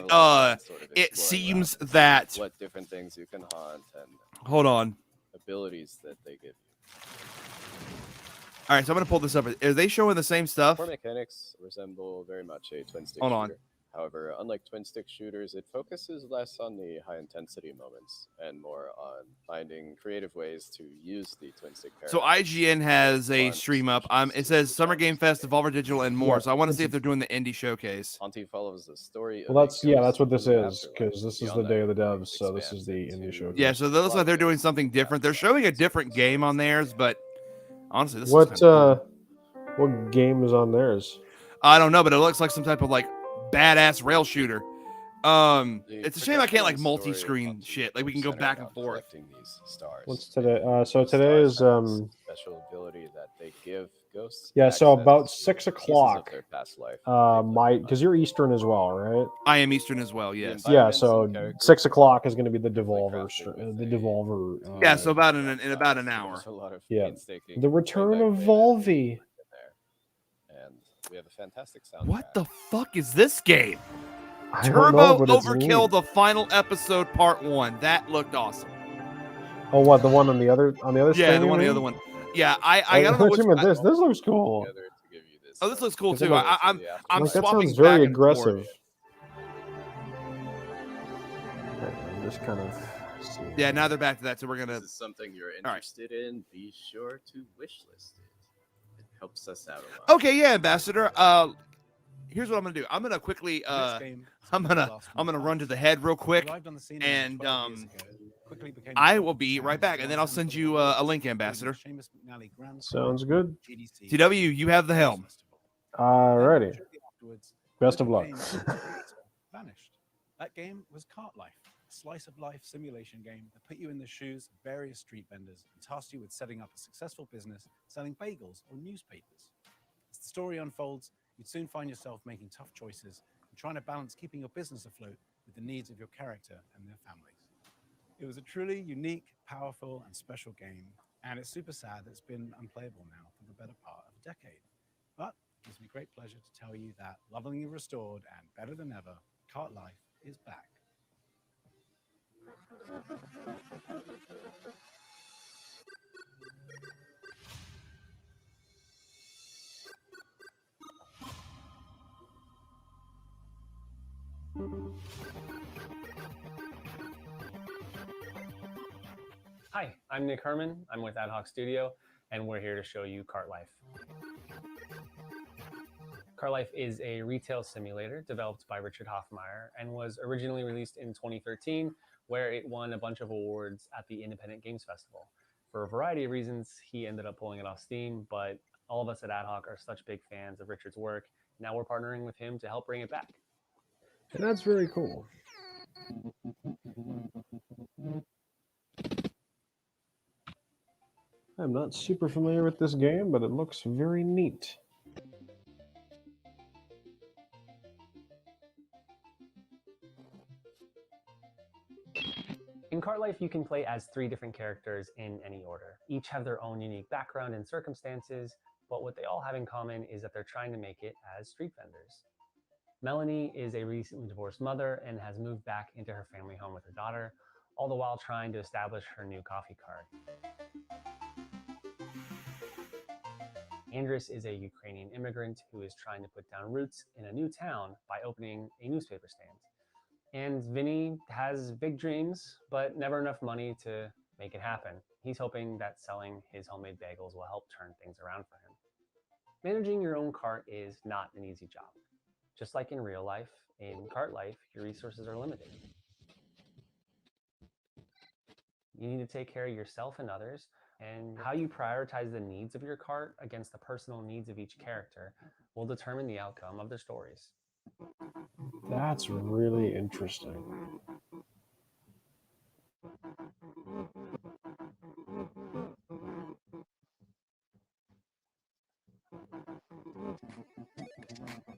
It seems that. What different things you can hunt and Hold on. abilities that they give you. All right, so I'm gonna pull this up. Are they showing the same stuff? Core mechanics resemble very much a twin stick Hold on. shooter. However, unlike twin stick shooters, it focuses less on the high intensity moments and more on finding creative ways to use the twin stick So paradigm. IGN has a stream up. It says Summer Game Fest, Devolver Digital, and more. Yeah, So I want to see if they're doing the indie showcase. Auntie follows the story. Well, that's what this is because this is the day of the devs, so this is the indie show. Yeah, so it looks like they're doing something different. They're showing a different game on theirs, but honestly, this is What kinda cool. what game is on theirs? I don't know, but it looks like some type of like badass rail shooter. It's a shame I can't like multi-screen shit. Like we can go back and forth. These stars. What's today? So today is Special ability that they give ghosts. yeah. So access about to 6 pieces of o'clock. their past life. Because you're Eastern as well, right? I am Eastern as well. Yes. Yeah. So 6 o'clock is going to be the Devolver. The Devolver. Yeah. So about in about an hour. There's a lot of Yeah. painstaking The return of playback Volvi. and we have a fantastic soundtrack. What the fuck is this game? I don't Turbo know, but it's Overkill, neat. the final episode, part 1. That looked awesome. Oh, what the one on the other Yeah, screen, the you one, the mean? other one. Yeah, I don't know What you which. meant this. This looks cool. Oh, this looks cool Is it too. like- I'm Like, that swapping sounds very back and forth. aggressive. Okay, I'm just kind of. seeing. Yeah, now they're back to that, so we're gonna. This is something you're All right. interested in. Be sure to wishlist it. It helps us out a lot. Okay, yeah, Ambassador. Here's what I'm gonna do. I'm gonna quickly. I'm gonna run to the head real quick, and I will be right back, and then I'll send you a link, Ambassador. Sounds good. TW, you have the helm. Alrighty. Best of luck. Vanished. That game was Cart Life. slice-of-life simulation game that put you in the shoes of various street vendors and tasked you with setting up a successful business selling bagels or newspapers. As the story unfolds, you'd soon find yourself making tough choices and trying to balance keeping your business afloat with the needs of your character and their families. It was a truly unique, powerful, and special game, and it's super sad that it's been unplayable now for the better part of a decade. But it gives me great pleasure to tell you that lovingly restored and better than ever, Cart Life is back. Hi, I'm Nick Herman. I'm with Ad Hoc Studio, and we're here to show you Cart Life. Cart Life is a retail simulator developed by Richard Hoffmeyer and was originally released in 2013, where it won a bunch of awards at the Independent Games Festival. For a variety of reasons, he ended up pulling it off Steam, but all of us at Ad Hoc are such big fans of Richard's work. Now we're partnering with him to help bring it back. And that's very cool. I'm not super familiar with this game, but it looks very neat. In Cart Life, you can play as 3 different characters in any order. Each have their own unique background and circumstances, but what they all have in common is that they're trying to make it as street vendors. Melanie is a recently divorced mother and has moved back into her family home with her daughter, all the while trying to establish her new coffee cart. Andres is a Ukrainian immigrant who is trying to put down roots in a new town by opening a newspaper stand. And Vinny has big dreams, but never enough money to make it happen. He's hoping that selling his homemade bagels will help turn things around for him. Managing your own cart is not an easy job. Just like in real life, in Cart Life, your resources are limited. You need to take care of yourself and others, and how you prioritize the needs of your cart against the personal needs of each character will determine the outcome of their stories. That's really interesting.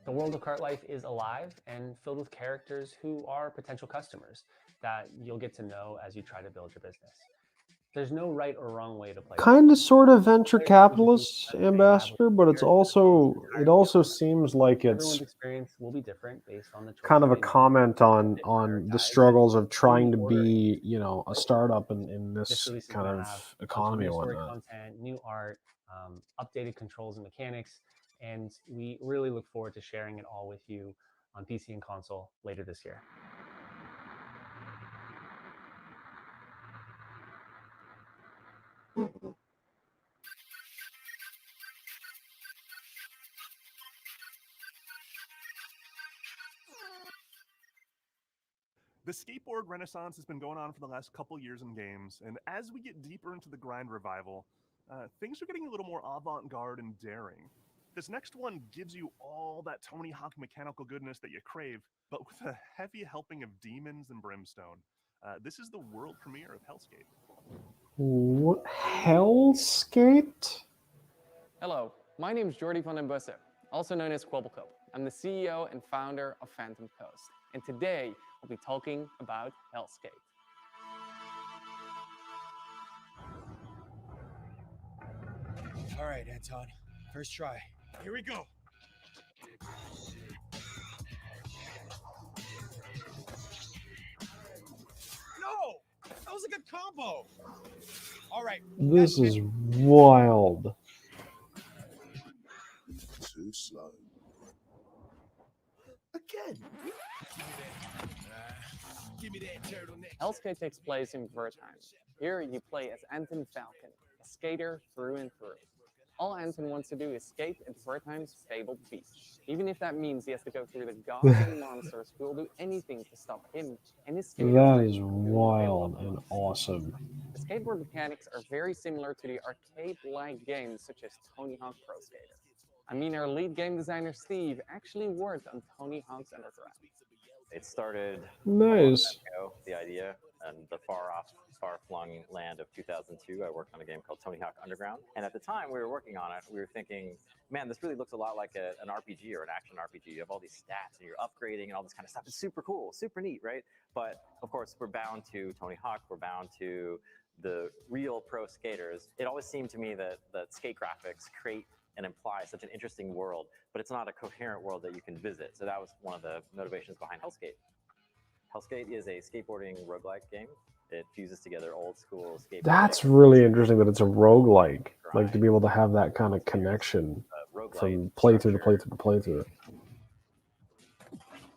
The world of Cart Life is alive and filled with characters who are potential customers that you'll get to know as you try to build your business. There's no right or wrong way to play. Kind of sort of venture capitalist, Ambassador, but it also seems like Everyone's it's experience will be different based on the choices kind of a they make. comment on the struggles of trying to be, a startup in This this release is kind going to of have a bunch of economy new and story whatnot. content, new art, updated controls and mechanics, and we really look forward to sharing it all with you on PC and console later this year. The skateboard renaissance has been going on for the last couple years in games, and as we get deeper into the grind revival, things are getting a little more avant-garde and daring. This next one gives you all that Tony Hawk mechanical goodness that you crave, but with a heavy helping of demons and brimstone. This is the world premiere of Hellskate. What, Hellskate? Hello, my name is Jordi van den Busse, also known as Quabblecup. I'm the CEO and founder of Phantom Coast, and today we'll be talking about Hellskate. All right, Anton, first try. Here we go. No! That was a good combo. All right. This is wild. Too slow. Again. Give me that turtleneck. Hellskate takes place in Wertheim. Here you play as Anton Falcon, a skater through and through. All Anton wants to do is skate at Wertheim's fabled beach, even if that means he has to go through the goddamn monsters who will do anything to stop him and his skaters. That is wild and awesome. The skateboard mechanics are very similar to the arcade-like games such as Tony Hawk Pro Skater. I mean, our lead game designer Steve actually worked on Tony Hawk's Underground. It started nice. ago, the idea, and the far-flung land of 2002. I worked on a game called Tony Hawk Underground, and at the time we were working on it, we were thinking, man, this really looks a lot like an RPG or an action RPG. You have all these stats and you're upgrading and all this kind of stuff. It's super cool, super neat, right? But of course, we're bound to Tony Hawk. We're bound to the real pro skaters. It always seemed to me that skate graphics create and imply such an interesting world, but it's not a coherent world that you can visit. So that was one of the motivations behind Hellskate. Hellskate is a skateboarding roguelike game. It fuses together old school skateboarding. That's really interesting that it's a roguelike, like to be able to have that kind of connection from playthrough to playthrough to playthrough.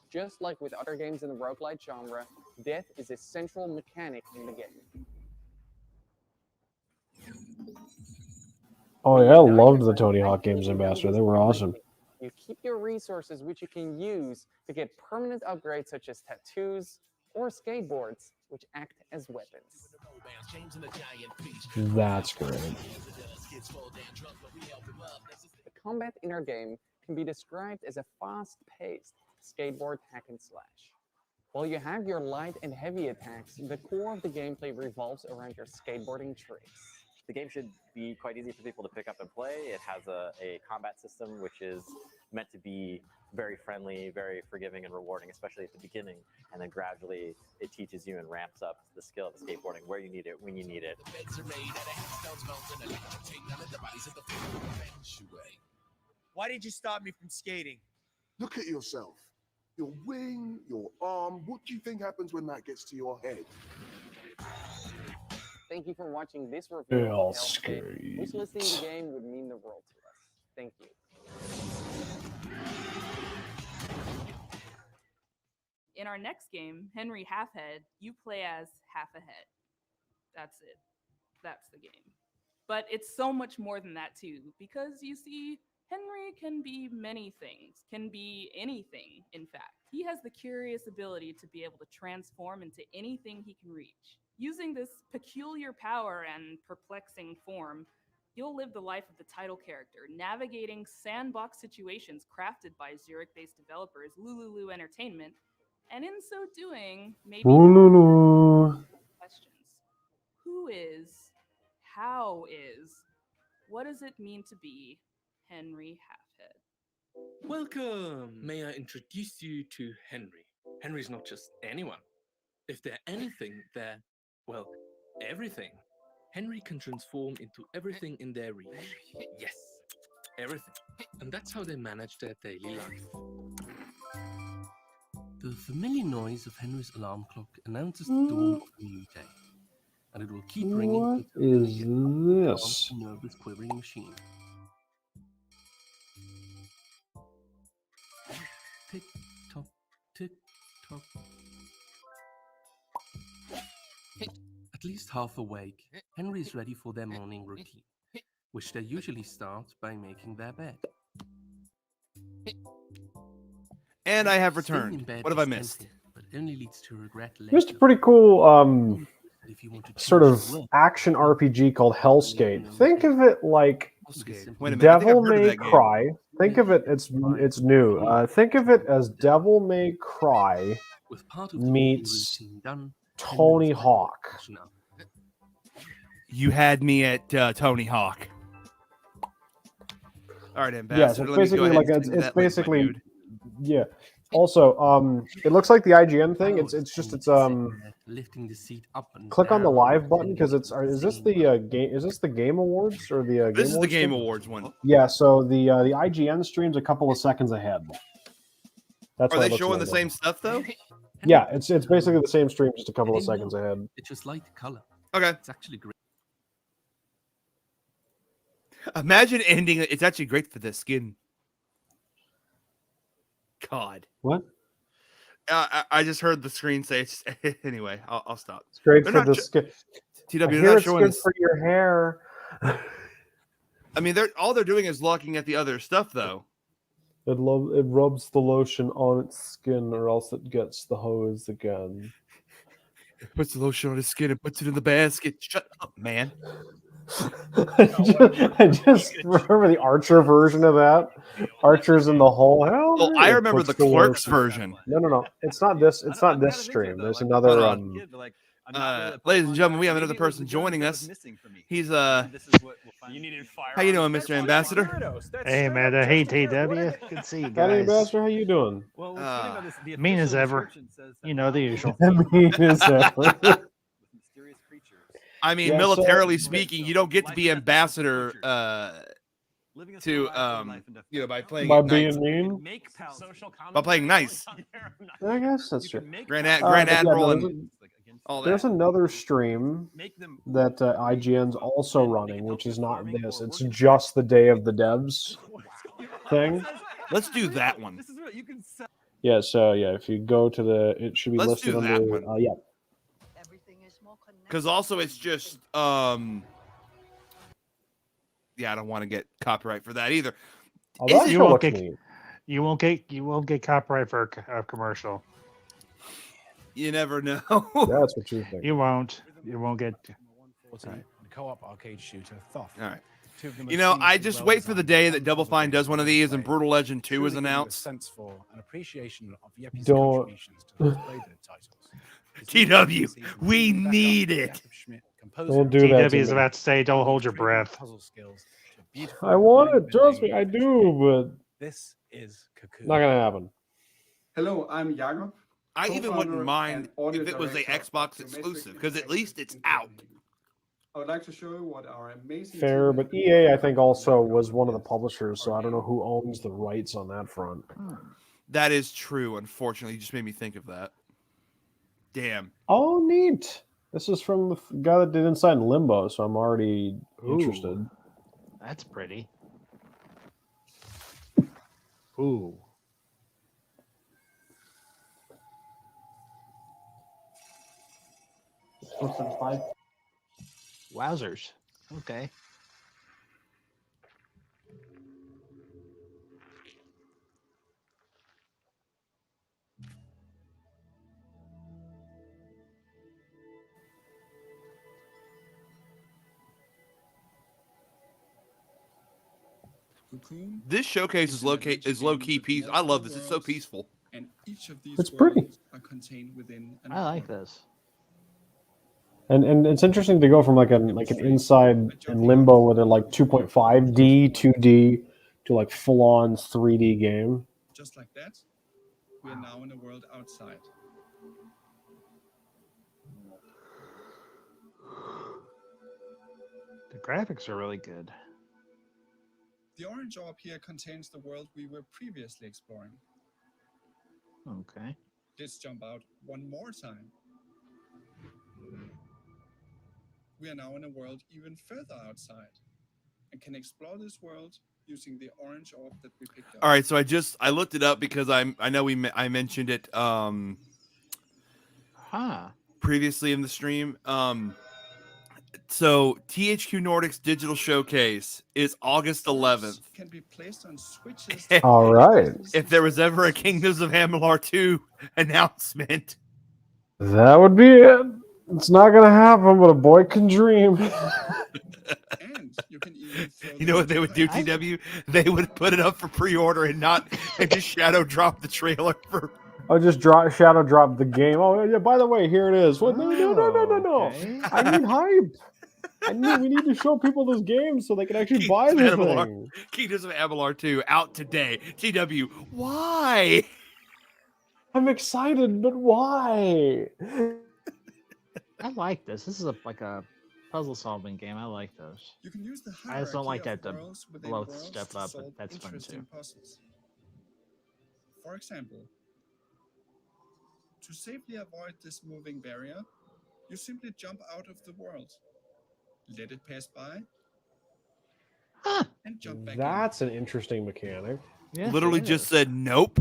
Just like with other games in the roguelite genre, death is a central mechanic in the game. Oh yeah, I loved the Tony Hawk games, Ambassador. They were awesome. You keep your resources, which you can use to get permanent upgrades such as tattoos or skateboards, which act as weapons. That's great. The combat in our game can be described as a fast-paced skateboard hack and slash. While you have your light and heavy attacks, the core of the gameplay revolves around your skateboarding tricks. The game should be quite easy for people to pick up and play. It has a combat system which is meant to be very friendly, very forgiving and rewarding, especially at the beginning. And then gradually it teaches you and ramps up the skill of skateboarding, where you need it, when you need it. Why did you stop me from skating? Look at yourself. Your wing, your arm. What do you think happens when that gets to your head? Thank you for watching this review of Hellskate. Hellskate, which listing the game would mean the world to us. Thank you. In our next game, Henry Halfhead, you play as Half a Head. That's it. That's the game. But it's so much more than that too, because you see, Henry can be many things, can be anything, in fact. He has the curious ability to be able to transform into anything he can reach. Using this peculiar power and perplexing form, you'll live the life of the title character, navigating sandbox situations crafted by Zurich-based developers Lululu Entertainment, and in so doing, maybe questions. Who is, how is, what does it mean to be Henry Halfhead? Welcome! May I introduce you to Henry? Henry's not just anyone. If they're anything, they're, well, everything. Henry can transform into everything in their reach. Yes, everything. And that's how they manage their daily life. The familiar noise of Henry's alarm clock announces the dawn of a new day. And it will keep ringing What until is this? a nervous quivering machine. Tick tock, tick tock. At least half awake, Henry is ready for their morning routine, which they usually start by making their bed. And I have Staying returned. in bed What have I is missed? tempting, but only leads to regret later. There's a pretty cool If you want to sort change of your world, action RPG called Hellskate. Think of it like Wait a minute, I think I've Devil heard of May that game. Cry. Think of it, it's new. Think of it as Devil May Cry with part of the meets routine done, Tony Hawk. You had me at Tony Hawk. All right, Yeah, Ambassador. so let it's me go basically ahead like and it's, send you it's that link, my basically dude. yeah. Also, it looks like the IGN thing. It's lifting the seat up and click on the down, live button because it's is this the game? Is this the Game Awards or the This is the Game thing? Awards one. Yeah. So the IGN stream's a couple of seconds ahead. That's Are what it they looks showing like. the same stuff though? Yeah, it's basically the same stream, just a couple of seconds ahead. It's just light color. Okay. It's actually great. Imagine ending it. It's actually great for the skin. God. What? I just heard the screen say it's anyway. I'll stop. It's great They're for not the sho- skin. TW, I they're hear not it's showing good this. for your hair. I mean, all they're doing is looking at the other stuff, though. It rubs the lotion on its skin, or else it gets the hose again. Puts the lotion on his skin and puts it in the basket. Shut up, man. I just remember the Archer version of that. Archer's in the hole. Oh, I remember the Clerks version. No. It's not this. It's not this stream. There's another. Ladies and gentlemen, we have another person joining us. He's How you doing, Mr. Ambassador? Hey, man. Hey, TW. Good to see you guys. Hey, Ambassador, how you doing? Mean as ever. You know the usual. Mean as ever. I mean, militarily speaking, you don't get to be ambassador by playing being mean. By playing nice. I guess that's true. Grand Admiral and all that. There's another stream that IGN's also running, which is not this. It's just the Day of the Devs thing. Let's do that one. Yeah. So if you go to it should be listed do under that one. yeah. Because also it's just I don't want to get copyright for that either. You won't get copyright for a commercial. You never know. That's what you think. You won't get. Co-op arcade shooter Thoth. All right. You know, I just wait for the day that Double Fine does one of these and Brutal Legend 2 is announced. Sense for an appreciation of Yepy's Don't. contributions to the played titles. TW, we need it. Don't do that. TW is about to say, "Don't hold your breath." I want it. Trust me, I do, but this is Cocoon. Not gonna happen. Hello, I'm Jakob. I even wouldn't co-founder mind and audio if it was a director Xbox of exclusive, Domestic because at least it's out. I would like to show you what our amazing Fair, team but EA I think also was one of the publishers, so I don't know who owns the rights on that front. That is true. Unfortunately, you just made me think of that. Damn. Oh, neat. This is from the guy that did Inside Limbo, so I'm already interested. That's pretty. Ooh. Wowzers. Okay. This showcase is low key peace. I love this. It's so peaceful. And each of these It's pretty. are contained within I like this. And it's interesting to go from like an Inside and Limbo with a like 2.5D, 2D to like full on 3D game. Just like that, we are now in a world outside. The graphics are really good. The orange orb here contains the world we were previously exploring. Okay. Let's jump out one more time. We are now in a world even further outside and can explore this world using the orange orb that we picked up. All right, so I looked it up because I know I mentioned it previously in the stream. So THQ Nordic's digital showcase is August 11th. Can be placed on switches. All right. If there was ever a Kingdoms of Amalur 2 announcement, That would be it. It's not gonna happen, but a boy can dream. you know what they would do, TW? They would put it up for pre-order and just shadow drop the trailer for. I'll just shadow drop the game. Oh yeah, by the way, here it is. What? No. Okay. I need hype. We need to show people this game so they can actually buy the thing. Kingdoms of Amalur 2 out today. TW, why? I'm excited, but why? I like this. This is like a puzzle solving game. I like those. You can use the I just don't like hierarchy that of the worlds within blow worlds step to up, but solve that's fun interesting too. puzzles. For example, to safely avoid this moving barrier, you simply jump out of the world, let it pass by, and jump back in. That's an interesting mechanic. Yeah, Literally just said nope.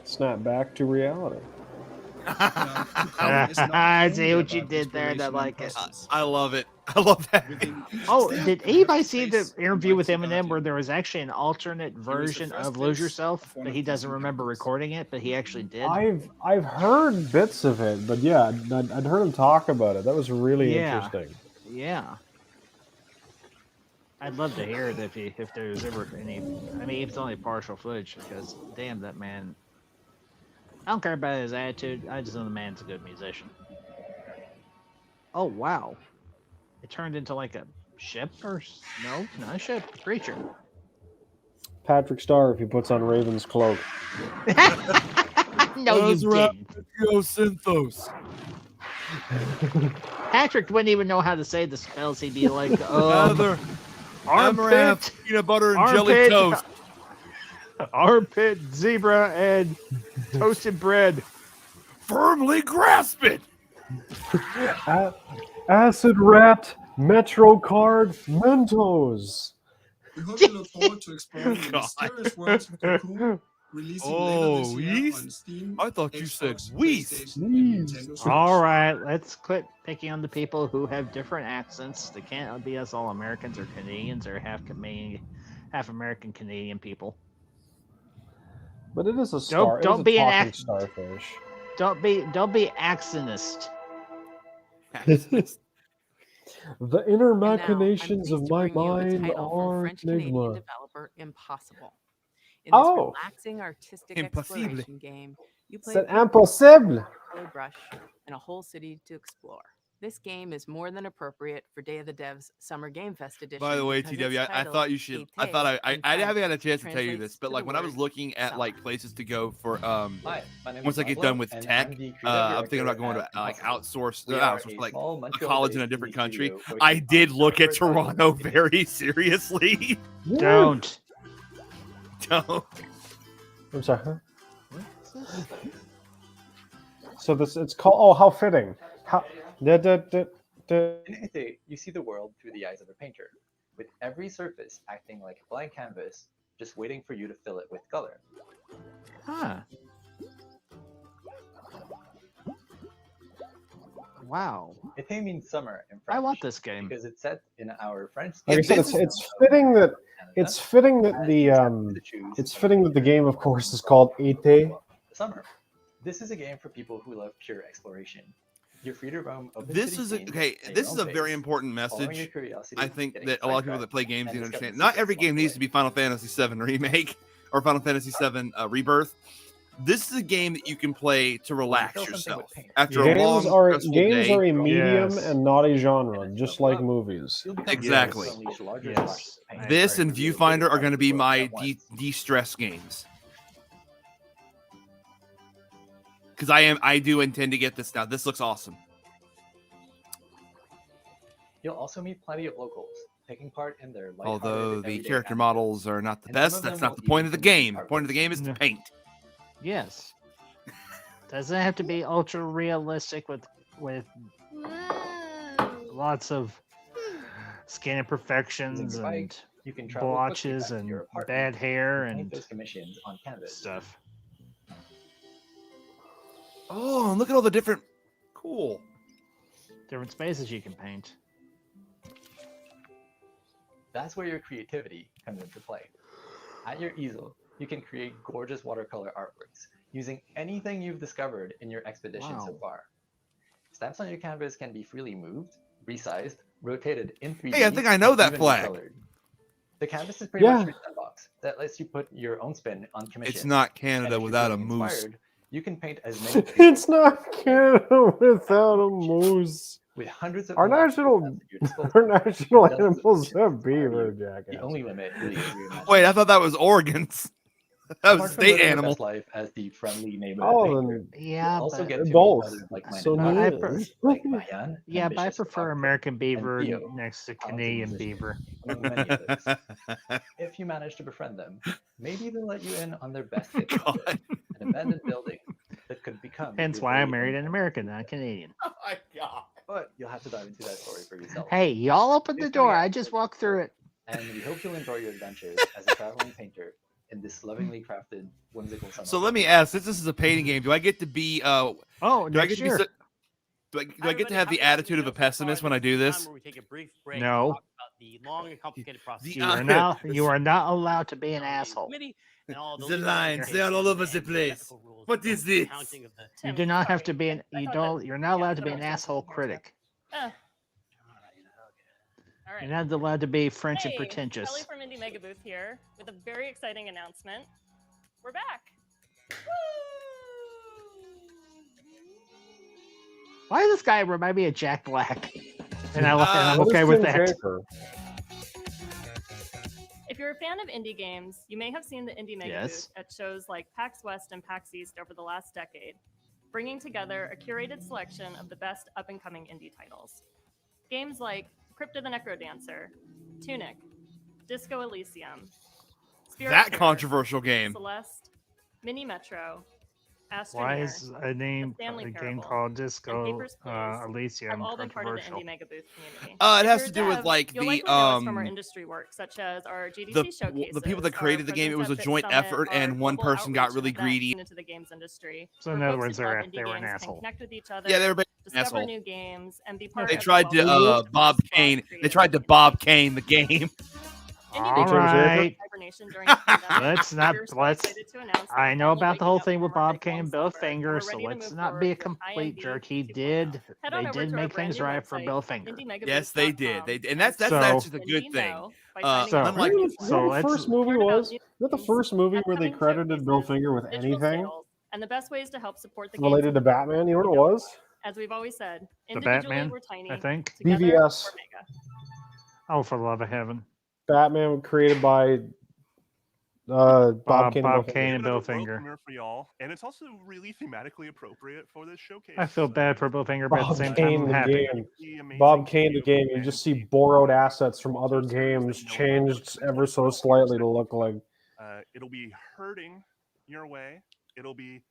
Snap back to reality. I see what you did there. I like it. I love it. I love that. Oh, did anybody see the interview with Eminem where there was actually an alternate version of Lose Yourself, but he doesn't remember recording it, but he actually did? I've heard bits of it, but yeah, I'd heard him talk about it. That was really interesting. Yeah. I'd love to hear it if there's ever any. I mean, if it's only partial footage, because damn, that man. I don't care about his attitude. I just know the man's a good musician. Oh wow! It turned into like a ship or no, not a ship, a creature. Patrick Star, if he puts on Raven's cloak. No, you didn't. Synthos. Patrick wouldn't even know how to say the spells. He'd be like, Heather, armpit, peanut butter and jelly toast. Armpit, zebra, and toasted bread. Firmly grasp it. Acid Rat, Metro Card, Mentos. We hope you look forward to exploring the mysterious worlds of Cocoon, releasing later this year on Steam. I thought you said Xbox, Wheat. PlayStation, and Nintendo Switch. All right, let's quit picking on the people who have different accents. They can't be us all Americans or Canadians or half American Canadian people. But it is a star. Don't be talking starfish. Don't be accentist. The inner machinations And now, I'm of my pleased to bring you the mind title from are French-Canadian enigma. developer Impossible. In this Oh. relaxing artistic Impossible. exploration game, you play C'est a impossible. colored brush and a whole city to explore. This game is more than appropriate for Day of the Devs Summer Game Fest edition. By the way, because TW, its I title, thought you should. I Été, thought I in haven't had a French, chance to tell you translates this, but to like the when I was word looking at summer. like places to go for Hi, my name once is I get Pablo, done with and tech, I'm the creative I'm thinking about director going to at like Impossible. outsource, We are outsource a like small a Montreal college in a based different indie country. studio I focused did on look at summer travel Toronto activities. very seriously. Don't. Don't. I'm sorry. Huh? So it's called. Oh, how fitting. How. In Été, you see the world through the eyes of a painter, with every surface acting like a blank canvas, just waiting for you to fill it with color. Huh. Wow. Été means summer in French. I want this game because it's set in our French. Like I said, it's fitting that the game, of course, is called Été. Summer. This is a game for people who love pure exploration. You're free to roam open This city is scenes okay. at This your is a own very pace, important following your message. curiosity, I think getting that a lot of people that play games need to understand. Not every game needs to be Final Fantasy VII Remake or Final Fantasy VII Rebirth. This is a game that you can play to relax yourself after a long, stressful Games day. are a medium and not a genre, just like movies. Exactly. Yes. This and Viewfinder are going to be my de-stress games. Because I do intend to get this now. This looks awesome. You'll also meet plenty of locals, taking part in their lighthearted Although the everyday character activities. models are not the And some best, of that's them not the will point even of the come to game. The point of the game is to paint. Yes. Doesn't have to be ultra realistic with lots of skin imperfections Using your and bike, you can travel quickly blotches back to and your apartment bad hair paint and those commissions on canvas. stuff. Oh, and look at all the different. Cool. Different spaces you can paint. That's where your creativity comes into play. At your easel, you can create gorgeous watercolor artworks using anything you've discovered in your expedition so Wow. far. Stamps on your canvas can be freely moved, resized, rotated in 3D. Hey, I think I know and that even flag. recolored. The canvas is pretty Yeah. much your sandbox that lets you put your own spin on commissions. It's not And Canada if you're without a feeling moose. inspired, you can paint as many It's not Canada without a moose. with hundreds of Our unlocked national, at your disposal. our national Dozens of animals commissions have beaver The jackets. only limit really is your imagination. Wait, I thought that was Oregon's. That was Apart from state living your animal. best life as the friendly neighborhood Oh, painter, then Yeah, you'll also but get to meet both. other like-minded So artists yeah. like Marianne, yeah, but I ambitious prefer photographer, American beaver and Theo, next to talented Canadian musician, beaver. among many others. If you manage to befriend them, maybe they'll let you in on their best hit project, an abandoned building that could become Hence your why I very married own an American, not a Canadian. Oh my god. But you'll have to dive into that story for yourself. Hey, y'all open the It's door. coming out I just walked through it. And we hope you'll enjoy your adventures as a traveling painter in this lovingly crafted, whimsical summer. So let me ask, since this is a painting game, do I get to be Oh, do I next get to year. be Do I get to have the attitude of a pessimist when I do this? No. The long and complicated process. You are not allowed to be an asshole. The lines, they are all over the place. What is this? You do not have to be an you're not allowed to be an asshole critic. All You're right. not allowed to be French and Hey, pretentious. Kelly from Indie Mega Booth here with a very exciting announcement. We're back. Why does this guy remind me of Jack Black? And I'm what okay is with Tim that. Schafer? If you're a fan of indie games, you may have seen the Indie Mega Booth at shows like PAX West and PAX East over the last decade, bringing together a curated selection of the best up-and-coming indie titles. Games like Crypto the Necrodancer, Tunic, Disco Elysium, Spirit That Fair, controversial game. Celeste, Mini Metro, Why Astroneer, is a game Stanley a game Parable, called and Disco Papers, Please have Elysium all been part of the controversial? Indie Mega Booth community. It If has you're to a do with dev, like you'll the likely know us from our industry work, such as our GDC showcases, the people that our created the game. It was a President's joint Summit, effort, our and one global person got outreach really events greedy. into the games industry. So where in other folks words, who love they indie were an games can asshole. connect with each other, Yeah, they were an discover asshole. new games, and be part They of tried the to well-known Bob Kane. They tried to Bob Kane the game. All right. hibernation during the pandemic. Let's not We're so let's. excited to announce that I we're know finally about the whole waking up thing with from our Bob Kane and Bill Finger, so ready to let's move not be a forward with complete IMD jerk. He 2.0. did. Head on They over did to our make brand things new right for website, Bill Finger. Yes, they did. And that's So- actually the good thing. Unlike The first movie was that the first movie where they credited Bill Finger with digital anything sales, and the best ways to help support the related to games. Batman. You know what it was? As we've always said, The individually Batman, we're tiny, I think. together BVS. we're mega. Oh, for the love of heaven. Batman created by Bob Kane and Bill Bob Finger. Kane and Bill World Finger. premiere for y'all, and it's also really thematically appropriate for this showcase. I feel bad for Bill Finger, but at the Bob same time, Kane I'm the happy. game. Bob Kane the game. You just see borrowed assets from other games changed ever so slightly to look like. It'll be hurting your way. It'll be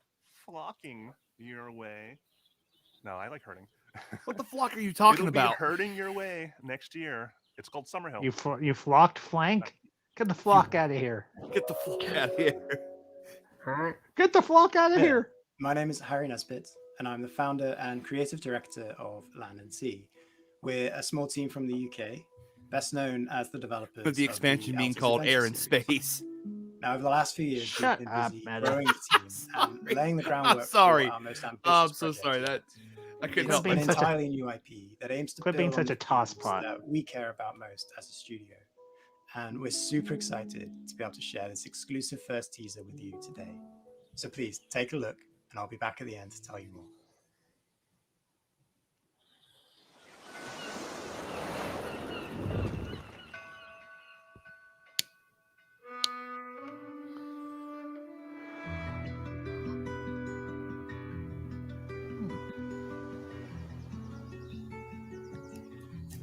flocking your way. No, I like hurting. What the flock are you talking It'll about? Be hurting your way next year. It's called Summerhill. You flocked flank? Get the flock out of here. Get the flock out of here. Get the flock out of here. My name is Harry Nesbitt, and I'm the founder and creative director of Land and Sea. We're a small team from the UK, best known as the developers With the of expansion being Altus called Adventure Air and series. Space. Now, over the last few years, Shut we've been up, busy Meta. growing the team and laying the groundwork I'm sorry. for our most ambitious I'm so project sorry. yet. That I couldn't It's help an myself. entirely new IP that aims to Quit build being on such the a toss themes pot. that we care about most as a studio. And we're super excited to be able to share this exclusive first teaser with you today. So please take a look, and I'll be back at the end to tell you more.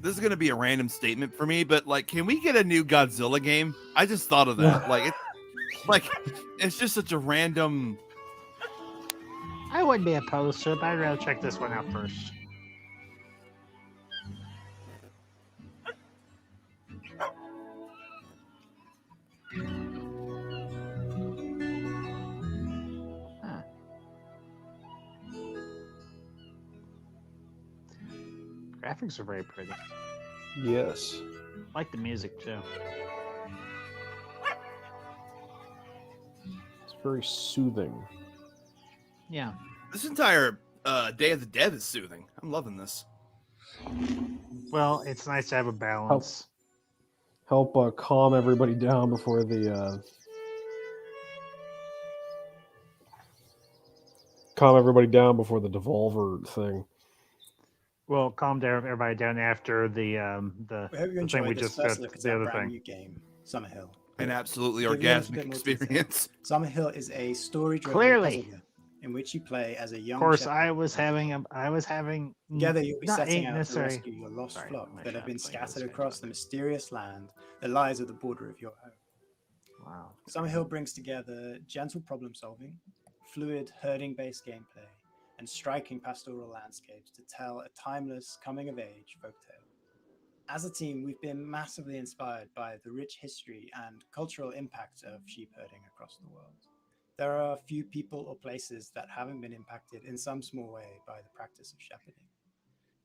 This is gonna be a random statement for me, but like, can we get a new Godzilla game? I just thought of that. It's just such a random. I wouldn't be opposed to it, but I'd rather check this one out first. Huh. Graphics are very pretty. Yes. I like the music too. It's very soothing. Yeah. This entire Day of the Dead is soothing. I'm loving this. Well, it's nice to have a balance. Help calm everybody down before the Devolver thing. Well, calm down everybody down after We hope you the thing enjoyed we this just first got, look at the our other brand thing. new game, Summerhill. An absolutely To give you a little orgasmic bit more detail, experience. Summerhill is a story-driven Clearly. puzzle game in which you play as a young Of course, shepherd. I was having Together, you'll be not setting ain't out to necessarily. rescue your lost Sorry, flock my that have been shop's playing scattered this across the mysterious land that lies at the border of your home. Wow. Summerhill brings together gentle problem solving, fluid herding-based gameplay, and striking pastoral landscapes to tell a timeless coming-of-age folktale. As a team, we've been massively inspired by the rich history and cultural impact of sheep herding across the world. There are few people or places that haven't been impacted in some small way by the practice of shepherding.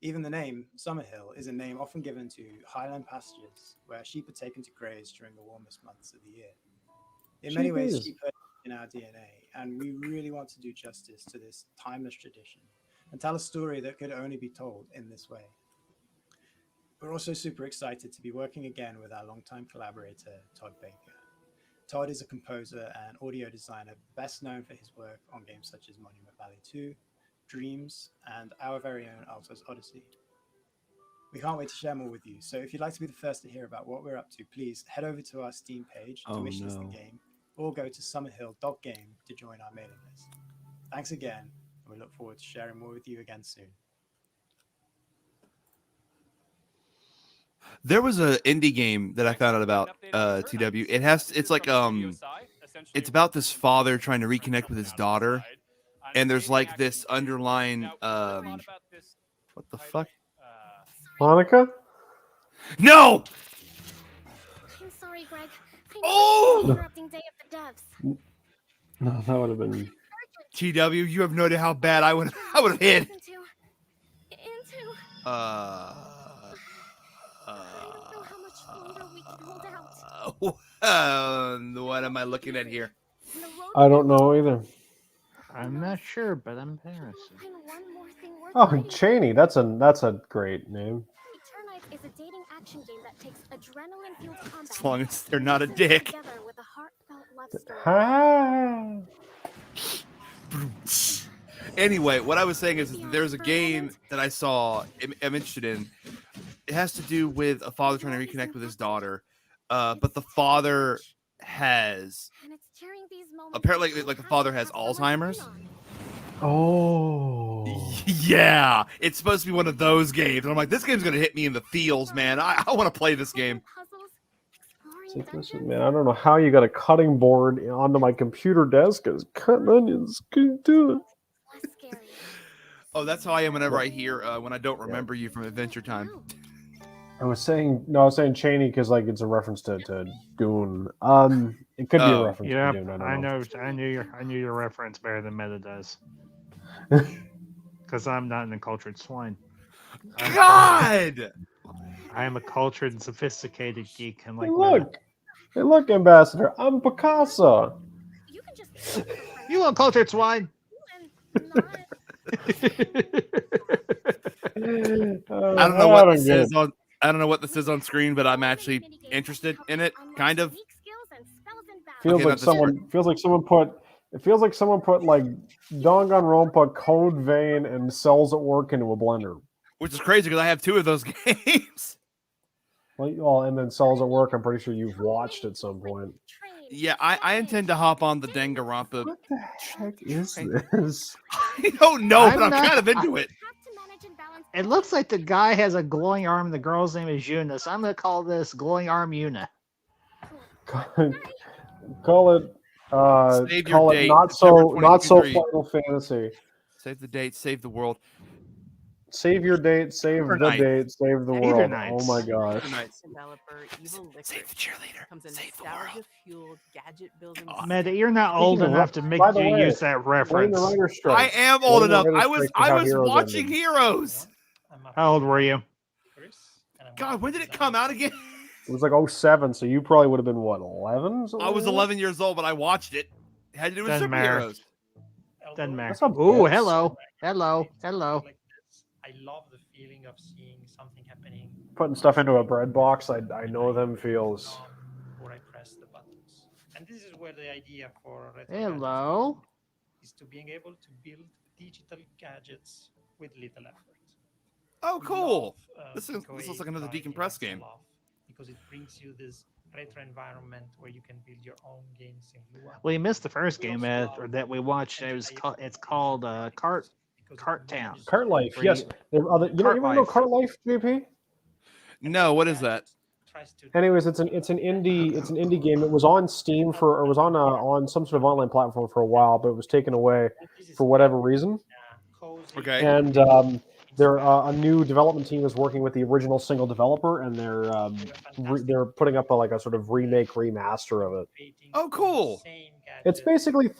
Even the name Summerhill is a name often given to highland pastures where sheep are taken to graze during the warmest months of the year. In many ways, sheep herd in our DNA, and we really want to do justice to this timeless tradition and tell a story that could only be told in this way. We're also super excited to be working again with our longtime collaborator, Todd Baker. Todd is a composer and audio designer best known for his work on games such as Monument Valley 2, Dreams, and our very own Alto's Odyssey. We can't wait to share more with you, so if you'd like to be the first to hear about what we're up to, please head over to our Steam page to wishlist the game, or go to summerhill.game to join our mailing list. Thanks again, and we look forward to sharing more with you again soon. There was an indie game that I found out about, TW. It's like it's about this father trying to reconnect with his daughter, and there's like this underlying what the fuck? Monica? No! I'm sorry, Greg. Oh! Interrupting Day of the Devs. No, that would have been TW, you have no idea how bad I would have hit. What am I looking at here? I don't know either. I'm not sure, but I'm embarrassed. Oh, Cheney, that's a great name. Eternight is a dating action game that takes adrenaline-fueled combat. As long as they're not a dick. Together with a heartfelt love story. Anyway, what I was saying is there's a game that I saw I'm interested in. It has to do with a father trying to reconnect with his daughter, but the father has apparently like the father has Alzheimer's. Oh, yeah, it's supposed to be one of those games. And I'm like, this game's gonna hit me in the feels, man. I want to play this game. like, listen, man, I don't know how you got a cutting board onto my computer desk. It's cutting onions. Can you do it? Oh, that's how I am whenever I hear when I don't remember you from Adventure Time. I was saying Cheney because like it's a reference to Dune. It could be a reference to Dune. I don't know. I knew your reference better than Meta does. Because I'm not an uncultured swine. God! I am a cultured and sophisticated geek. And like, hey, look, Ambassador, I'm Picasso. You uncultured swine. I don't know what this is on. I don't know what this is on screen, but I'm actually interested in it. Kind of. Feels like someone put like Danganronpa, Code Vein, and Cells at Work into a blender. Which is crazy because I have 2 of those games. Well, and then Cells at Work, I'm pretty sure you've watched at some point. Yeah, I intend to hop on the Danganronpa. What the heck is this? I don't know, but I'm kind of into it. It looks like the guy has a glowing arm. The girl's name is Yuna, so I'm going to call this Glowing Arm Yuna. Call it. Save call your it date, not so December 2023. Final Fantasy. Save the date. Save the world. Save your date. Save the date. Save the world. Oh my gosh. Developer Evil Liquor Save the cheerleader. comes a nostalgia-fueled gadget building. Meta, you're not old enough to make you use that reference. I am old enough. I was watching Heroes. How old were you? God, when did it come out again? It was like 07, so you probably would have been what, 11? I was 11 years old, but I watched it. It had to do with superheroes. Doesn't matter. Ooh, hello. Hello. I love the feeling of seeing something happening. Putting stuff into a bread box, I know them feels. Or I press the buttons. And this is where the idea for Hello. is to being able to build digital gadgets with little effort. Oh, cool. This looks like another decompressed game. Because it brings you this retro environment where you can build your own games in Lua. Well, you missed the first game that we watched. It's called Cart Town. Cart Life, yes. You ever know Cart Life, JP? No, what is that? Anyways, it's an indie game. It was on Steam on some sort of online platform for a while, but it was taken away for whatever reason. Okay. And a new development team is working with the original single developer, and they're putting up a sort of remaster of it. Oh, cool! It's basically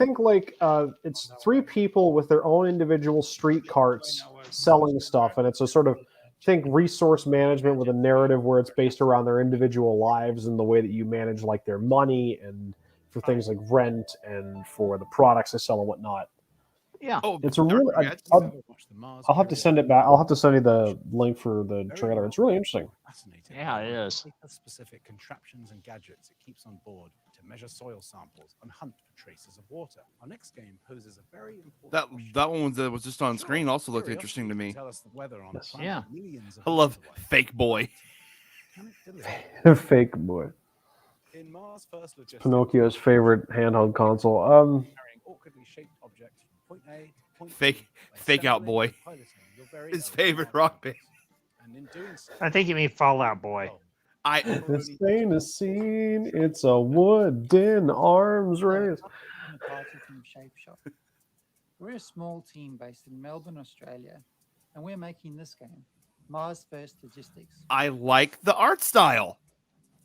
it's 3 people with their own individual street carts selling stuff, and it's a sort of think resource management with a narrative where it's based around their individual lives and the way that you manage like their money and for things like rent and for the products they sell and whatnot. Yeah. Oh, It's a really. I'll have to send it back. I'll have to send you the link for the trailer. It's really interesting. Fascinated Yeah, by it the is. specific contraptions and gadgets it keeps on board to measure soil samples and hunt for traces of water. Our next game poses a very important That one that was just on screen also looked interesting to me. tell us the weather on a Yes. planet Yeah. millions of I love light-years away. Fake Boy. Can it deliver? Fake boy. In Mars First Logistics, Pinocchio's favorite handheld console. carrying awkwardly shaped objects from point A to point Fake B by Fake Out assembling Boy. and piloting your very His own favorite Mars rock band. and in doing so, I think you mean Fallout Boy. I This ain't a scene. It's a wooden arms race. I'm a party from Shape Shop. We're a small team based in Melbourne, Australia, and we're making this game, Mars First Logistics. I like the art style.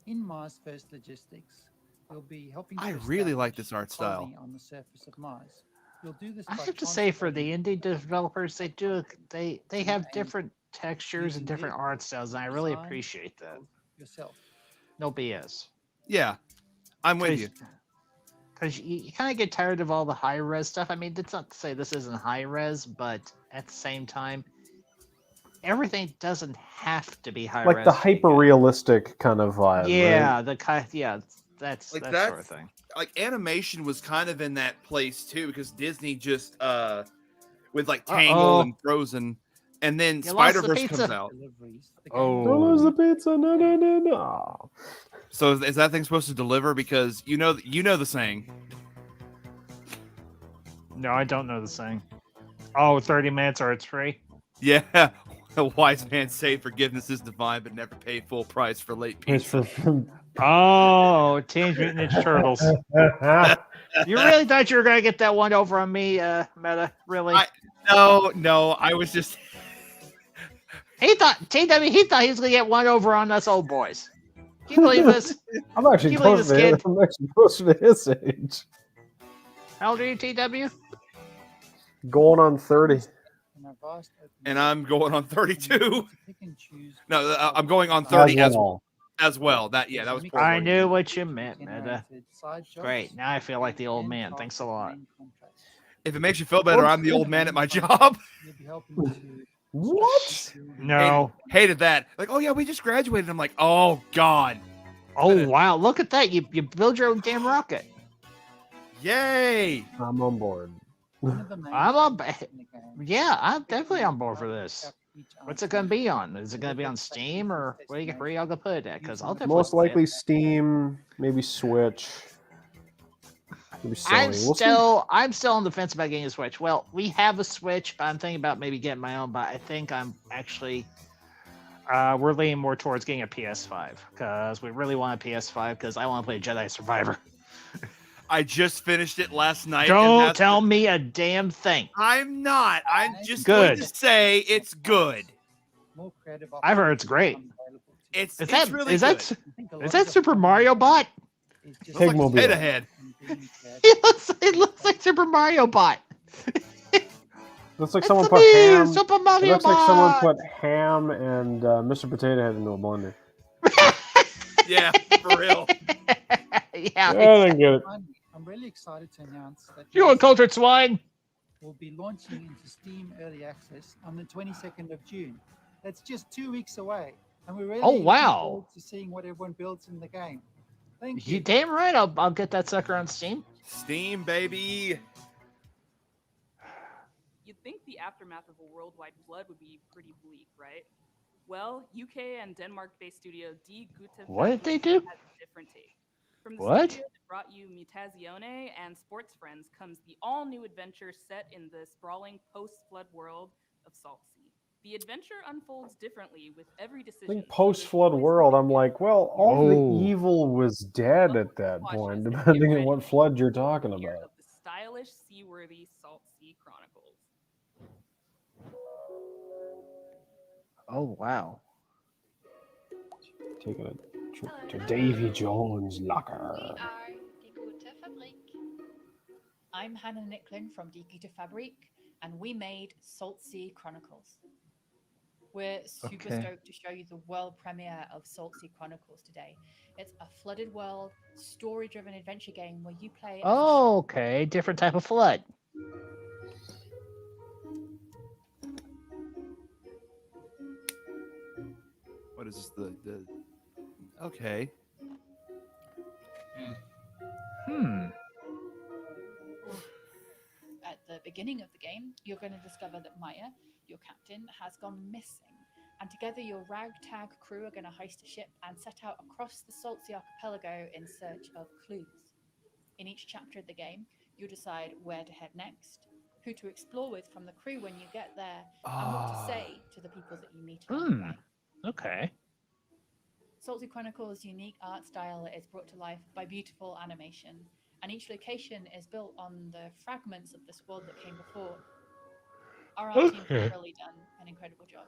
In Mars First Logistics, we'll be helping to I really like establish this art a style. colony on the surface of Mars. We'll do this I by have to say, for the transporting indie developers, they have and different textures and using different vehicles art styles, and I really designed appreciate that. yourself. No BS. Yeah, I'm with you. Because you kind of get tired of all the high res stuff. I mean, that's not to say this isn't high res, but at the same time, everything doesn't have to be high Like res. the hyper realistic kind of vibe. Yeah, Right? the kind. Yeah, that's Like that sort of thing. Like animation was kind of in that place too, because Disney just with like Tangled and Frozen, and then You lost the Spider-Verse comes pizza. out. Don't lose the pizza. No, no, no, no. So is that thing supposed to deliver? Because you know the saying. No, I don't know the saying. Oh, 30 minutes or it's free. Yeah, a wise man say forgiveness is divine, but never pay full price for late pizza. Oh, Teenage Mutant Ninja Turtles. You really thought you were gonna get that one over on me, Meta? Really? No, I was just. He thought he thought he was gonna get one over on us old boys. Can you believe this? I'm actually Can you believe closer this to kid? I'm actually closer to his age. How old are you, TW? Going on 30. And I'm going on 32. No, I'm going on As 30 well. as well. That was poor I wording. knew what you meant, Meta. Great. Now I feel like the old man. Thanks a lot. If it makes you feel better, I'm the old man at my job. What? No. Hated that. Like, oh yeah, we just graduated. I'm like, oh god. Oh wow, look at that. You build your own damn rocket. Yay! I'm on board. I'm on. Yeah, I'm definitely on board for this. What's it gonna be on? Is it gonna be on Steam or where y'all gonna put it at? Because I'll definitely Most play likely it. Steam, maybe Switch. Maybe Sony. I'm We'll see. still on the fence about getting a Switch. Well, we have a Switch, but I'm thinking about maybe getting my own. But I think I'm actually we're leaning more towards getting a PS5 because we really want a PS5 because I want to play Jedi Survivor. I just finished it last night. and Don't that's- tell me a damn thing. I'm not. I'm just going Good. to say it's good. I've heard it's great. It's is really good. that Super Mario Bot? Looks like Pigmobile. head ahead. It looks like Super Mario Bot. Looks like It's someone the put me, ham. Super It Mario looks like someone Bot. put ham and Mr. Potato Head into a blender. Yeah, for real. Yeah. I didn't get it. I'm really excited to announce that You uncultured swine. will be launching into Steam Early Access on the 22nd of June. That's just 2 weeks away, and we're really looking wow. forward to seeing what everyone builds in the game. Thank You you. damn right. I'll get that sucker on Steam. Steam, baby. You'd think the aftermath of a worldwide flood would be pretty bleak, right? Well, UK and Denmark-based studio D. Gute What did they do? has a different take. From the What? studio that brought you Mutazione and Sports Friends comes the all-new adventure set in the sprawling post-flood world of Salt Sea. The adventure unfolds differently with every I decision. think post-flood world, I'm like, well, all the Oh. evil was dead at that point, depending on what flood you're talking about. Of the stylish, seaworthy Salt Sea Chronicles. Oh wow. Taking a trip to Davy Jones' locker. I'm Hannah Nicklin from Die Gute Fabrik, and we made Salt Sea Chronicles. We're super stoked to show you the world premiere of Saltsea Chronicles today. It's a flooded world, story-driven adventure game where you play as Okay, different type of flood. What is this? The okay. At the beginning of the game, you're going to discover that Maya, your captain, has gone missing. And together, your ragtag crew are going to heist a ship and set out across the Saltsea archipelago in search of clues. In each chapter of the game, you decide where to head next, who to explore with from the crew when you get there, and what to say to the people that you meet along the way. Okay. Saltsea Chronicles' unique art style is brought to life by beautiful animation, and each location is built on the fragments of this world that came before. Our art team have really done an incredible job.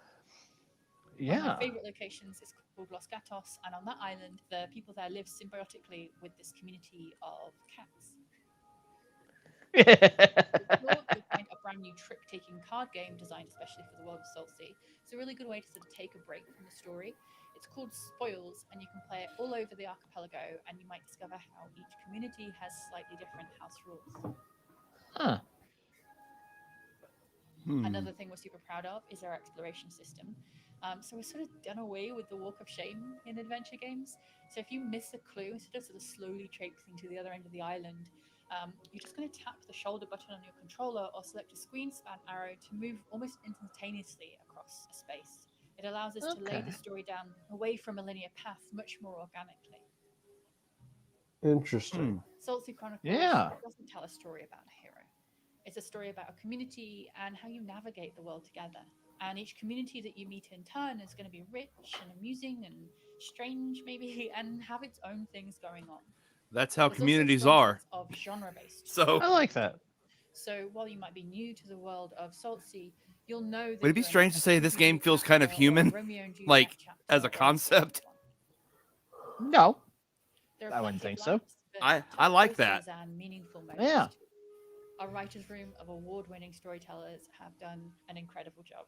One of my favorite locations is called Los Gatos, and on that island, the people there live symbiotically with this community of cats. You'll find a brand new trick-taking card game designed especially for the world of Saltsea. It's a really good way to sort of take a break from the story. It's called Spoils, and you can play it all over the archipelago, and you might discover how each community has slightly different house rules. Another thing we're super proud of is our exploration system. So we're sort of done away with the walk of shame in adventure games. So if you miss a clue, instead of sort of slowly traipsing to the other end of the island, you're just going to tap the shoulder button on your controller or select a screen span arrow to move almost instantaneously across a space. It allows us to lay the story down away from a linear path much more organically. Interesting. Saltsea Chronicles doesn't tell a story about a hero. It's a story about a community and how you navigate the world together. And each community that you meet in turn is going to be rich and amusing and strange, maybe, and have its own things going on. That's how There's communities also a strong are. sense of genre-based. So I like that. So while you might be new to the world of Saltsea, you'll know that would it be you're in strange a to say this Scooby-Doo game feels kind of chapter or a human, Romeo and Juliet like chapter as a or a concept? No, There are I wouldn't plenty think of so. laughs, but I like choices that. and meaningful moments Yeah. too. Our writers' room of award-winning storytellers have done an incredible job.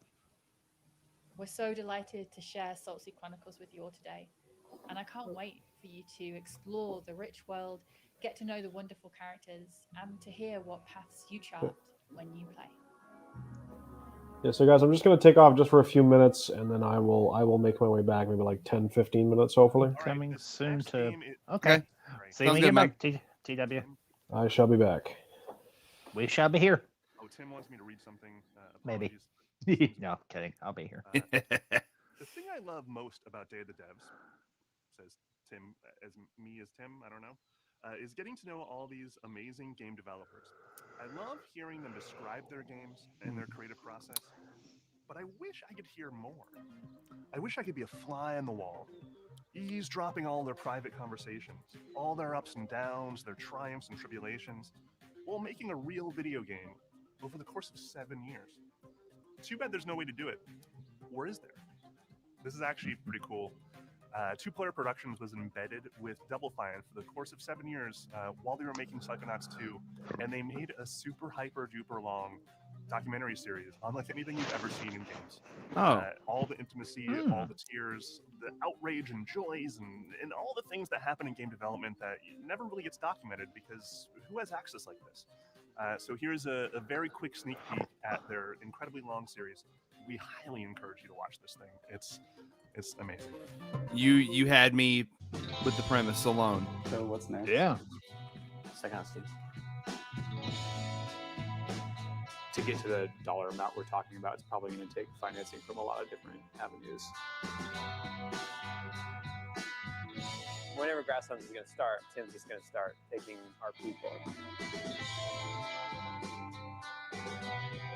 We're so delighted to share Saltsea Chronicles with you all today, and I can't wait for you to explore the rich world, get to know the wonderful characters, and to hear what paths you chart when you play. Yeah, so guys, I'm just going to take off just for a few minutes, and then I will make my way back, maybe like 10, 15 minutes, hopefully. Coming soon to... Okay. Okay. See you when you get back, TW. I shall be back. We shall be here. Oh, Tim wants me to read something. Maybe. Apologies. No, kidding. I'll be here. The thing I love most about Day of the Devs, says Tim, as me as Tim, I don't know, is getting to know all these amazing game developers. I love hearing them describe their games and their creative process, but I wish I could hear more. I wish I could be a fly on the wall, eavesdropping all their private conversations, all their ups and downs, their triumphs and tribulations, while making a real video game over the course of 7 years. Too bad there's no way to do it. Or is there? This is actually pretty cool. Two Player Productions was embedded with Double Fine for the course of 7 years while they were making Psychonauts 2, and they made a super hyper duper long documentary series unlike anything you've ever seen in games. All the intimacy, all the tears, the outrage and joys, and all the things that happen in game development that never really gets documented because who has access like this? So here's a very quick sneak peek at their incredibly long series. We highly encourage you to watch this thing. It's amazing. You had me with the premise alone. So what's next? Yeah. Psychonauts 2. To get to the dollar amount we're talking about, it's probably going to take financing from a lot of different avenues. Whenever Grasshoppers is going to start, Tim's just going to start taking our people.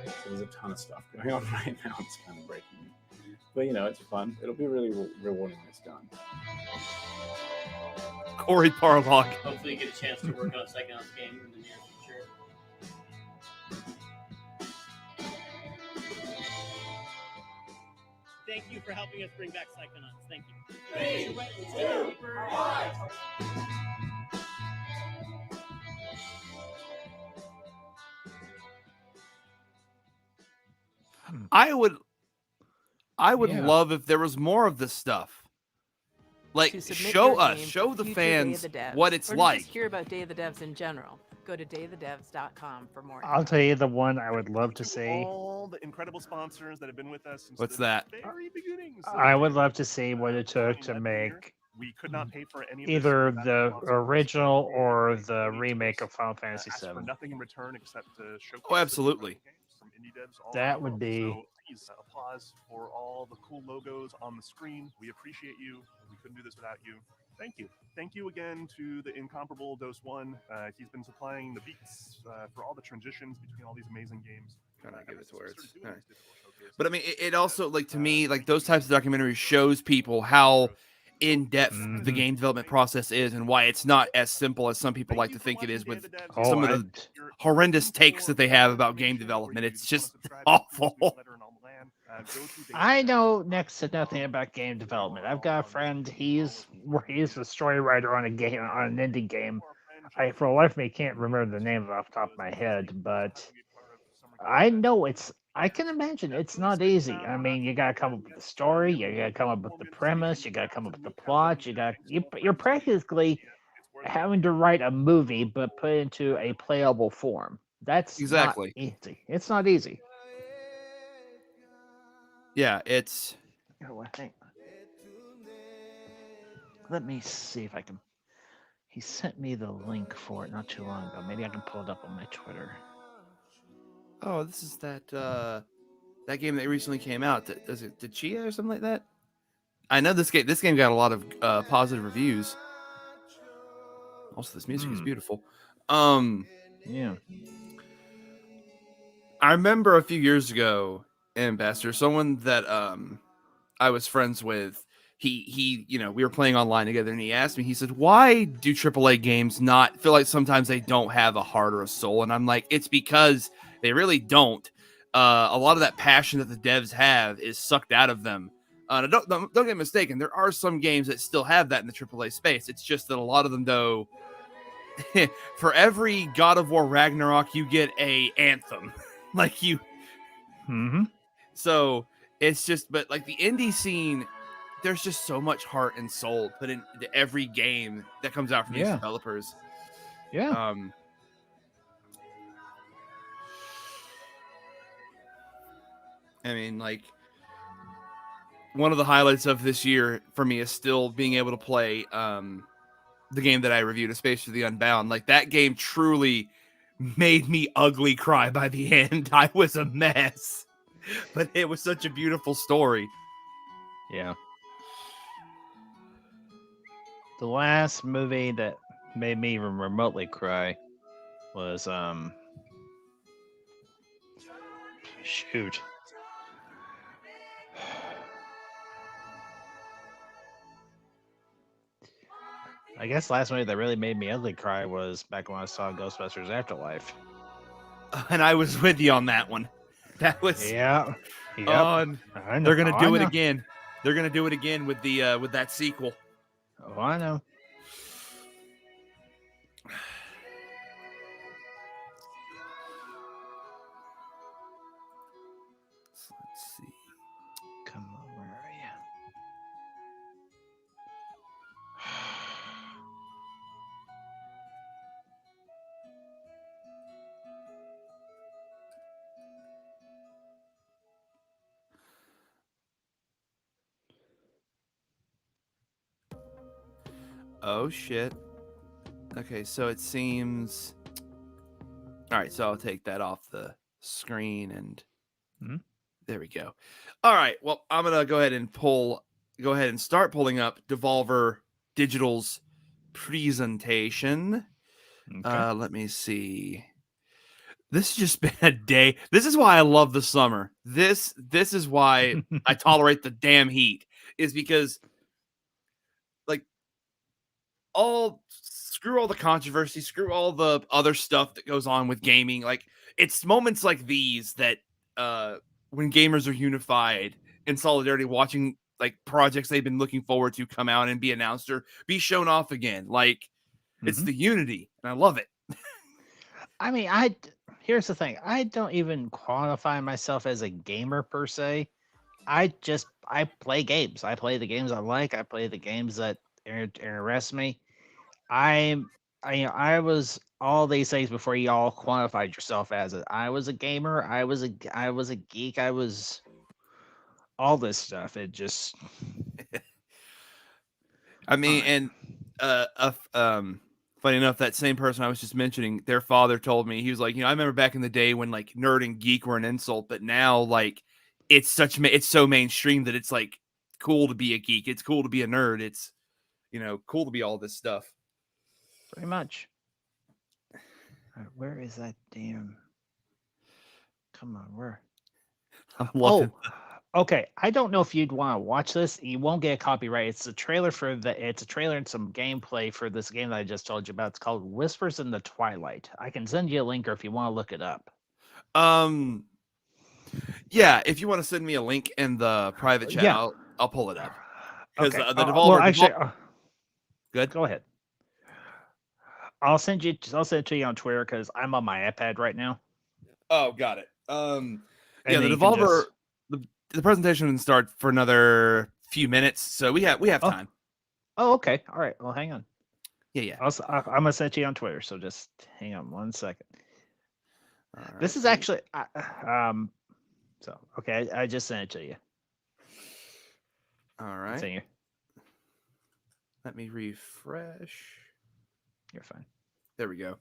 So there's a ton of stuff going on right now. It's kind of breaking me. But, you know, it's fun. It'll be really rewarding when it's done. Corey Parlock. Hopefully you get a chance to work on a Psychonauts game in the near future. Thank you for helping us bring back Psychonauts. Thank you. 3, 2, 1. I would I would love if there was more of this stuff. Like, show us, show the fans what it's like. Just hear about Day of the Devs in general. Go to dayofthedevs.com for more. I'll tell you the one I would love to see. All the incredible sponsors that have been with us since What's the that? very beginnings. I would love to see what it took to make We could not pay for any of either this. the original or the remake of Final Fantasy Ask for VII. nothing in return except to showcase Oh, absolutely. from indie devs all That around would the be- world. So please applause for all the cool logos on the screen. We appreciate you. We couldn't do this without you. Thank you. Thank you again to the incomparable Dose One. He's been supplying the beats for all the transitions between all these amazing games. Trying to give its words. Doing All right. these difficult showcases. But I mean, it also, like, to me, like, those types of documentaries shows people how in-depth the game development process is and why it's not as simple as some people like to think it is with some of the horrendous takes that they have about game development. It's just awful. I know next to nothing about game development. I've got a friend. He's a story writer on a game, on an indie game. I, for the life of me, can't remember the name off the top of my head, but I know I can imagine it's not easy. I mean, you gotta come up with the story, you gotta come up with the premise, you gotta come up with the plot, you're practically having to write a movie but put it into a playable form. That's Exactly. not easy. It's not easy. Yeah, it's. Oh, I think. Let me see if I can. He sent me the link for it not too long ago. Maybe I can pull it up on my Twitter. Oh, this is that game that recently came out. Is it Chia or something like that? I know this game. This game got a lot of positive reviews. Also, this music is beautiful. Yeah. I remember a few years ago, Ambassador, someone that I was friends with. He, we were playing online together, and he asked me. He said, "Why do AAA games not feel like sometimes they don't have a heart or a soul?" And I'm like, "It's because they really don't. A lot of that passion that the devs have is sucked out of them. Don't get mistaken. There are some games that still have that in the AAA space. It's just that a lot of them, though, for every God of War Ragnarok, you get a anthem, like you. Mm-hmm. So it's just, but like the indie scene, there's just so much heart and soul put into every game that comes out from these developers. Yeah. I mean, like, one of the highlights of this year for me is still being able to play the game that I reviewed, A Space for the Unbound. Like, that game truly made me ugly cry by the end. I was a mess, but it was such a beautiful story. Yeah. The last movie that made me even remotely cry was shoot. I guess the last movie that really made me ugly cry was back when I saw Ghostbusters Afterlife. And I was with you on that one. That was yeah. Yep. And I know. they're gonna do it again. They're gonna do it again with the with that sequel. Oh, I know. Let's see. Come on, where are you? Oh shit. Okay, so it seems. All right, so I'll take that off the screen and there we go. All right, well, I'm gonna go ahead and start pulling up Devolver Digital's presentation. Okay. Let me see. This has just been a day. This is why I love the summer. This is why I tolerate the damn heat. Is because, like, screw all the controversy, screw all the other stuff that goes on with gaming. Like, it's moments like these that when gamers are unified in solidarity, watching like projects they've been looking forward to come out and be announced or be shown off again. Like, it's the unity, and I love it. I mean, here's the thing. I don't even qualify myself as a gamer per se. I play games. I play the games I like. I play the games that interest me. I was all these things before you all quantified yourself as it. I was a gamer. I was a geek. I was all this stuff. It just. I mean, and funny enough, that same person I was just mentioning, their father told me, he was like, I remember back in the day when like nerd and geek were an insult, but now like it's so mainstream that it's like cool to be a geek. It's cool to be a nerd. It's cool to be all this stuff. Pretty much. Where is that damn? Come on, where? Oh, okay. I don't know if you'd want to watch this. You won't get a copyright. It's a trailer It's a trailer and some gameplay for this game that I just told you about. It's called Whispers in the Twilight. I can send you a link, or if you want to look it up. Yeah. If you want to send me a link in the private chat, Yeah. I'll pull it up. Because Okay. the Devolver. Well, actually, good. Go ahead. I'll send it to you on Twitter because I'm on my iPad right now. Oh, got it. Yeah, the then you can Devolver. The presentation will start for another few minutes, so we have time. Oh, okay. All right. Well, hang on. Yeah. I'm gonna send you on Twitter, so just hang on 1 second. This is right. actually So okay, I just sent it to you. All right. Senior. Let me refresh. You're fine. There we go.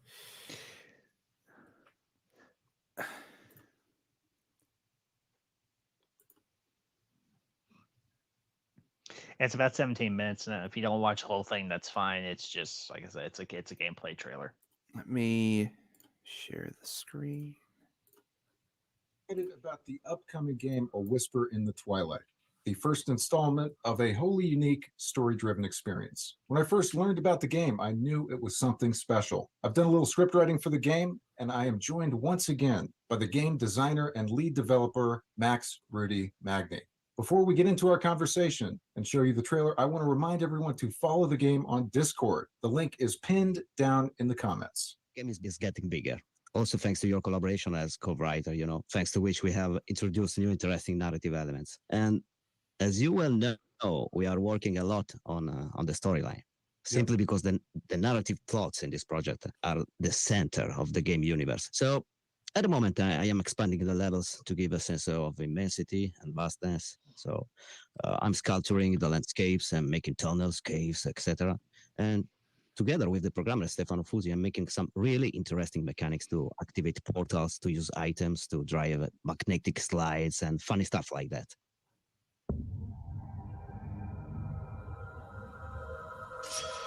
It's about 17 minutes, and if you don't watch the whole thing, that's fine. It's just like I said, it's a gameplay trailer. Let me share the screen. About the upcoming game, A Whisper in the Twilight, the first installment of a wholly unique story-driven experience. When I first learned about the game, I knew it was something special. I've done a little script writing for the game, and I am joined once again by the game designer and lead developer, Max Rudy Magni. Before we get into our conversation and show you the trailer, I want to remind everyone to follow the game on Discord. The link is pinned down in the comments. The game is getting bigger. Also, thanks to your collaboration as co-writer, thanks to which we have introduced new interesting narrative elements. And as you well know, we are working a lot on the storyline, simply because the narrative plots in this project are the center of the game universe. So at the moment, I am expanding the levels to give a sense of immensity and vastness. So I'm sculpturing the landscapes and making tunnels, caves, etc. And together with the programmer Stefano Fusi, I'm making some really interesting mechanics to activate portals, to use items, to drive magnetic slides, and funny stuff like that.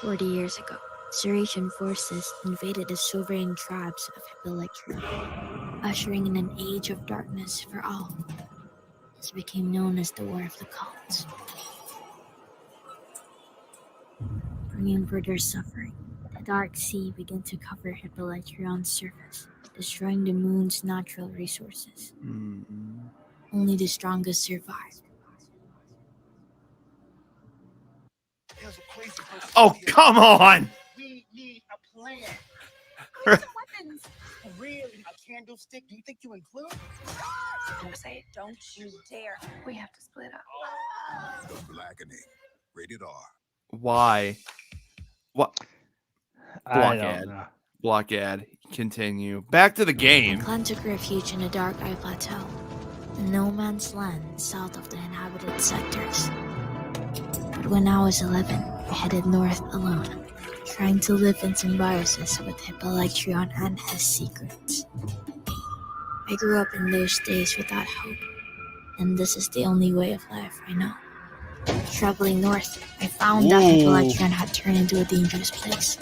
"40 years ago, Zeratian forces invaded the sovereign tribes of Hippolytra, ushering in an age of darkness for all. This became known as the War of the Cults. Bringing further suffering, the Dark Sea began to cover Hippolytra's surface, destroying the moon's natural resources. Only the strongest survived. Oh, come on! We need a plan. We need some weapons. Really? A candlestick? Do you think you include? Don't say it. Don't you dare. We have to split up. The Blackening. Rated R. Why? What? I Block don't ad. know. Block ad. Continue. Back to the game. The clan took refuge in a dark eye plateau, a no man's land south of the inhabited sectors. But when I was 11, I headed north alone, trying to live in symbiosis with Hippolytrion and his secrets. I grew up in those days without hope, and this is the only way of life I know. Traveling north, I found that Hippolytrion had turned into a dangerous place,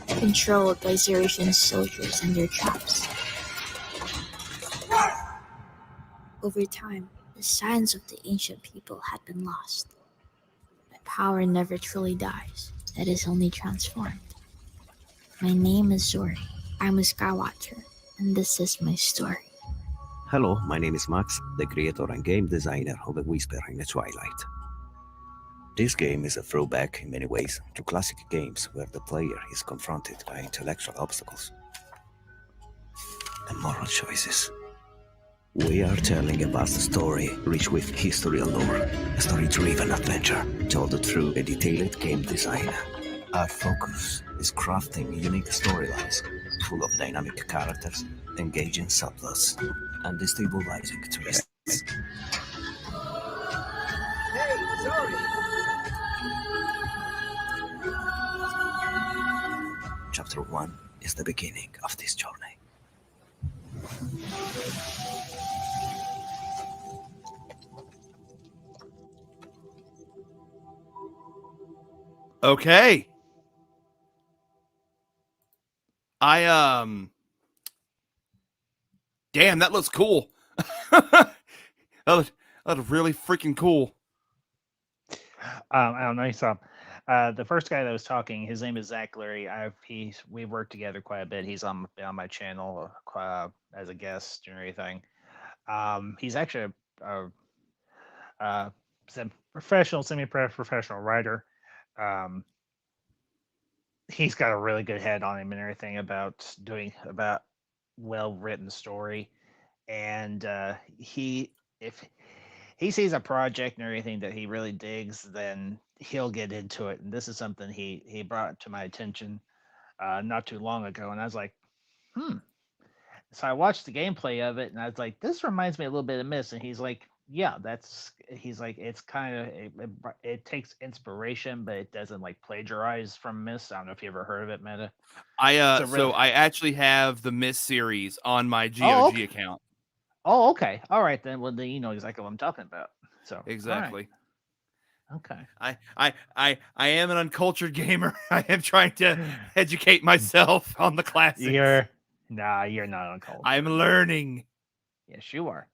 controlled by Zeratian soldiers and their traps. Over time, the signs of the ancient people had been lost. But power never truly dies, it is only transformed. My name is Zori. I'm a Skywatcher, and this is my story. Hello, my name is Max, the creator and game designer of A Whisper in the Twilight. This game is a throwback in many ways to classic games where the player is confronted by intellectual obstacles and moral choices. We are telling a vast story rich with history and lore. A story-driven adventure told through a detailed game design. Our focus is crafting unique storylines full of dynamic characters, engaging subplots, and destabilizing twists. Hey, sorry! Chapter 1 is the beginning of this journey. Okay. Damn, that looks cool. that looks really freaking cool. I don't know. So, the first guy that was talking, his name is Zach Leary. We worked together quite a bit. He's on my channel as a guest and everything. He's actually a semi-professional writer. He's got a really good head on him and everything about well-written story, and if he sees a project and everything that he really digs, then he'll get into it. And this is something he brought to my attention not too long ago, and I was like, So I watched the gameplay of it, and I was like, this reminds me a little bit of Myst. And he's like, yeah, it's kind of it takes inspiration, but it doesn't like plagiarize from Myst. I don't know if you ever heard of it, Meta. I actually have the Myst series on my GOG account. Oh, okay. All right, then. Well, then you know exactly what I'm talking about. So exactly. Okay. I am an uncultured gamer. I am trying to educate myself on the classics. You're not uncultured. I'm learning. Yes, you are.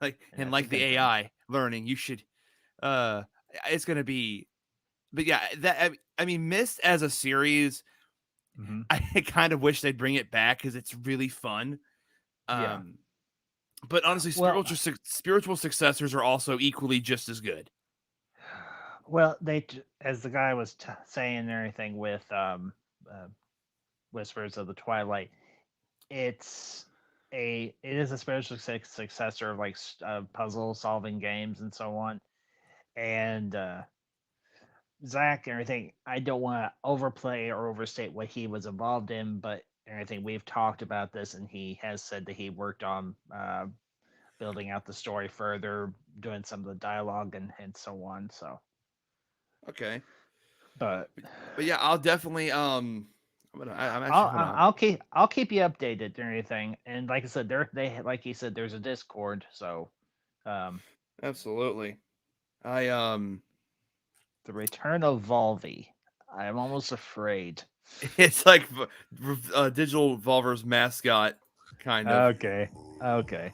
Like the AI learning, you should. It's gonna be, but yeah, Myst as a series, I kind of wish they'd bring it back because it's really fun. Yeah. But honestly, spiritual successors are also equally just as good. Well, as the guy was saying and everything with Whispers of the Twilight, it is a spiritual successor of like puzzle solving games and so on. And Zach and everything, I don't want to overplay or overstate what he was involved in, but everything we've talked about this, and he has said that he worked on building out the story further, doing some of the dialogue and so on. So okay, but yeah, I'll definitely I'll keep you updated or anything. And like I said, like he said, there's a Discord. So absolutely, the return of Volvi. I'm almost afraid. It's like Digital Devolver's mascot, kind of. Okay.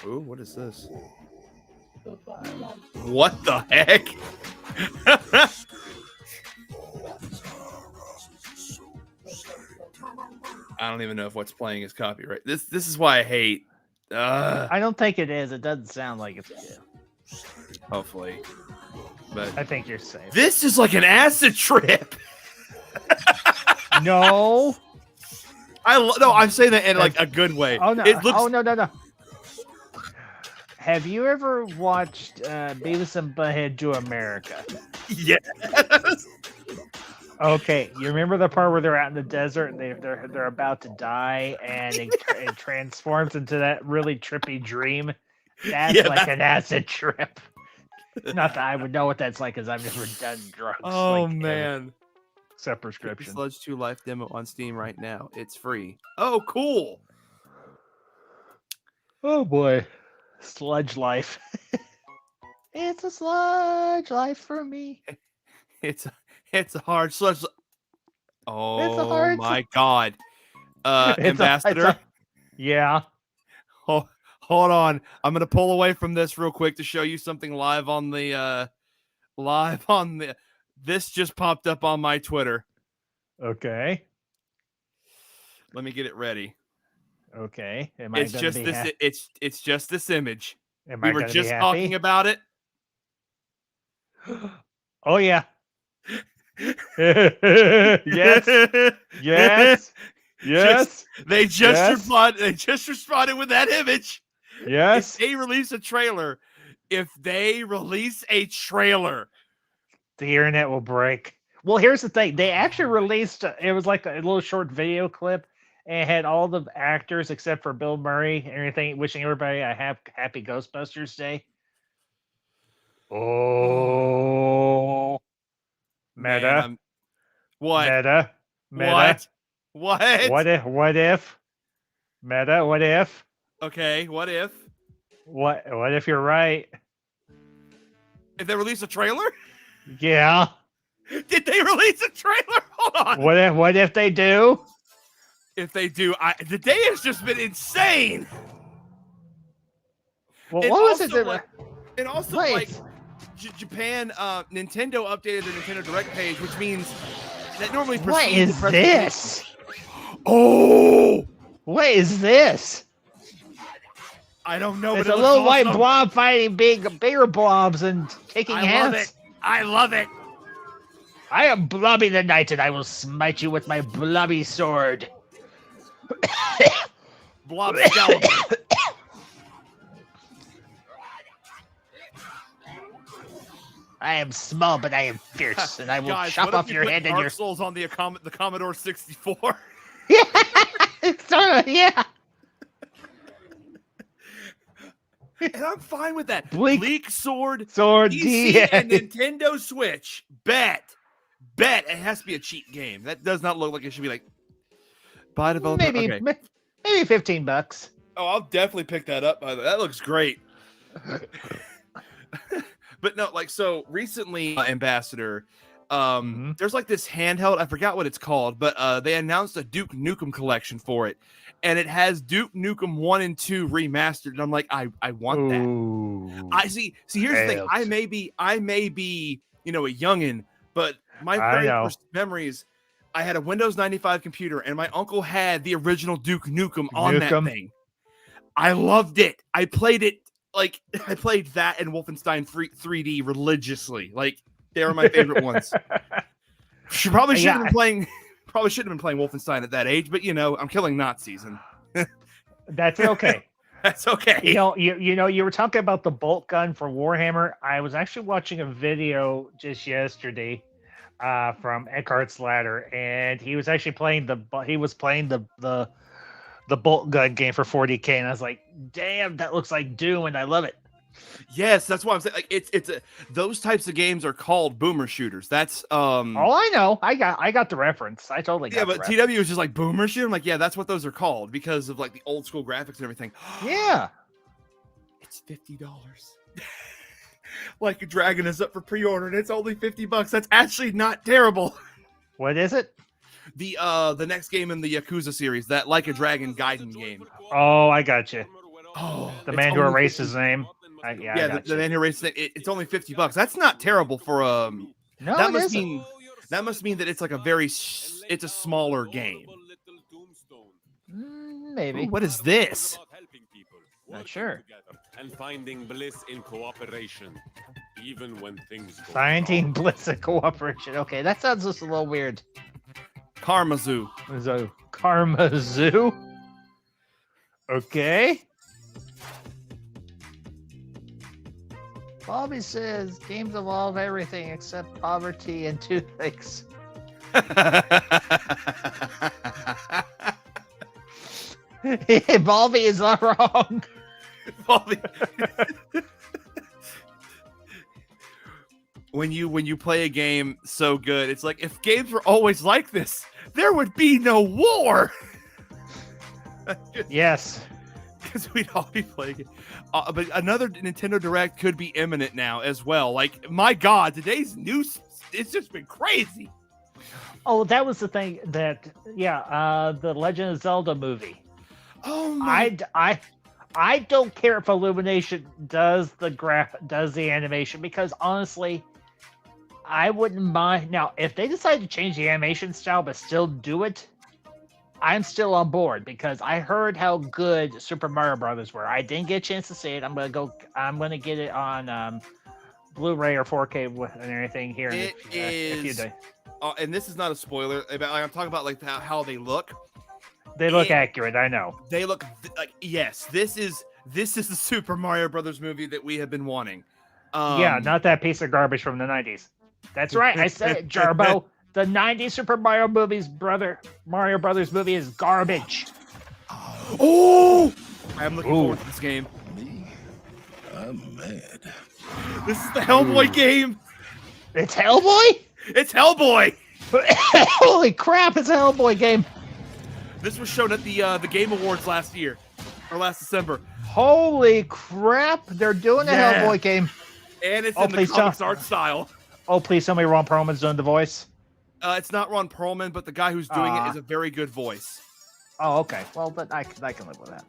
Ooh, what is this? What the heck? I don't even know if what's playing is copyright. This is why I hate. I don't think it is. It doesn't sound like it's good. Hopefully, but I think you're safe. This is like an acid trip. No, I'm saying that in like a good way. Oh no! It looks... no! Have you ever watched Beavis and Butthead Do America? Yes. Okay, you remember the part where they're out in the desert and they're about to die, and it transforms into that really trippy dream. That's an acid trip. Not that I would know what that's like because I've never done drugs. Oh man. Except prescription. Sludge 2 Life demo on Steam right now. It's free. Oh, cool. Oh boy. Sludge life. It's a sludge life for me. It's a hard sludge. Oh my god. Ambassador. Yeah. Oh, hold on. I'm gonna pull away from this real quick to show you something live on the this just popped up on my Twitter. Okay. Let me get it ready. Okay. It's just this image. We were just talking about it. Oh yeah. Yes. Yes. They just responded with that image. Yes. If they release a trailer, the internet will break. Well, here's the thing. They actually released, it was like a little short video clip, and it had all the actors except for Bill Murray and everything, wishing everybody a happy Ghostbusters Day. Oh. Meta. Man, what? Meta. What? What if? Meta, what if? Okay, what if? What if you're right? If they release a trailer? Yeah. Did they release a trailer? Hold on. What if they do? If they do, the day has just been insane. Well, and what was also, it? And also, like, Japan, Nintendo updated their Nintendo Direct page, which means that normally What precedes is the this? Oh! What is this? I don't know. It's but a little white blob fighting bigger blobs and taking hands. Love it. I love it. I am Blobby the Knight, and I will smite you with my blobby sword. Blob scalp. I am small, but I am fierce, and I will Guys, chop what off if your put head and Dark your. Souls on the Commodore 64. Yeah. And I'm fine with that. Bleak Sword, D, PC, and Nintendo Switch. Bet it has to be a cheap game. That does not look like it should be like by developer. Maybe Okay. maybe $15. Oh, I'll definitely pick that up. By the way, that looks great. But no, like, so recently, Ambassador, there's like this handheld. I forgot what it's called, but they announced a Duke Nukem collection for it, and it has Duke Nukem 1 and 2 remastered. And I'm like, I want that. I see. Here's the thing. I may be, a youngin, but my very first memories, I had a Windows 95 computer, and my uncle had the original Duke Nukem on that thing. I loved it. I played it. Like, I played that and Wolfenstein 3D religiously. Like, they were my favorite ones. Probably shouldn't have been playing Wolfenstein at that age, but I'm killing Nazis, and that's okay. That's okay. You were talking about the bolt gun for Warhammer. I was actually watching a video just yesterday from Eckhart's Ladder, and he was actually playing the bolt gun game for 40K, and I was like, damn, that looks like Doom, and I love it. Yes, that's why I'm saying, like, those types of games are called boomer shooters. That's oh, I know. I got the reference. I totally got but TW was just like boomer shooter. I'm like, yeah, that's what those are called because of like the old school graphics and everything. Yeah. It's $50. Like a Dragon is up for pre-order and it's only $50. That's actually not terrible. What is it? The next game in the Yakuza series, that Like a Dragon Gaiden game. Oh, I got you. Oh, the man who erased his name. The man who erased it. It's only $50. That's not terrible for No, that must mean that it's like it's a smaller game. Maybe. Ooh, what is this? Not sure. And finding bliss in cooperation, even when things go Finding bliss in cooperation. Okay, that sounds just a little weird. Karmazoo. Karmazoo? Okay. Bobby says games involve everything except poverty and toothaches. Bobby is not wrong. Bobby. When you play a game so good, it's like, if games were always like this, there would be no war. Yes. Because we'd all be playing it. But another Nintendo Direct could be imminent now as well. Like, my God, today's news, it's just been crazy. Oh, that was the thing that, the Legend of Zelda movie. Oh my! I don't care if Illumination does the animation, because honestly, I wouldn't mind. Now, if they decide to change the animation style but still do it, I'm still on board, because I heard how good Super Mario Brothers were. I didn't get a chance to see it. I'm gonna get it on Blu-ray or 4K and everything here in a few days. And this is not a spoiler. I'm talking about like how they look. They look accurate. I know. They look like yes. This is the Super Mario Brothers movie that we have been wanting. Yeah, not that piece of garbage from the 90s. That's right. I said it, Jarbo. The 90s Super Mario Mario Brothers movie is garbage. Oh! I'm looking forward to this game. I'm mad. This is the Hellboy game. It's Hellboy? It's Hellboy. Holy crap, it's a Hellboy game. This was shown at the Game Awards last December. Holy crap, they're doing a Hellboy game. And it's in the comics art style. Oh, please tell me Ron Perlman's doing the voice. It's not Ron Perlman, but the guy who's doing it is a very good voice. Oh, okay. Well, but I can live with that.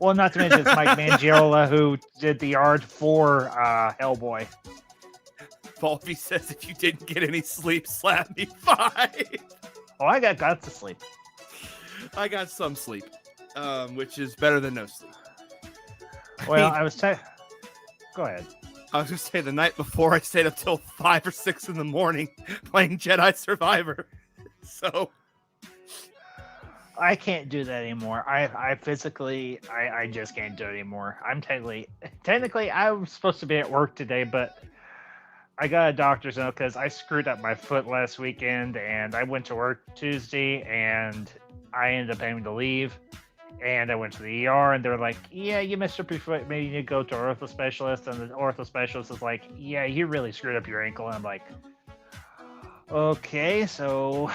Well, not to mention it's Mike Mangiola who did the art for Hellboy. Volpe says if you didn't get any sleep, slap me 5. Oh, I got to sleep. I got some sleep, which is better than no sleep. Well, Go ahead. I was going to say the night before I stayed up till 5 or 6 in the morning playing Jedi Survivor. So I can't do that anymore. I physically just can't do it anymore. I'm technically I was supposed to be at work today, but I got a doctor's note because I screwed up my foot last weekend, and I went to work Tuesday, and I ended up having to leave. And I went to the ER, and they're like, "Yeah, you messed up your foot. Maybe you need to go to an ortho specialist." And the ortho specialist is like, "Yeah, you really screwed up your ankle." And I'm like, "Okay, so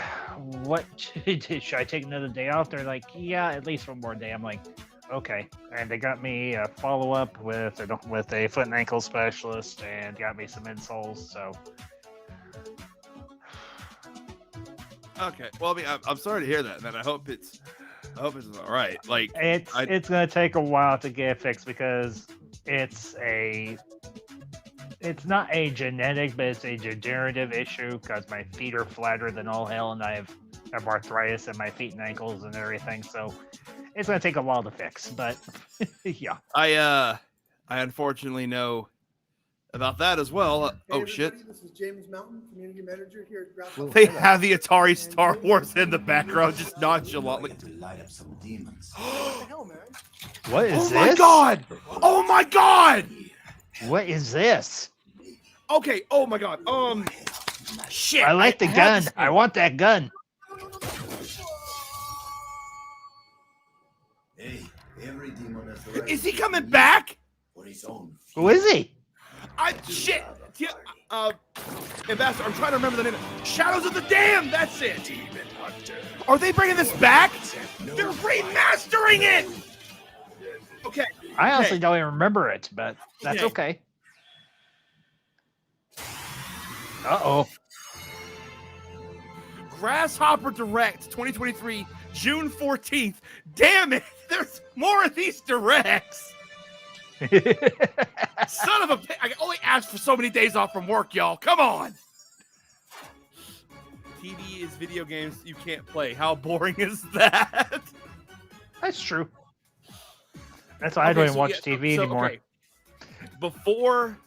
what should I take another day off?" They're like, "Yeah, at least one more day." I'm like, "Okay." And they got me a follow up with a foot and ankle specialist, and got me some insoles. So. Okay. Well, I mean, I'm sorry to hear that, man. I hope it's all right. Like it's gonna take a while to get fixed because it's not a genetic, but it's a degenerative issue because my feet are flatter than all hell, and I have arthritis in my feet and ankles and everything. So it's gonna take a while to fix. But yeah, I unfortunately know about that as well. Oh shit! This is James Mountain, community manager here at Grasshopper. They have the Atari Star Wars in the background, just nonchalantly. What the hell, man? What is this? Oh my god! Oh my god! What is this? Okay. Oh my god. Shit. I like the gun. I want that gun. Hey, every demon has the right Is he coming back? for his own. Who is he? Shit. Yeah, Ambassador, I'm trying to remember the name. Shadows of the Dam. That's it. Are they bringing this back? They're remastering it. Okay. I honestly don't even remember it, but that's okay. Uh-oh. Grasshopper Direct 2023, June 14th. Damn it. There's more of these directs. Son of a... I only asked for so many days off from work, y'all. Come on. TV is video games you can't play. How boring is that? That's true. That's why I don't even watch TV anymore. Okay. Before,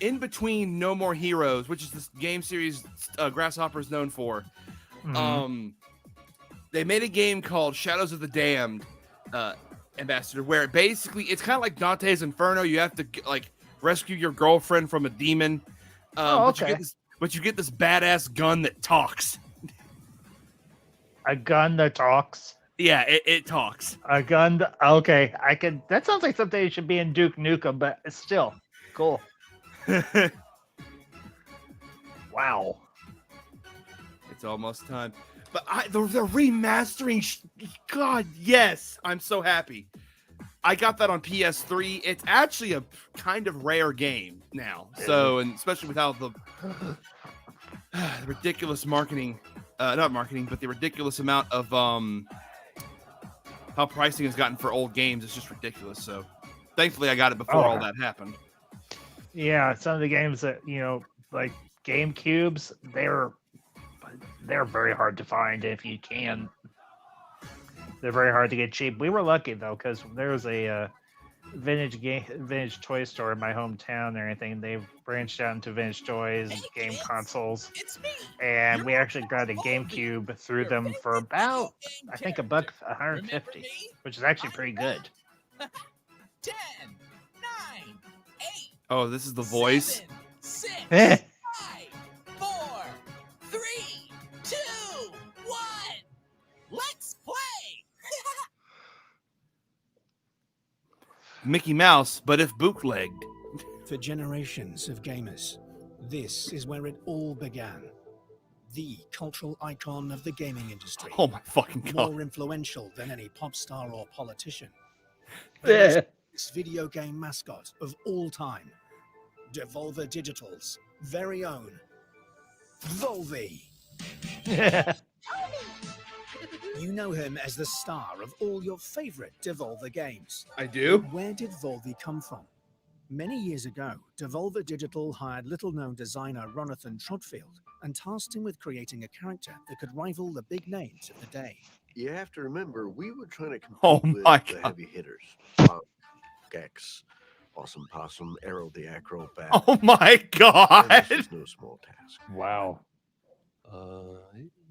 in between No More Heroes, which is this game series Grasshopper is known for, they made a game called Shadows of the Damned, Ambassador, where basically it's kind of like Dante's Inferno. You have to like rescue your girlfriend from a demon, but you get this badass gun that talks. A gun that talks. Yeah, it talks. A gun. Okay, I can. That sounds like something that should be in Duke Nukem, but it's still cool. Wow. It's almost time. But they're remastering. God, yes. I'm so happy. I got that on PS3. It's actually a kind of rare game now. So, and especially with how the ridiculous marketing, not marketing, but the ridiculous amount of how pricing has gotten for old games. It's just ridiculous. So thankfully I got it before all that happened. Yeah, some of the games that, like GameCubes, they're very hard to find if you can. They're very hard to get cheap. We were lucky though, because there was a vintage toy store in my hometown or anything. They've branched out into vintage toys, game consoles, and we actually got a GameCube through them for about, I think, $150, which is actually pretty good. 10, 9, 8. Oh, this is the voice. 6, 5, 4, 3, 2, 1. Let's play. Mickey Mouse, but if bootlegged. For generations of gamers, this is where it all began. The cultural icon of the gaming industry. Oh my fucking God. More influential than any pop star or politician. Yeah. This video game mascot of all time. Devolver Digital's very own Volvi. You know him as the star of all your favorite Devolver games. I do. But where did Volvi come from? Many years ago, Devolver Digital hired little-known designer Ronathan Trotfield and tasked him with creating a character that could rival the big names of the day. You have to remember, we were trying to compete Oh with my the God. heavy hitters. Bob, Gex, Awesome Possum, Arrow the Acrobat. Oh my God. And this is no small task. Wow.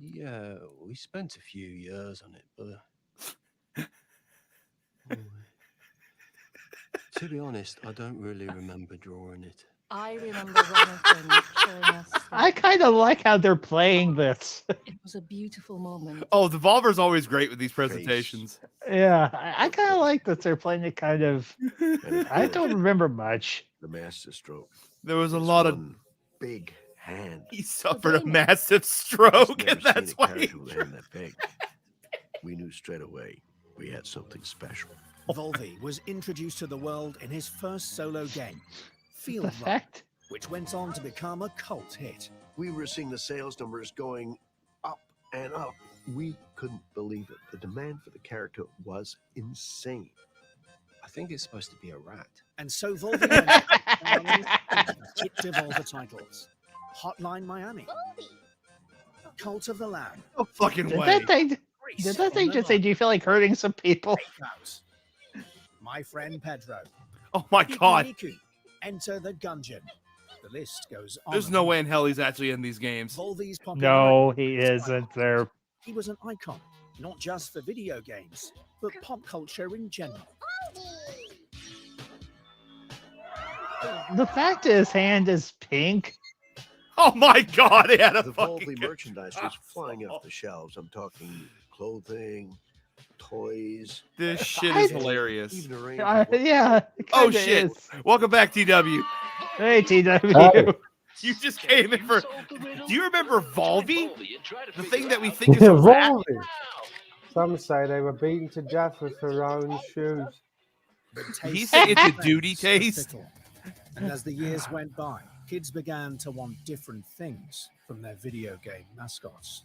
Yeah, we spent a few years on it, but to be honest, I don't really remember drawing it. I remember Jonathan showing us. I kind of like how they're playing this. It was a beautiful moment. Oh, Devolver's always great with these presentations. Yeah, I kind of like that they're playing it kind of. I don't remember much. The master stroke. There was a lot of big hand. He suffered a massive stroke, and that's why he that big. We knew straight away we had something special. Volvi was introduced to the world in his first solo game, Field Run, fact? which went on to become a cult hit. We were seeing the sales numbers going up and up. We couldn't believe it. The demand for the character was insane. I think it's supposed to be a rat. And so Volvi went hit Devolver titles. Hotline Miami, Cult of the Lamb. No fucking Did way. that thing just say, "Do you feel like hurting some people?" My Friend Pedro. Oh my God. Miku, Enter the Gungeon. The list goes on. There's no way in hell he's actually in these games. Volvi's No, he isn't. There. He was an icon, not just for video games, but pop culture in general. The fact his hand is pink. Oh my God, he had a The fucking Volvi merchandise was flying off the shelves. I'm talking clothing, toys. This shit is hilarious. Even a range Yeah. it Oh kinda shit. is. Welcome back, TW. Hey, TW. Hi. You just came in for. Do you remember Volvi? The thing that we think is a rat? Volvi. Some say they were beaten to death with their own shoes. He said it's a duty taste. And as the years went by, kids began to want different things from their video game mascots.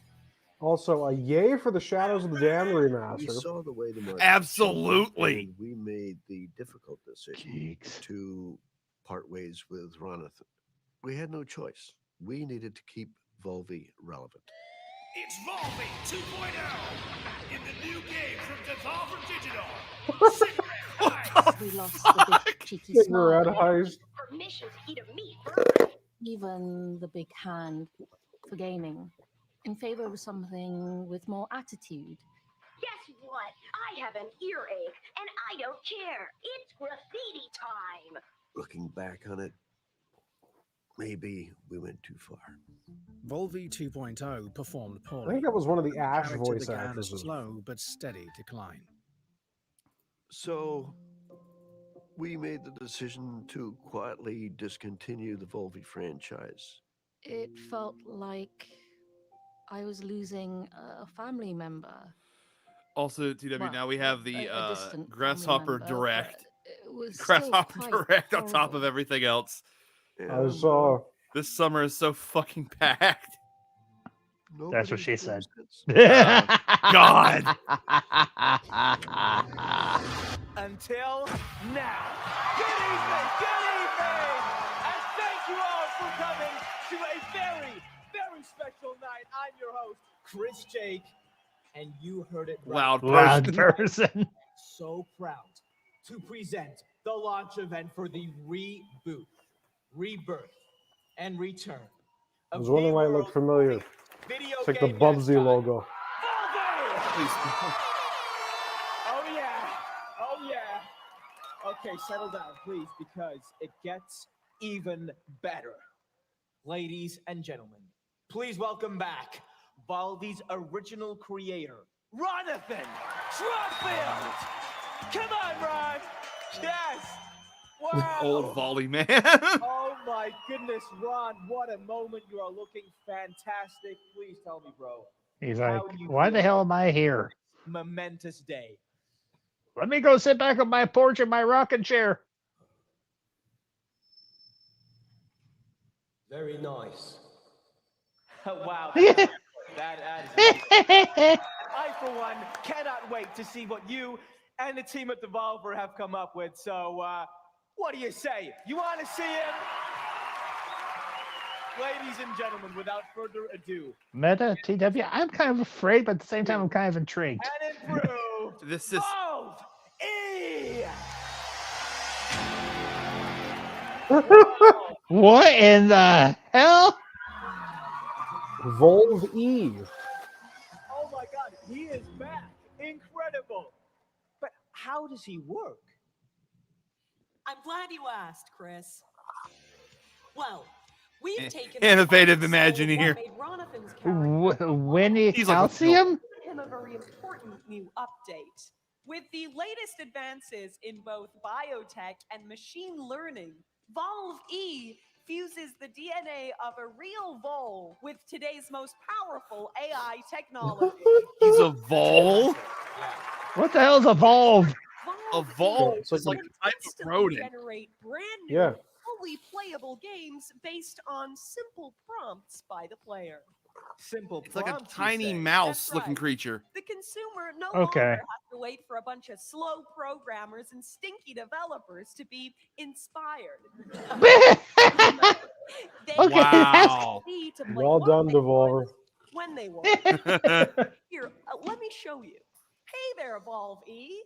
Also, a yay for the Shadows of the Damned We remaster. saw the way the market Absolutely. and we made the difficult decision to part ways with Ronathan. We had no choice. We needed to keep Volvi relevant. It's Volvi 2.0 in the new game from Devolver Digital. We lost the big cheeky Cigarette smile. heist. Permission to eat a meat. Even the big hand for gaming, in favor of something with more attitude. Guess what? I have an earache, and I don't care. It's graffiti time. Looking back on it, maybe we went too far. Volvi 2.0 performed poorly. I think that was one of the Ash Character voice began a actors. slow but steady decline. So we made the decision to quietly discontinue the Volvi franchise. It felt like I was losing a family member. Also, TW, Well, now we have the a distant Grasshopper family member, Direct. It was still Grasshopper quite Direct on top horrible. of everything else. I saw. This summer is so fucking packed. That's what she said. God. Until now. Good evening, and thank you all for coming to a very, very special night. I'm your host, Chris Jake, and you heard it right. Loud Loud person. person. So proud to present the launch event for the reboot, rebirth, and return I of was wondering why it looked familiar. It's like the Bubsy logo. Oh yeah, oh yeah. Okay, settle down, please, because it gets even better. Ladies and gentlemen, please welcome back Baldi's original creator, Ronathan Trotfield. Come on, Ron. Yes. Wow. Old volley man. Oh my goodness, Ron, what a moment. You are looking fantastic. Please tell me, bro. He's how like, you why feel the hell about am I here? this momentous day. Let me go sit back on my porch in my rocking chair. Very nice. Wow. That is amazing. I, for one, cannot wait to see what you and the team at Devolver have come up with. So, what do you say? You want to see him? Ladies and gentlemen, without further ado. Meta TW. I'm kind of afraid, but at the same time, I'm kind of intrigued. And improved. This is E. What in the hell? Volve E. Oh my God, he is back. Incredible. But how does he work? I'm glad you asked, Chris. Well, we've taken innovative the parts of Imagineer. what made Ronathan's character Winnie He's like a Calcium? him a very important new update. With the latest advances in both biotech and machine learning, Volve E fuses the DNA of a real vole with today's most powerful AI technology. He's a vole. What the hell's Evolve? A vole It's like is like a type of Instantly rodent. generate brand new, Yeah. fully playable games based on simple prompts by the player. Simple It's like a prompts, you tiny say. mouse That's looking right. creature. The consumer no Okay. longer has to wait for a bunch of slow programmers and stinky developers to be inspired. They Okay, Wow. need to play Well what done, they Devolver. want, when they want. Here, let me show you. Hey there, Evolve E.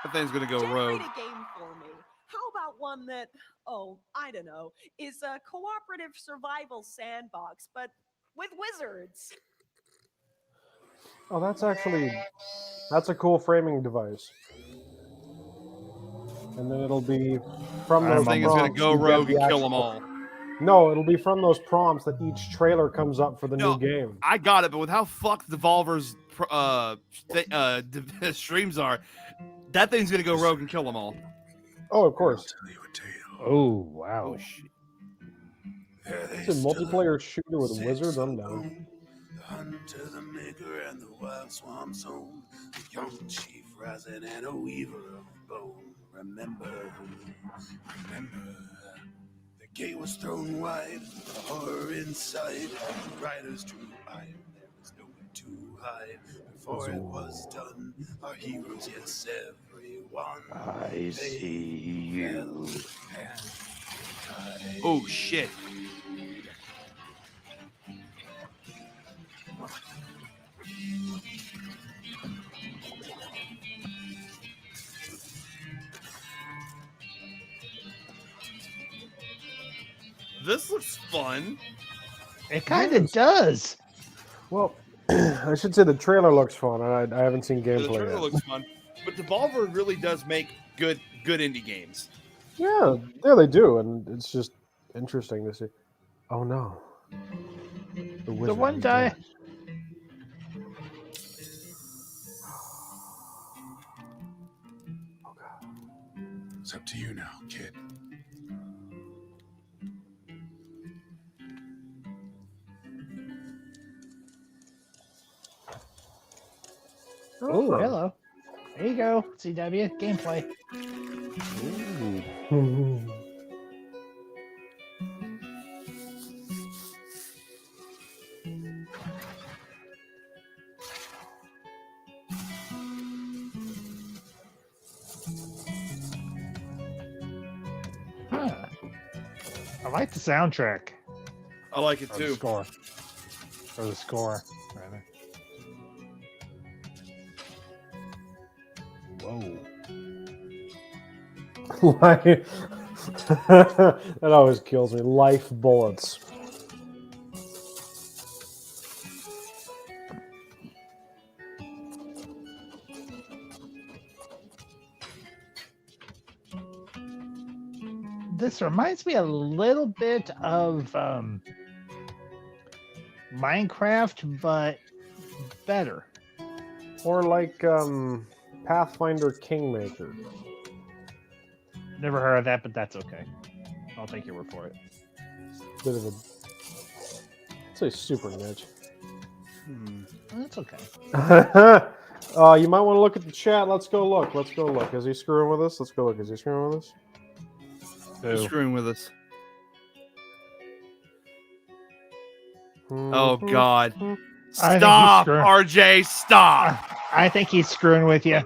That thing's gonna go Generate rogue. a game for me. How about one that, I don't know, is a cooperative survival sandbox, but with wizards? Oh, that's a cool framing device. And then it'll be from This those thing is gonna prompts. go you get rogue the and kill them actual- all. No, it'll be from those prompts that each trailer comes up for the No, new game. I got it, but with how fucked Devolver's streams are, that thing's gonna go rogue and kill them all. Oh, of course. Oh, wow. Oh shit. It's a multiplayer shooter with wizards. I'm down. The hunter, the maker, and the wild swamp zone. The young chief rising and a weaver of bone. Remember, the gate was thrown wide, the horror inside. The riders drew iron, there was nowhere to hide. Before it was done, our heroes, yes, everyone. I see you. Oh shit. This looks fun. It kind of does. Well, I should say the trailer looks fun. I haven't seen Yeah, the gameplay trailer yet. looks fun, but Devolver really does make good indie games. Yeah, they do, and it's just interesting to see. Oh no, the wizard one is guy. dead. It's up to you now, kid. Oh, hello. There you go. CW gameplay. Ooh. Huh. I like the soundtrack. I like it Or too. The score. Or the score, rather. That always kills me. Life bullets. This reminds me a little bit of Minecraft, but better. Or like Pathfinder Kingmaker. Never heard of that, but that's okay. I'll take your word for it. Bit of a, I'd say super niche. That's okay. You might want to look at the chat. Let's go look. Let's go look. Is he screwing with us? Let's go look. Is he screwing with us? He's screwing with us. Oh God! Stop, RJ! Stop! I think he's screwing with you.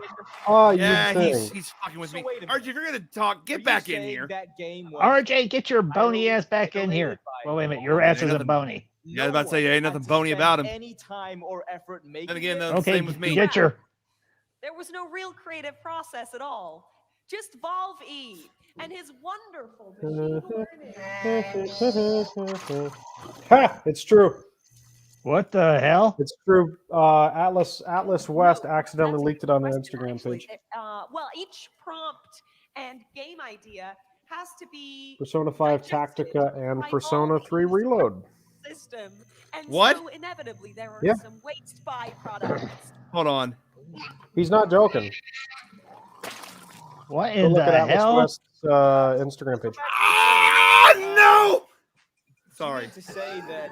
Oh, yeah, he's fucking with me. RJ, if you're gonna talk, get back in here. RJ, get your bony ass back in here. Well, wait a minute. Your ass isn't bony. Yeah, I was about to say, there ain't nothing bony about him. Any time or effort making And again, okay, same with me. Get your. There was no real creative process at all. Just Valve E and his wonderful machine. Ha! It's true. What the hell? It's true. Atlas West accidentally leaked it on their Instagram page. Well, each prompt and game idea has to be Persona 5 Tactica and Persona 3 Reload. System, and what? So inevitably there are Yeah. some waste byproducts. Hold on. He's not joking. What Go in look the at Atlas hell? West's Instagram page. Ah, no! Sorry. To say that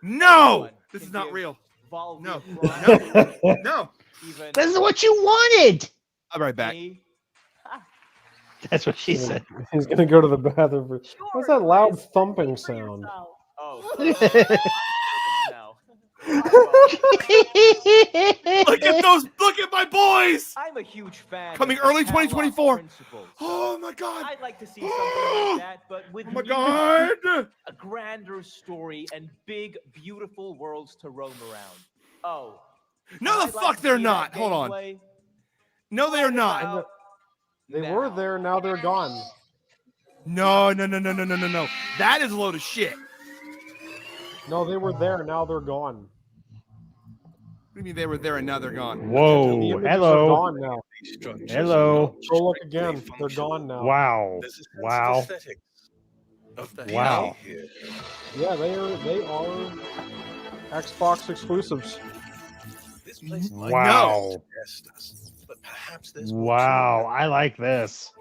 No! This is not real. Valve No. no. No. This is what you wanted. I'll be right back. That's what she said. He's gonna go to the bathroom. What's that loud thumping sound? Oh. Look at those! Look at my boys! I'm a huge fan. Coming of early catalog 2024. principles. Oh my God! I'd like to see something like that, but with Oh my God! a grander story and big, beautiful worlds to roam around. Oh. No, the I'd like fuck to they're see not. that Hold on. gameplay. No, they are not. They were there. Now they're gone. No. That is a load of shit. No, they were there. Now they're gone. What do you mean they were there and now they're gone? Whoa. The images Hello. are gone now. Hello. Go look again. They're gone now. Wow. Wow. Wow. Yeah, they are Xbox exclusives. Wow. But perhaps there's Wow. I like this.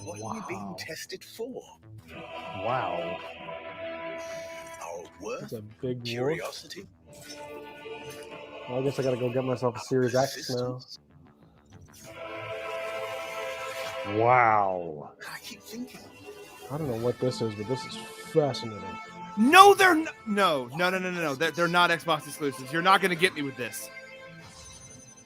What are we being tested for? Wow. Our worth? That's a big wolf. Curiosity? Well, I guess I gotta go get myself a Series X now. Wow. I keep thinking. I don't know what this is, but this is fascinating. No, they're no. They're not Xbox exclusives. You're not gonna get me with this.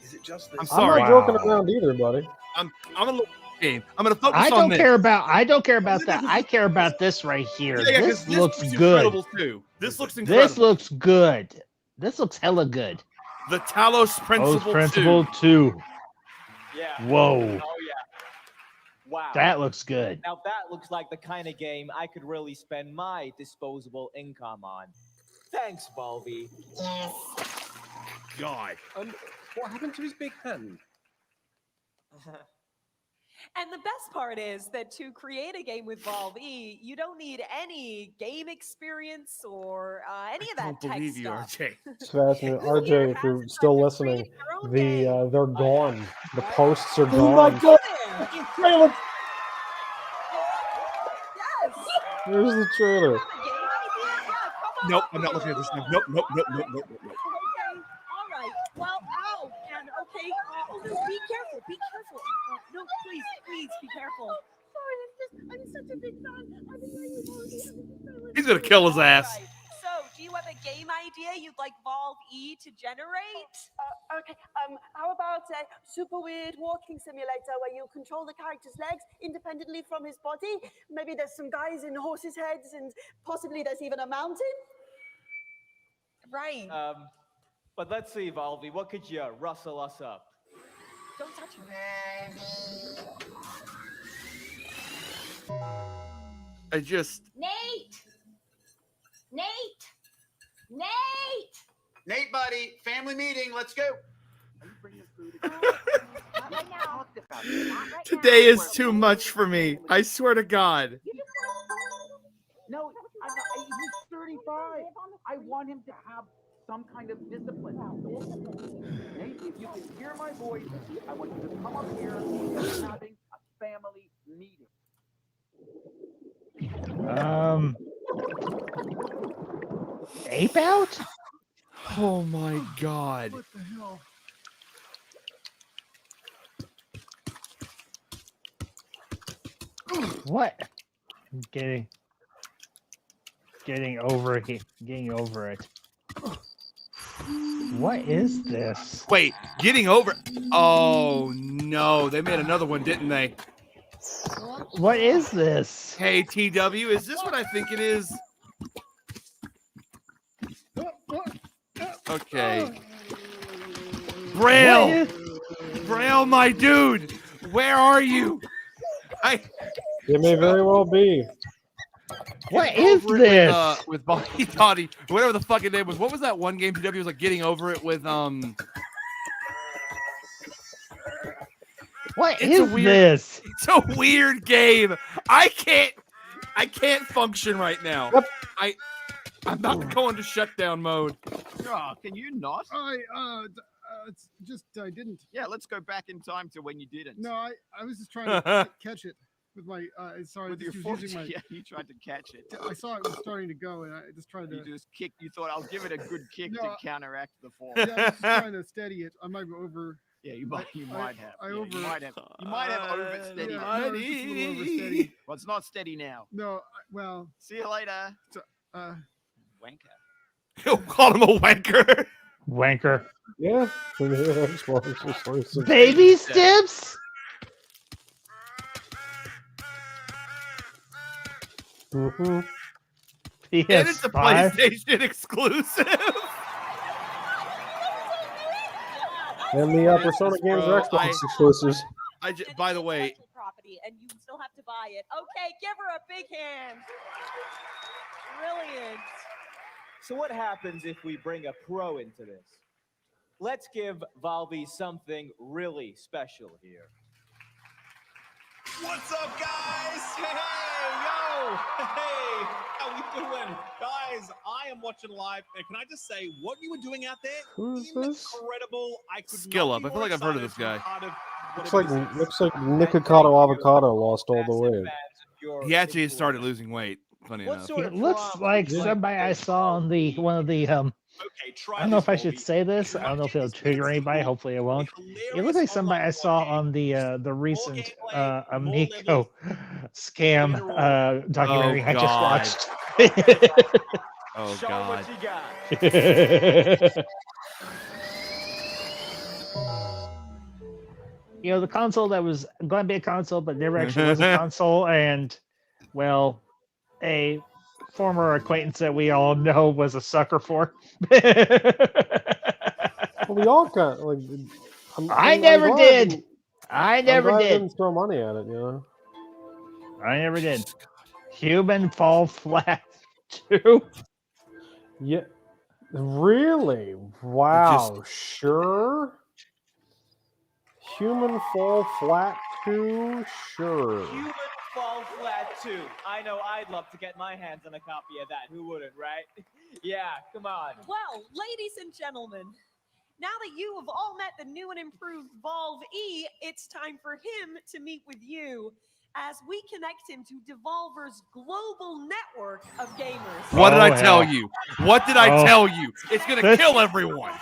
Is it just I'm sorry. I'm not joking around either, buddy. I'm a little game. I'm gonna focus I on don't this. care about. I don't care about that. I care about this right here. Yeah, this 'cause looks looks good. incredible too. This looks incredible. This looks good. This looks hella good. The Talos Principle, Principle 2. Yeah. Whoa. Oh yeah. Wow. That looks good. Now that looks like the kind of game I could really spend my disposable income on. Thanks, Balvi. God. What happened to his big hand? And the best part is that to create a game with Valve E, you don't need any game experience or any of that I don't tech believe you, stuff. RJ. It's fascinating. RJ, if you're still listening, they're gone. The posts are gone. Oh my Trailer. Yes. Here's the trailer. Nope, I'm not looking at this. Nope. Okay, all right. Well, ow, and okay, be careful, be careful. No, please, be careful. Sorry, I'm such a big fan. He's gonna kill his ass. Right. So, do you have a game idea you'd like Valve E to generate? Okay, how about a super weird walking simulator where you control the character's legs independently from his body? Maybe there's some guys in horses' heads and possibly there's even a mountain? Right. But let's see, Valvi, what could you rustle us up? Don't touch him. I just. Nate! Nate, buddy, family meeting. Let's go. Today is too much for me. I swear to God. No, he's 35. I want him to have some kind of discipline. Nate, if you can hear my voice, I want you to come up here. We're having a family meeting. Ape out? Oh my God. What the hell? What? Getting over it. Getting over it. What is this? Wait, getting over. Oh no, they made another one, didn't they? What is this? Hey, TW, is this what I think it is? Okay. Braille! Braille, my dude! Where are you? It may very well be. What is this? With Bonnie Dottie, whatever the fucking name was. What was that one game TW was like getting over it with What is this? It's a weird game. I can't function right now. I'm not going to shutdown mode. Oh, can you not? It's just I didn't. Yeah, let's go back in time to when you didn't. No, I was just trying to catch it with my sorry. With your just foot, using my, yeah, you tried to catch it. I saw it was starting to go, and I just tried to. You just kicked. You thought I'll give it a good kick to counteract the fall. Yeah, I was just trying to steady it. I might go over. Yeah, you might have. You might have oversteadied. No, it's just a little oversteady. Well, it's not steady now. No, well. See you later. Wanker. You called him a wanker. Wanker. Yeah. Baby steps. Mm-hmm. And it's a PlayStation exclusive. And the Persona games are Xbox exclusives. By the way, property, and you still have to buy it. Okay, give her a big hand. Brilliant. So what happens if we bring a pro into this? Let's give Valvi something really special here. What's up, guys? Hey, yo! Hey, how we doing? Guys, I am watching live, and can I just say, what you were doing out there, incredible. I could Skill Up. I feel like I've heard of this guy. Looks like Nikocado Avocado lost all the weight. He actually started losing weight. Funny enough. It looks like somebody I saw on the one of the I don't know if I should say this. I don't know if it'll trigger anybody. Hopefully it won't. It looks like somebody I saw on the recent Amico scam documentary I just watched. Oh God. You know, the console that was going to be a console but never actually was a console, and well, a former acquaintance that we all know was a sucker for. Well, we all got like. I never did. I never did. Didn't throw money at it, you know. I never did. Human Fall Flat 2. Yeah. Really? Wow. Sure. Human Fall Flat 2. Sure. Human Fall Flat 2. I know I'd love to get my hands on a copy of that. Who wouldn't, right? Yeah, come on. Well, ladies and gentlemen, now that you have all met the new and improved Valve E, it's time for him to meet with you as we connect him to Devolver's global network of gamers. What did I tell you? What did I tell you? It's going to kill everyone.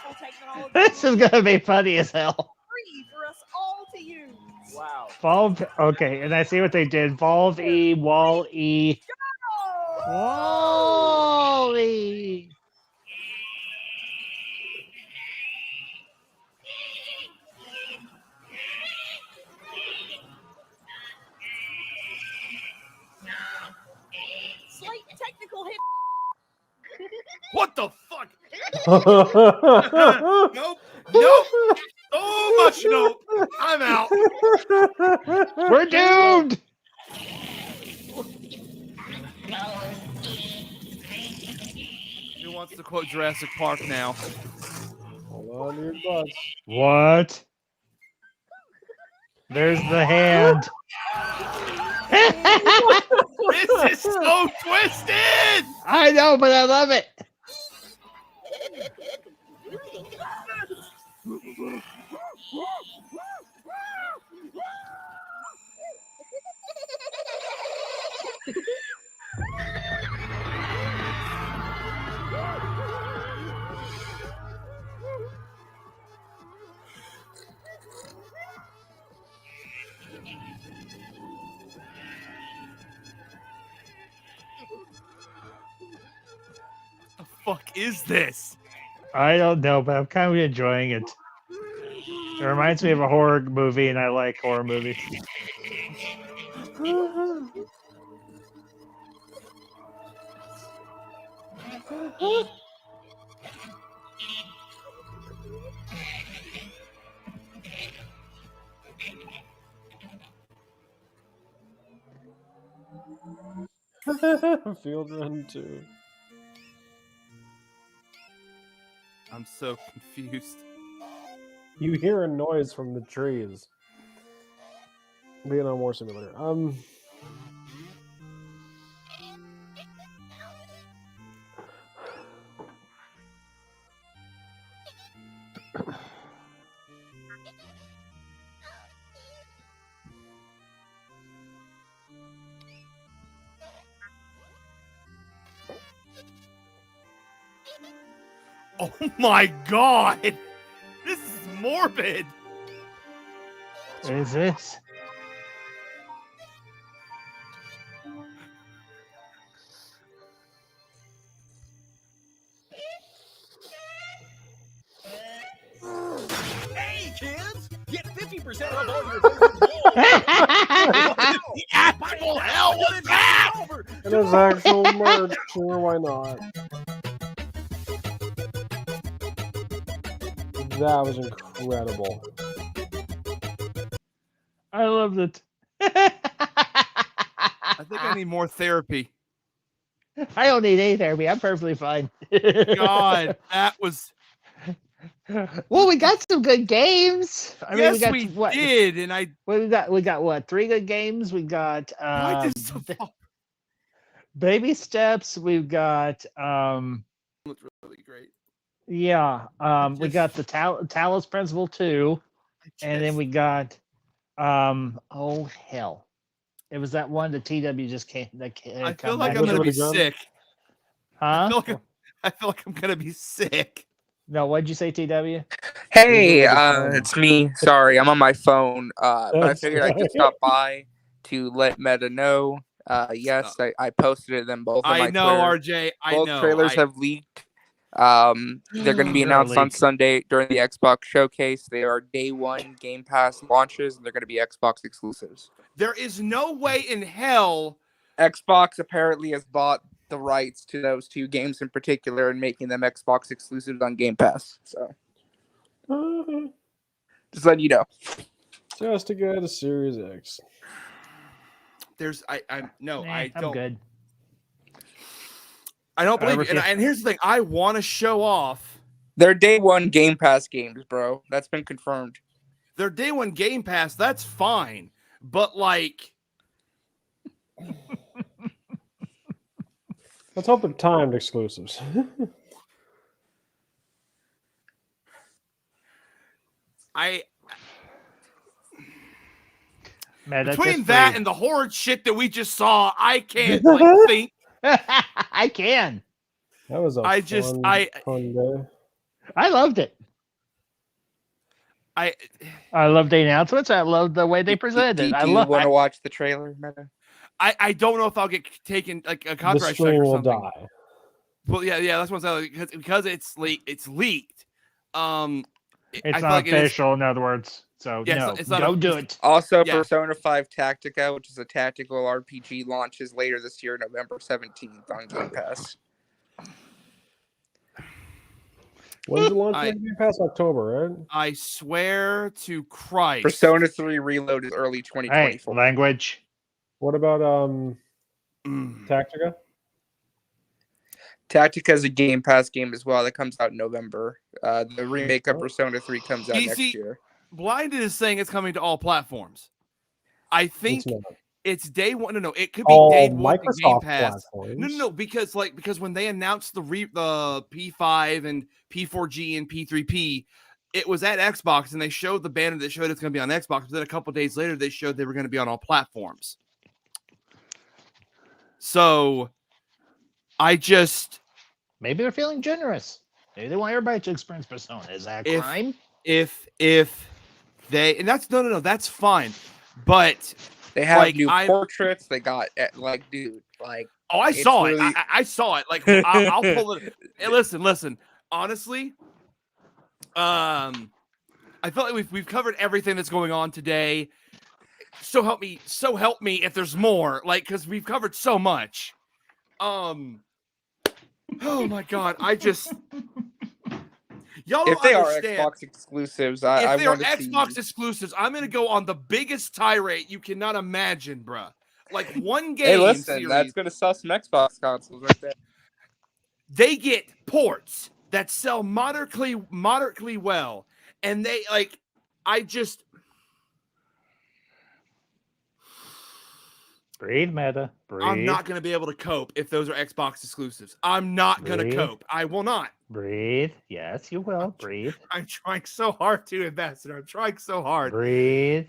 This is going to be funny as hell. Free for us all to use. Wow. Valve, okay, and I see what they did. Valve E, Wall E. Wall E. Slight technical hit. What the fuck? Nope. Nope. So much nope. I'm out. We're doomed. Who wants to quote Jurassic Park now? Hold on to your butts. What? There's the hand. This is so twisted. I know, but I love it. The fuck is this? I don't know, but I'm kind of enjoying it. It reminds me of a horror movie, and I like horror movies. Field Run 2. I'm so confused. You hear a noise from the trees. Vietnam War Simulator. Oh my god! This is morbid! What is this? Hey, kids! Get 50% off all your favorite The actual hell was that? It is actual merch. Sure, why not? That was incredible. I loved it. I think I need more therapy. I don't need any therapy. I'm perfectly fine. God, that was. Well, we got some good games. I mean, Yes, we got what? did, and I. What we got? We got what? 3 good games. We got Why this so far? Baby Steps. We've got Looks really great. yeah. We got the Talos Principle 2, and then we got oh hell, it was that one the TW just came. I feel like I'm gonna be sick. Huh? I feel like I'm gonna be sick. No, what'd you say, TW? Hey, it's me. Sorry, I'm on my phone. But I figured I'd just stop by to let Meta know. Yes, I posted them both on my know, Twitter. RJ. I Both know. trailers have leaked. They're going to be announced on Sunday during the Xbox showcase. They are day one Game Pass launches, and they're going to be Xbox exclusives. There is no way in hell. Xbox apparently has bought the rights to those 2 games in particular and making them Xbox exclusives on Game Pass. So, just letting you know. Just to get a Series X. There's I'm I'm good. I don't believe it. And here's the thing, I want to show off. They're day one Game Pass games, bro. That's been confirmed. They're day one Game Pass, that's fine. But like let's hope they're timed exclusives. Man, between that and the horrid shit that we just saw, I can't think. I can. That was a fun day. I loved it. I love the announcements. I love the way they presented it. Do you want to watch the trailer, Meta? I don't know if I'll get taken like a copyright strike or something. Die. Well, yeah, that's what I'm saying. Because it's leaked. It's not official, in other words. So no, don't do it. Also, Persona 5 Tactica, which is a tactical RPG, launches later this year, November 17th on Game Pass. When's it launching on Game Pass? October, right? I swear to Christ. Persona 3 Reload is early 2024. Hey, language. What about Tactica? Tactica is a Game Pass game as well that comes out in November. The remake of Persona 3 comes out next year. Blinded is saying it's coming to all platforms. I think it's day one. No, it could be day one to Game Pass. No, because when they announced the P5 and P4G and P3P, it was at Xbox and they showed the banner that showed it's going to be on Xbox. But then a couple days later, they showed they were going to be on all platforms. So maybe they're feeling generous. Maybe they want everybody to experience Persona. Is that a crime? If they, and that's no, that's fine. But they have new portraits. They got dude. Oh, I saw it. I saw it. I'll pull it. Hey, listen. Honestly, I feel like we've covered everything that's going on today. So help me if there's more. Because we've covered so much. Oh my God! Y'all don't if they understand. are Xbox exclusives, if they are Xbox exclusives, I'm gonna go on the biggest tirade you cannot imagine, bruh. One game. Hey, listen, series, that's gonna sell some Xbox consoles right there. They get ports that sell moderately well, and they breathe, Meta. Breathe. I'm not gonna be able to cope if those are Xbox exclusives. I'm not gonna cope. I will not. Breathe. Yes, you will. Breathe. I'm trying so hard to, Ambassador. I'm trying so hard. Breathe.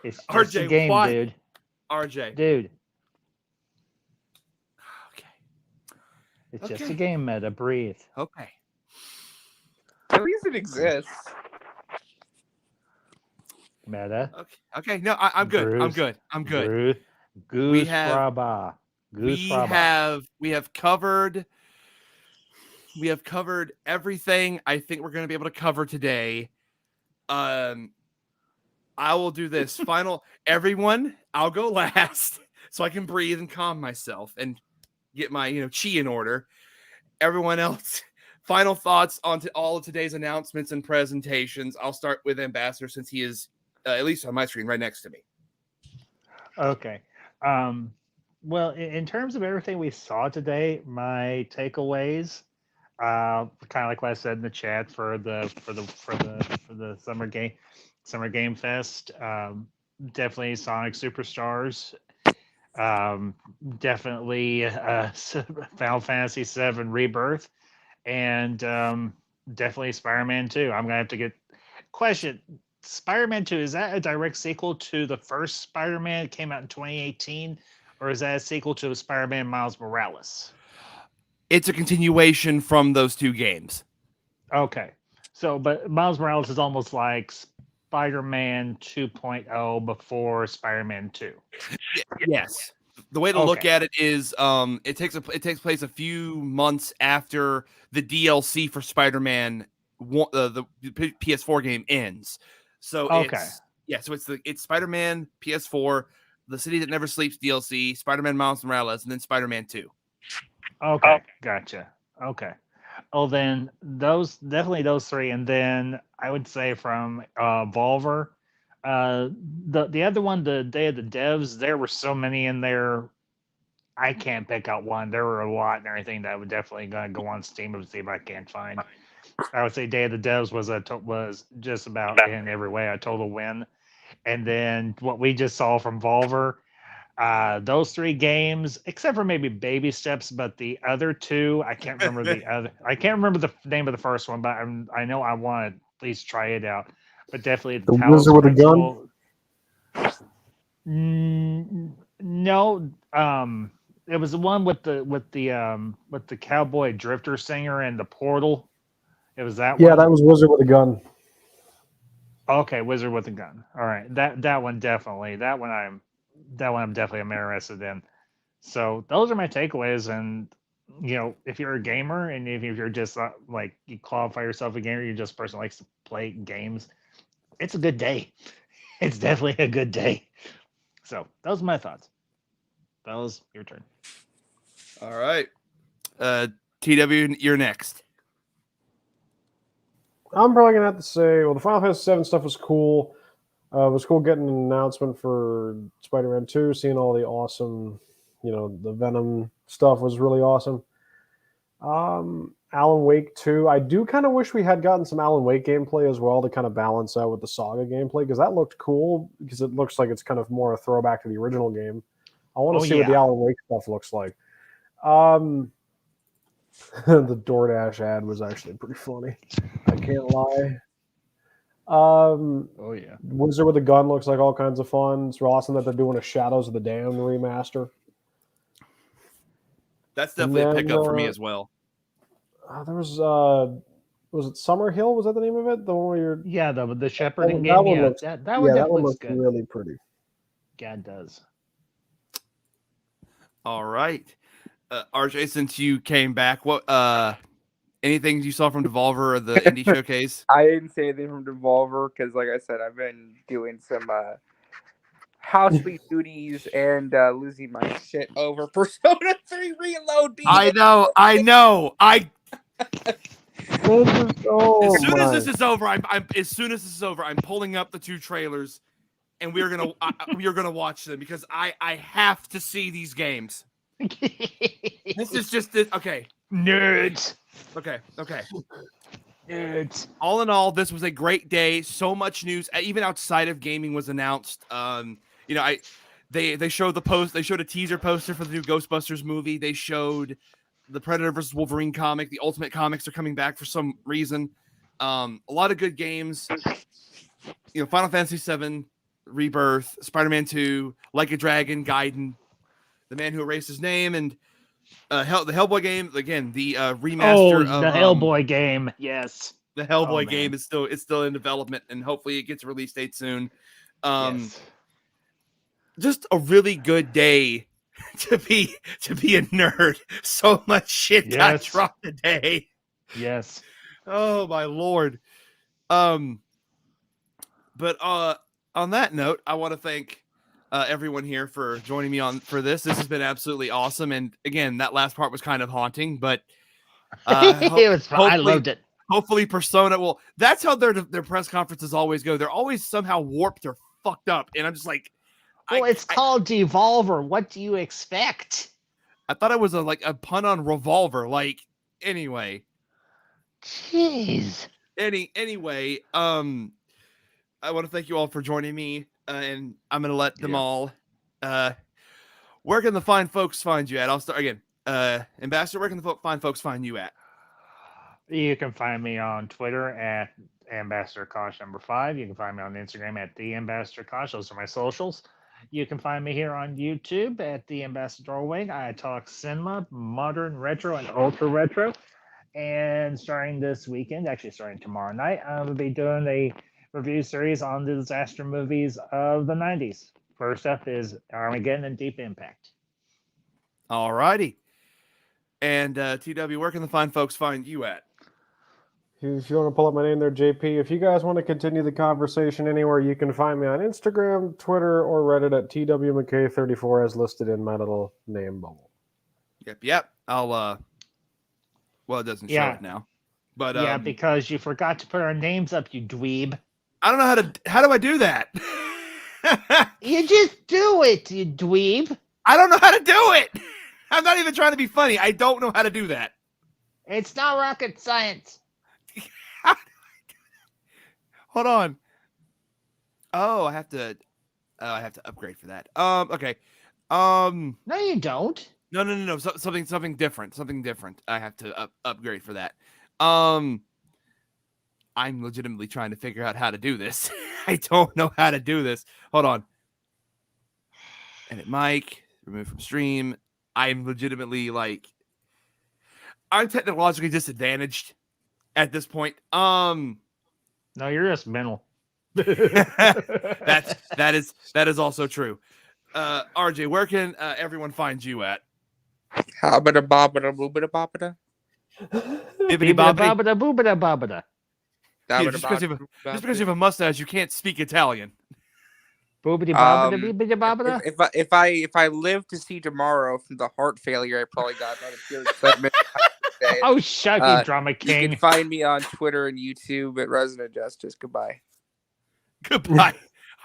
It's just RJ, a game, why? dude. RJ. Dude. Okay. It's just a game, Meta. Breathe. Okay. At least it exists. Meta. Okay. No, I'm good. Bruce, I'm good. We have covered everything I think we're going to be able to cover today. I will do this. Everyone, I'll go last so I can breathe and calm myself and get my, chi in order. Everyone else, final thoughts on all of today's announcements and presentations. I'll start with Ambassador since he is at least on my screen right next to me. Okay. Well, in terms of everything we saw today, my takeaways, kind of like what I said in the chat for the summer game fest, definitely Sonic Superstars, definitely Final Fantasy VII Rebirth, and definitely Spider-Man 2. I'm gonna have to get question. Spider-Man 2, is that a direct sequel to the first Spider-Man? It came out in 2018, or is that a sequel to Spider-Man Miles Morales? It's a continuation from those two games. Okay. So, but Miles Morales is almost like Spider-Man 2.0 before Spider-Man 2. Yes. The way to look at it is it takes place a few months after the DLC for Spider-Man the PS4 game ends. So it's Spider-Man PS4, The City That Never Sleeps DLC, Spider-Man Miles Morales, and then Spider-Man 2. Okay, gotcha. Okay. Oh, then definitely those three, and then I would say from Devolver, the other one, the Day of the Devs, there were so many in there. I can't pick out one. There were a lot and everything that would definitely gonna go on Steam and see if I can't find. I would say Day of the Devs was just about in every way a total win. And then what we just saw from Volver, those three games, except for maybe Baby Steps, but the other two, I can't remember I can't remember the name of the first one, but I know I want to at least try it out. But definitely the Wizard with a Gun. No, it was the one with the cowboy drifter singer and the portal. It was that one. Yeah, that was Wizard with a Gun. Okay, Wizard with a Gun. All right, that one definitely. That one I'm definitely interested in. So those are my takeaways. And if you're a gamer and if you're just like you qualify yourself a gamer, you're just a person who likes to play games, it's a good day. It's definitely a good day. So those are my thoughts. Fellas, your turn. All right. TW, you're next. I'm probably gonna have to say, well, the Final Fantasy VII stuff was cool. It was cool getting an announcement for Spider-Man 2, seeing all the awesome, the Venom stuff was really awesome. Alan Wake 2. I do kind of wish we had gotten some Alan Wake gameplay as well to kind of balance out with the Saga gameplay, because that looked cool, because it looks like it's kind of more a throwback to the original game. I want to see what the Alan Wake stuff looks like. The DoorDash ad was actually pretty funny. I can't lie. Wizard with a Gun looks like all kinds of fun. It's awesome that they're doing a Shadows of the Damned remaster. That's definitely a pickup for me as well. There was it Summer Hill? Was that the name of it? The one where you're the shepherding that game. One Yeah, looks, that yeah, one that one looks looks good. really pretty. Yeah, it does. All right, RJ, since you came back, what anything you saw from Devolver or the indie showcase? I didn't say anything from Devolver because, like I said, I've been doing some housely duties and losing my shit over Persona 3 Reload. I know. As soon as this is over, I'm pulling up the 2 trailers, and we are gonna watch them because I have to see these games. This is just this. Okay, nerds. Okay. Nerds. All in all, this was a great day. So much news, even outside of gaming, was announced. They showed the post. They showed a teaser poster for the new Ghostbusters movie. They showed the Predator vs. Wolverine comic. The Ultimate Comics are coming back for some reason. A lot of good games. Final Fantasy VII, Rebirth, Spider-Man 2, Like a Dragon, Gaiden, The Man Who Erased His Name, and the Hellboy game. Again, the remaster of the Hellboy game. Yes. The Hellboy game is still in development, and hopefully it gets a release date soon. Yes. Just a really good day to be a nerd. So much shit got dropped today. Yes. Oh my lord. But on that note, I want to thank everyone here for joining me for this. This has been absolutely awesome. And again, that last part was kind of haunting, but it was fun. I loved it. Hopefully Persona will. That's how their press conferences always go. They're always somehow warped or fucked up. And I'm just like, well, it's called Devolver. What do you expect? I thought it was a pun on revolver. Anyway. Jeez. Anyway, I want to thank you all for joining me, and I'm going to let them all. Where can the fine folks find you at? I'll start again. Ambassador, where can the fine folks find you at? You can find me on Twitter at Ambassador Kosh #5. You can find me on Instagram at The Ambassador Kosh. Those are my socials. You can find me here on YouTube at The Ambassador Wing. I talk cinema, modern, retro, and ultra retro. And starting this weekend, actually starting tomorrow night, I will be doing a review series on the disaster movies of the 90s. First up is Armageddon and Deep Impact. All righty. And TW, where can the fine folks find you at? If you want to pull up my name there, JP. If you guys want to continue the conversation anywhere, you can find me on Instagram, Twitter, or Reddit at TWMcKay34 as listed in my little name bubble. Yep. I'll well, it doesn't show it now. But because you forgot to put our names up, you dweeb. I don't know how do I do that? You just do it, you dweeb. I don't know how to do it. I'm not even trying to be funny. I don't know how to do that. It's not rocket science. Hold on. Oh, I have to upgrade for that. Okay. No, you don't. No. Something different. Something different. I have to upgrade for that. I'm legitimately trying to figure out how to do this. I don't know how to do this. Hold on. Edit mic. Remove from stream. I'm legitimately I'm technologically disadvantaged at this point. No, you're just mental. that is also true. RJ, where can everyone find you at? Habada babada boobada babada. Bibbidi bobbidi. Babada boobada babada. Just because you have a mustache, you can't speak Italian. If I live to see tomorrow from the heart failure, I probably got another pure excitement. Oh, shut you, Drama King. You can find me on Twitter and YouTube at Resident Justice. Goodbye. Goodbye.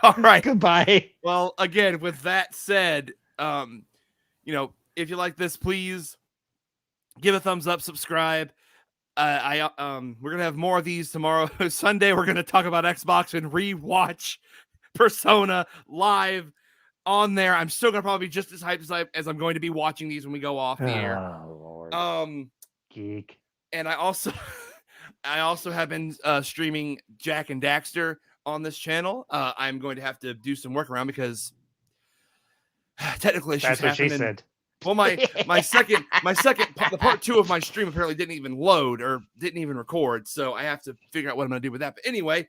All right. Goodbye. Well, again, with that said, if you like this, please give a thumbs up, subscribe. We're gonna have more of these tomorrow. Sunday, we're gonna talk about Xbox and rewatch Persona live on there. I'm still gonna probably be just as hyped as I'm going to be watching these when we go off the air. Lord. Geek. And I also have been streaming Jack and Daxter on this channel. I'm going to have to do some workaround because technical issues That's what she happened. said. Well, my second the part 2 of my stream apparently didn't even load or didn't even record, so I have to figure out what I'm going to do with that. But anyway,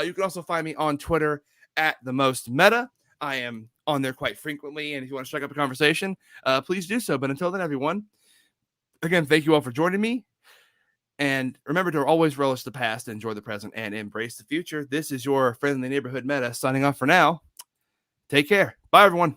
you can also find me on Twitter at the most meta. I am on there quite frequently, and if you want to strike up a conversation, please do so. But until then, everyone, again, thank you all for joining me. And remember to always relish the past, enjoy the present, and embrace the future. This is your friendly neighborhood meta signing off for now. Take care. Bye, everyone.